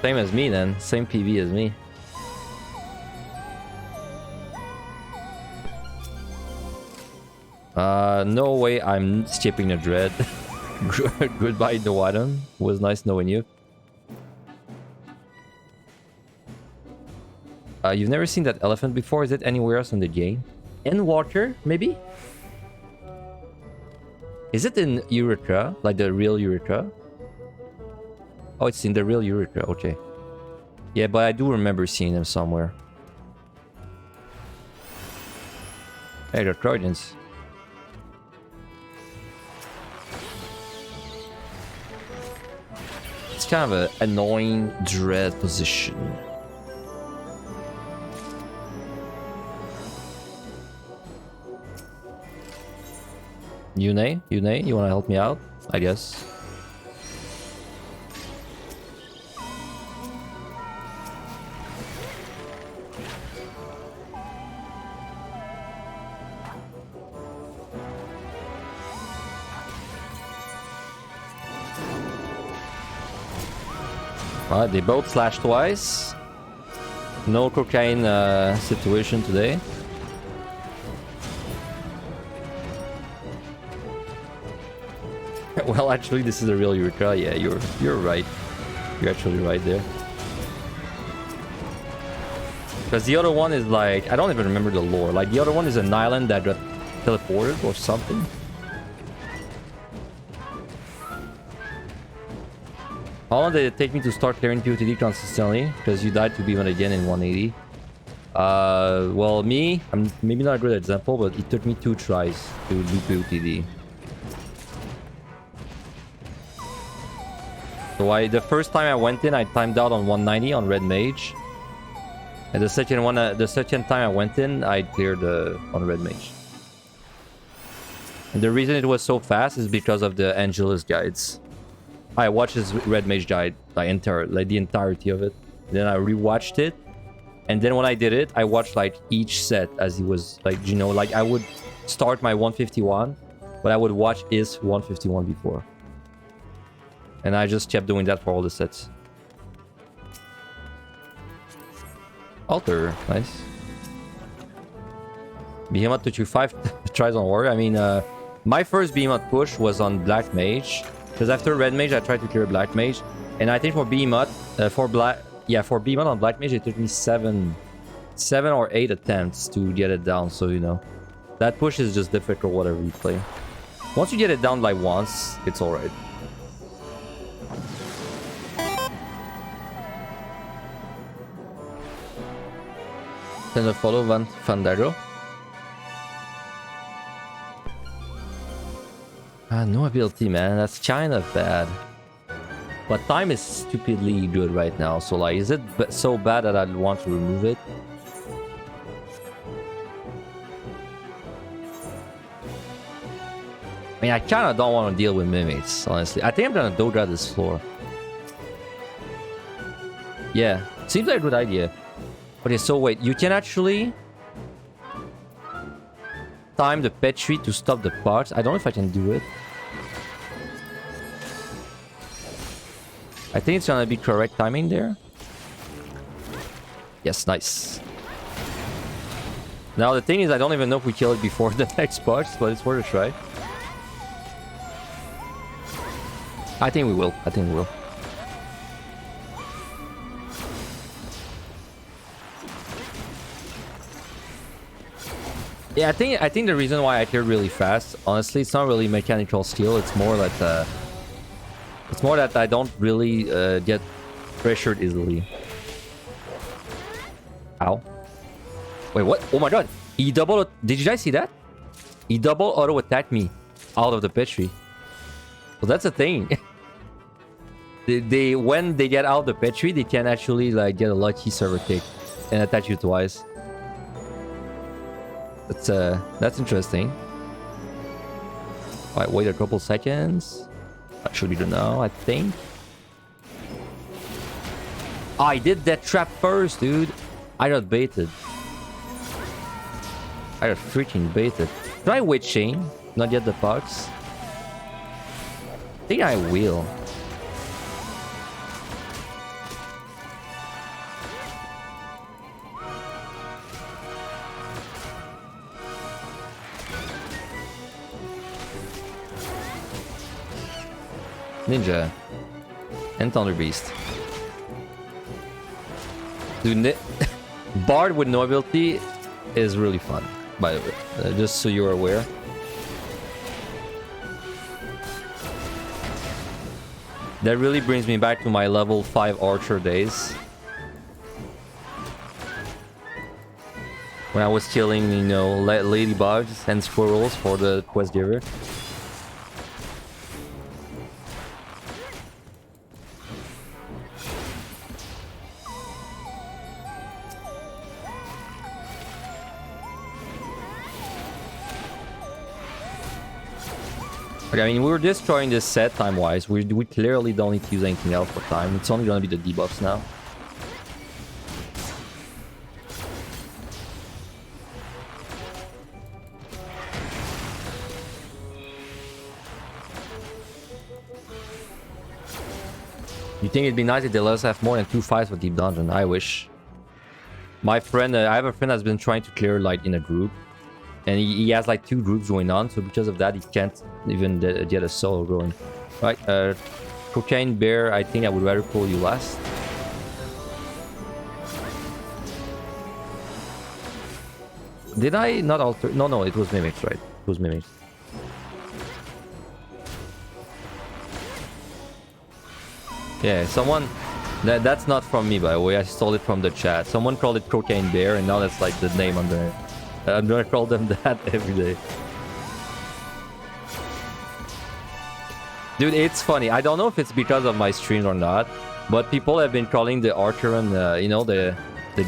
Same as me then. Same PV as me. No way I'm skipping a dread. Goodbye, Noadon. Was nice knowing you. You've never seen that elephant before? Is it anywhere else in the game? In water, maybe? Is it in Eureka? Like the real Eureka? Oh, it's in the real Eureka. Okay. Yeah, but I do remember seeing them somewhere. Hey, they're Trojans. It's kind of an annoying dread position. Yune, you wanna help me out? I guess. Alright, they both slashed twice. No cocaine situation today. Well, actually, this is a real Eureka. Yeah, you're right. You're actually right there. Because the other one is like, I don't even remember the lore. Like the other one is an island that got teleported or something. How long did it take me to start clearing POTD consistently? Because you died to Behemoth again in 180. Well, me, I'm maybe not a good example, but it took me 2 tries to do POTD. So the first time I went in, I timed out on 190 on Red Mage. And the second time I went in, I cleared on Red Mage. And the reason it was so fast is because of the Angelus guides. I watched his Red Mage guide, like the entirety of it. Then I rewatched it. And then when I did it, I watched like each set as he was like, you know, like I would start my 151, but I would watch his 151 before. And I just kept doing that for all the sets. Alter, nice. Behemoth took you 5 tries on Warrior. I mean, my first Behemoth push was on Black Mage. Because after Red Mage, I tried to clear Black Mage. And I think for Behemoth, for Behemoth on Black Mage, it took me 7 or 8 attempts to get it down. So, you know, that push is just difficult whatever you play. Once you get it down like once, it's alright. Send a follow Fandago. No ability, man. That's kind of bad. But time is stupidly good right now. So, like, is it so bad that I'd want to remove it? I mean, I kind of don't want to deal with Mimics, honestly. I think I'm gonna Doga this floor. Yeah, seems like a good idea. Okay, so wait, you can actually time the Petri to stop the parts. I don't know if I can do it. I think it's gonna be correct timing there. Yes, nice. Now the thing is, I don't even know if we kill it before the next parts, but it's worth a try. I think we will. I think we will. Yeah, I think the reason why I cleared really fast, honestly, it's not really mechanical skill. It's more that I don't really get pressured easily. Ow! Wait, what? Oh my god! He double. Did you guys see that? He double auto attacked me out of the Petri. So that's a thing. When they get out of the Petri, they can actually like get a lucky server kick and attack you twice. That's interesting. Alright, wait a couple seconds. That should be the now, I think. Oh, I did that trap first, dude. I got baited. I got freaking baited. Can I witch chain? Not get the pucks? I think I will. Ninja and Thunder Beast. Dude, Bard with no ability is really fun, by the way. Just so you're aware. That really brings me back to my level 5 Archer days. When I was killing, you know, ladybugs and squirrels for the quest giver. Okay, I mean, we were destroying this set time-wise. We clearly don't need to use anything else for time. It's only gonna be the debuffs now. You think it'd be nice if they let us have more than 2 fights with Deep Dungeon? I wish. My friend, I have a friend that's been trying to clear like in a group. And he has like 2 groups going on, so because of that, he can't even get a solo going. Right, Cocaine Bear, I think I would rather pull you last. Did I not alter? No, it was Mimics, right? It was Mimics. Yeah, someone... That's not from me, by the way. I stole it from the chat. Someone called it Cocaine Bear, and now that's like the name under it. I'm gonna call them that every day. Dude, it's funny. I don't know if it's because of my stream or not, but people have been calling the Aeturna, you know, the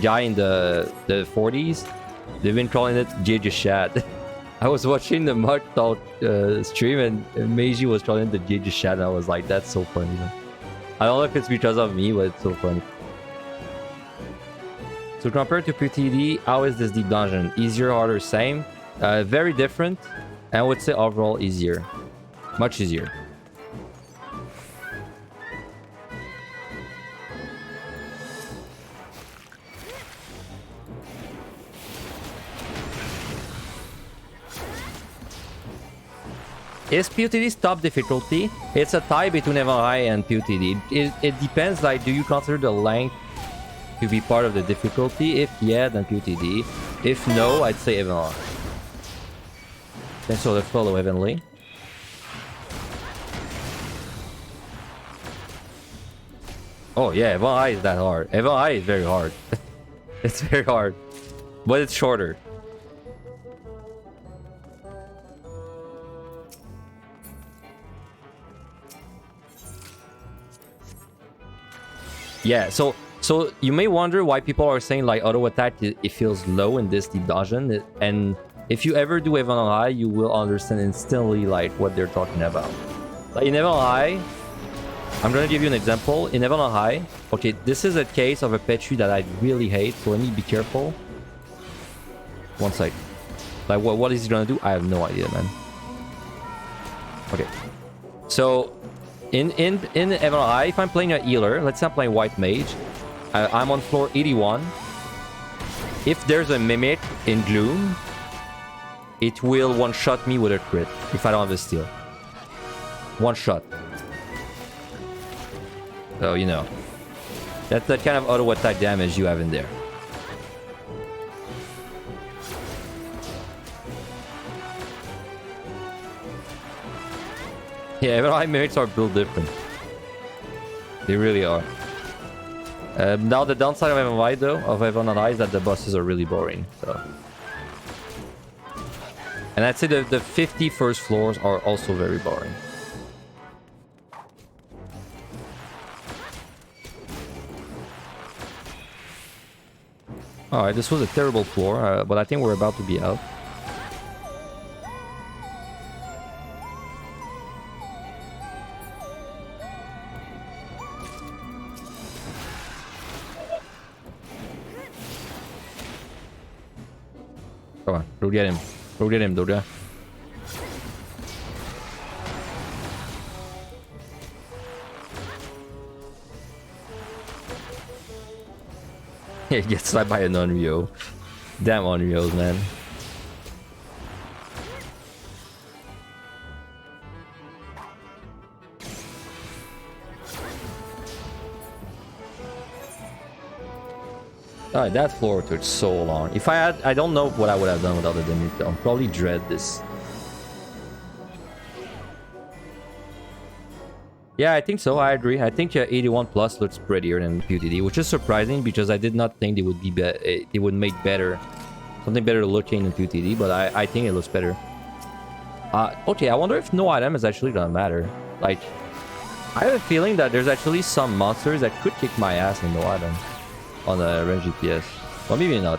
guy in the 40s. They've been calling it JJ Shat. I was watching the Mud Talk stream, and Meiji was calling it the JJ Shat, and I was like, that's so funny. Man. I don't know if it's because of me, but it's so funny. So compared to PTD, how is this deep dungeon? Easier, harder, same? Very different. And I would say overall easier. Much easier. Is PUTD's top difficulty? It's a tie between Evanrai and PUTD. It depends, like, do you consider the length to be part of the difficulty? If yeah, then PUTD. If no, I'd say Evanrai. Thanks for the follow, Evanly. Oh yeah, Evanrai is that hard. Evanrai is very hard. It's very hard. But it's shorter. Yeah, so you may wonder why people are saying like auto attack it feels low in this deep dungeon, and if you ever do Evanrai, you will understand instantly like what they're talking about. Like in Evanrai, I'm gonna give you an example. In Evanrai, okay, this is a case of a Petri that I really hate, so let me be careful. One sec. Like what is he gonna do? I have no idea, man. Okay, so. In Evanrai, if I'm playing a healer, let's say I'm playing White Mage, I'm on floor 81. If there's a Mimic in Gloom, it will one-shot me with a crit if I don't have a steal. One shot. So, you know. That's the kind of auto-attack damage you have in there. Yeah, Evanrai Mimics are built different. They really are. Now the downside of Evanrai though, is that the bosses are really boring. So. And I'd say the 50 first floors are also very boring. Alright, this was a terrible floor, but I think we're about to be out. Come on, go get him. Go get him, Doja. He gets slapped by an Onryo. Damn Onryos, man. Alright, that floor took so long. If I had... I don't know what I would have done without the damage though. Probably dread this. Yeah, I think so. I agree. I think 81 plus looks prettier than PUTD, which is surprising because I did not think they would be they would make better, something better looking than PUTD, but I think it looks better. Okay, I wonder if no item is actually gonna matter. Like, I have a feeling that there's actually some monsters that could kick my ass in no item on the range GPS. Well, maybe not.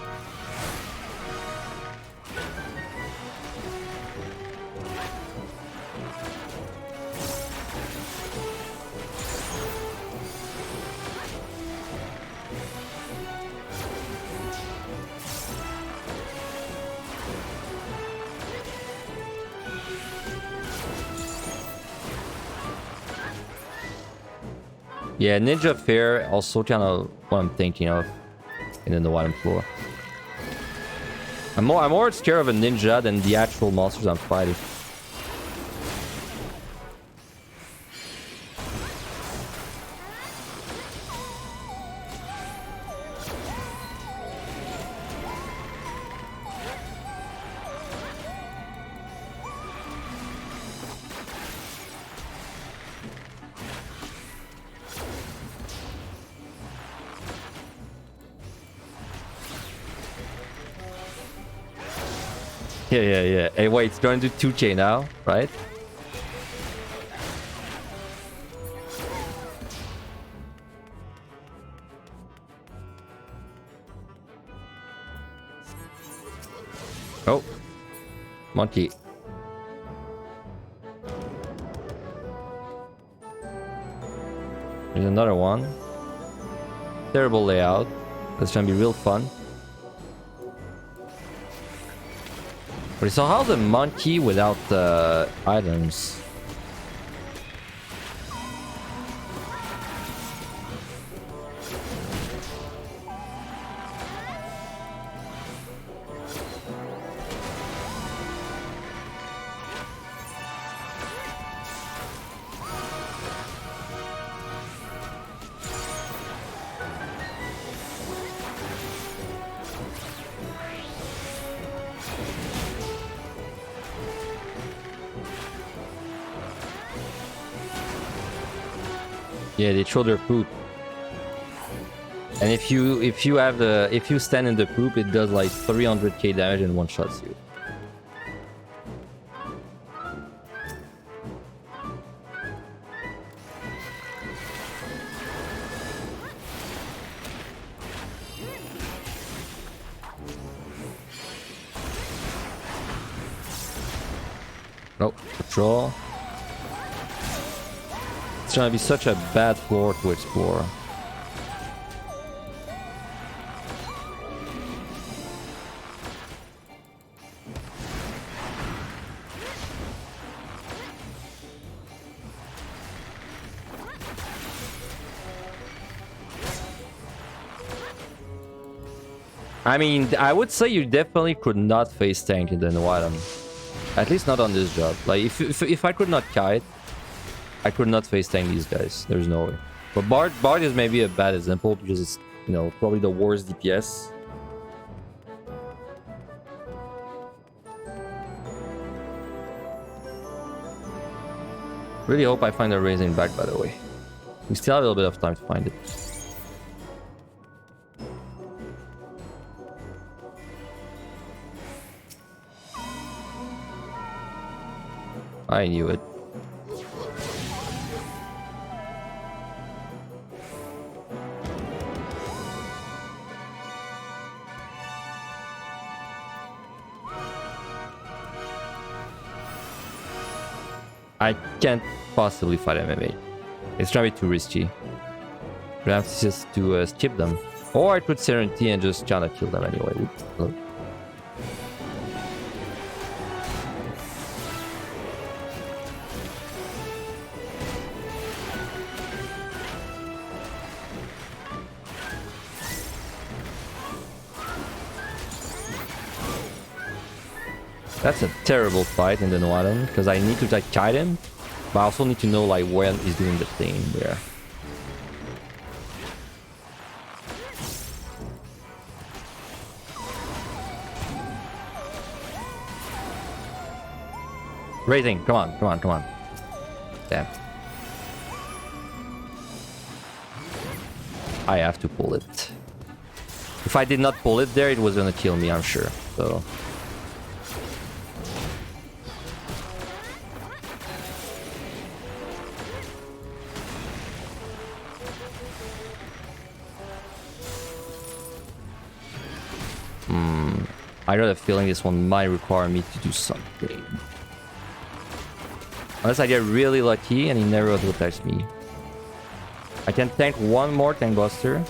Yeah, Ninja Fair also kind of what I'm thinking of in the White floor. I'm more scared of a ninja than the actual monsters I'm fighting. Yeah. Hey, wait, it's going to do 2k now, right? Oh, monkey. There's another one. Terrible layout. That's gonna be real fun. But so how's a monkey without items? Yeah, they throw their poop. And if you stand in the poop, it does like 300k damage and one shots you. Nope, patrol. It's gonna be such a bad floor to explore. I mean, I would say you definitely could not face tank in the Noatum. At least not on this job. Like, if I could not kite, I could not face tank these guys. There's no way. But Bard is maybe a bad example because it's, you know, probably the worst DPS. Really hope I find the raising back, by the way. We still have a little bit of time to find it. I knew it. I can't possibly fight MMA. It's gonna be too risky. We have to just to skip them. Or I could Serenity and just kinda kill them anyway. Oops. That's a terrible fight in the Noatum, because I need to like kite him, but I also need to know like when he's doing the thing there. Raising, come on. Damn. I have to pull it. If I did not pull it there, it was gonna kill me, I'm sure. So. I got a feeling this one might require me to do something. Unless I get really lucky and he never attacks me. I can tank one more tank buster.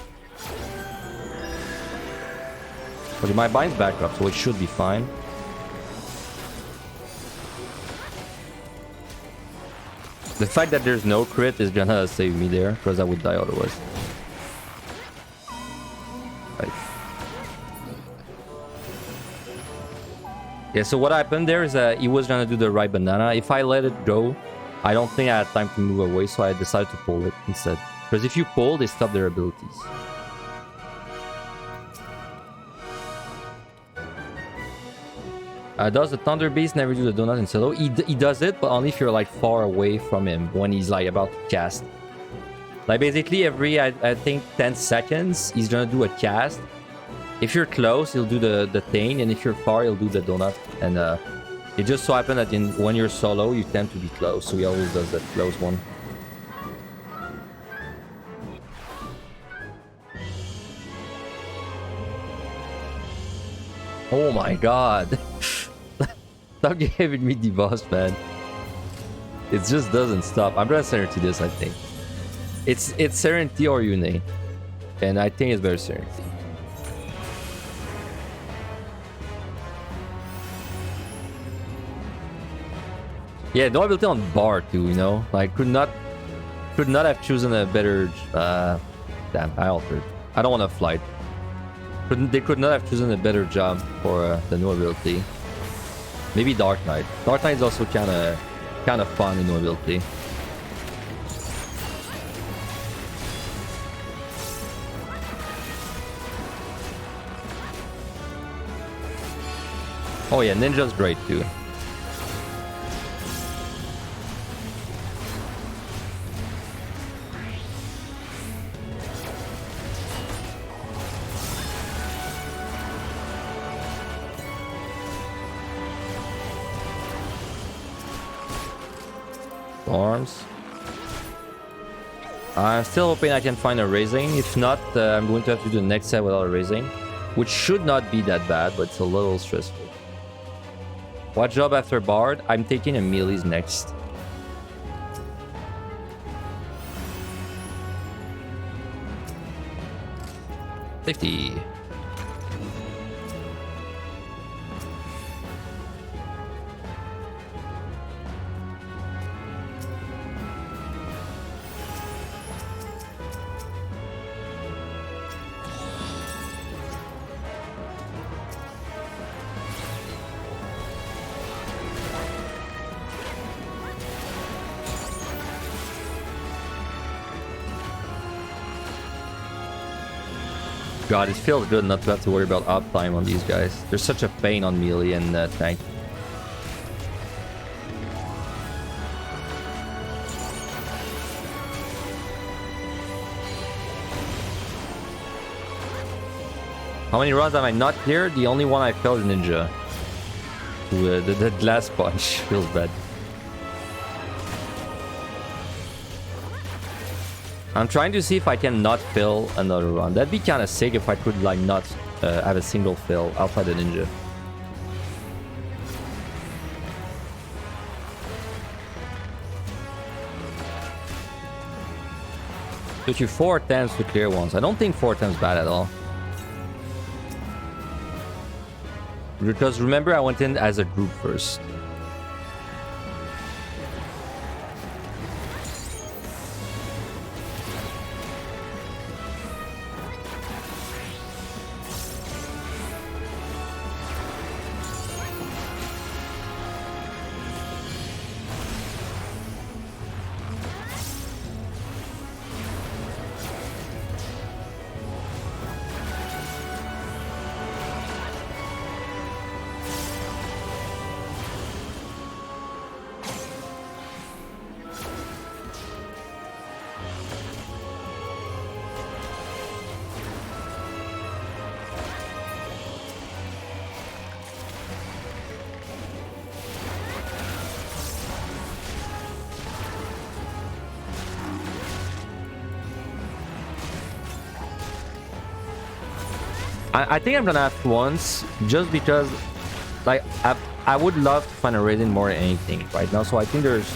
Okay, my bind's back up, so it should be fine. The fact that there's no crit is gonna save me there, because I would die otherwise. Right. Yeah, so what happened there is that he was gonna do the right banana. If I let it go, I don't think I had time to move away, so I decided to pull it instead. Because if you pull, they stop their abilities. Does the Thunder Beast never do the donut in solo? He does it, but only if you're like far away from him when he's like about to cast. Like basically every, I think 10 seconds, he's gonna do a cast. If you're close, he'll do the thing, and if you're far, he'll do the donut. And it just so happens that when you're solo, you tend to be close, so he always does that close one. Oh my god. Stop giving me debuffs, man. It just doesn't stop. I'm gonna Serenity this, I think. It's Serenity or Une. And I think it's better Serenity. Yeah, no ability on bar too, you know? Like could not have chosen a better damn, I altered. I don't want to flight. They could not have chosen a better job for the new ability. Maybe Dark Knight. Dark Knight is also kind of fun in new ability. Oh yeah, Ninja's great too. Arms. I'm still hoping I can find a raising. If not, I'm going to have to do the next set without a raising, which should not be that bad, but it's a little stressful. What job after Bard? I'm taking a melees next. $50. God, it feels good not to have to worry about uptime on these guys. They're such a pain on melee and tank. How many runs have I not cleared? The only one I failed is Ninja. The glass punch feels bad. I'm trying to see if I can not fail another run. That'd be kind of sick if I could like not have a single fail outside the Ninja. Took you 4 attempts to clear once. I don't think 4 attempts bad at all. Because remember I went in as a group first. I think I'm gonna have once, just because, like, I would love to find a rating more than anything right now. So I think there's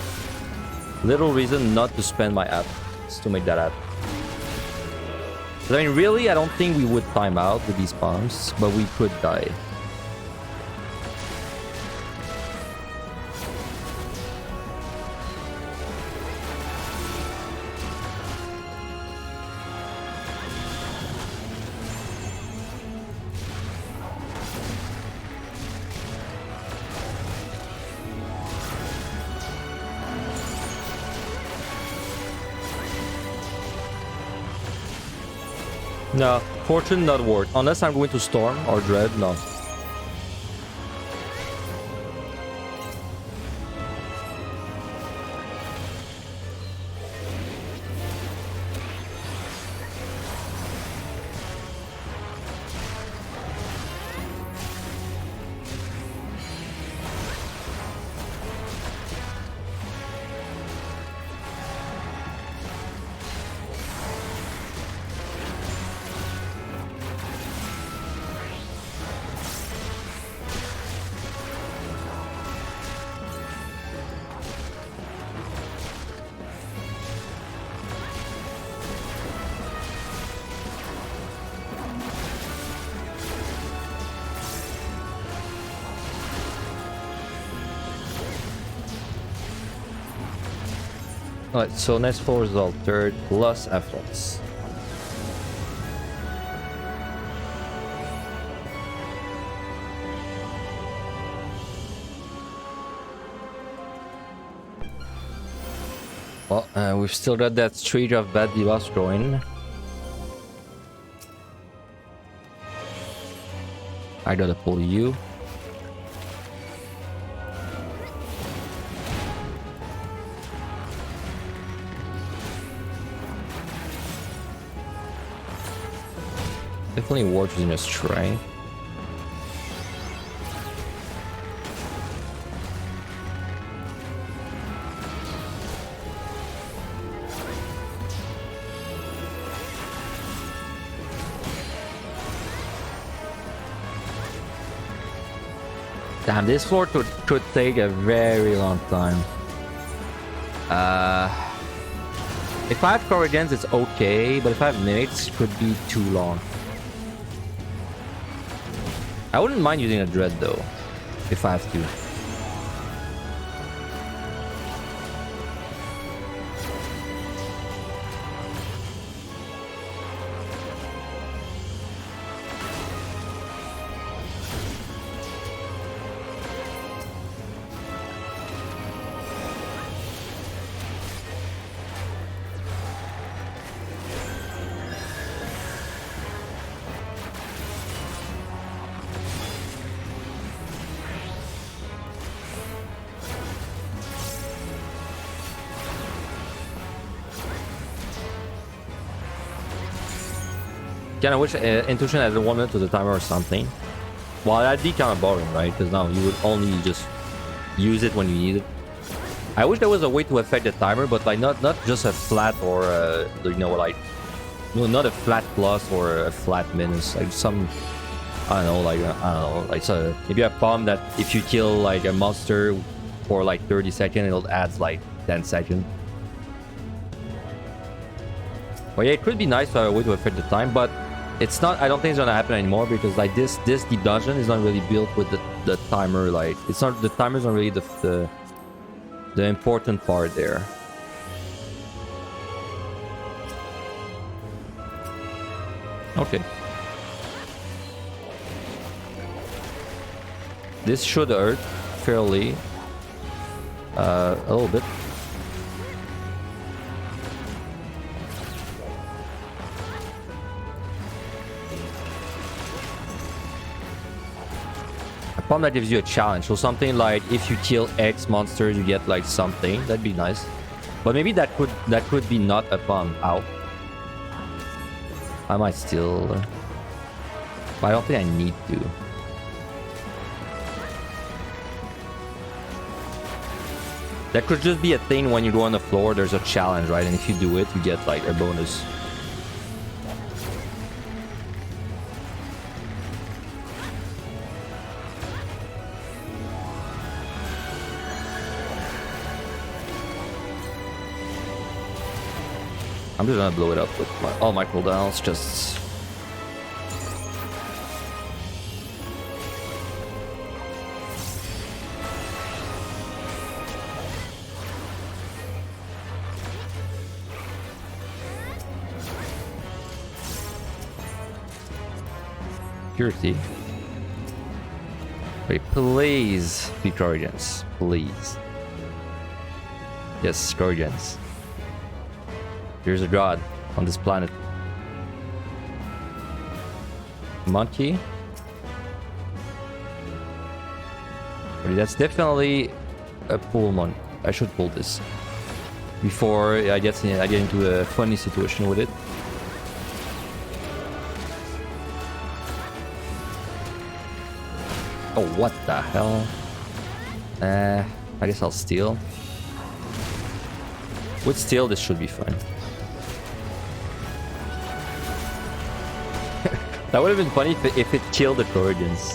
little reason not to spend my app to make that happen. I mean, really, I don't think we would time out with these bombs, but we could die. No, Fortune not worth. Unless I'm going to Storm or Dread, no. Alright, so next floor is altered plus efforts. Well, we've still got that streak of bad debuffs going. I gotta pull you. Definitely Wards using a strength. Damn, this floor could take a very long time. If I have Corrigens, it's okay, but if I have Mimics, it could be too long. I wouldn't mind using a Dread though, if I have to. Kind of wish Intuition had 1 minute to the timer or something. Well, that'd be kind of boring, right? Because now you would only just use it when you need it. I wish there was a way to affect the timer, but like not just a flat or you know, like not a flat plus or a flat minus. Like some, I don't know, like so maybe a bomb that if you kill like a monster for like 30 seconds, it'll add like 10 seconds. Well, yeah, it could be nice to have a way to affect the time, but it's not. I don't think it's gonna happen anymore because like this deep dungeon is not really built with the timer. Like it's not, the timer's not really the important part there. Okay. This should hurt fairly a little bit. Bomb that gives you a challenge, so something like if you kill X monsters you get like something. That'd be nice, but maybe that could be not a bomb. Ow. I might still, but I don't think I need to. That could just be a thing when you go on the floor, there's a challenge, right? And if you do it, you get like a bonus. I'm just gonna blow it up with all my cooldowns, just... Purity. Wait, please be Guardians. Please. Yes, Guardians. There's a god on this planet. Monkey. Okay, that's definitely a pull mon. I should pull this before I get into a funny situation with it. Oh, what the hell? I guess I'll steal. With steal, this should be fine. That would have been funny if it killed the Corrigens.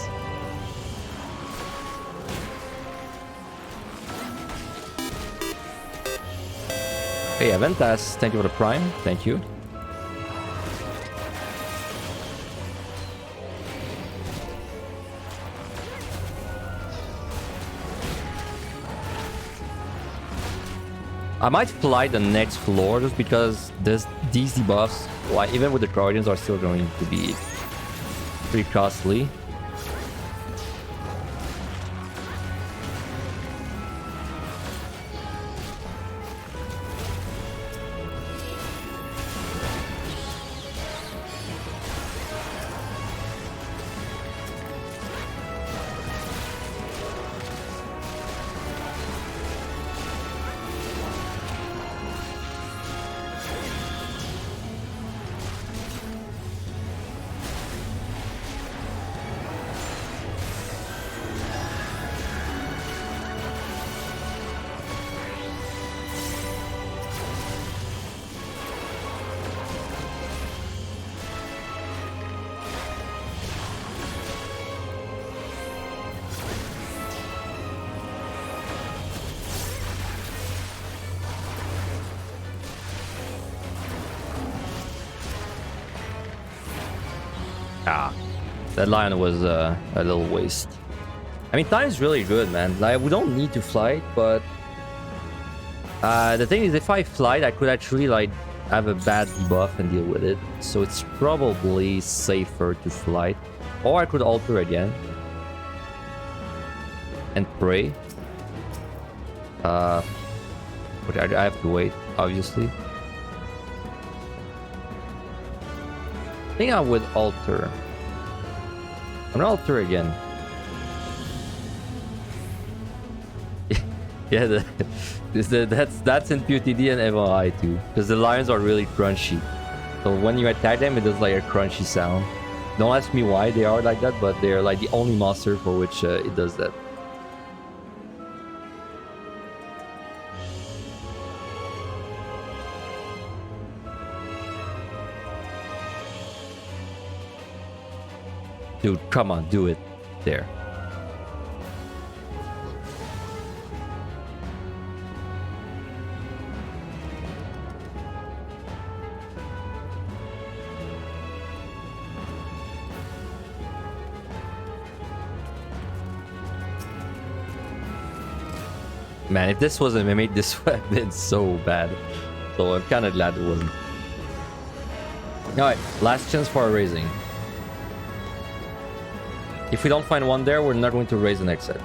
Hey, Aventas, thank you for the prime. Thank you. I might fly the next floor just because these debuffs, like even with the Guardians, are still going to be pretty costly. Ah, that lion was a little waste. I mean, time is really good, man. Like, we don't need to fly, but the thing is, if I flight, I could actually like have a bad debuff and deal with it. So it's probably safer to flight, or I could alter again and pray. But I have to wait, obviously. I think I would alter. I'm gonna alter again. Yeah, that's in PUTD and MLI too, because the lions are really crunchy. So when you attack them, it does like a crunchy sound. Don't ask me why they are like that, but they're like the only monster for which it does that. Dude, come on, do it. There. Man, if this wasn't made, this would have been so bad. So I'm kind of glad it wasn't. Alright, last chance for a raising. If we don't find one there, we're not going to raise the next set.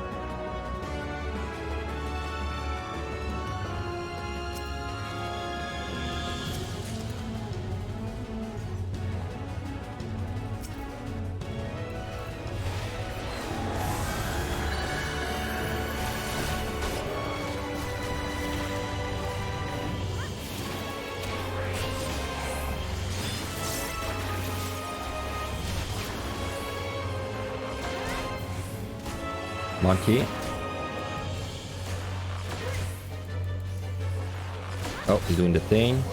Monkey. Oh, he's doing the thing.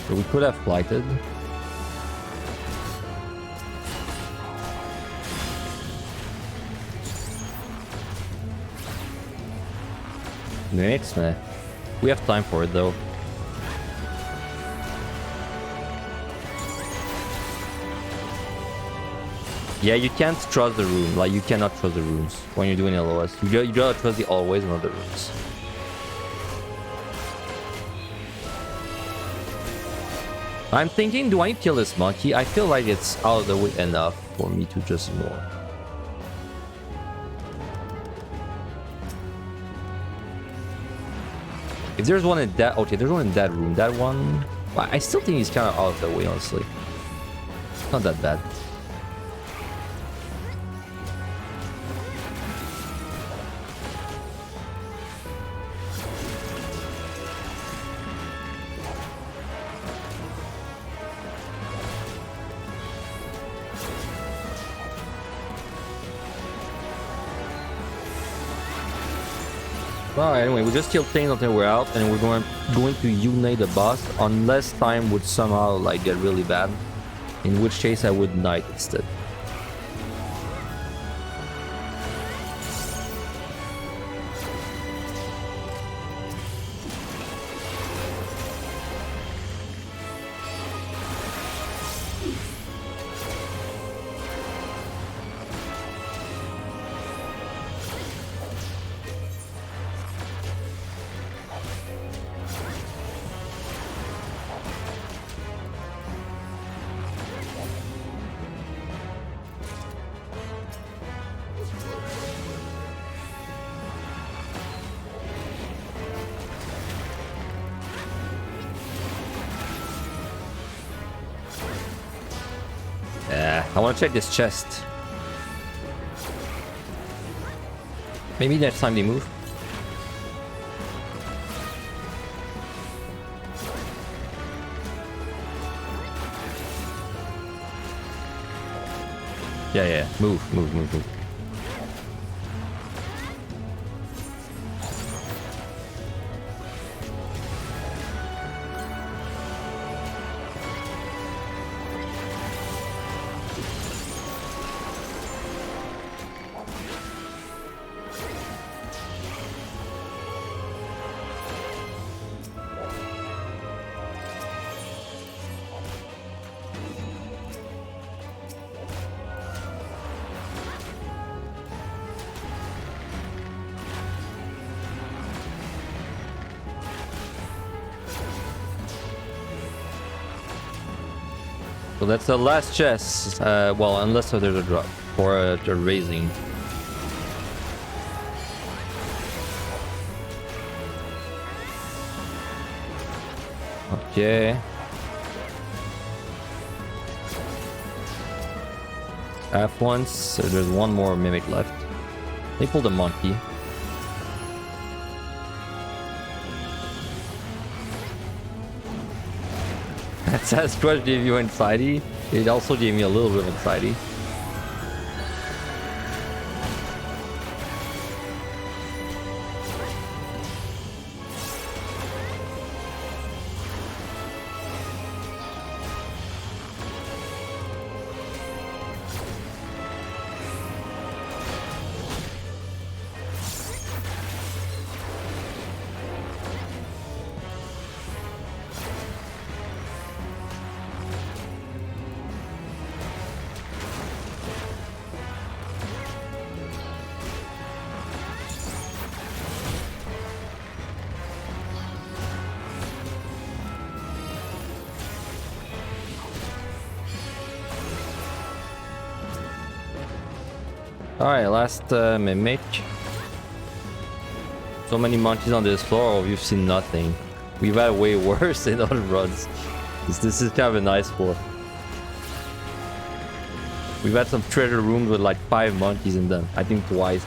So we could have flighted. Next, man. We have time for it though. Yeah, you can't trust the rune. Like, you cannot trust the runes when you're doing LOS. You gotta trust the always, not the runes. I'm thinking, do I kill this monkey? I feel like it's out of the way enough for me to just ignore. If there's one in that... Okay, there's one in that room. That one... I still think he's kind of out of the way, honestly. It's not that bad. Well, anyway, we just kill things until we're out, and we're going to unite the boss unless time would somehow like get really bad. In which case, I would knight instead. I want to check this chest. Maybe next time they move. Yeah. Move. So that's the last chest. Well, unless there's a drop or a raising. Okay. Half once. So there's one more mimic left. They pulled a monkey. That Sasquatch gave you anxiety. It also gave me a little bit of anxiety. Alright, last mimic. So many monkeys on this floor, we've seen nothing. We've had way worse in other runs. This is kind of a nice floor. We've had some treasure rooms with like 5 monkeys in them. I think twice.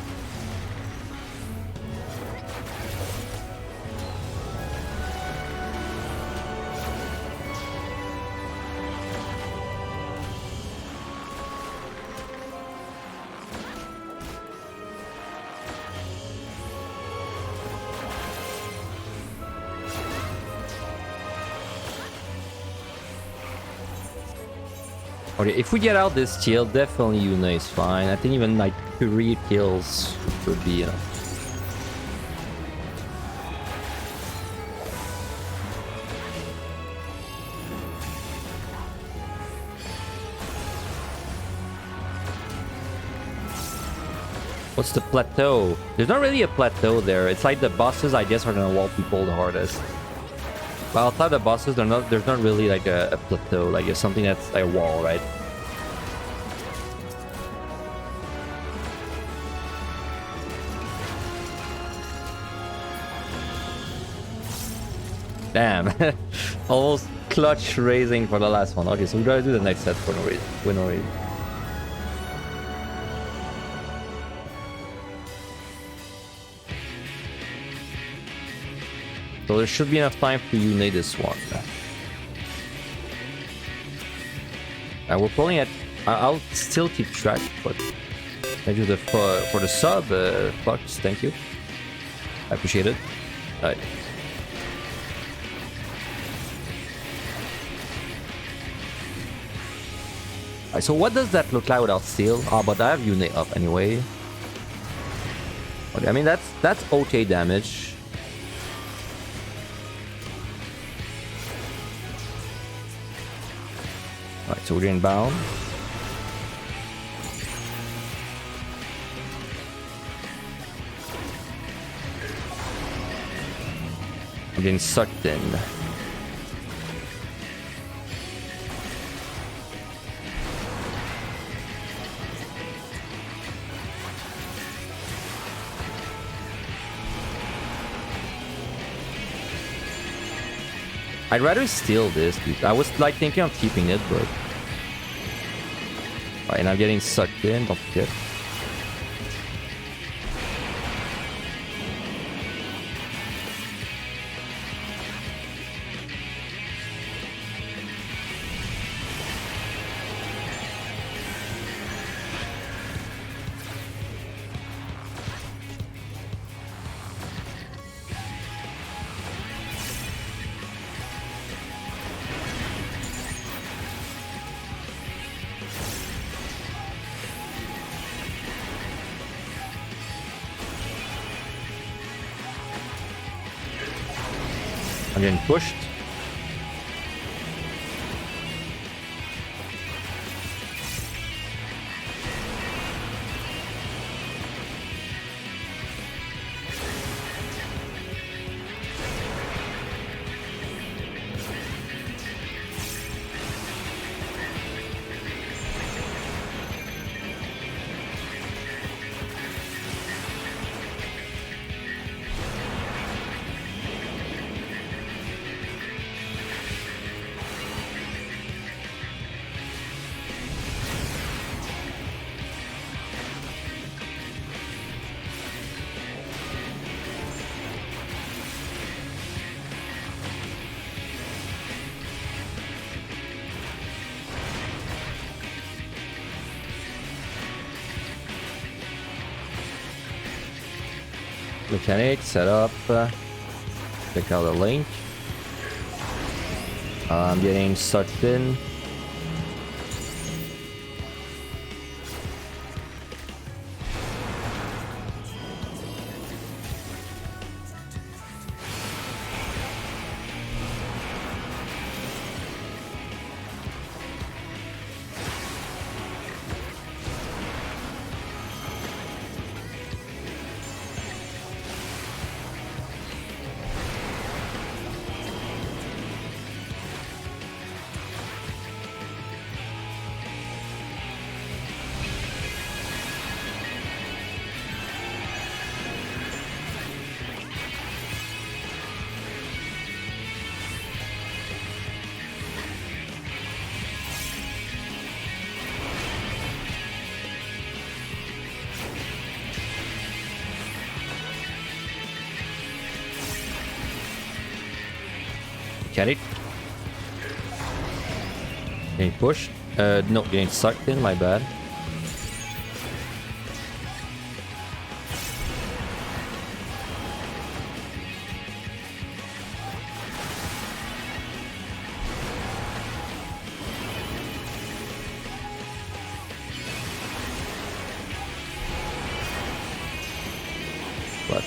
Okay, if we get out this kill, definitely Yuna is fine. I think even like 3 kills would be enough. What's the plateau? There's not really a plateau there. It's like the bosses, I guess, are gonna wall people the hardest. But outside the bosses, there's not really like a plateau. Like it's something that's like a wall, right? Damn. Almost clutch raising for the last one. Okay, so we gotta do the next set for no reason. So there should be enough time for you to unite this one. We're pulling at... I'll still keep track, but... Thank you for the sub, Fox, thank you. I appreciate it. Alright. Alright, so what does that look like without steel? Oh, but I have unit up anyway. Okay, I mean that's okay damage. Alright, so we're getting bound. I'm getting sucked in. I'd rather steal this, dude. I was like thinking of keeping it, but... Alright, and I'm getting sucked in, don't forget. I'm getting pushed. Mechanic, set up, pick out the link. I'm getting sucked in. Mechanic. Getting pushed. No, getting sucked in, my bad. What?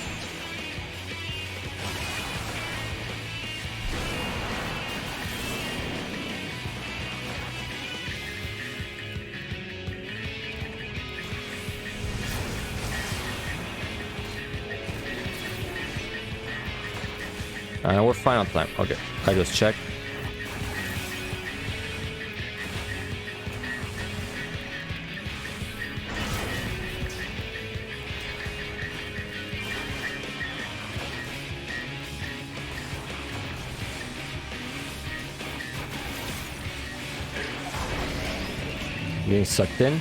We're fine on time. Okay, I just checked. Getting sucked in.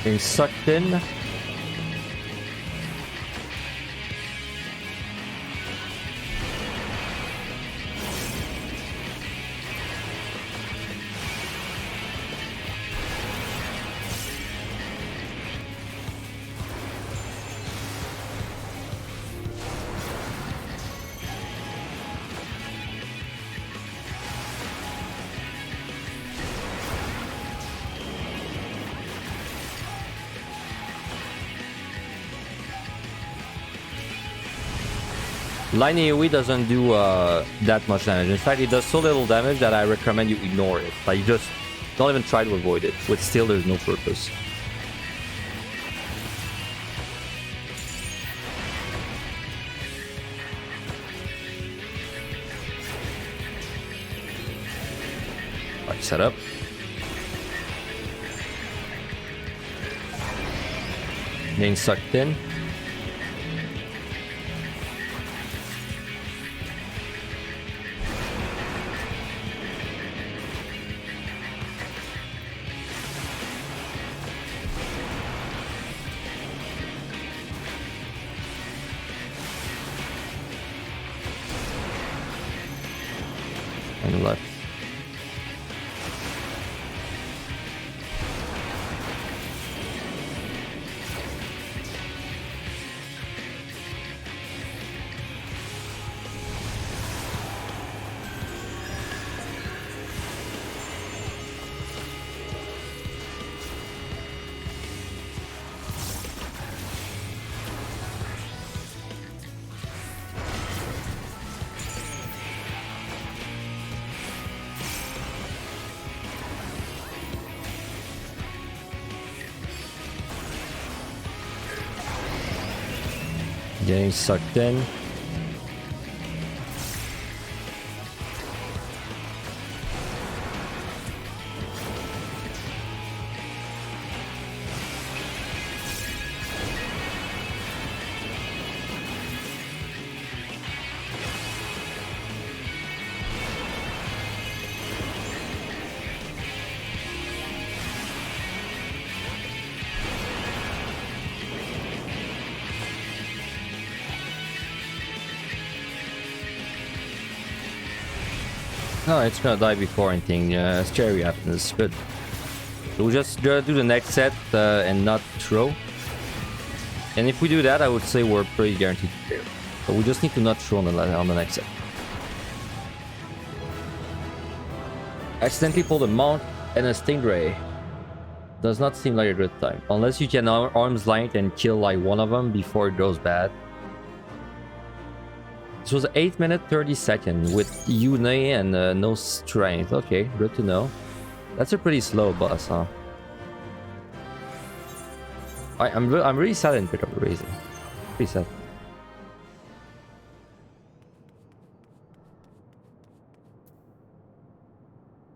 Getting sucked in. Line AoE doesn't do that much damage. In fact, it does so little damage that I recommend you ignore it. Like, you just don't even try to avoid it. With steel, there's no purpose. Alright, set up. Getting sucked in. And left. Getting sucked in. No, it's gonna die before anything scary happens. Good. So we'll just do the next set and not throw. And if we do that, I would say we're pretty guaranteed to fail. So we just need to not throw on the next set. Accidentally pulled a Mount and a Stingray. Does not seem like a good time. Unless you can arm's length and kill like one of them before it goes bad. This was 8 minutes 30 seconds with Une and no strength. Okay, good to know. That's a pretty slow boss, huh? I'm really sad I didn't pick up the raising. Pretty sad.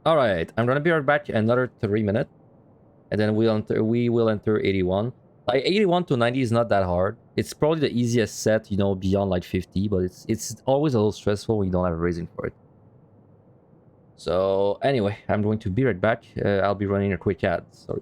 Alright, I'm gonna be right back another 3 minutes. And then we will enter 81. Like 81 to 90 is not that hard. It's probably the easiest set, you know, beyond like 50, but it's always a little stressful when you don't have a raising for it. So anyway, I'm going to be right back. I'll be running a quick ad. Sorry.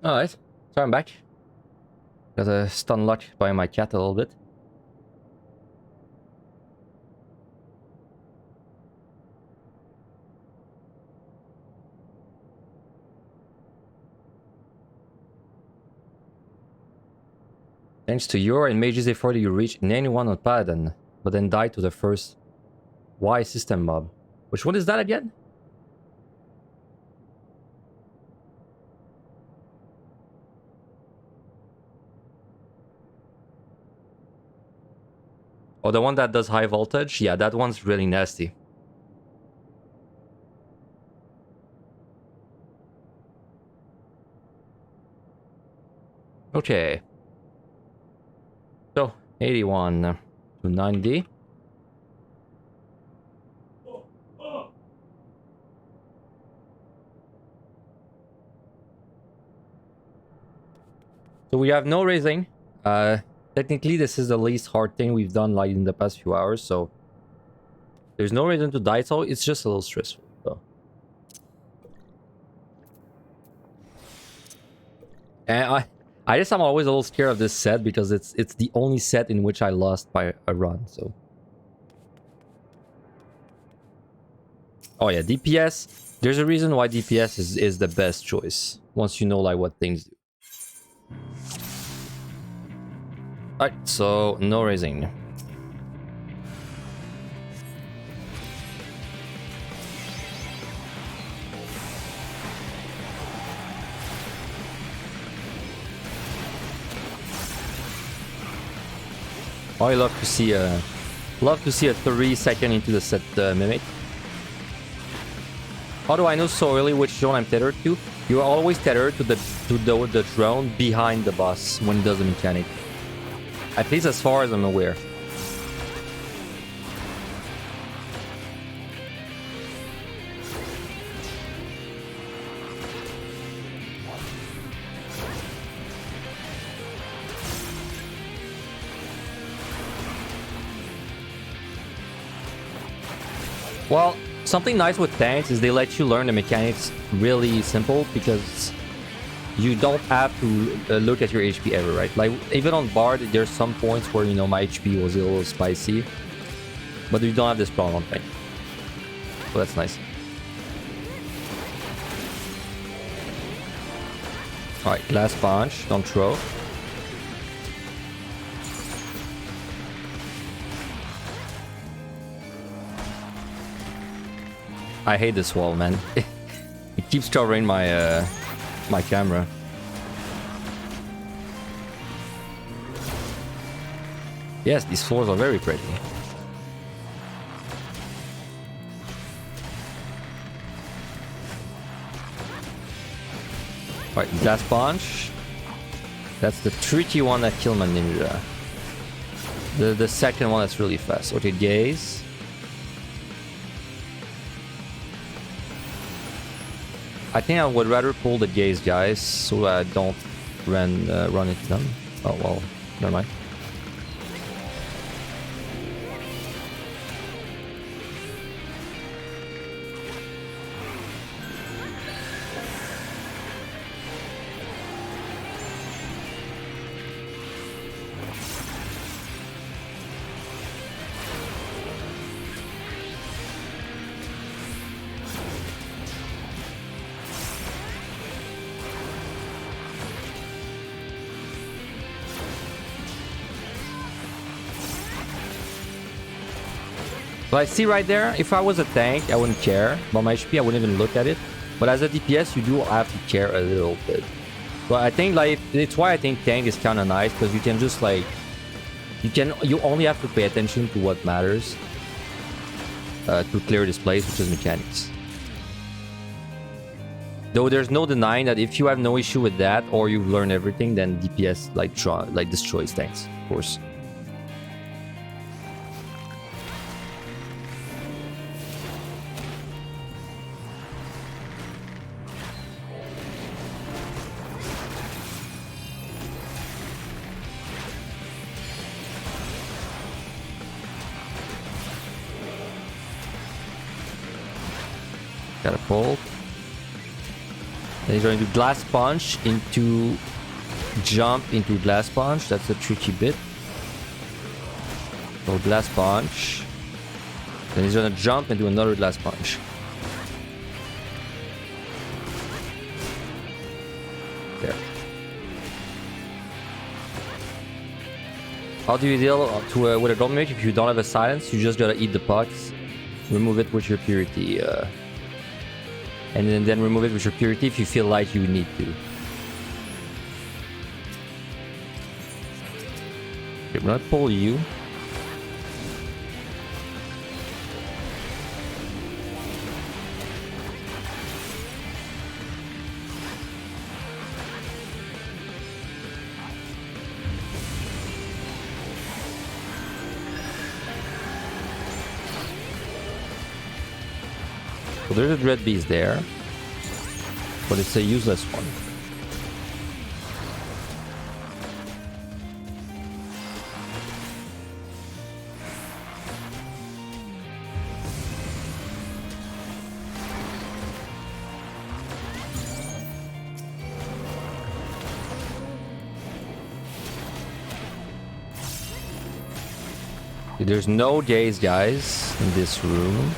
Alright, so I'm back. Got a stun lock by my cat a little bit. Thanks to your and Mage's effort, you reach in anyone on Paladin, but then die to the first Y system mob. Which one is that again? Oh, the one that does high voltage? Yeah, that one's really nasty. Okay. So, 81 to 90. So we have no raising. Technically, this is the least hard thing we've done like in the past few hours, so there's no reason to die, so it's just a little stressful. So. And I guess I'm always a little scared of this set because it's the only set in which I lost by a run, so. Oh yeah, DPS. There's a reason why DPS is the best choice once you know like what things do. Alright, so no raising. Oh, I love to see a 3-second into the set mimic. How do I know so early which drone I'm tethered to? You're always tethered to the drone behind the boss when it does the mechanic. At least as far as I'm aware. Well, something nice with tanks is they let you learn the mechanics really simple because you don't have to look at your HP ever, right? Like, even on Bard, there's some points where, you know, my HP was a little spicy. But you don't have this problem on tank. So that's nice. Alright, glass punch, don't throw. I hate this wall, man. It keeps covering my my camera. Yes, these floors are very pretty. Alright, glass punch. That's the tricky one that killed my ninja. The second one that's really fast. Okay, gaze. I think I would rather pull the gaze, guys, so I don't run into them. Oh well, never mind. So I see right there, if I was a tank, I wouldn't care. About my HP, I wouldn't even look at it. But as a DPS, you do have to care a little bit. But I think like it's why I think tank is kind of nice, because you can just like you only have to pay attention to what matters to clear this place, which is mechanics. Though there's no denying that if you have no issue with that or you've learned everything, then DPS like destroys tanks, of course. Catapult. he's going to do Glass Punch into jump into Glass Punch. That's a tricky bit. So Glass Punch. Then he's gonna jump and do another Glass Punch. There. How do you deal with a Gold Mage if you don't have a silence? You just gotta eat the pots. Remove it with your purity. And then remove it with your purity if you feel like you need to. Okay, I'm gonna pull you. So there's a Dread Beast there, but it's a useless one. There's no gaze, guys, in this room.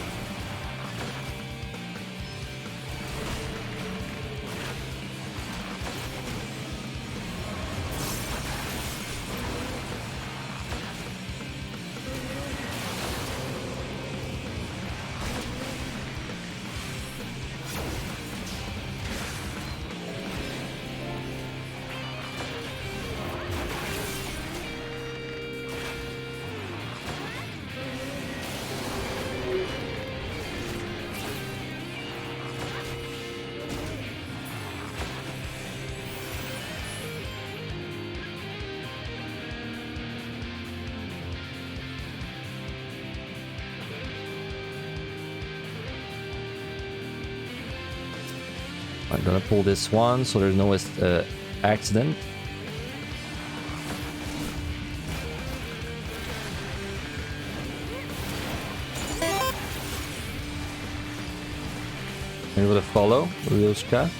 I'm gonna pull this one so there's no accident. And with a follow, Ryushka.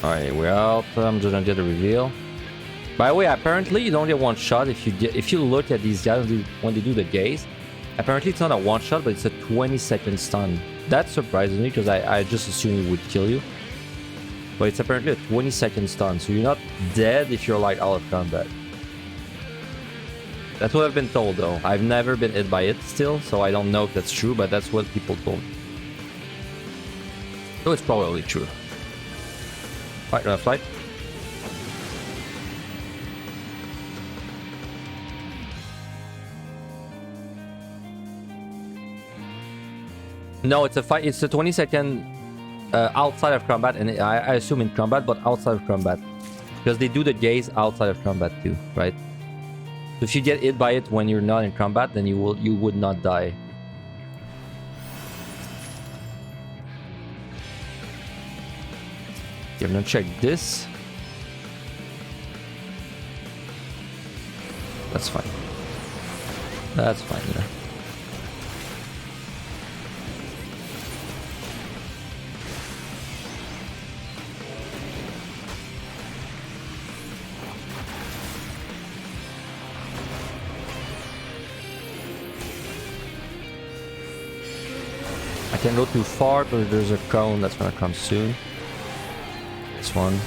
Alright, we're out. I'm just gonna get a reveal. By the way, apparently you don't get one shot if you look at these guys when they do the gaze. Apparently it's not a one shot, but it's a 20-second stun. That surprises me because I just assumed it would kill you. But it's apparently a 20-second stun, so you're not dead if you're like out of combat. That's what I've been told though. I've never been hit by it still, so I don't know if that's true, but that's what people told me. So it's probably true. Alright, gonna fight. No, it's a fight. It's a 20-second outside of combat, and I assume in combat, but outside of combat, because they do the gaze outside of combat too, right? So if you get hit by it when you're not in combat, then you would not die. Okay, I'm gonna check this. That's fine. That's fine there. can't go too far, but there's a cone that's gonna come soon. This one.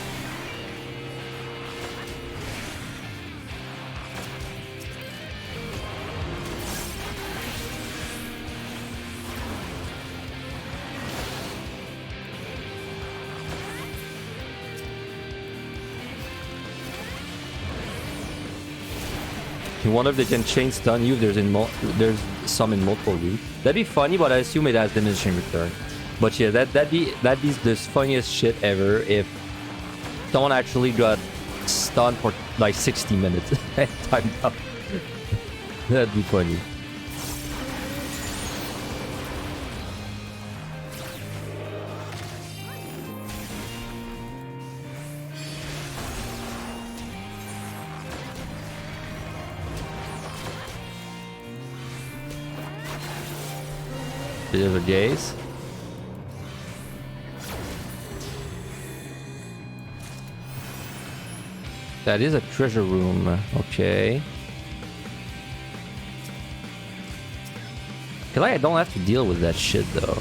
I wonder if they can chain stun you if there's some in multiple routes. That'd be funny, but I assume it has diminishing return. But yeah, that'd be the funniest shit ever if someone actually got stunned for like 60 minutes and timed out. That'd be funny. Bit of a gaze. That is a treasure room. Okay. I feel like I don't have to deal with that shit though.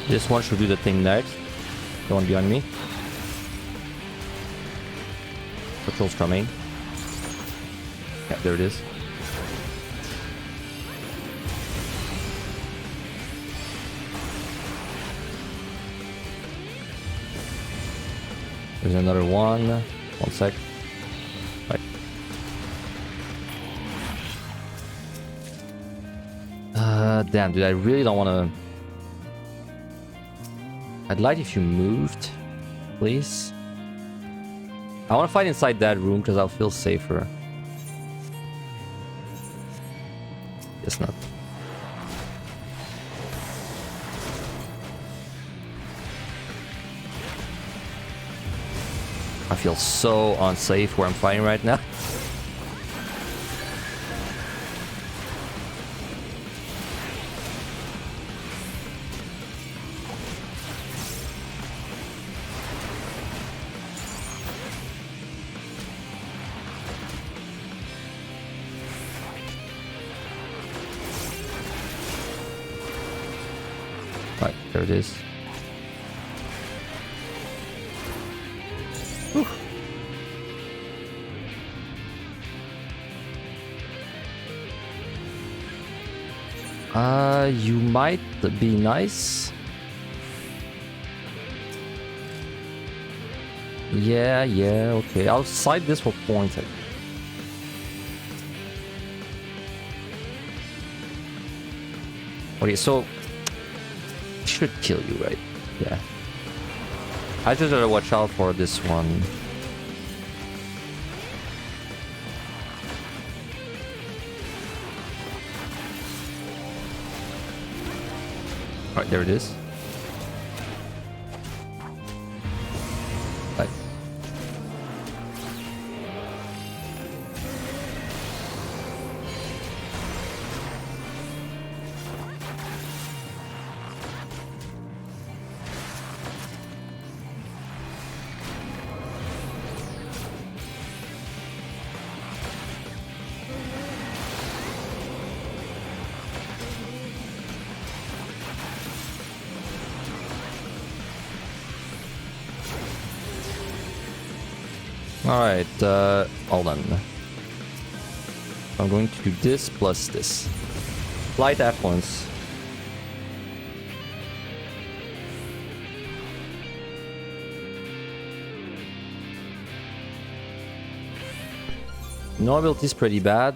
This one should do the thing next. The one behind me. Patrol's coming. Yeah, there it is. There's another one. 1 sec. Right. Damn, dude, I really don't want to... I'd like if you moved, please. I want to fight inside that room because I'll feel safer. Guess not. I feel so unsafe where I'm fighting right now. Right, there it is. Whew. You might be nice. Yeah, okay. I'll side this for points. Okay, so should kill you, right? Yeah. I just gotta watch out for this one. Alright, there it is. Right. Alright, hold on. I'm going to do this plus this. Light affluence. No ability is pretty bad.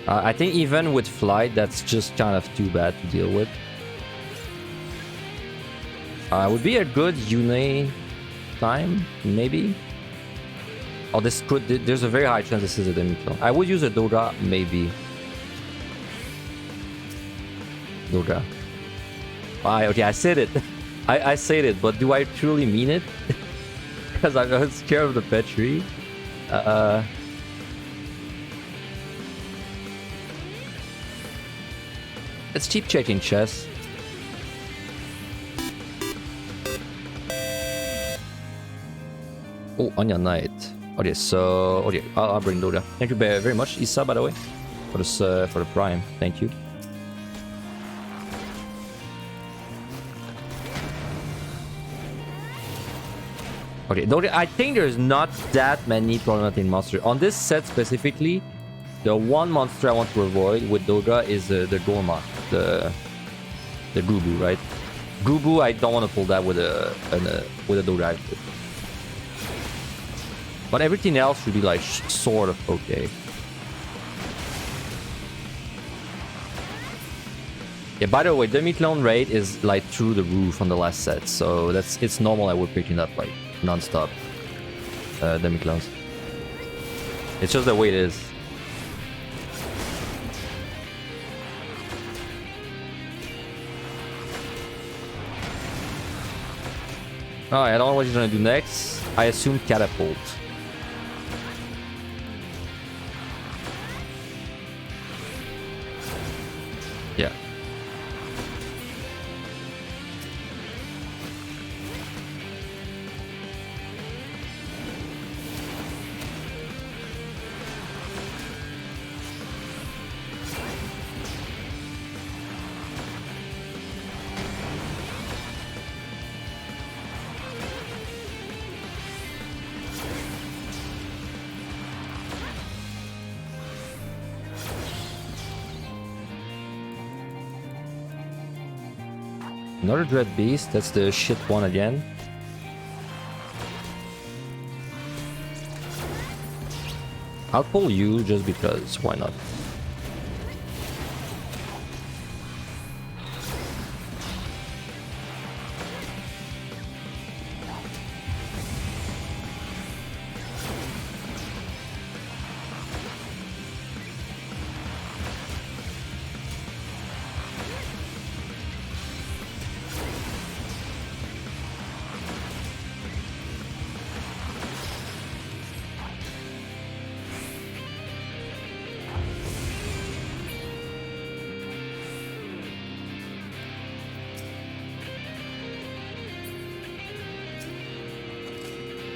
I think even with flight, that's just kind of too bad to deal with. Would be a good Yune time, maybe. Oh, this could... There's a very high chance this is a demi-clone. I would use a Doga, maybe. Doga. Okay, I said it. I said it, but do I truly mean it? Because I'm scared of the Petri. Let's keep checking chess. Oh, Anya Knight. Okay, so... Okay, I'll bring Doga. Thank you very much, Issa, by the way. For this, for the Prime. Thank you. Okay, I think there's not that many problematic monsters. On this set specifically, the one monster I want to avoid with Doga is the Gorma, the Gubu, right? Gubu, I don't want to pull that with a Doga outfit. But everything else should be like sort of okay. Yeah, by the way, demi-clone rate is like through the roof on the last set, so it's normal I would picking up like non-stop demi-clones. It's just the way it is. Alright, I don't know what he's gonna do next. I assume catapult. Yeah. Another Dread Beast, that's the shit one again. I'll pull you just because, why not?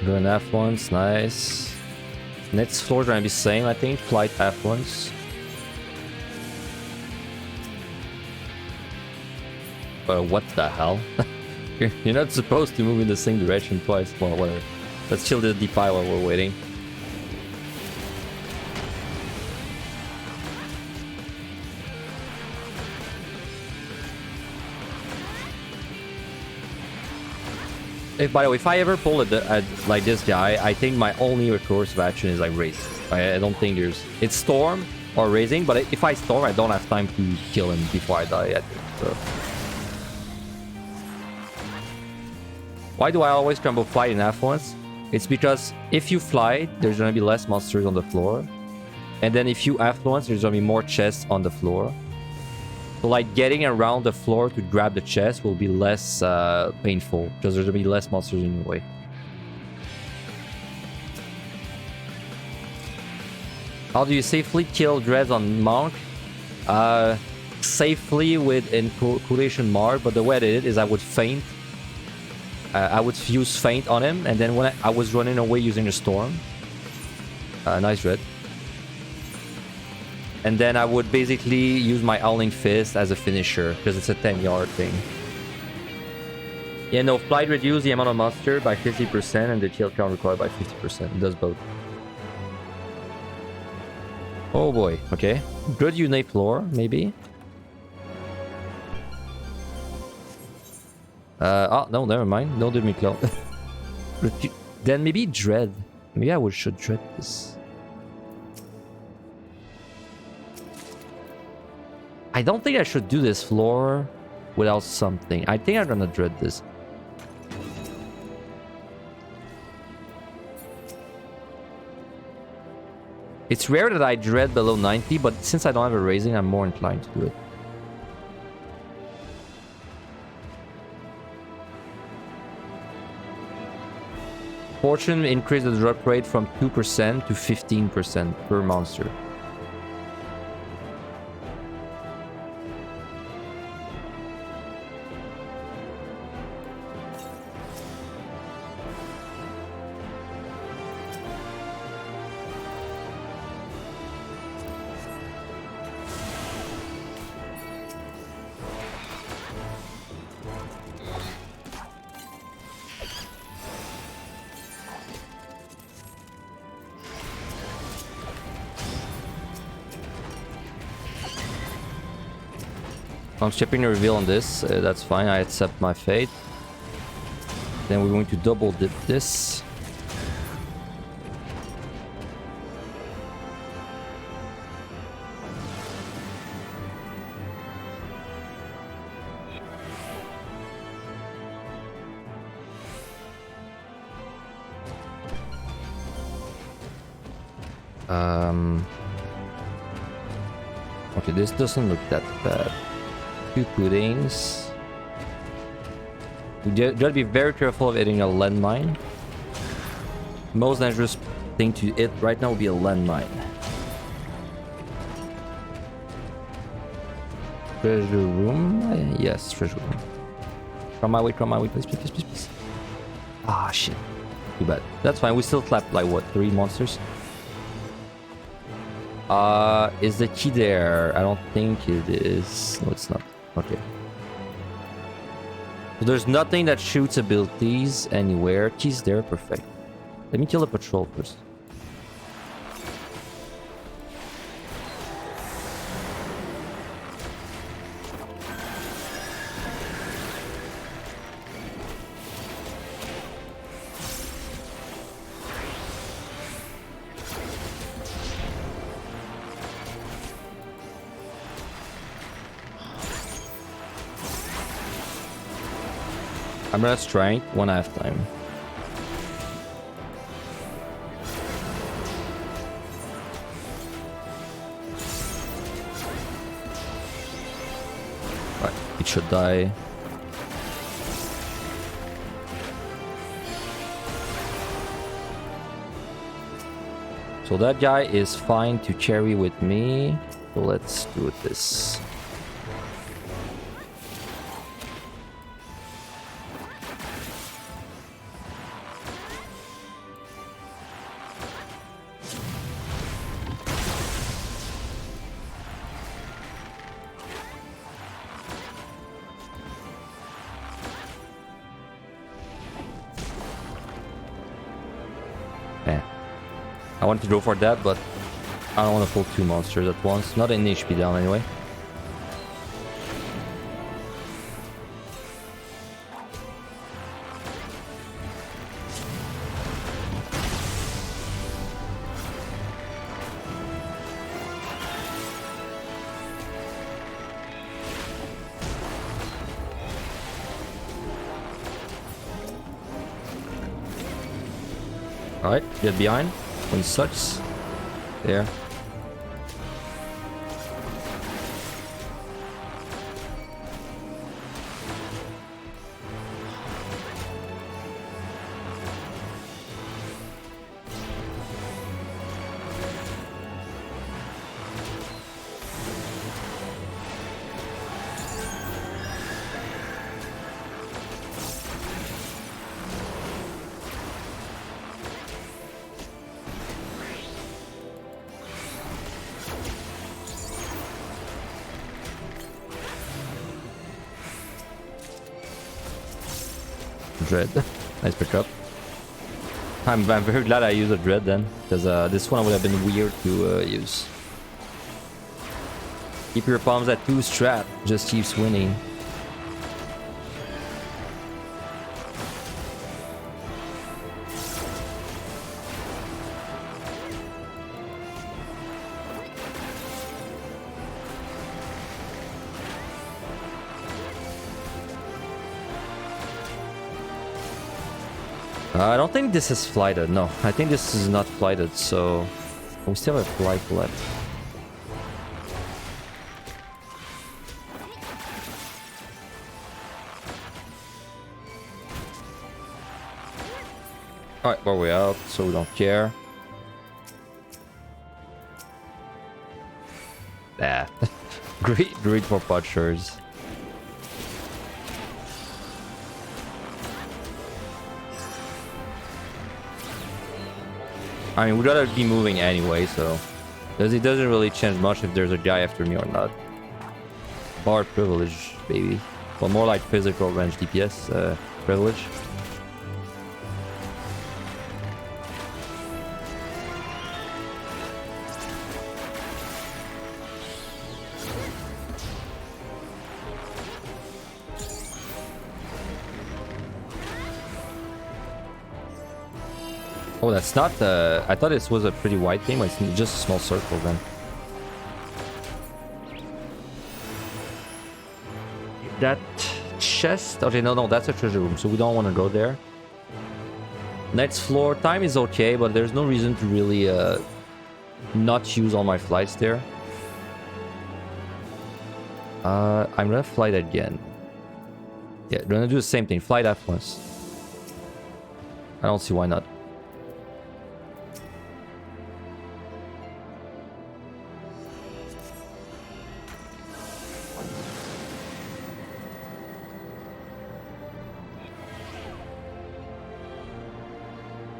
Going F1s, nice. Next floor is gonna be same, I think. Flight F1s. What the hell? You're not supposed to move in the same direction twice. Well, whatever. Let's chill the DPI while we're waiting. By the way, if I ever pull like this guy, I think my only recourse of action is like raise. I don't think there's... It's storm or raising, but if I storm, I don't have time to kill him before I die, I think. So. Why do I always combo flight in F1s? It's because if you fly, there's gonna be less monsters on the floor. And then if you F1s, there's gonna be more chests on the floor. So like getting around the floor to grab the chest will be less painful because there's gonna be less monsters in your way. How do you safely kill dreads on Monk? Safely with in quotation mark, but the way I did it is I would feint. I would use feint on him, and then when I was running away using a storm. Nice dread. And then I would basically use my Howling Fist as a finisher, because it's a 10-yard thing. Yeah, no, flight reduces the amount of monster by 50% and the kill count required by 50%. It does both. Oh boy, okay. Good unite floor, maybe. Oh, no, never mind. No demi-clone. Then maybe Dread. Maybe I should Dread this. I don't think I should do this floor without something. I think I'm gonna Dread this. It's rare that I dread below 90, but since I don't have a raising, I'm more inclined to do it. Fortune increased the drop rate from 2% to 15% per monster. I'm skipping the reveal on this. That's fine. I accept my fate. Then we're going to double dip this. Okay, this doesn't look that bad. 2 puddings. You gotta be very careful of hitting a landmine. Most dangerous thing to hit right now would be a landmine. Treasure room? Yes, treasure room. Come my way, please, please, please, please, please. Ah, shit. Too bad. That's fine, we still clapped like, what, 3 monsters? Is the key there? I don't think it is. No, it's not. Okay. So there's nothing that shoots abilities anywhere. Key's there, perfect. Let me kill the patrol first. I'm gonna strength when I have time. Right, it should die. So that guy is fine to carry with me. So let's do this. I wanted to go for that, but I don't want to pull 2 monsters at once. Not an HP down anyway. Alright, get behind. When sucks. There. Dread. Nice pickup. I'm very glad I used a dread then, because this one would have been weird to use. Keep your palms at 2 strat, just keeps winning. I don't think this is flighted. No, I think this is not flighted, so We still have flight left. Alright, but we're out, so we don't care. Ah. Great for butchers. I mean, we gotta be moving anyway, so it doesn't really change much if there's a guy after me or not. Bar privilege, baby. Well, more like physical range DPS privilege. Oh, that's not the... I thought this was a pretty wide game. It's just a small circle then. That chest... Okay, no, that's a treasure room, so we don't want to go there. Next floor. Time is okay, but there's no reason to really not use all my flights there. I'm gonna flight again. Yeah, we're gonna do the same thing. Flight F once. I don't see why not.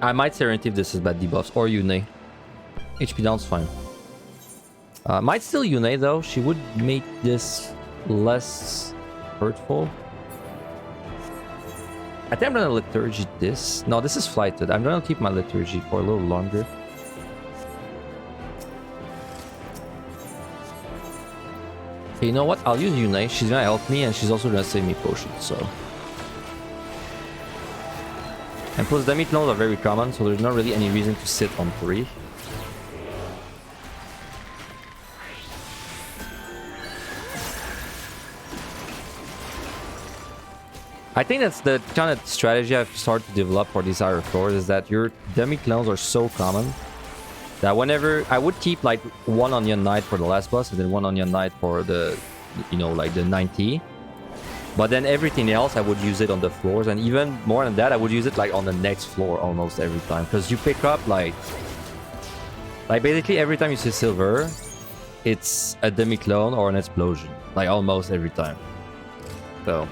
I might Serenity if this is bad debuffs, or Yune. HP down's fine. Might still Yune though, she would make this less hurtful. I think I'm gonna Liturgy this. No, this is flighted. I'm gonna keep my Liturgy for a little longer. Okay, you know what? I'll use Yune. She's gonna help me and she's also gonna save me potions, so... And plus, Demi-Clones are very common, so there's not really any reason to sit on 3. I think that's the kind of strategy I've started to develop for these higher floors, is that your Demi-Clones are so common that whenever... I would keep like 1 Onion Knight for the last boss and then 1 Onion Knight for the, you know, like the 90. But then everything else, I would use it on the floors. And even more than that, I would use it like on the next floor almost every time. Because you pick up like basically every time you see silver, it's a demi-clone or an explosion. Like almost every time. So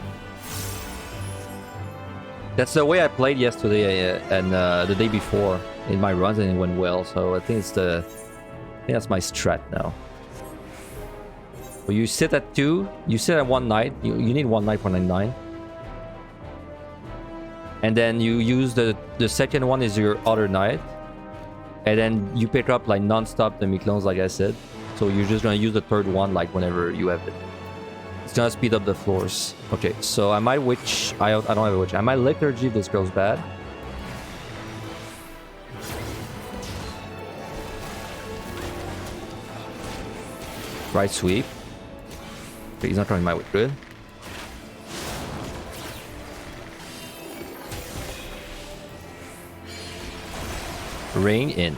that's the way I played yesterday and the day before in my runs, and it went well. So I think that's my strat now. You sit at 2, you sit at 1 knight, you need 1 knight for 99. And then you use the second one is your other knight. And then you pick up like non-stop demi-clones like I said. So you're just gonna use the third one like whenever you have it. It's gonna speed up the floors. Okay, so I might witch, I don't have a witch. I might Liturgy if this goes bad. Right sweep. Okay, he's not coming my way. Good. Rain in.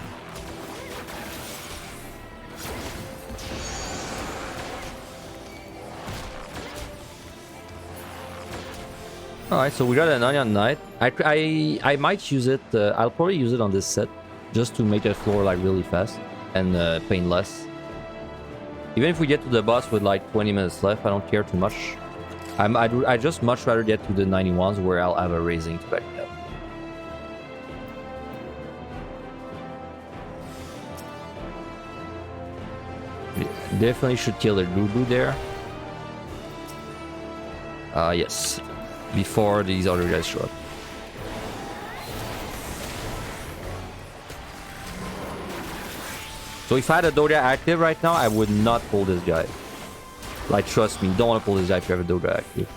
Alright, so we got an Onion Knight. I might use it. I'll probably use it on this set just to make the floor like really fast and painless. Even if we get to the boss with like 20 minutes left, I don't care too much. I'd just much rather get to the 91s where I'll have a raising to back it up. Definitely should kill the Gugu there. Yes. Before these other guys show up. So if I had a Doga active right now, I would not pull this guy. Like, trust me, you don't want to pull this guy if you have a Doga active.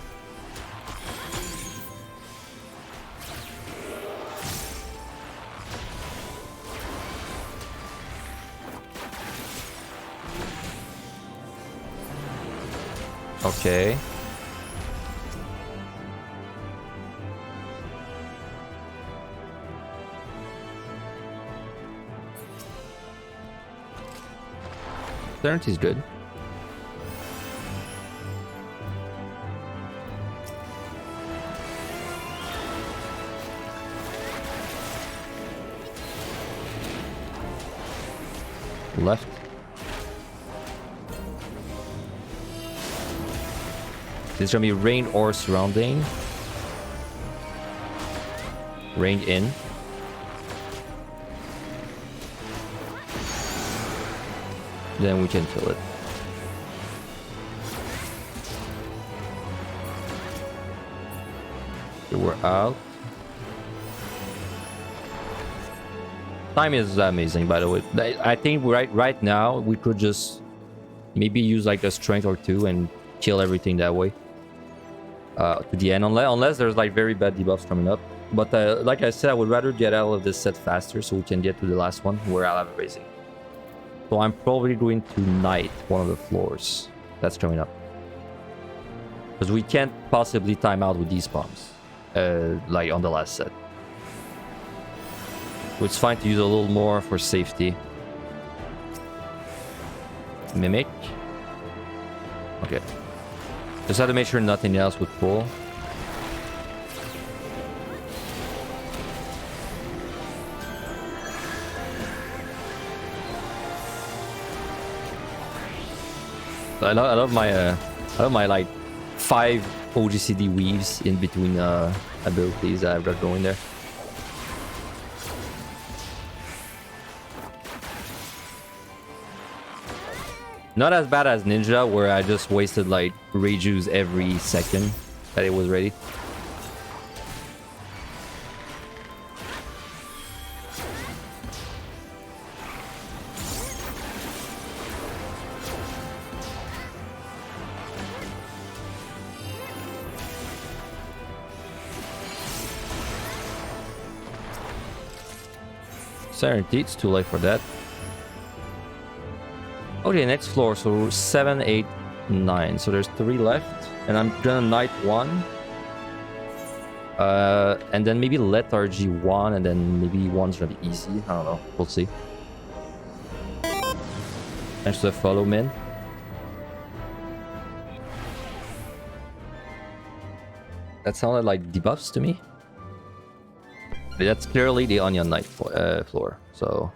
Okay. Serenity is good. Left. This is gonna be rain or surrounding. Rain in. Then we can kill it. Okay, we're out. Time is amazing, by the way. I think right now we could just maybe use like a strength or two and kill everything that way to the end, unless there's like very bad debuffs coming up. But like I said, I would rather get out of this set faster so we can get to the last one where I'll have a raising. So I'm probably going to knight one of the floors that's coming up, because we can't possibly time out with these bombs like on the last set. So it's fine to use a little more for safety. Mimic. Okay. Just have to make sure nothing else would pull. I love my like 5 OGCD weaves in between abilities I've got going there. Not as bad as Ninja, where I just wasted like Rage Juice every second that it was ready. Serenity, it's too late for that. Okay, next floor, so 7, 8, 9. So there's 3 left, and I'm gonna knight 1. And then maybe lethargy 1, and then maybe 1's gonna be easy. I don't know, we'll see. Thanks to the follow min. That sounded like debuffs to me. But that's clearly the Onion Knight floor, so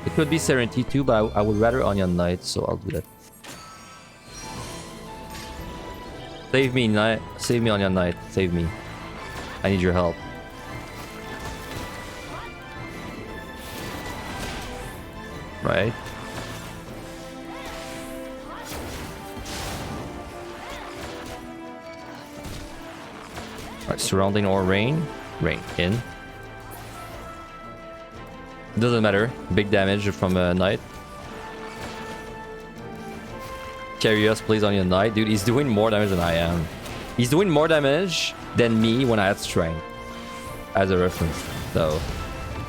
it could be Serenity too, but I would rather Onion Knight, so I'll do that. Save me, Knight. Save me, Onion Knight. Save me. I need your help. Right. Alright, surrounding or rain. Rain in. Doesn't matter. Big damage from a knight. Carry us, please, on your knight. Dude, he's doing more damage than I am. He's doing more damage than me when I had strength. As a reference. So.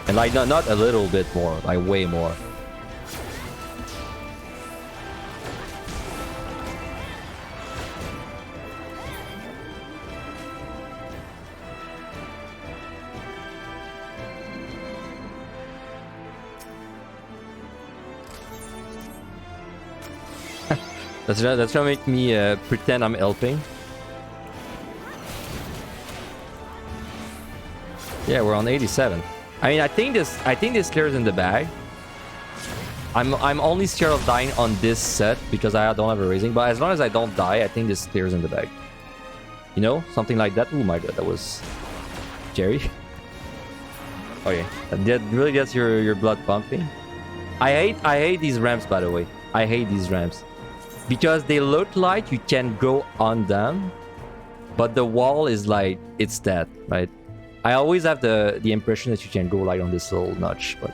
And like, not a little bit more. Like, way more. That's gonna make me pretend I'm helping. Yeah, we're on 87. I mean, I think this clears in the bag. I'm only scared of dying on this set because I don't have a raising. But as long as I don't die, I think this clears in the bag. You know, something like that. Oh my god, that was Jerry. Okay, that really gets your blood pumping. I hate these ramps, by the way. I hate these ramps. Because they look like you can go on them, but the wall is like, it's that, right? I always have the impression that you can go like on this little notch, but...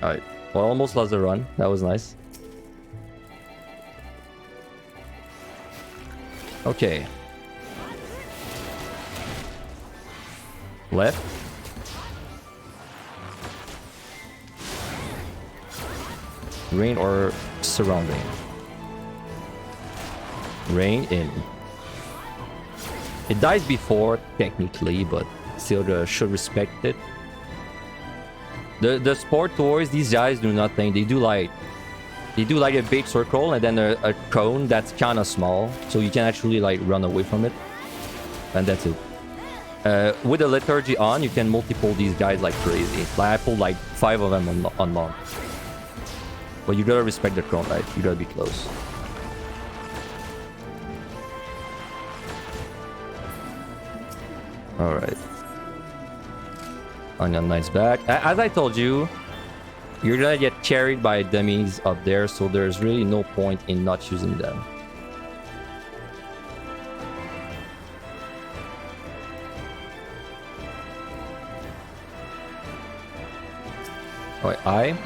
Alright, well, almost lost the run. That was nice. Okay. Left. Rain or surrounding. Rain in. It dies before, technically, but still should respect it. The sport tours, these guys do nothing. They do like They do like a big circle and then a cone that's kind of small, so you can actually like run away from it, and that's it. With the liturgy on, you can multiple these guys like crazy. Like I pulled like 5 of them on long. But you gotta respect the cone, right? You gotta be close. All right. Onion Knight's back. As I told you, you're gonna get carried by dummies up there, so there's really no point in not using them. Alright, I.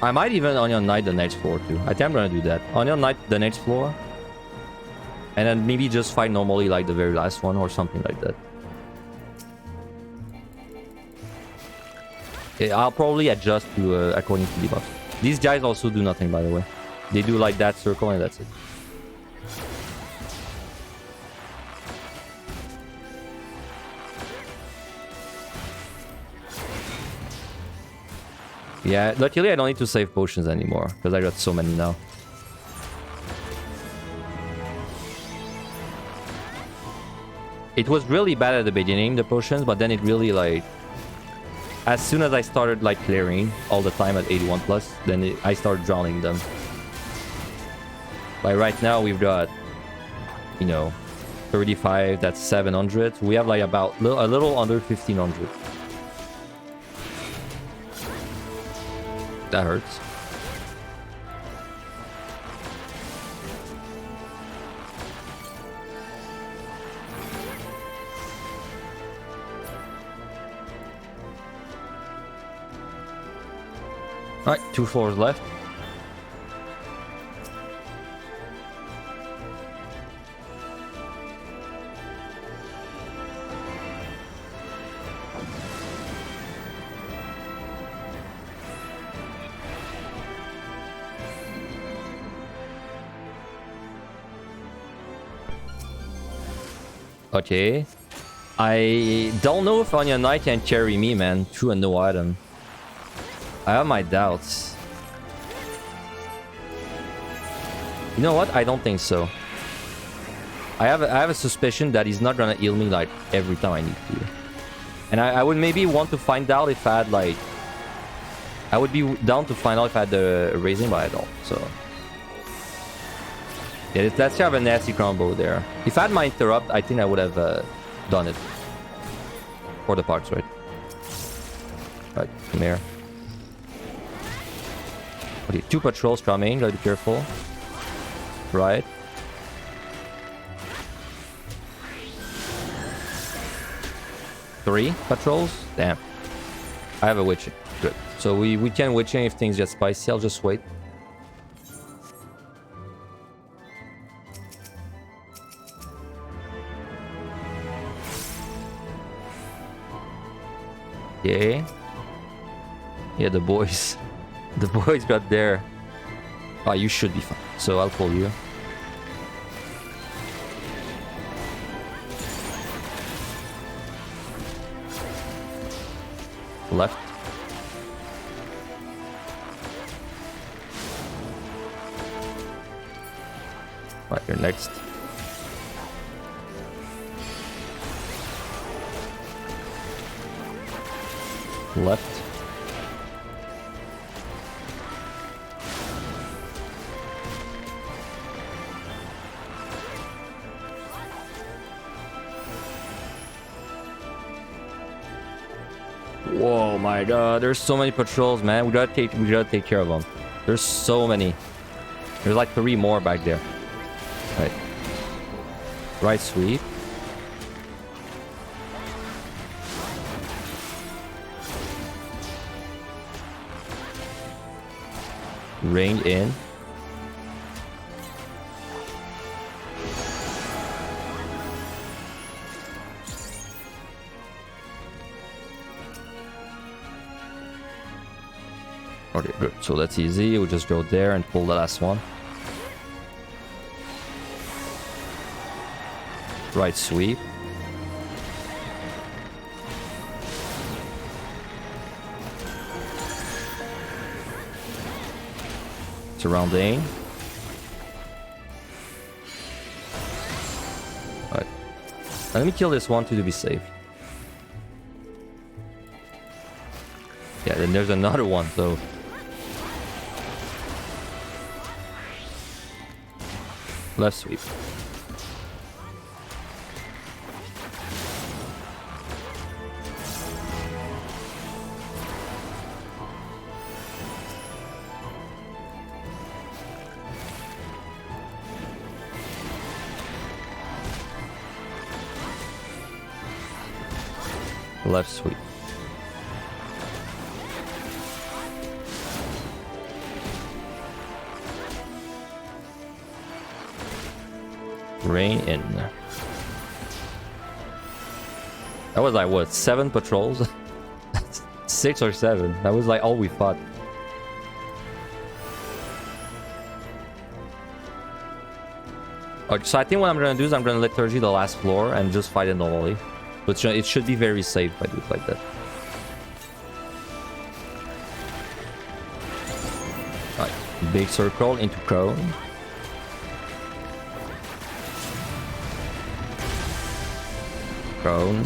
I might even Onion Knight the next floor too. I think I'm gonna do that. Onion Knight the next floor. And then maybe just fight normally like the very last one or something like that. Yeah, I'll probably adjust to according to debuff. These guys also do nothing, by the way. They do like that circle and that's it. Yeah, luckily I don't need to save potions anymore, because I got so many now. It was really bad at the beginning, the potions, but then it really like... As soon as I started like clearing all the time at 81 plus, then I started drowning them. Like right now we've got, you know, 35, that's 700. We have like about a little under 1500. That hurts. Alright, 2 floors left. Okay. I don't know if Onion Knight can carry me, man, through a no item. I have my doubts. You know what? I don't think so. I have a suspicion that he's not gonna heal me like every time I need to. And I would maybe want to find out if I had like... I would be down to find out if I had the raising, but I don't, so... Yeah, let's have a nasty combo there. If I had my interrupt, I think I would have done it. For the parts, right? Right, come here. Okay, 2 patrols coming, gotta be careful. Right. Three patrols? Damn. I have a witching. Good. So we can witching if things get spicy. I'll just wait. Okay. Yeah, the boys. The boys got there. Oh, you should be fine. So I'll pull you. Left. Right, you're next. Left. Whoa, my god, there's so many patrols, man. We gotta take care of them. There's so many. There's like 3 more back there. Right. Right sweep. Rain in. Okay, good. So that's easy. We'll just go there and pull the last one. Right sweep. Surrounding. Alright. Let me kill this one too to be safe. Yeah, then there's another one, so... Left sweep. Left sweep. Rain in. That was like what, 7 patrols? 6 or 7. That was like all we fought. Okay, so I think what I'm gonna do is I'm gonna liturgy the last floor and just fight it normally. But it should be very safe if I do it like that. Alright, big circle into cone. Cone.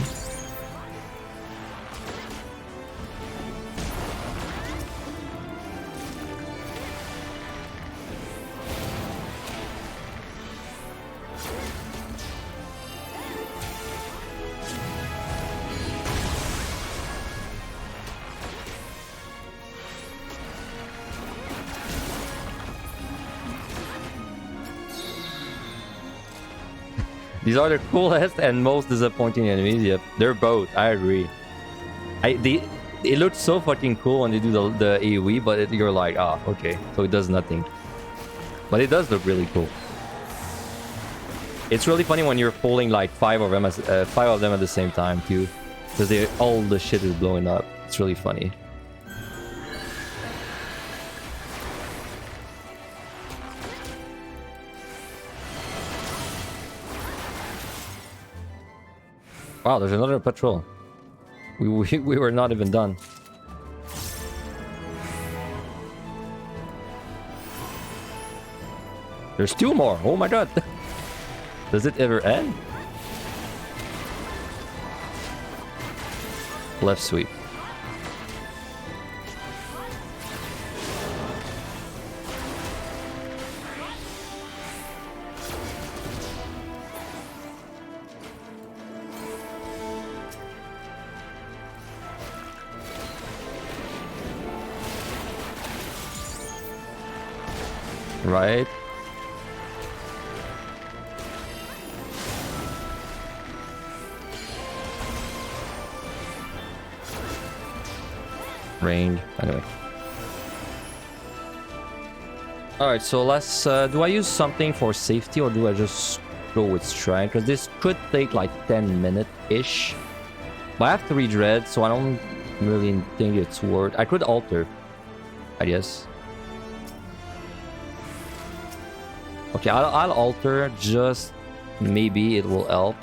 These are the coolest and most disappointing enemies. Yep, they're both. I agree. It looks so fucking cool when they do the AoE, but you're like, ah, okay, so it does nothing. But it does look really cool. It's really funny when you're pulling like 5 of them at the same time too, because all the shit is blowing up. It's really funny. Wow, there's another patrol. We were not even done. There's 2 more. Oh my god. Does it ever end? Left sweep. Right. Range. Anyway. Alright, so let's... do I use something for safety or do I just go with strength? Because this could take like 10 minutes-ish. But I have 3 dreads, so I don't really think it's worth... I could alter, I guess. Okay, I'll alter, just maybe it will help.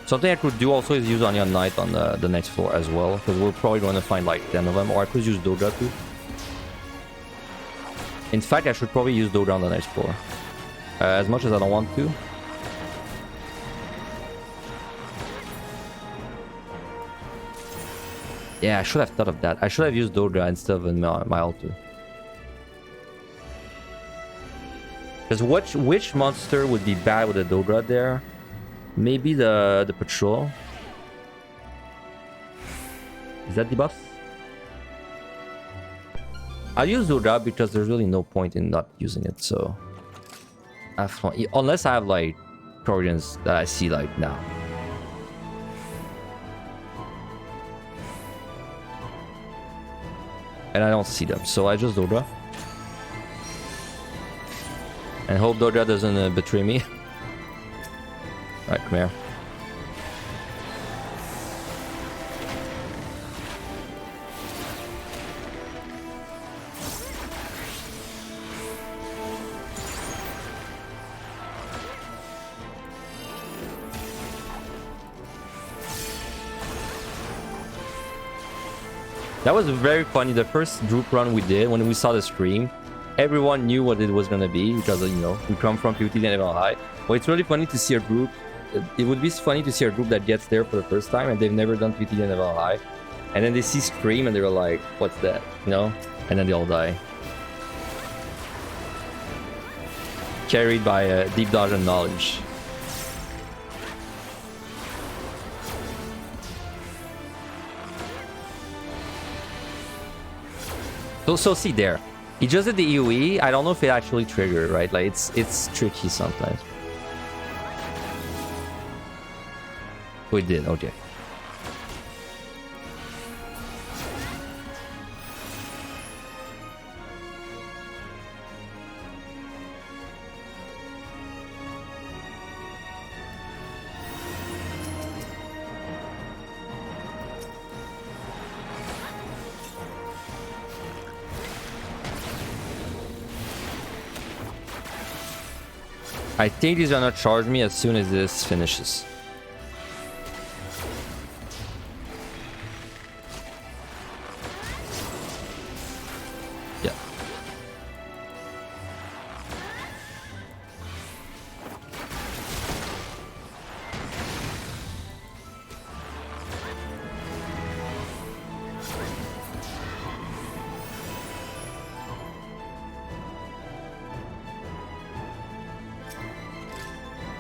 Something I could do also is use Onion Knight on the next floor as well, because we're probably going to find like 10 of them, or I could use Doga too. In fact, I should probably use Doga on the next floor. As much as I don't want to. Yeah, I should have thought of that. I should have used Doga instead of my altar. Because which monster would be bad with a Doga there? Maybe the patrol. Is that debuff? I'll use Doga because there's really no point in not using it, so... Unless I have like Koreans that I see like now. And I don't see them, so I just Dodra. And hope Dodra doesn't betray me. Alright, come here. That was very funny. The first group run we did, when we saw the stream, everyone knew what it was gonna be because, you know, we come from PvT level high. Well, it's really funny to see a group. It would be funny to see a group that gets there for the first time and they've never done PvT level high, and then they see stream and they're like, "What's that?" You know, and then they all die. Carried by deep dodge and knowledge. So see there, he just did the EOE. I don't know if it actually triggered, right? Like it's tricky sometimes. Oh, it did. Okay. I think he's gonna charge me as soon as this finishes. Yeah.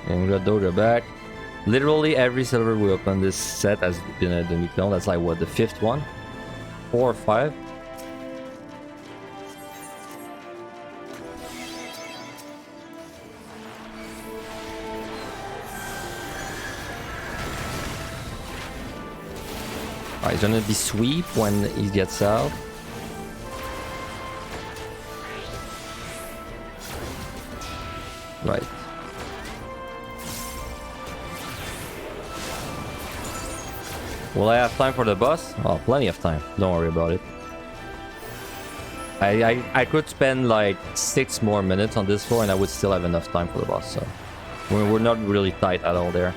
And we got Dodra back. Literally every silver we open this set has been a demi-clone. That's like what, the 5th one? 4 or 5? Alright, he's gonna be sweep when he gets out. Right. Will I have time for the boss? Oh, plenty of time. Don't worry about it. I could spend like 6 more minutes on this floor and I would still have enough time for the boss, so we're not really tight at all there.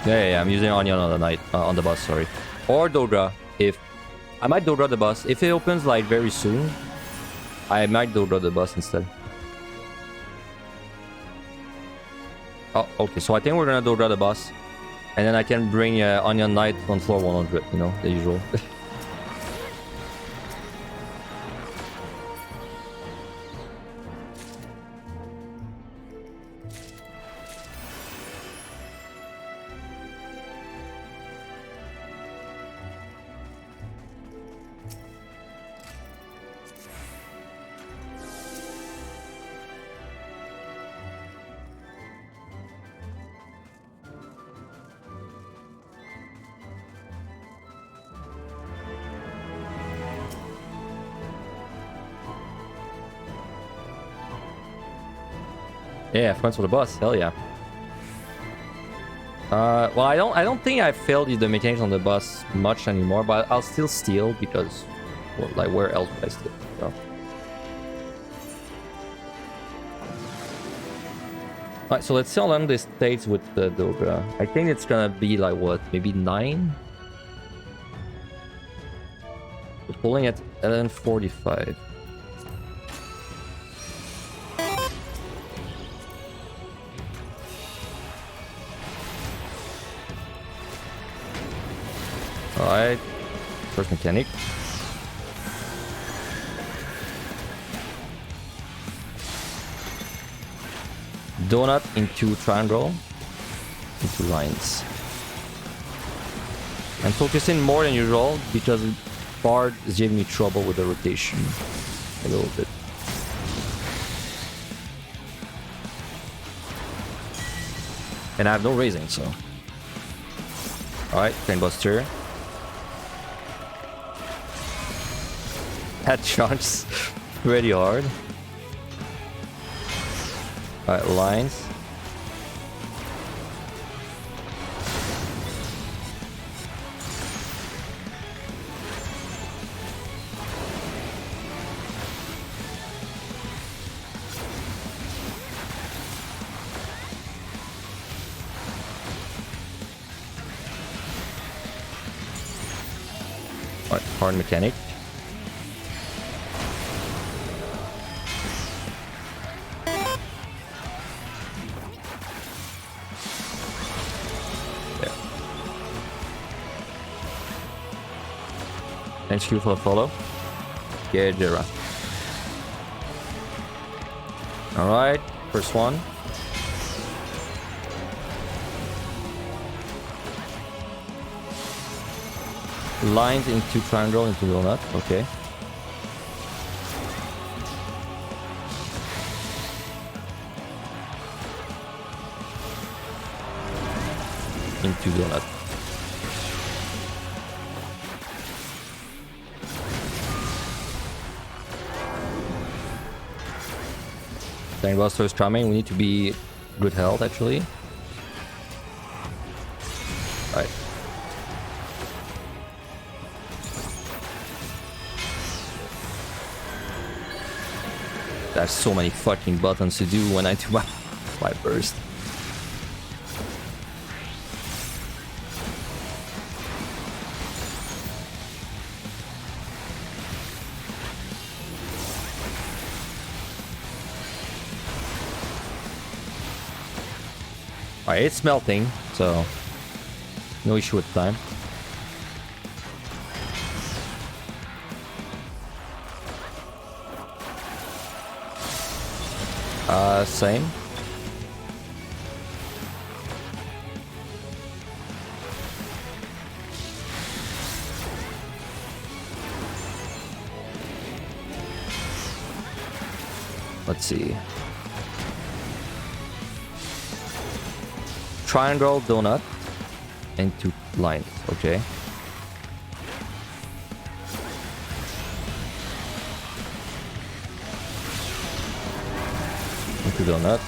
Yeah, I'm using Onion on the night, on the bus, sorry. Or Dodra, if... I might Dodra the bus. If it opens, like, very soon, I might Dodra the bus instead. Oh, okay, so I think we're gonna Dodra the bus. And then I can bring Onion Knight on floor 100, you know, the usual. Yeah, friends for the boss. Hell yeah. Well, I don't think I failed the mechanics on the boss much anymore, but I'll still steal because, well, like, where else would I steal? So. Alright, so let's see how long this takes with the Dodra. I think it's gonna be like what, maybe 9? We're pulling at 11:45. Alright, first mechanic. Donut into triangle into lines. I'm focusing more than usual because Bard is giving me trouble with the rotation a little bit. And I have no raising, so. Alright, Painbuster. That charges pretty hard. Alright, lines. Alright, hard mechanic. Thank you for the follow. Yeah, Jira. Alright, first one. Lines into triangle into donut, okay. Into donut. Gangbusters is coming. We need to be good health actually. Right. There's so many fucking buttons to do when I do my burst. Alright, it's melting, so no issue with time. Same. Let's see. Triangle, donut, and two lines. Okay. Into donut.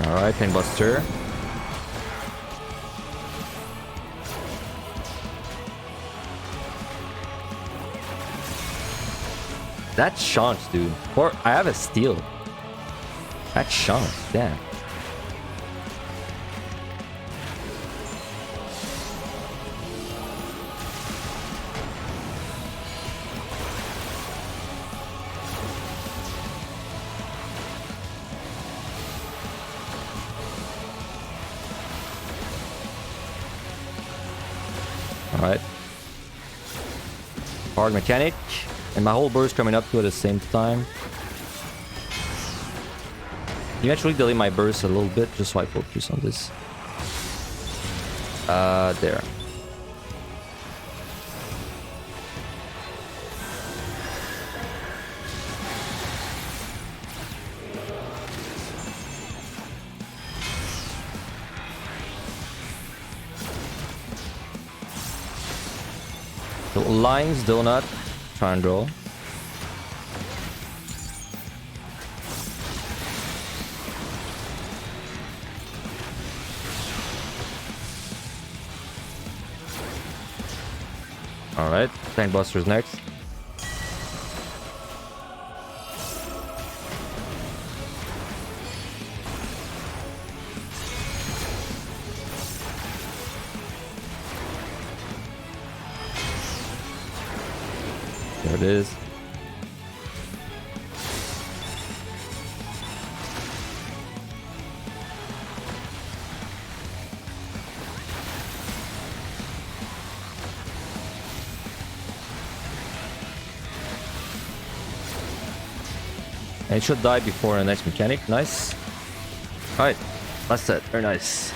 Alright, Painbuster. That chance, dude. Or I have a steal. That chance, damn. Alright. Hard mechanic. And my whole burst coming up to at the same time. You actually delay my burst a little bit just so I focus on this. There. So lines, donut, triangle. Alright, Tank Buster's next. There it is. And it should die before the next mechanic. Nice. Alright. That's it. Very nice.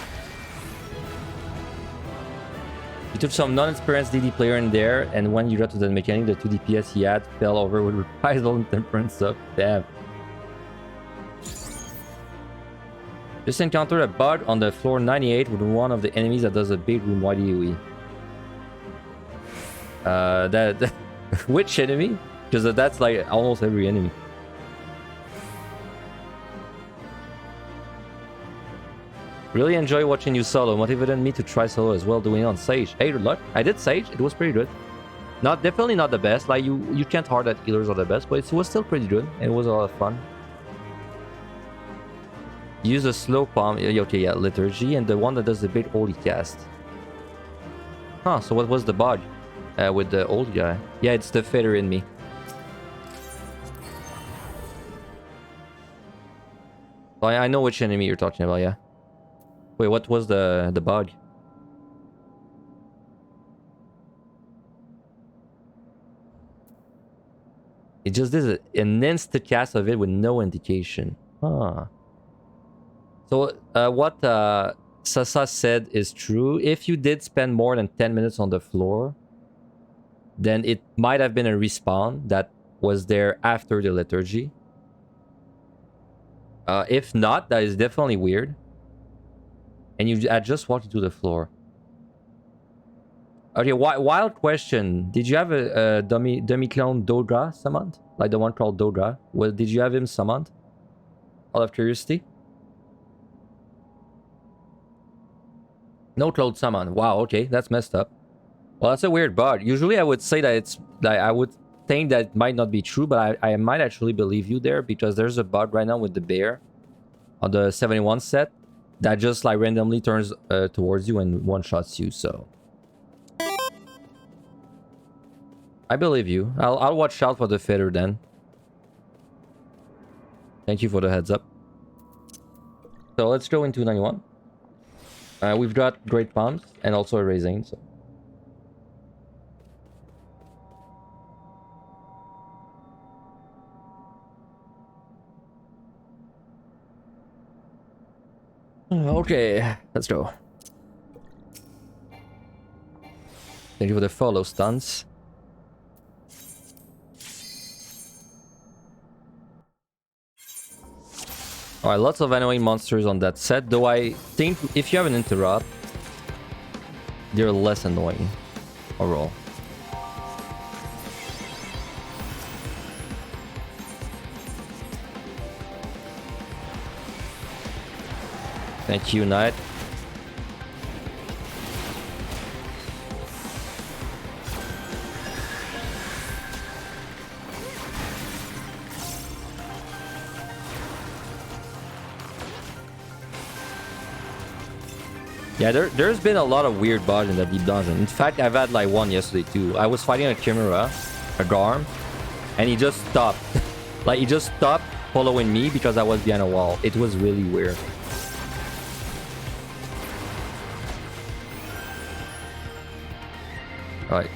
You took some non-experienced DD player in there, and when you got to the mechanic, the 2 DPS he had fell over with reprisal and temperance up. Damn. Just encountered a bug on the floor 98 with one of the enemies that does a big room YDOE. Which enemy? Because that's like almost every enemy. Really enjoy watching you solo. Motivated me to try solo as well, doing it on Sage. Hey, good luck. I did Sage. It was pretty good. Definitely not the best. Like you can't hard that healers are the best, but it was still pretty good. And it was a lot of fun. Use a slow palm. Okay, yeah, liturgy, and the one that does the big holy cast. Huh? So what was the bug with the old guy? Yeah, it's the feather in me. I know which enemy you're talking about. Yeah. Wait, what was the bug? It just did an instant cast of it with no indication. Huh. So what Sasa said is true. If you did spend more than 10 minutes on the floor, then it might have been a respawn that was there after the liturgy. If not, that is definitely weird. And you had just walked into the floor. Okay, wild question. Did you have a dummy clone Dodra summoned? Like the one called Dodra? Well, did you have him summoned? Out of curiosity? No clone summon. Wow, okay, that's messed up. Well, that's a weird bug. Usually I would say that it's... Like, I would think that it might not be true, but I might actually believe you there, because there's a bug right now with the bear on the 71 set that just like randomly turns towards you and one-shots you, so... I believe you. I'll watch out for the feather then. Thank you for the heads up. So let's go into 91. We've got Great Palms and also a Raising, so... Okay, let's go. Thank you for the follow stunts. Alright, lots of annoying monsters on that set, though I think if you have an interrupt, they're less annoying overall. Thank you, Knight. Yeah, there's been a lot of weird bugs in the deep dungeon. In fact, I've had like one yesterday too. I was fighting a Chimera, a Garm, and he just stopped. Like, he just stopped following me because I was behind a wall. It was really weird. Alright.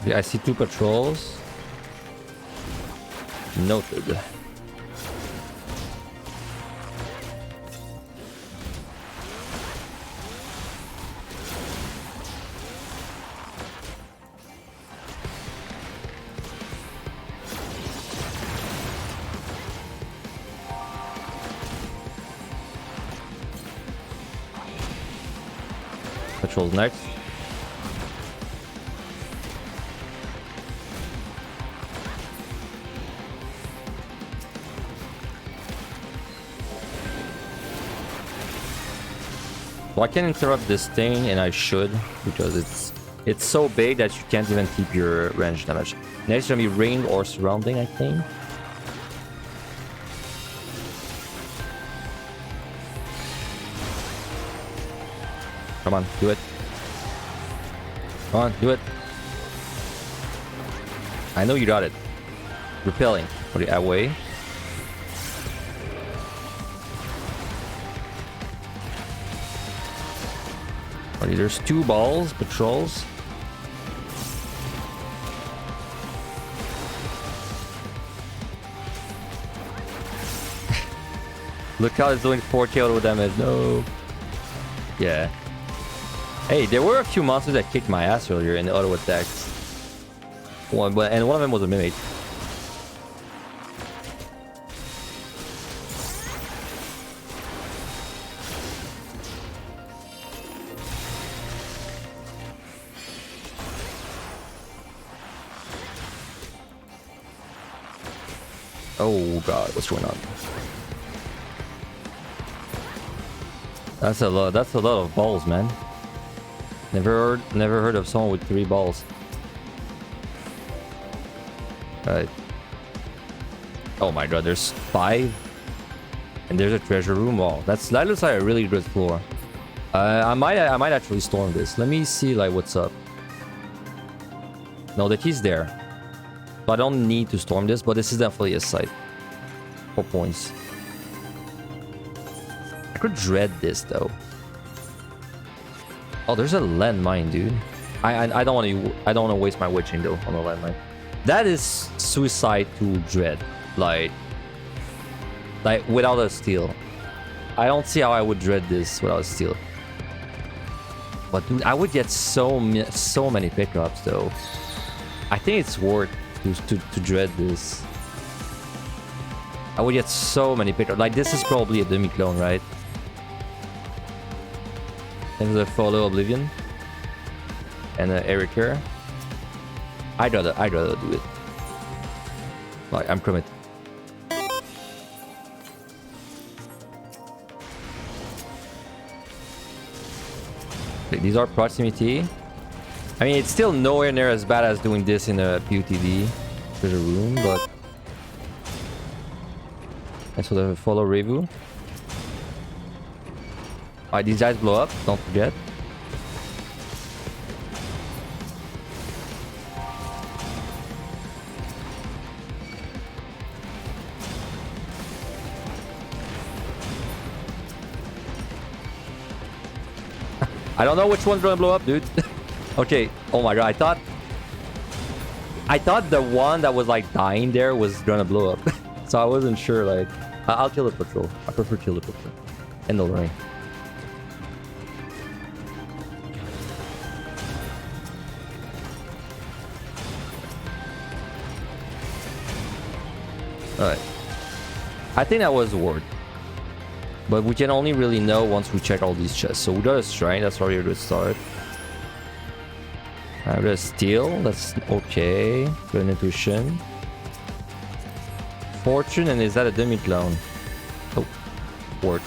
I see 2 patrols. Noted. Patrols next. So I can interrupt this thing, and I should, because it's so big that you can't even keep your range damage. Next is gonna be ring or surrounding, I think. Come on, do it. Come on, do it. I know you got it. Repelling. Put it away. Okay, there's 2 balls, patrols. Look how it's doing 4k auto damage. No. Yeah. Hey, there were a few monsters that kicked my ass earlier in the auto attacks. And one of them was a mimic. Oh god, what's going on? That's a lot of balls, man. Never heard of someone with 3 balls. Right. Oh my god, there's 5. And there's a treasure room. Wow, that looks like a really good floor. I might actually storm this. Let me see like what's up. No, the key's there. So I don't need to storm this, but this is definitely a site. 4 points. I could dread this though. Oh, there's a landmine, dude. I don't want to waste my witching though on a landmine. That is suicide to dread. Like without a steal. I don't see how I would dread this without a steal. But dude, I would get so many pickups though. I think it's worth to dread this. I would get so many pickups. Like this is probably a demi-clone, right? There's a follow Oblivion and an Eureka. I'd rather do it. Like I'm committed. Okay, these are proximity. I mean, it's still nowhere near as bad as doing this in a PUTD treasure room, but I saw the follow Revu. Alright, these guys blow up, don't forget. I don't know which one's gonna blow up, dude. Okay, oh my god, I thought the one that was like dying there was gonna blow up. So I wasn't sure, like, I'll kill the patrol. I prefer kill the patrol. And the ring. Alright. I think that was the word. But we can only really know once we check all these chests. So we got a shrine, that's already a good start. I got a steal, that's okay. Got an intuition. Fortune, and is that a demi-clone? Oh, word.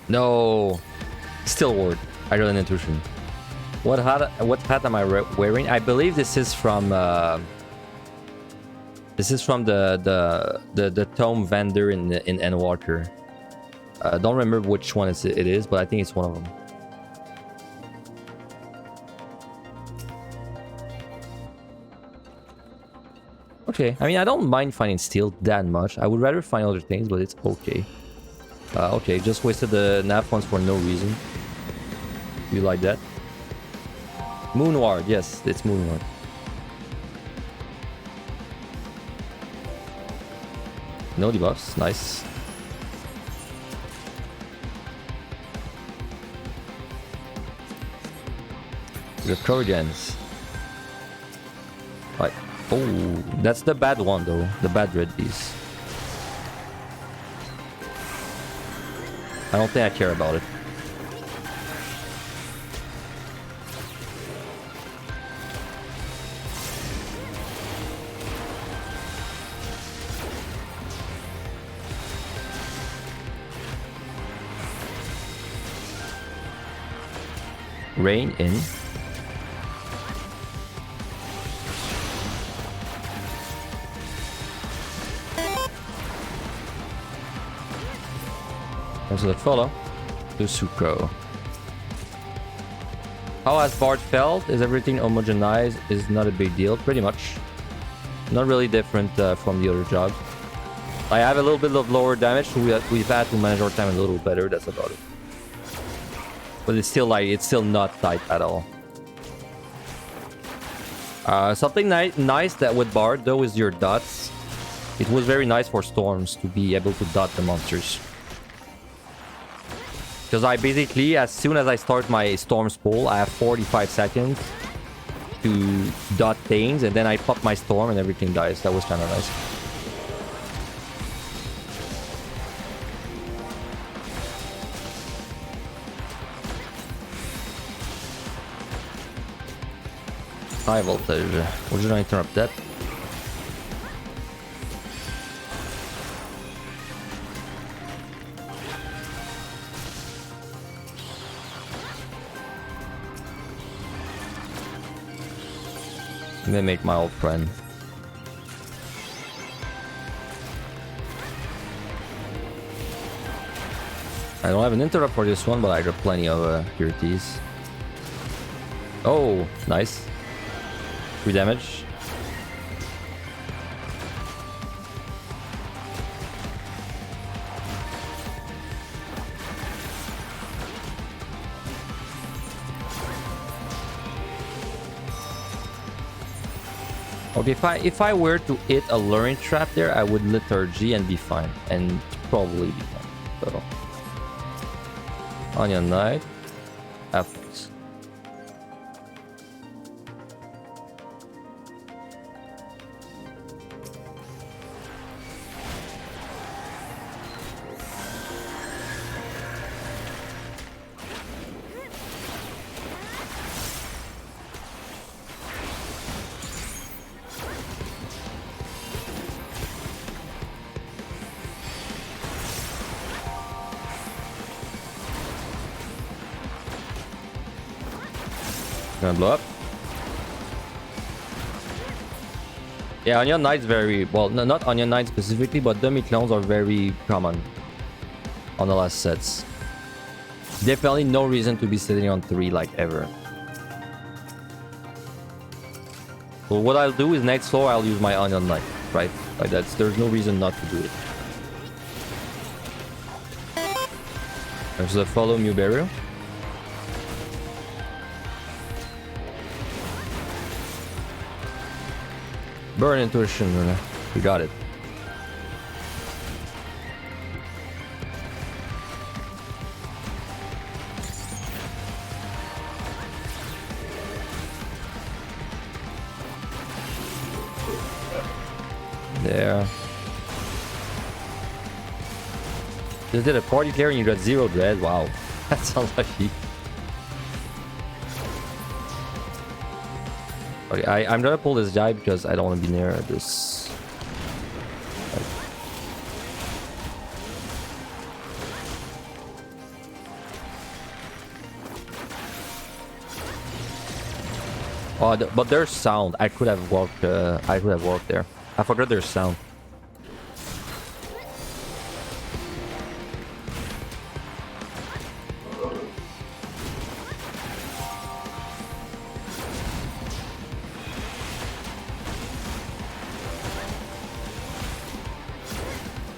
No, still word. I got an intuition. What hat am I wearing? I believe this is from the tome vendor in Endwalker. Don't remember which one it is, but I think it's one of them. Okay, I mean, I don't mind finding steel that much. I would rather find other things, but it's okay. Okay, just wasted the NAF ones for no reason. You like that? Moonward, yes, it's Moonward. No debuffs, nice. The Corrigans. Right. Oh, that's the bad one though. The bad red beast. I don't think I care about it. Rain in. Also the follow to Suko. How has Bard felt? Is everything homogenized? Is not a big deal, pretty much. Not really different from the other jobs. I have a little bit of lower damage, so we've had to manage our time a little better. That's about it. But it's still like it's still not tight at all. Something nice that with Bard though is your dots. It was very nice for storms to be able to dot the monsters. Because I basically, as soon as I start my storm spool, I have 45 seconds to dot things, and then I pop my storm and everything dies. That was kind of nice. High voltage. Would you not interrupt that? Mimic my old friend. I don't have an interrupt for this one, but I got plenty of purities. Oh, nice. 3 damage. Okay, if I were to hit a luring trap there, I would liturgy and be fine, and probably be fine. So, Onion Knight, apples. Gonna blow up. Yeah, Onion Knights very well, no, not Onion Knights specifically, but dummy clones are very common on the last sets. Definitely no reason to be sitting on 3 like ever. So what I'll do is next floor I'll use my Onion Knight, right? Like there's no reason not to do it. There's a follow Mew Burial. Burn Intuition, we got it. There. Just did a party clear and you got 0 dread. Wow, that sounds lucky. Okay, I'm gonna pull this guy because I don't want to be near this. Oh, but there's sound. I could have walked. I could have walked there. I forgot there's sound.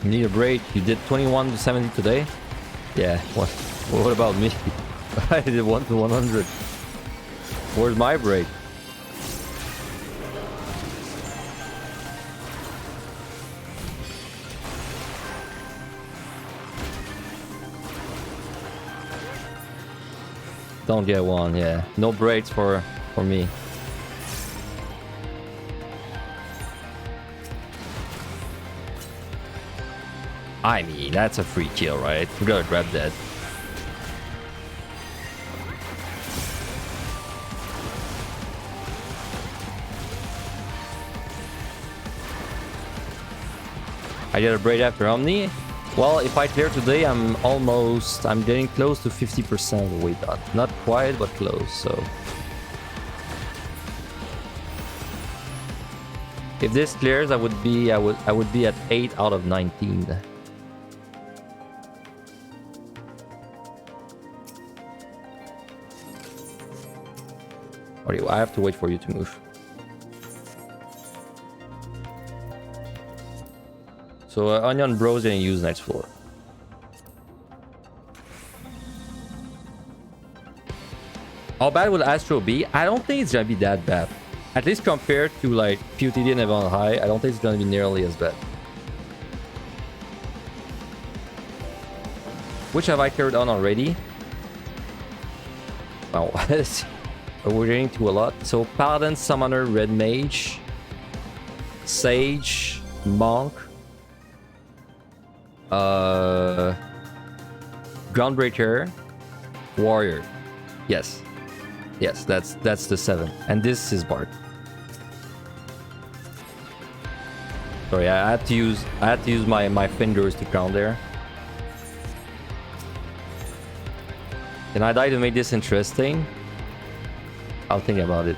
You need a break. You did 21 to 70 today. Yeah. What about me? I did 1 to 100. Where's my break? Don't get one, yeah. No breaks for me. I mean, that's a free kill, right? We gotta grab that. I get a braid after Omni. Well, if I clear today, I'm getting close to 50% of the way done. Not quite, but close, so. If this clears, I would be at 8 out of 19. Okay, I have to wait for you to move. So Onion Bro's gonna use next floor. How bad will Astro be? I don't think it's gonna be that bad. At least compared to like PUTD and Evon High, I don't think it's gonna be nearly as bad. Which have I carried on already? Wow, we're getting to a lot. So Paladin, Summoner, Red Mage, Sage, Monk, Groundbreaker, Warrior. Yes. Yes, that's the 7. And this is Bard. Sorry, I had to use my fingers to count there. Can I die to make this interesting? I'll think about it.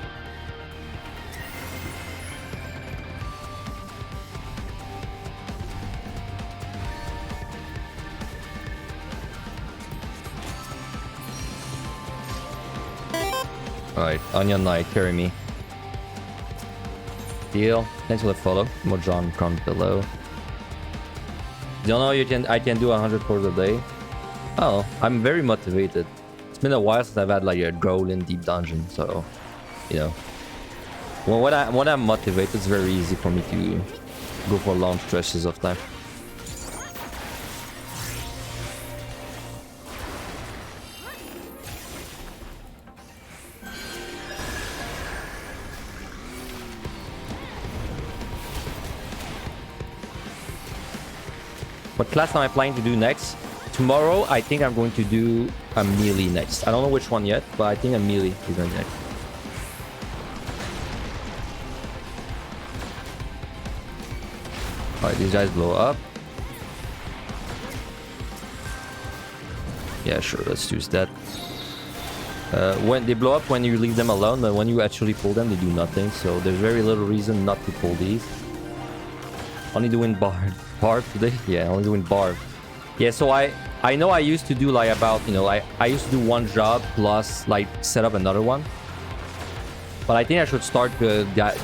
Alright, Onion Knight, carry me. Deal. Thanks for the follow. Mojon comes below. Don't know I can do 100 cores a day. Oh, I'm very motivated. It's been a while since I've had like a goal in deep dungeon, so you know. When I'm motivated, it's very easy for me to go for long stretches of time. What class am I planning to do next? Tomorrow, I think I'm going to do a melee next. I don't know which one yet, but I think a melee is going next. Alright, these guys blow up. Yeah, sure, let's use that. When they blow up when you leave them alone, but when you actually pull them, they do nothing. So there's very little reason not to pull these. Only doing Barb today? Yeah, only doing Barb. Yeah, so I know I used to do like about, you know, I used to do one job plus like set up another one. But I think I should start dialing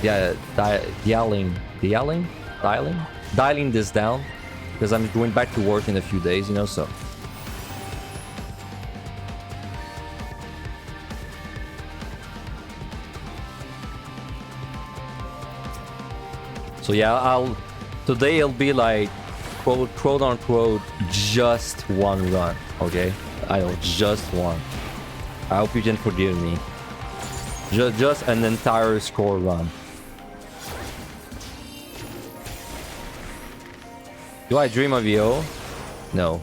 this down because I'm going back to work in a few days, you know, so. So yeah, today it'll be like quote unquote just one run, okay? I know, just one. I hope you can forgive me. Just an entire score run. Do I dream of EO? No.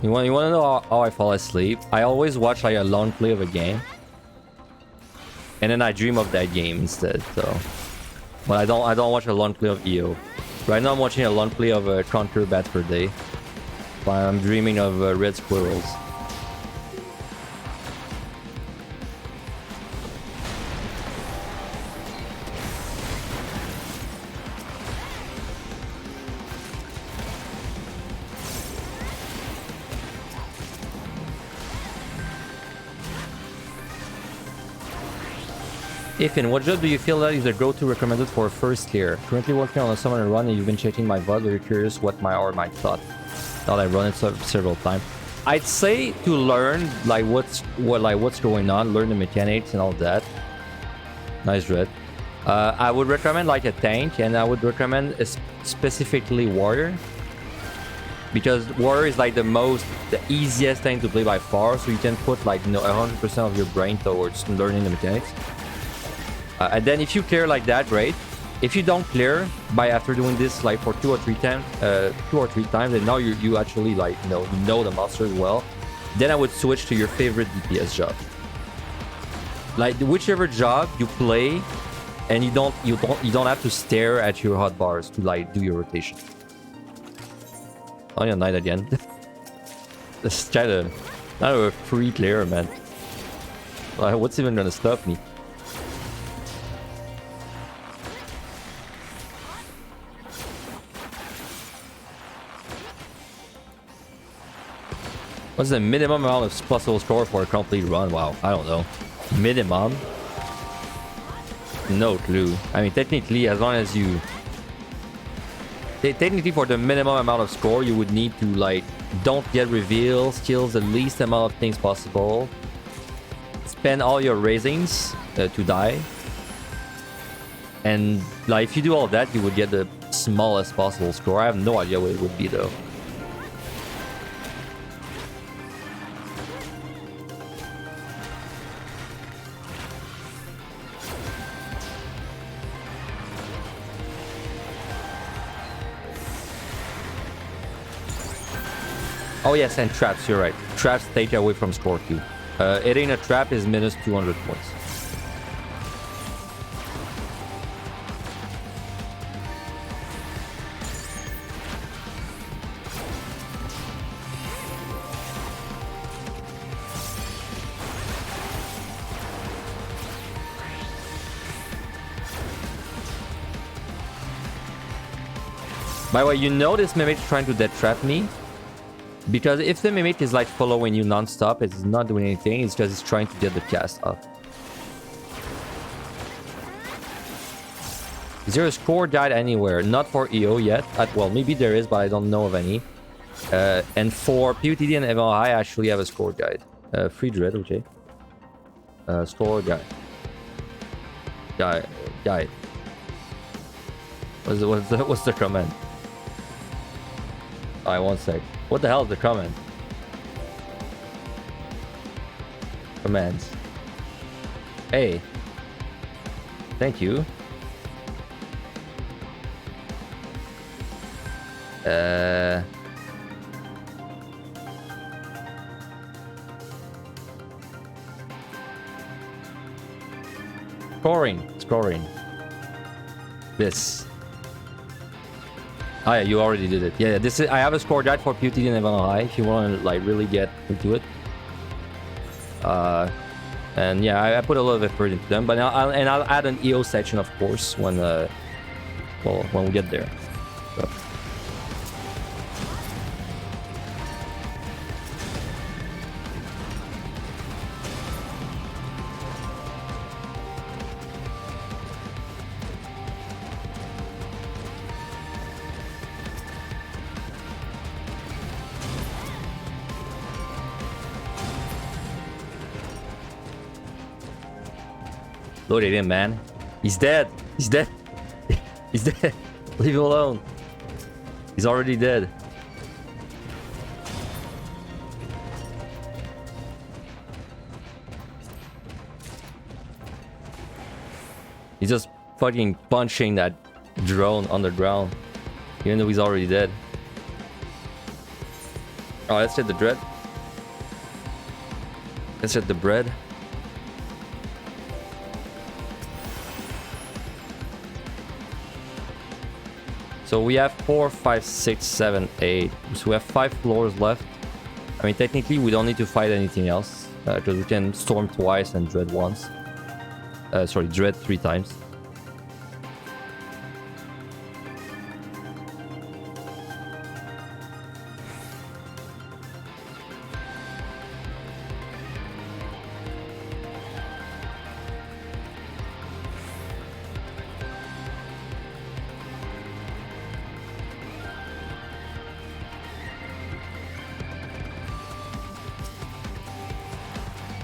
You want to know how I fall asleep? I always watch like a long play of a game, and then I dream of that game instead. So, but I don't watch a long play of EO. Right now I'm watching a long play of Conquer Bad for Day. But I'm dreaming of red squirrels. Ifin, what job do you feel that is a go-to recommended for a first tier? Currently working on a summoner run and you've been checking my VOD, but you're curious what my thought. Thought I run it several times. I'd say to learn like what's going on, learn the mechanics and all that. Nice red. I would recommend like a tank, and I would recommend specifically warrior, because warrior is like the easiest thing to play by far. So you can put like 100% of your brain towards learning the mechanics. And then if you clear like that, great. If you don't clear by after doing this like for 2 or 3 times, and now you actually like you know the monsters well, then I would switch to your favorite DPS job. Like whichever job you play, and you don't have to stare at your hotbars to like do your rotation. On your knight again. This kind of not a free clear, man. Like, what's even gonna stop me? What's the minimum amount of possible score for a complete run? Wow, I don't know. Minimum? No clue. I mean, technically, as long as you... Technically, for the minimum amount of score, you would need to, like, don't get reveals, kills the least amount of things possible. Spend all your raisings to die. And, like, if you do all that, you would get the smallest possible score. I have no idea what it would be, though. Oh yes, and traps, you're right. Traps take away from score too. Hitting a trap is minus 200 points. By the way, you know this mimic is trying to death trap me? Because if the mimic is like following you non-stop, it's not doing anything, it's just trying to get the cast up. Is there a score guide anywhere? Not for EO yet. Well, maybe there is, but I don't know of any. And for PUTD and MLI, I actually have a score guide. Free Dread, okay. Score guide. Guide. What's the comment? Alright, one sec. What the hell is the comment? Commands. Hey. Thank you. Scoring. This. Oh yeah, you already did it. Yeah, this is. I have a score guide for PUTD and MLI if you want to like really get into it. And yeah, I put a lot of effort into them, but I'll add an EO section, of course, when when we get there. So. Load it in, man. He's dead. He's dead. He's dead. Leave him alone. He's already dead. He's just fucking punching that drone on the ground, even though he's already dead. Oh, let's hit the dread. Let's hit the bread. So we have 4, 5, 6, 7, 8. So we have 5 floors left. I mean, technically, we don't need to fight anything else. Because we can storm twice and dread once. Sorry, dread 3 times.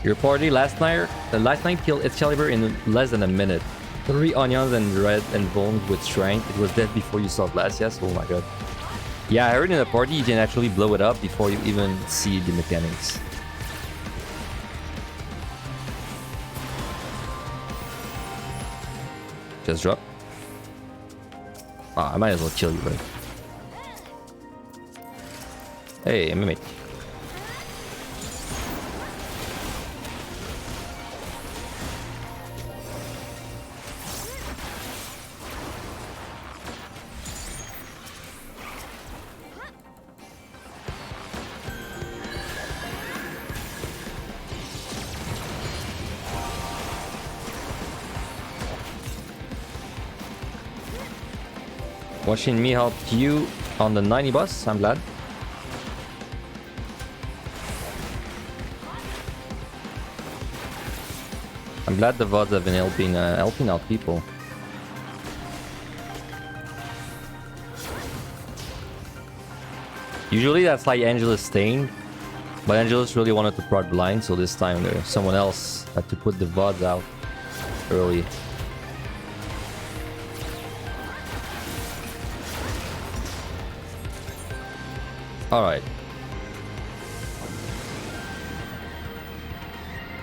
Your party last night killed Excalibur in less than a minute. 3 onions and red and bones with strength. It was dead before you saw Glacias. Oh my god. Yeah, I heard in a party you can actually blow it up before you even see the mechanics. Just drop. Ah, I might as well kill you, right? Hey, mimic. Watching me help you on the 90 boss, I'm glad. I'm glad the VODs have been helping out people. Usually that's like Angelus staying, but Angelus really wanted to prod blind, so this time someone else had to put the VODs out early. Alright.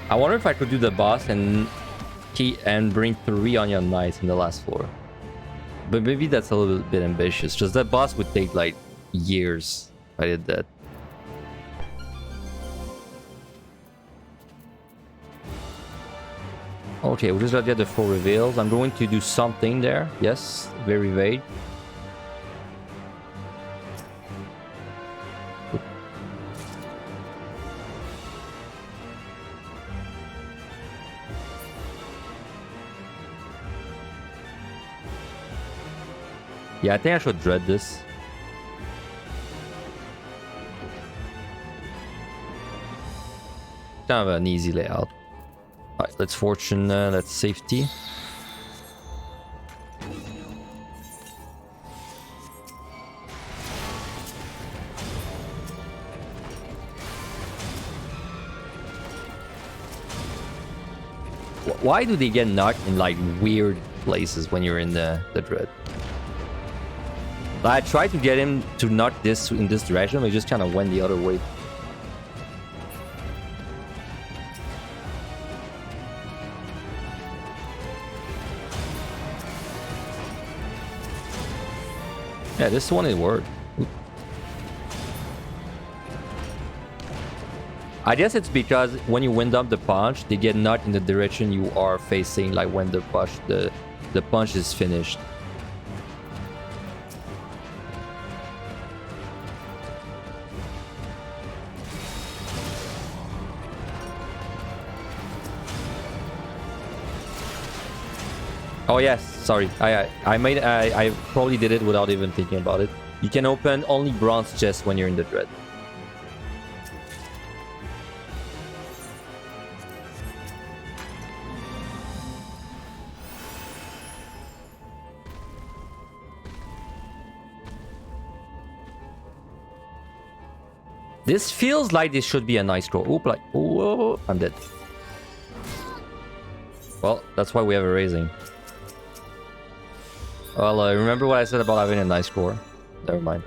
I wonder if I could do the boss and bring 3 Onion Knights in the last floor. But maybe that's a little bit ambitious. Just that boss would take like years if I did that. Okay, we just got the 4 reveals. I'm going to do something there. Yes, very vague. Yeah, I think I should dread this. Kind of an easy layout. Alright, let's fortune, let's safety. Why do they get knocked in like weird places when you're in the dread? I tried to get him to knock this in this direction, but he just kind of went the other way. Yeah, this one it worked. I guess it's because when you wind up the punch, they get knocked in the direction you are facing, like when the punch is finished. Oh yes, sorry. I probably did it without even thinking about it. You can open only bronze chests when you're in the dread. This feels like this should be a nice score. Oop, like, whoa, I'm dead. Well, that's why we have a raising. Well, remember what I said about having a nice score? Never mind.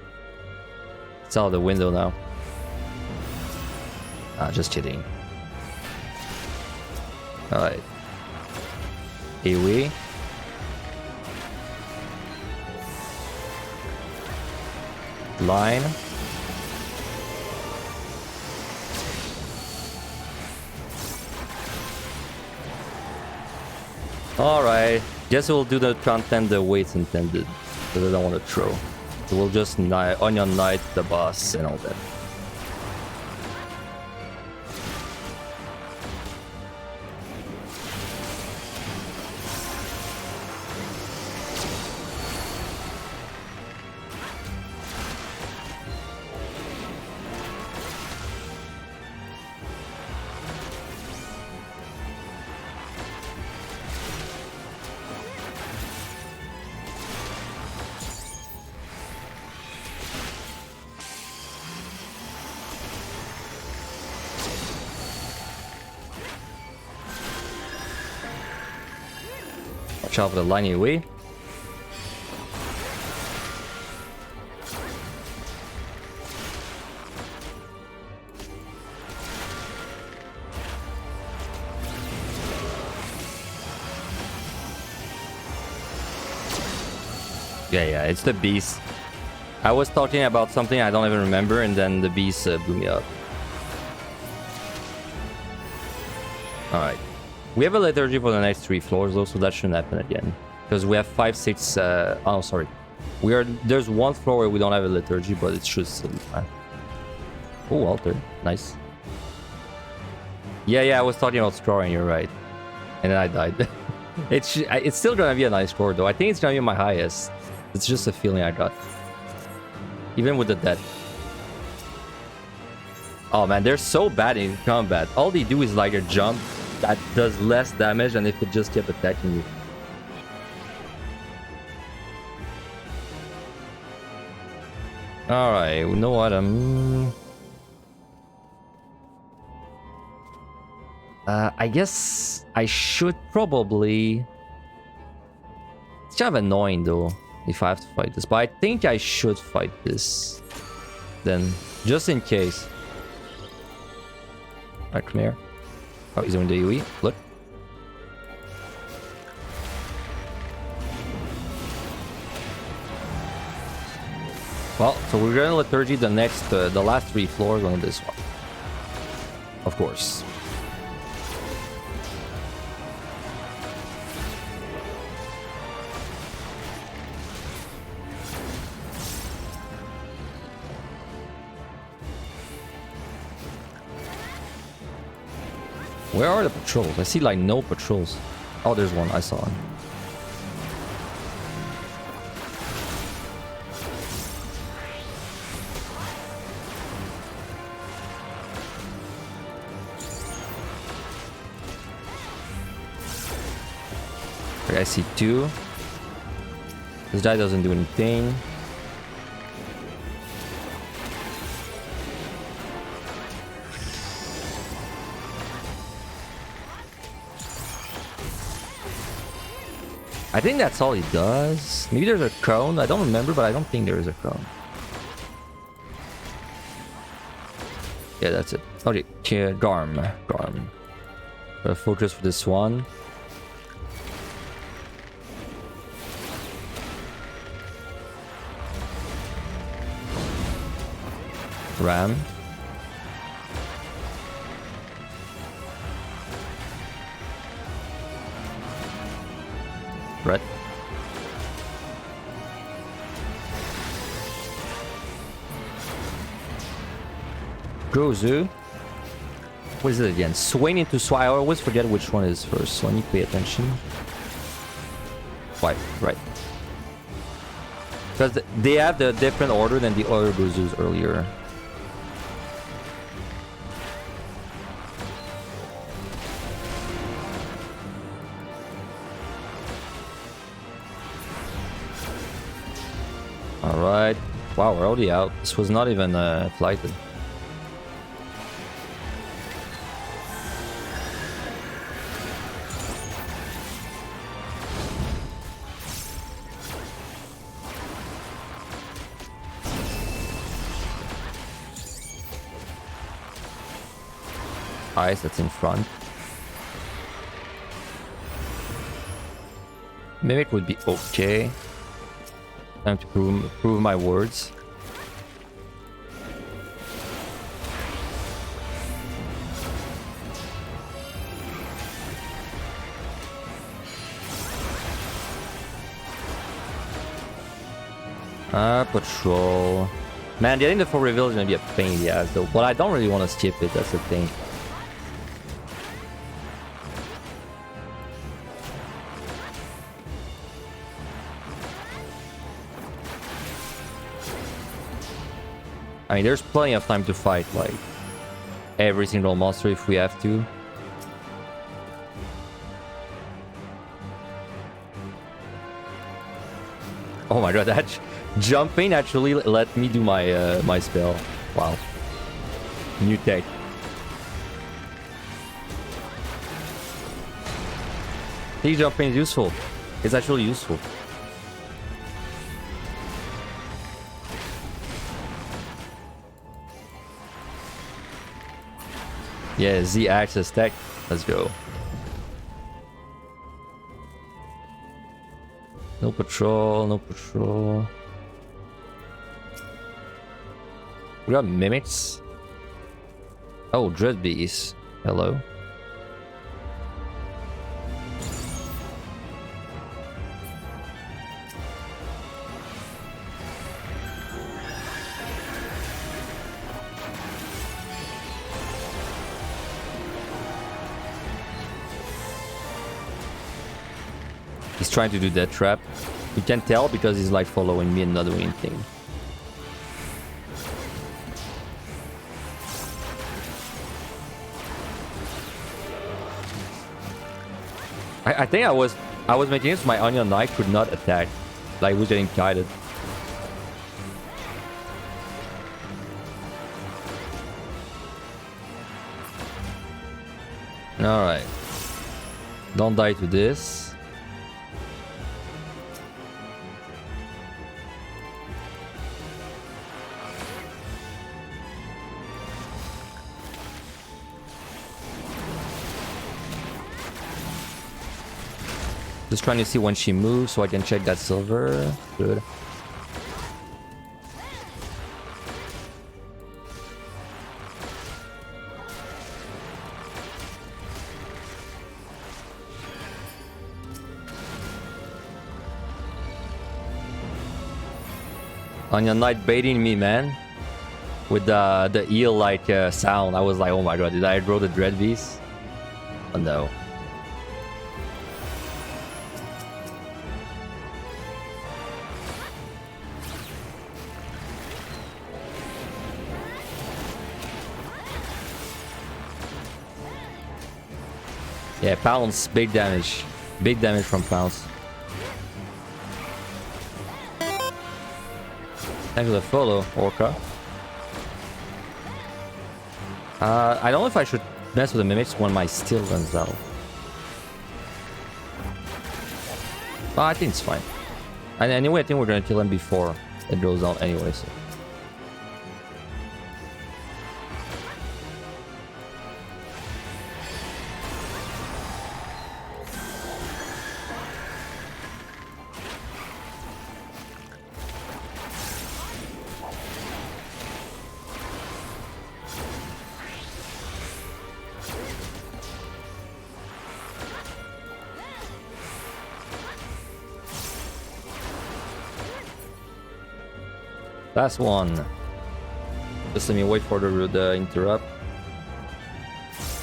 It's out of the window now. Ah, just kidding. Alright. AoE. Line. Alright. Guess we'll do the content the way it's intended. Because I don't want to throw. So we'll just Onion Knight the boss and all that. Watch out for the line away. Yeah, it's the beast. I was talking about something I don't even remember, and then the beast blew me up. Alright. We have a liturgy for the next 3 floors though, so that shouldn't happen again. Because we have 5, 6... oh, sorry. There's 1 floor where we don't have a liturgy, but it should still be fine. Oh, Walter. Nice. Yeah, I was talking about scoring, you're right. And then I died. It's still gonna be a nice score though. I think it's gonna be my highest. It's just a feeling I got. Even with the death. Oh man, they're so bad in combat. All they do is like a jump that does less damage than if it just kept attacking you. Alright, you know what? I guess I should probably... It's kind of annoying though, if I have to fight this. But I think I should fight this. Then, just in case. Alright, come here. Oh, he's doing the AoE. Look. Well, so we're gonna Liturgy the last 3 floors on this one. Of course. Where are the patrols? I see like no patrols. Oh, there's one. I saw one. Okay, I see 2. This guy doesn't do anything. I think that's all he does. Maybe there's a cone. I don't remember, but I don't think there is a cone. Yeah, that's it. Okay, Garm. Focus for this one. Ram. Red. Gozu. What is it again? Swing into Swine. I always forget which one is first, so I need to pay attention. Right. Because they have the different order than the other Gozus earlier. Alright. Wow, we're already out. This was not even flighted. Ice that's in front. Mimic would be okay. Time to prove my words. Patrol. Man, getting the full reveal is gonna be a pain in the ass though. But I don't really want to skip it, that's the thing. I mean, there's plenty of time to fight, like, every single monster if we have to. Oh my god, that jumping actually let me do my my spell. Wow. New tech. See, jumping is useful. It's actually useful. Yeah, Z access tech. Let's go. No patrol, no patrol. We got mimics. Oh, dread bees. Hello. He's trying to do that trap. You can tell because he's like following me and not doing anything. I think I was making it so my Onion Knight could not attack. Like, he was getting guided. Alright. Don't die to this. Just trying to see when she moves so I can check that silver. Good. Onion Knight baiting me, man. With the eel like sound. I was like, oh my god, did I draw the Dread Beast? Oh no. Yeah, pounce, big damage. Big damage from pounce. Thanks for the follow, Orca. I don't know if I should mess with the mimics when my steel runs out. Well, I think it's fine. And anyway, I think we're gonna kill him before it goes out anyway, so. Last one. Just let me wait for the interrupt.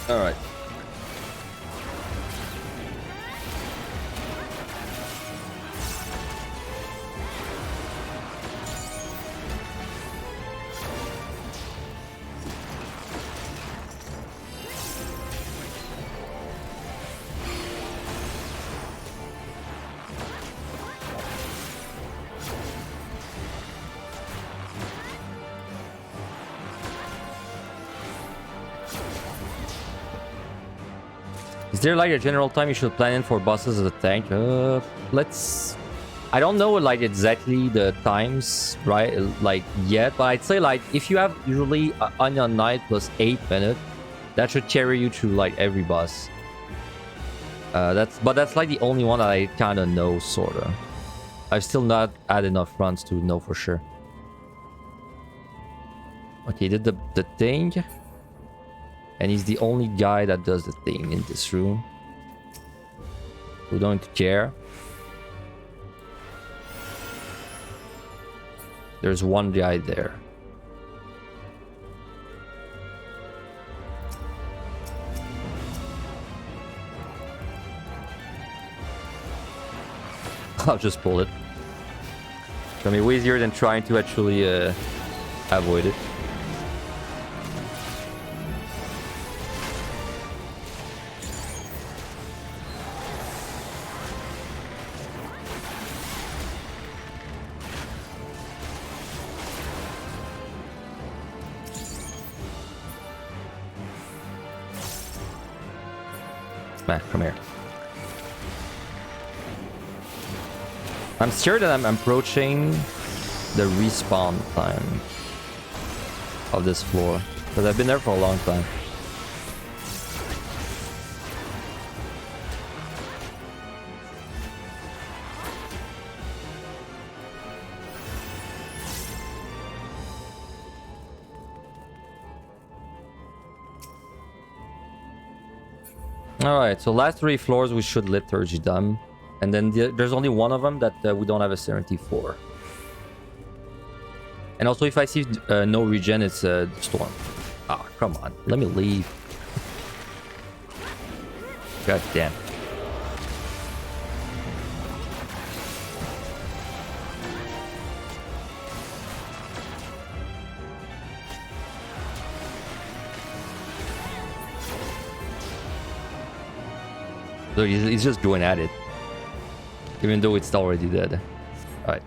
Alright. Is there like a general time you should plan in for bosses as a tank? Let's... I don't know like exactly the times, right? Like yet, but I'd say like if you have usually Onion Knight plus 8 minutes, that should carry you through like every boss. That's like the only one that I kind of know, sorta. I've still not had enough runs to know for sure. Okay, did the thing. And he's the only guy that does the thing in this room. We don't care. There's one guy there. I'll just pull it. It's gonna be way easier than trying to actually avoid it. Come here. I'm sure that I'm approaching the respawn time of this floor, because I've been there for a long time. Alright, so last 3 floors we should liturgy them. And then there's only one of them that we don't have a 74. And also if I see no regen, it's a storm. Ah, come on. Let me leave. God damn. So he's just going at it. Even though it's already dead. Alright.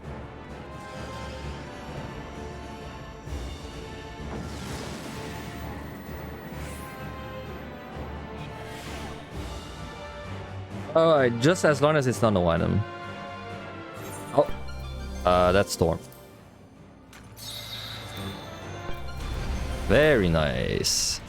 Alright, just as long as it's not no item. Oh. That's Storm. Very nice.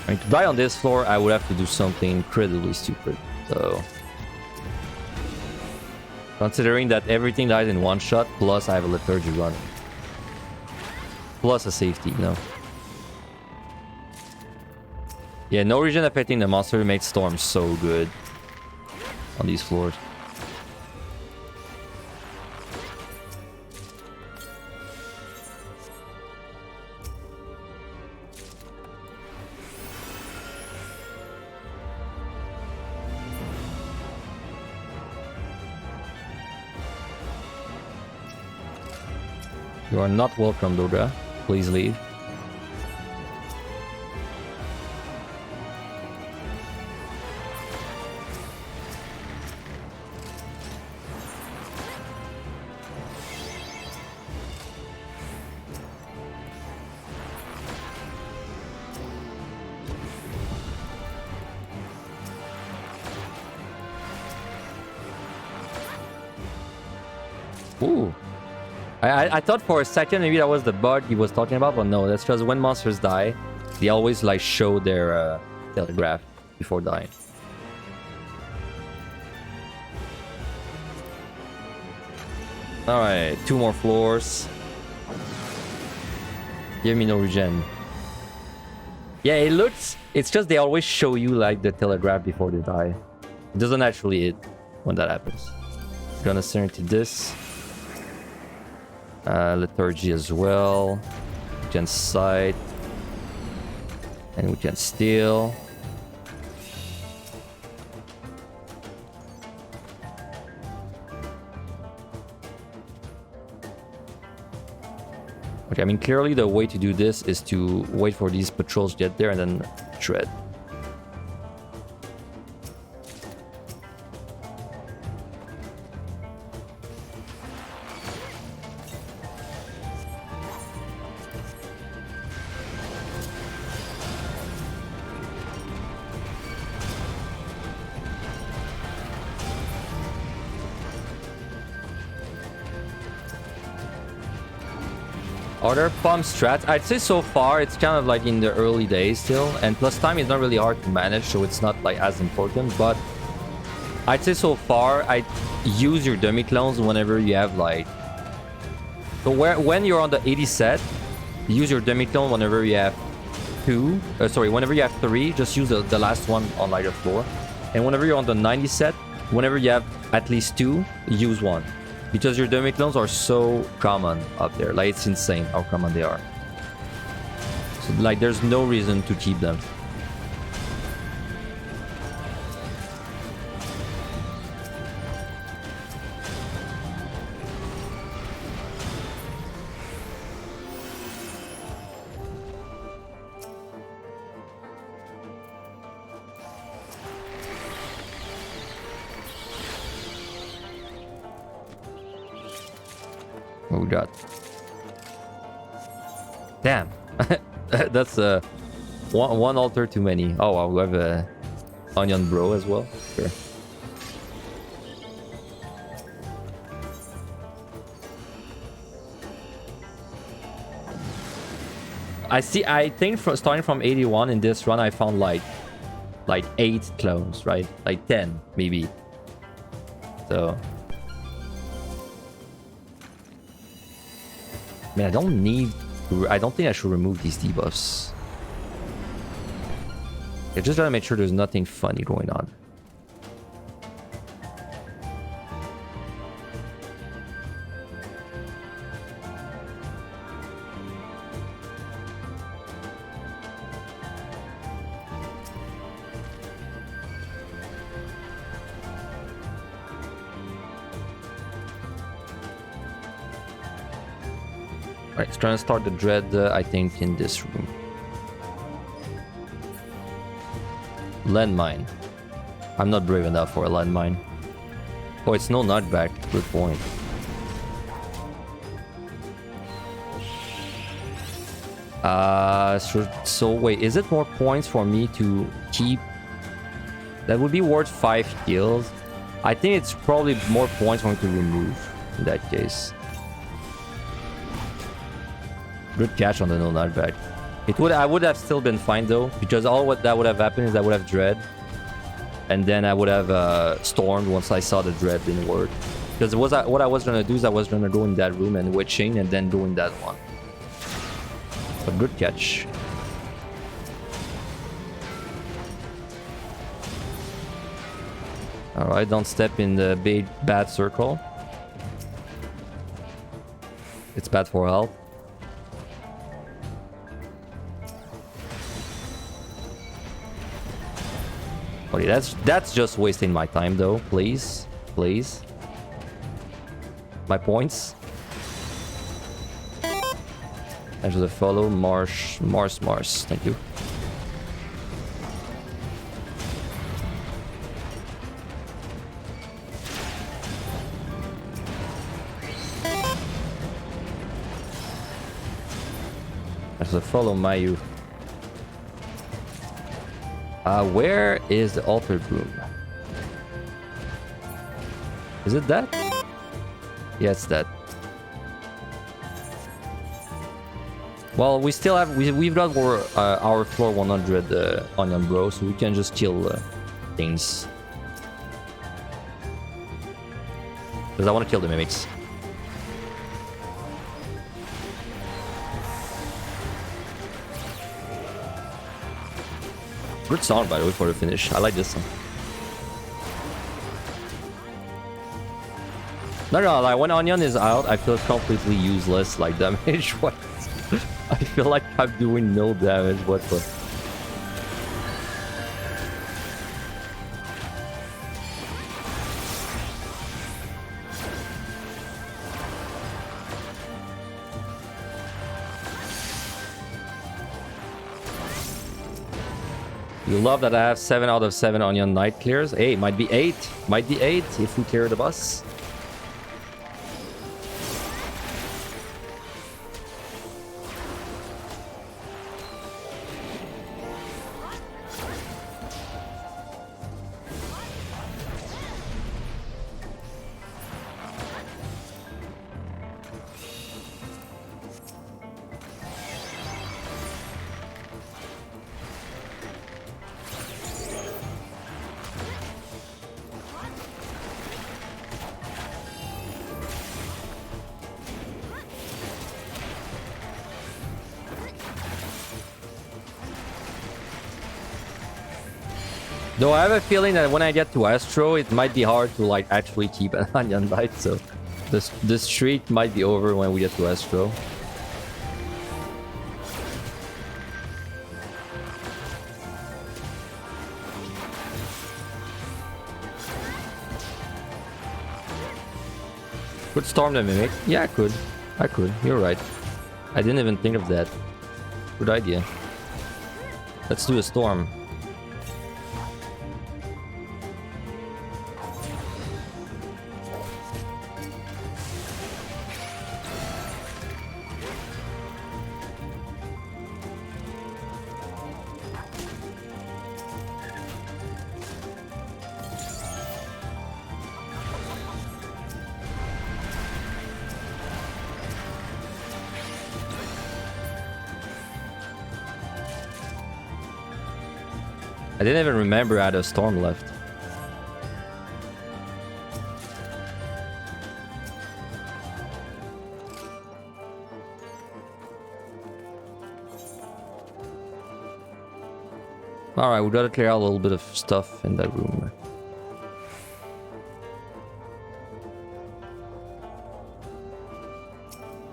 I mean, to die on this floor, I would have to do something incredibly stupid. So, considering that everything dies in one shot, plus I have a Lethargy running, plus a safety, you know. Yeah, no regen affecting the monster makes Storm so good on these floors. You are not welcome, Doga. Please leave. Ooh. I thought for a second maybe that was the bug he was talking about, but no, that's just when monsters die, they always like show their telegraph before dying. Alright, 2 more floors. Give me no regen. Yeah, it looks... It's just they always show you like the telegraph before they die. It doesn't actually hit when that happens. Gonna send to this. Lethargy as well. We can sight. And we can steal. Okay, I mean, clearly the way to do this is to wait for these patrols to get there and then shred. Other pump strats, I'd say so far it's kind of like in the early days still, and plus time is not really hard to manage, so it's not like as important, but I'd say so far I use your demi-clones whenever you have like... So when you're on the 80 set, use your demi-clone whenever you have whenever you have 3, just use the last one on like the floor. And whenever you're on the 90 set, whenever you have at least 2, use 1. Because your demi-clones are so common up there. Like, it's insane how common they are. So, like, there's no reason to keep them. What we got? Damn. That's one altar too many. Oh wow, we have a onion bro as well. Sure. I think starting from 81 in this run I found like 8 clones, right? Like 10 maybe. So man, I don't think I should remove these debuffs. I just gotta make sure there's nothing funny going on. Alright, it's trying to start the dread, I think, in this room. Landmine. I'm not brave enough for a landmine. Oh, it's no knockback. Good point. So wait, is it more points for me to keep? That would be worth 5 kills. I think it's probably more points for me to remove in that case. Good catch on the no knockback. I would have still been fine though, because all what that would have happened is I would have dread, and then I would have stormed once I saw the dread didn't work. Because what I was gonna do is I was gonna go in that room and witching and then go in that one. But good catch. Alright, don't step in the big bad circle. It's bad for health. Okay, that's just wasting my time though. Please. Please. My points. There's a follow. Mars. Thank you. There's a follow Mayu. Where is the altered room? Is it that? Yeah, it's that. Well, we still have we've got our floor 100 onion bro, so we can just kill things. Because I want to kill the mimics. Good sound, by the way, for the finish. I like this one. Not gonna lie, when Onion is out, I feel completely useless, like, damage. What? I feel like I'm doing no damage. What the? You love that I have 7 out of 7 Onion Knight clears. Hey, might be 8. Might be 8 if we clear the boss. Though I have a feeling that when I get to Astro, it might be hard to like actually keep an Onion Knight, so the streak might be over when we get to Astro. Could storm the Mimic. Yeah, I could. I could. You're right. I didn't even think of that. Good idea. Let's do a storm. I didn't even remember I had a storm left. Alright, we gotta clear out a little bit of stuff in that room.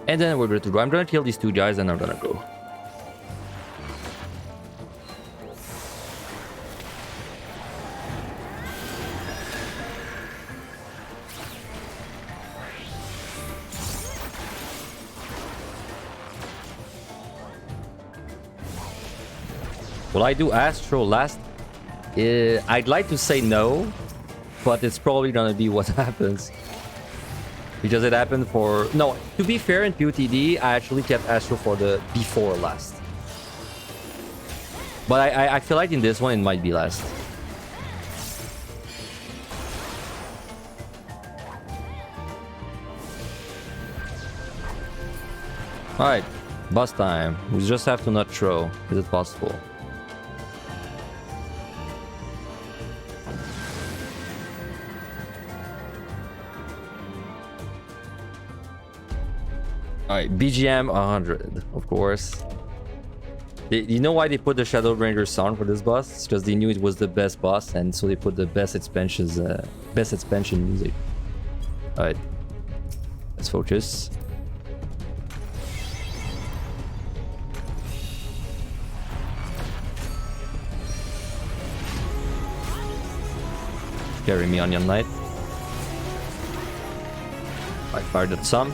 And then we're good to go. I'm gonna kill these 2 guys and I'm gonna go. Will I do Astro last? I'd like to say no, but it's probably gonna be what happens. Because it happened for... No, to be fair, in POTD, I actually kept Astro for the before last. But I feel like in this one, it might be last. Alright, boss time. We just have to not throw. Is it possible? Alright, BGM 100, of course. You know why they put the Shadowbringer song for this boss? It's because they knew it was the best boss, and so they put the best expansions, best expansion music. Alright, let's focus. Carry me, Onion Knight. I fired at some.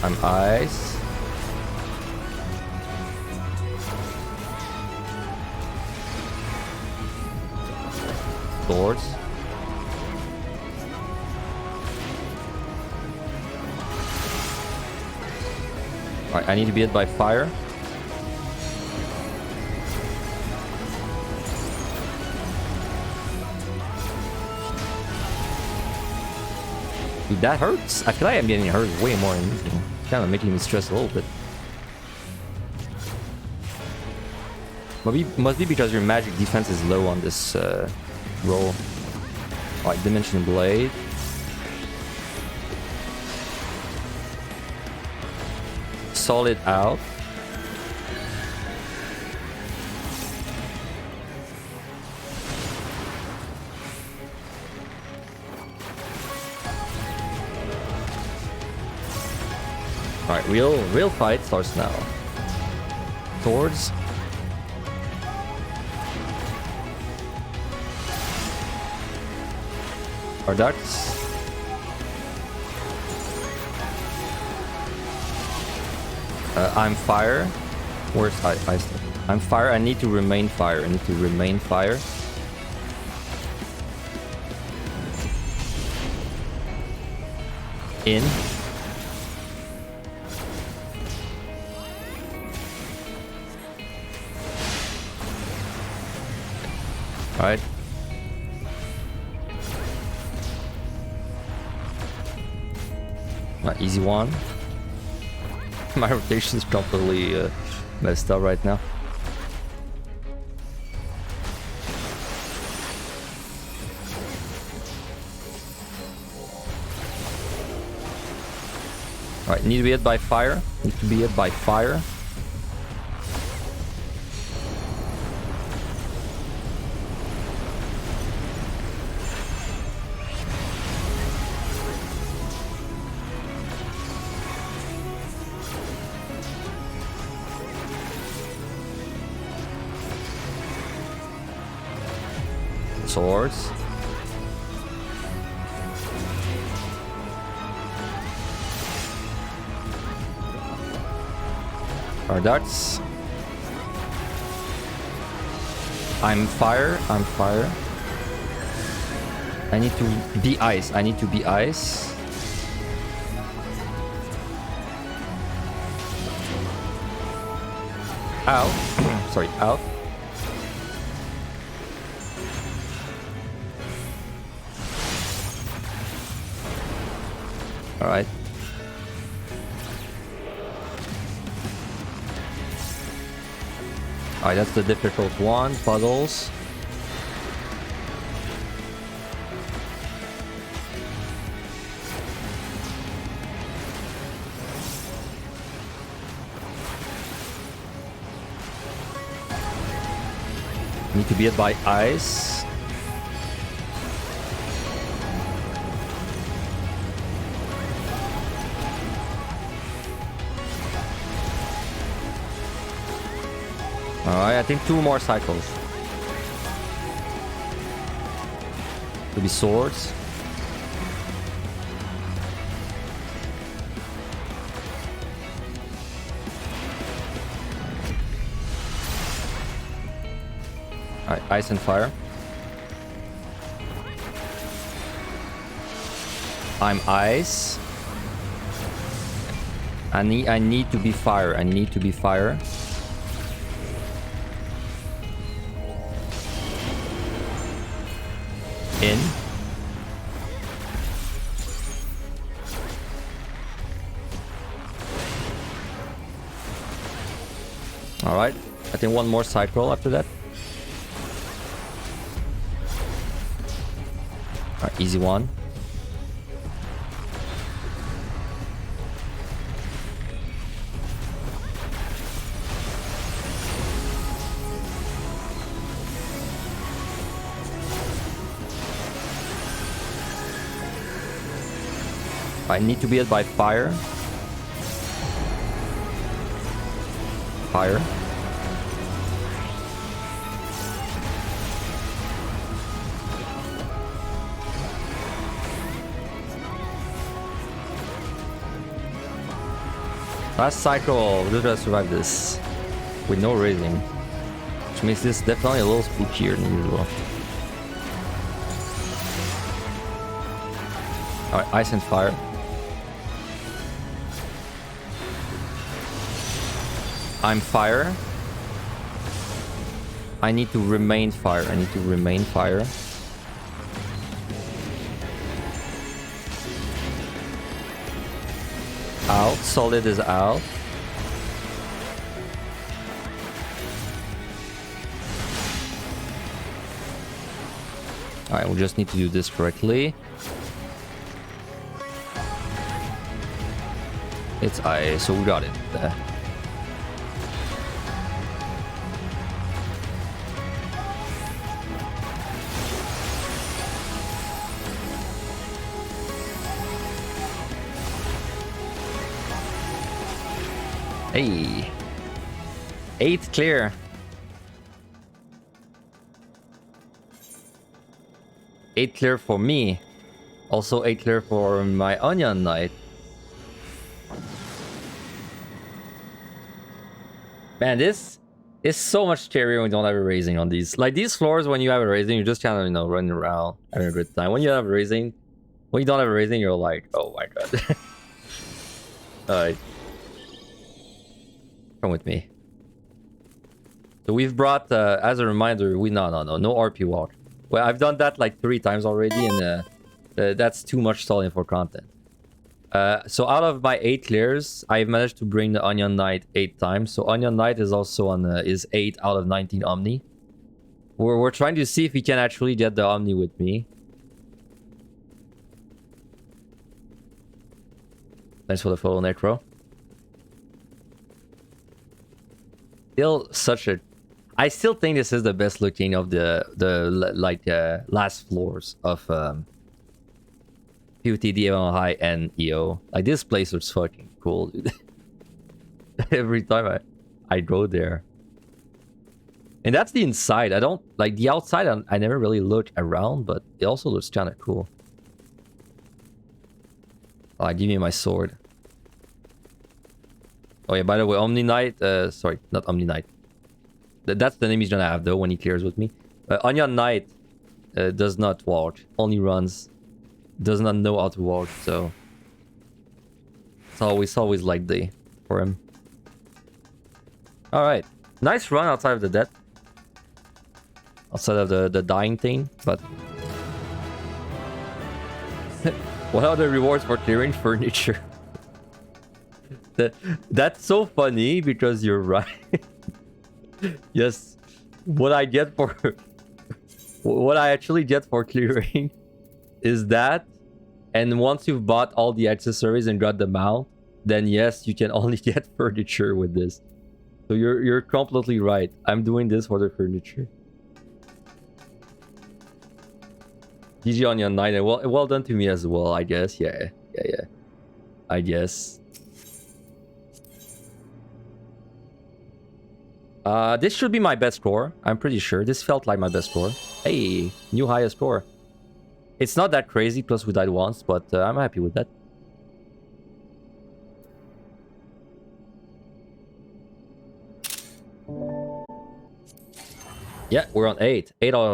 I'm ice. Swords. Alright, I need to be hit by fire. Dude, that hurts. I feel like I'm getting hurt way more than usual. Kind of making me stress a little bit. Must be because your magic defense is low on this roll. Alright, Dimension Blade. Solid out. Alright, real fight starts now. Swords. Our ducks. I'm fire. Where's ice? I'm fire. I need to remain fire. I need to remain fire. In. Alright. Easy one. My rotation's completely messed up right now. Alright, need to be hit by fire. Need to be hit by fire. Swords. Our darts. I'm fire. I'm fire. I need to be ice. I need to be ice. Ow. Sorry, out. Alright. Alright, that's the difficult one. Puzzles. Need to be hit by ice. Alright, I think 2 more cycles. Could be swords. Alright, ice and fire. I'm ice. I need to be fire. I need to be fire. In. Alright. I think one more side roll after that. Alright, easy one. I need to be hit by fire. Fire. Last cycle, we're gonna survive this with no raising, which makes this definitely a little spookier than usual. Alright, ice and fire. I'm fire. I need to remain fire. I need to remain fire. Out. Solid is out. Alright, we just need to do this correctly. It's ice, so we got it. Hey, 8 clear. Eight clear for me. Also 8 clear for my Onion Knight. Man, this is so much scarier when you don't have a raising on these. Like these floors, when you have a raising, you're just kind of, you know, running around having a good time. When you have a raising, when you don't have a raising, you're like, oh my god. Alright. Come with me. So we've brought, as a reminder, no RP walk. Well, I've done that like 3 times already, and that's too much stalling for content. So out of my 8 clears, I've managed to bring the Onion Knight 8 times. So Onion Knight is also on is 8 out of 19 Omni. We're trying to see if we can actually get the Omni with me. Thanks for the follow, Necro. Still such a... I still think this is the best looking of the last floors of POTD on high and EO. Like this place looks fucking cool, dude. Every time I go there. And that's the inside. I don't like the outside. I never really look around, but it also looks kind of cool. Give me my sword. Oh yeah, by the way, Omni Knight, sorry, not Omni Knight. That's the name he's gonna have though when he clears with me. Onion Knight does not walk, only runs. Does not know how to walk, so it's always like day for him. Alright, nice run outside of the death. Outside of the dying thing, but... What are the rewards for clearing furniture? That's so funny because you're right. Yes, what I get for what I actually get for clearing is that, and once you've bought all the accessories and got the mount, then yes, you can only get furniture with this. So you're completely right. I'm doing this for the furniture. GG on your 9, and well done to me as well, I guess. Yeah. I guess. This should be my best score. I'm pretty sure. This felt like my best score. Hey, new highest score. It's not that crazy, plus we died once, but I'm happy with that. Yeah, we're on 8. 8 out of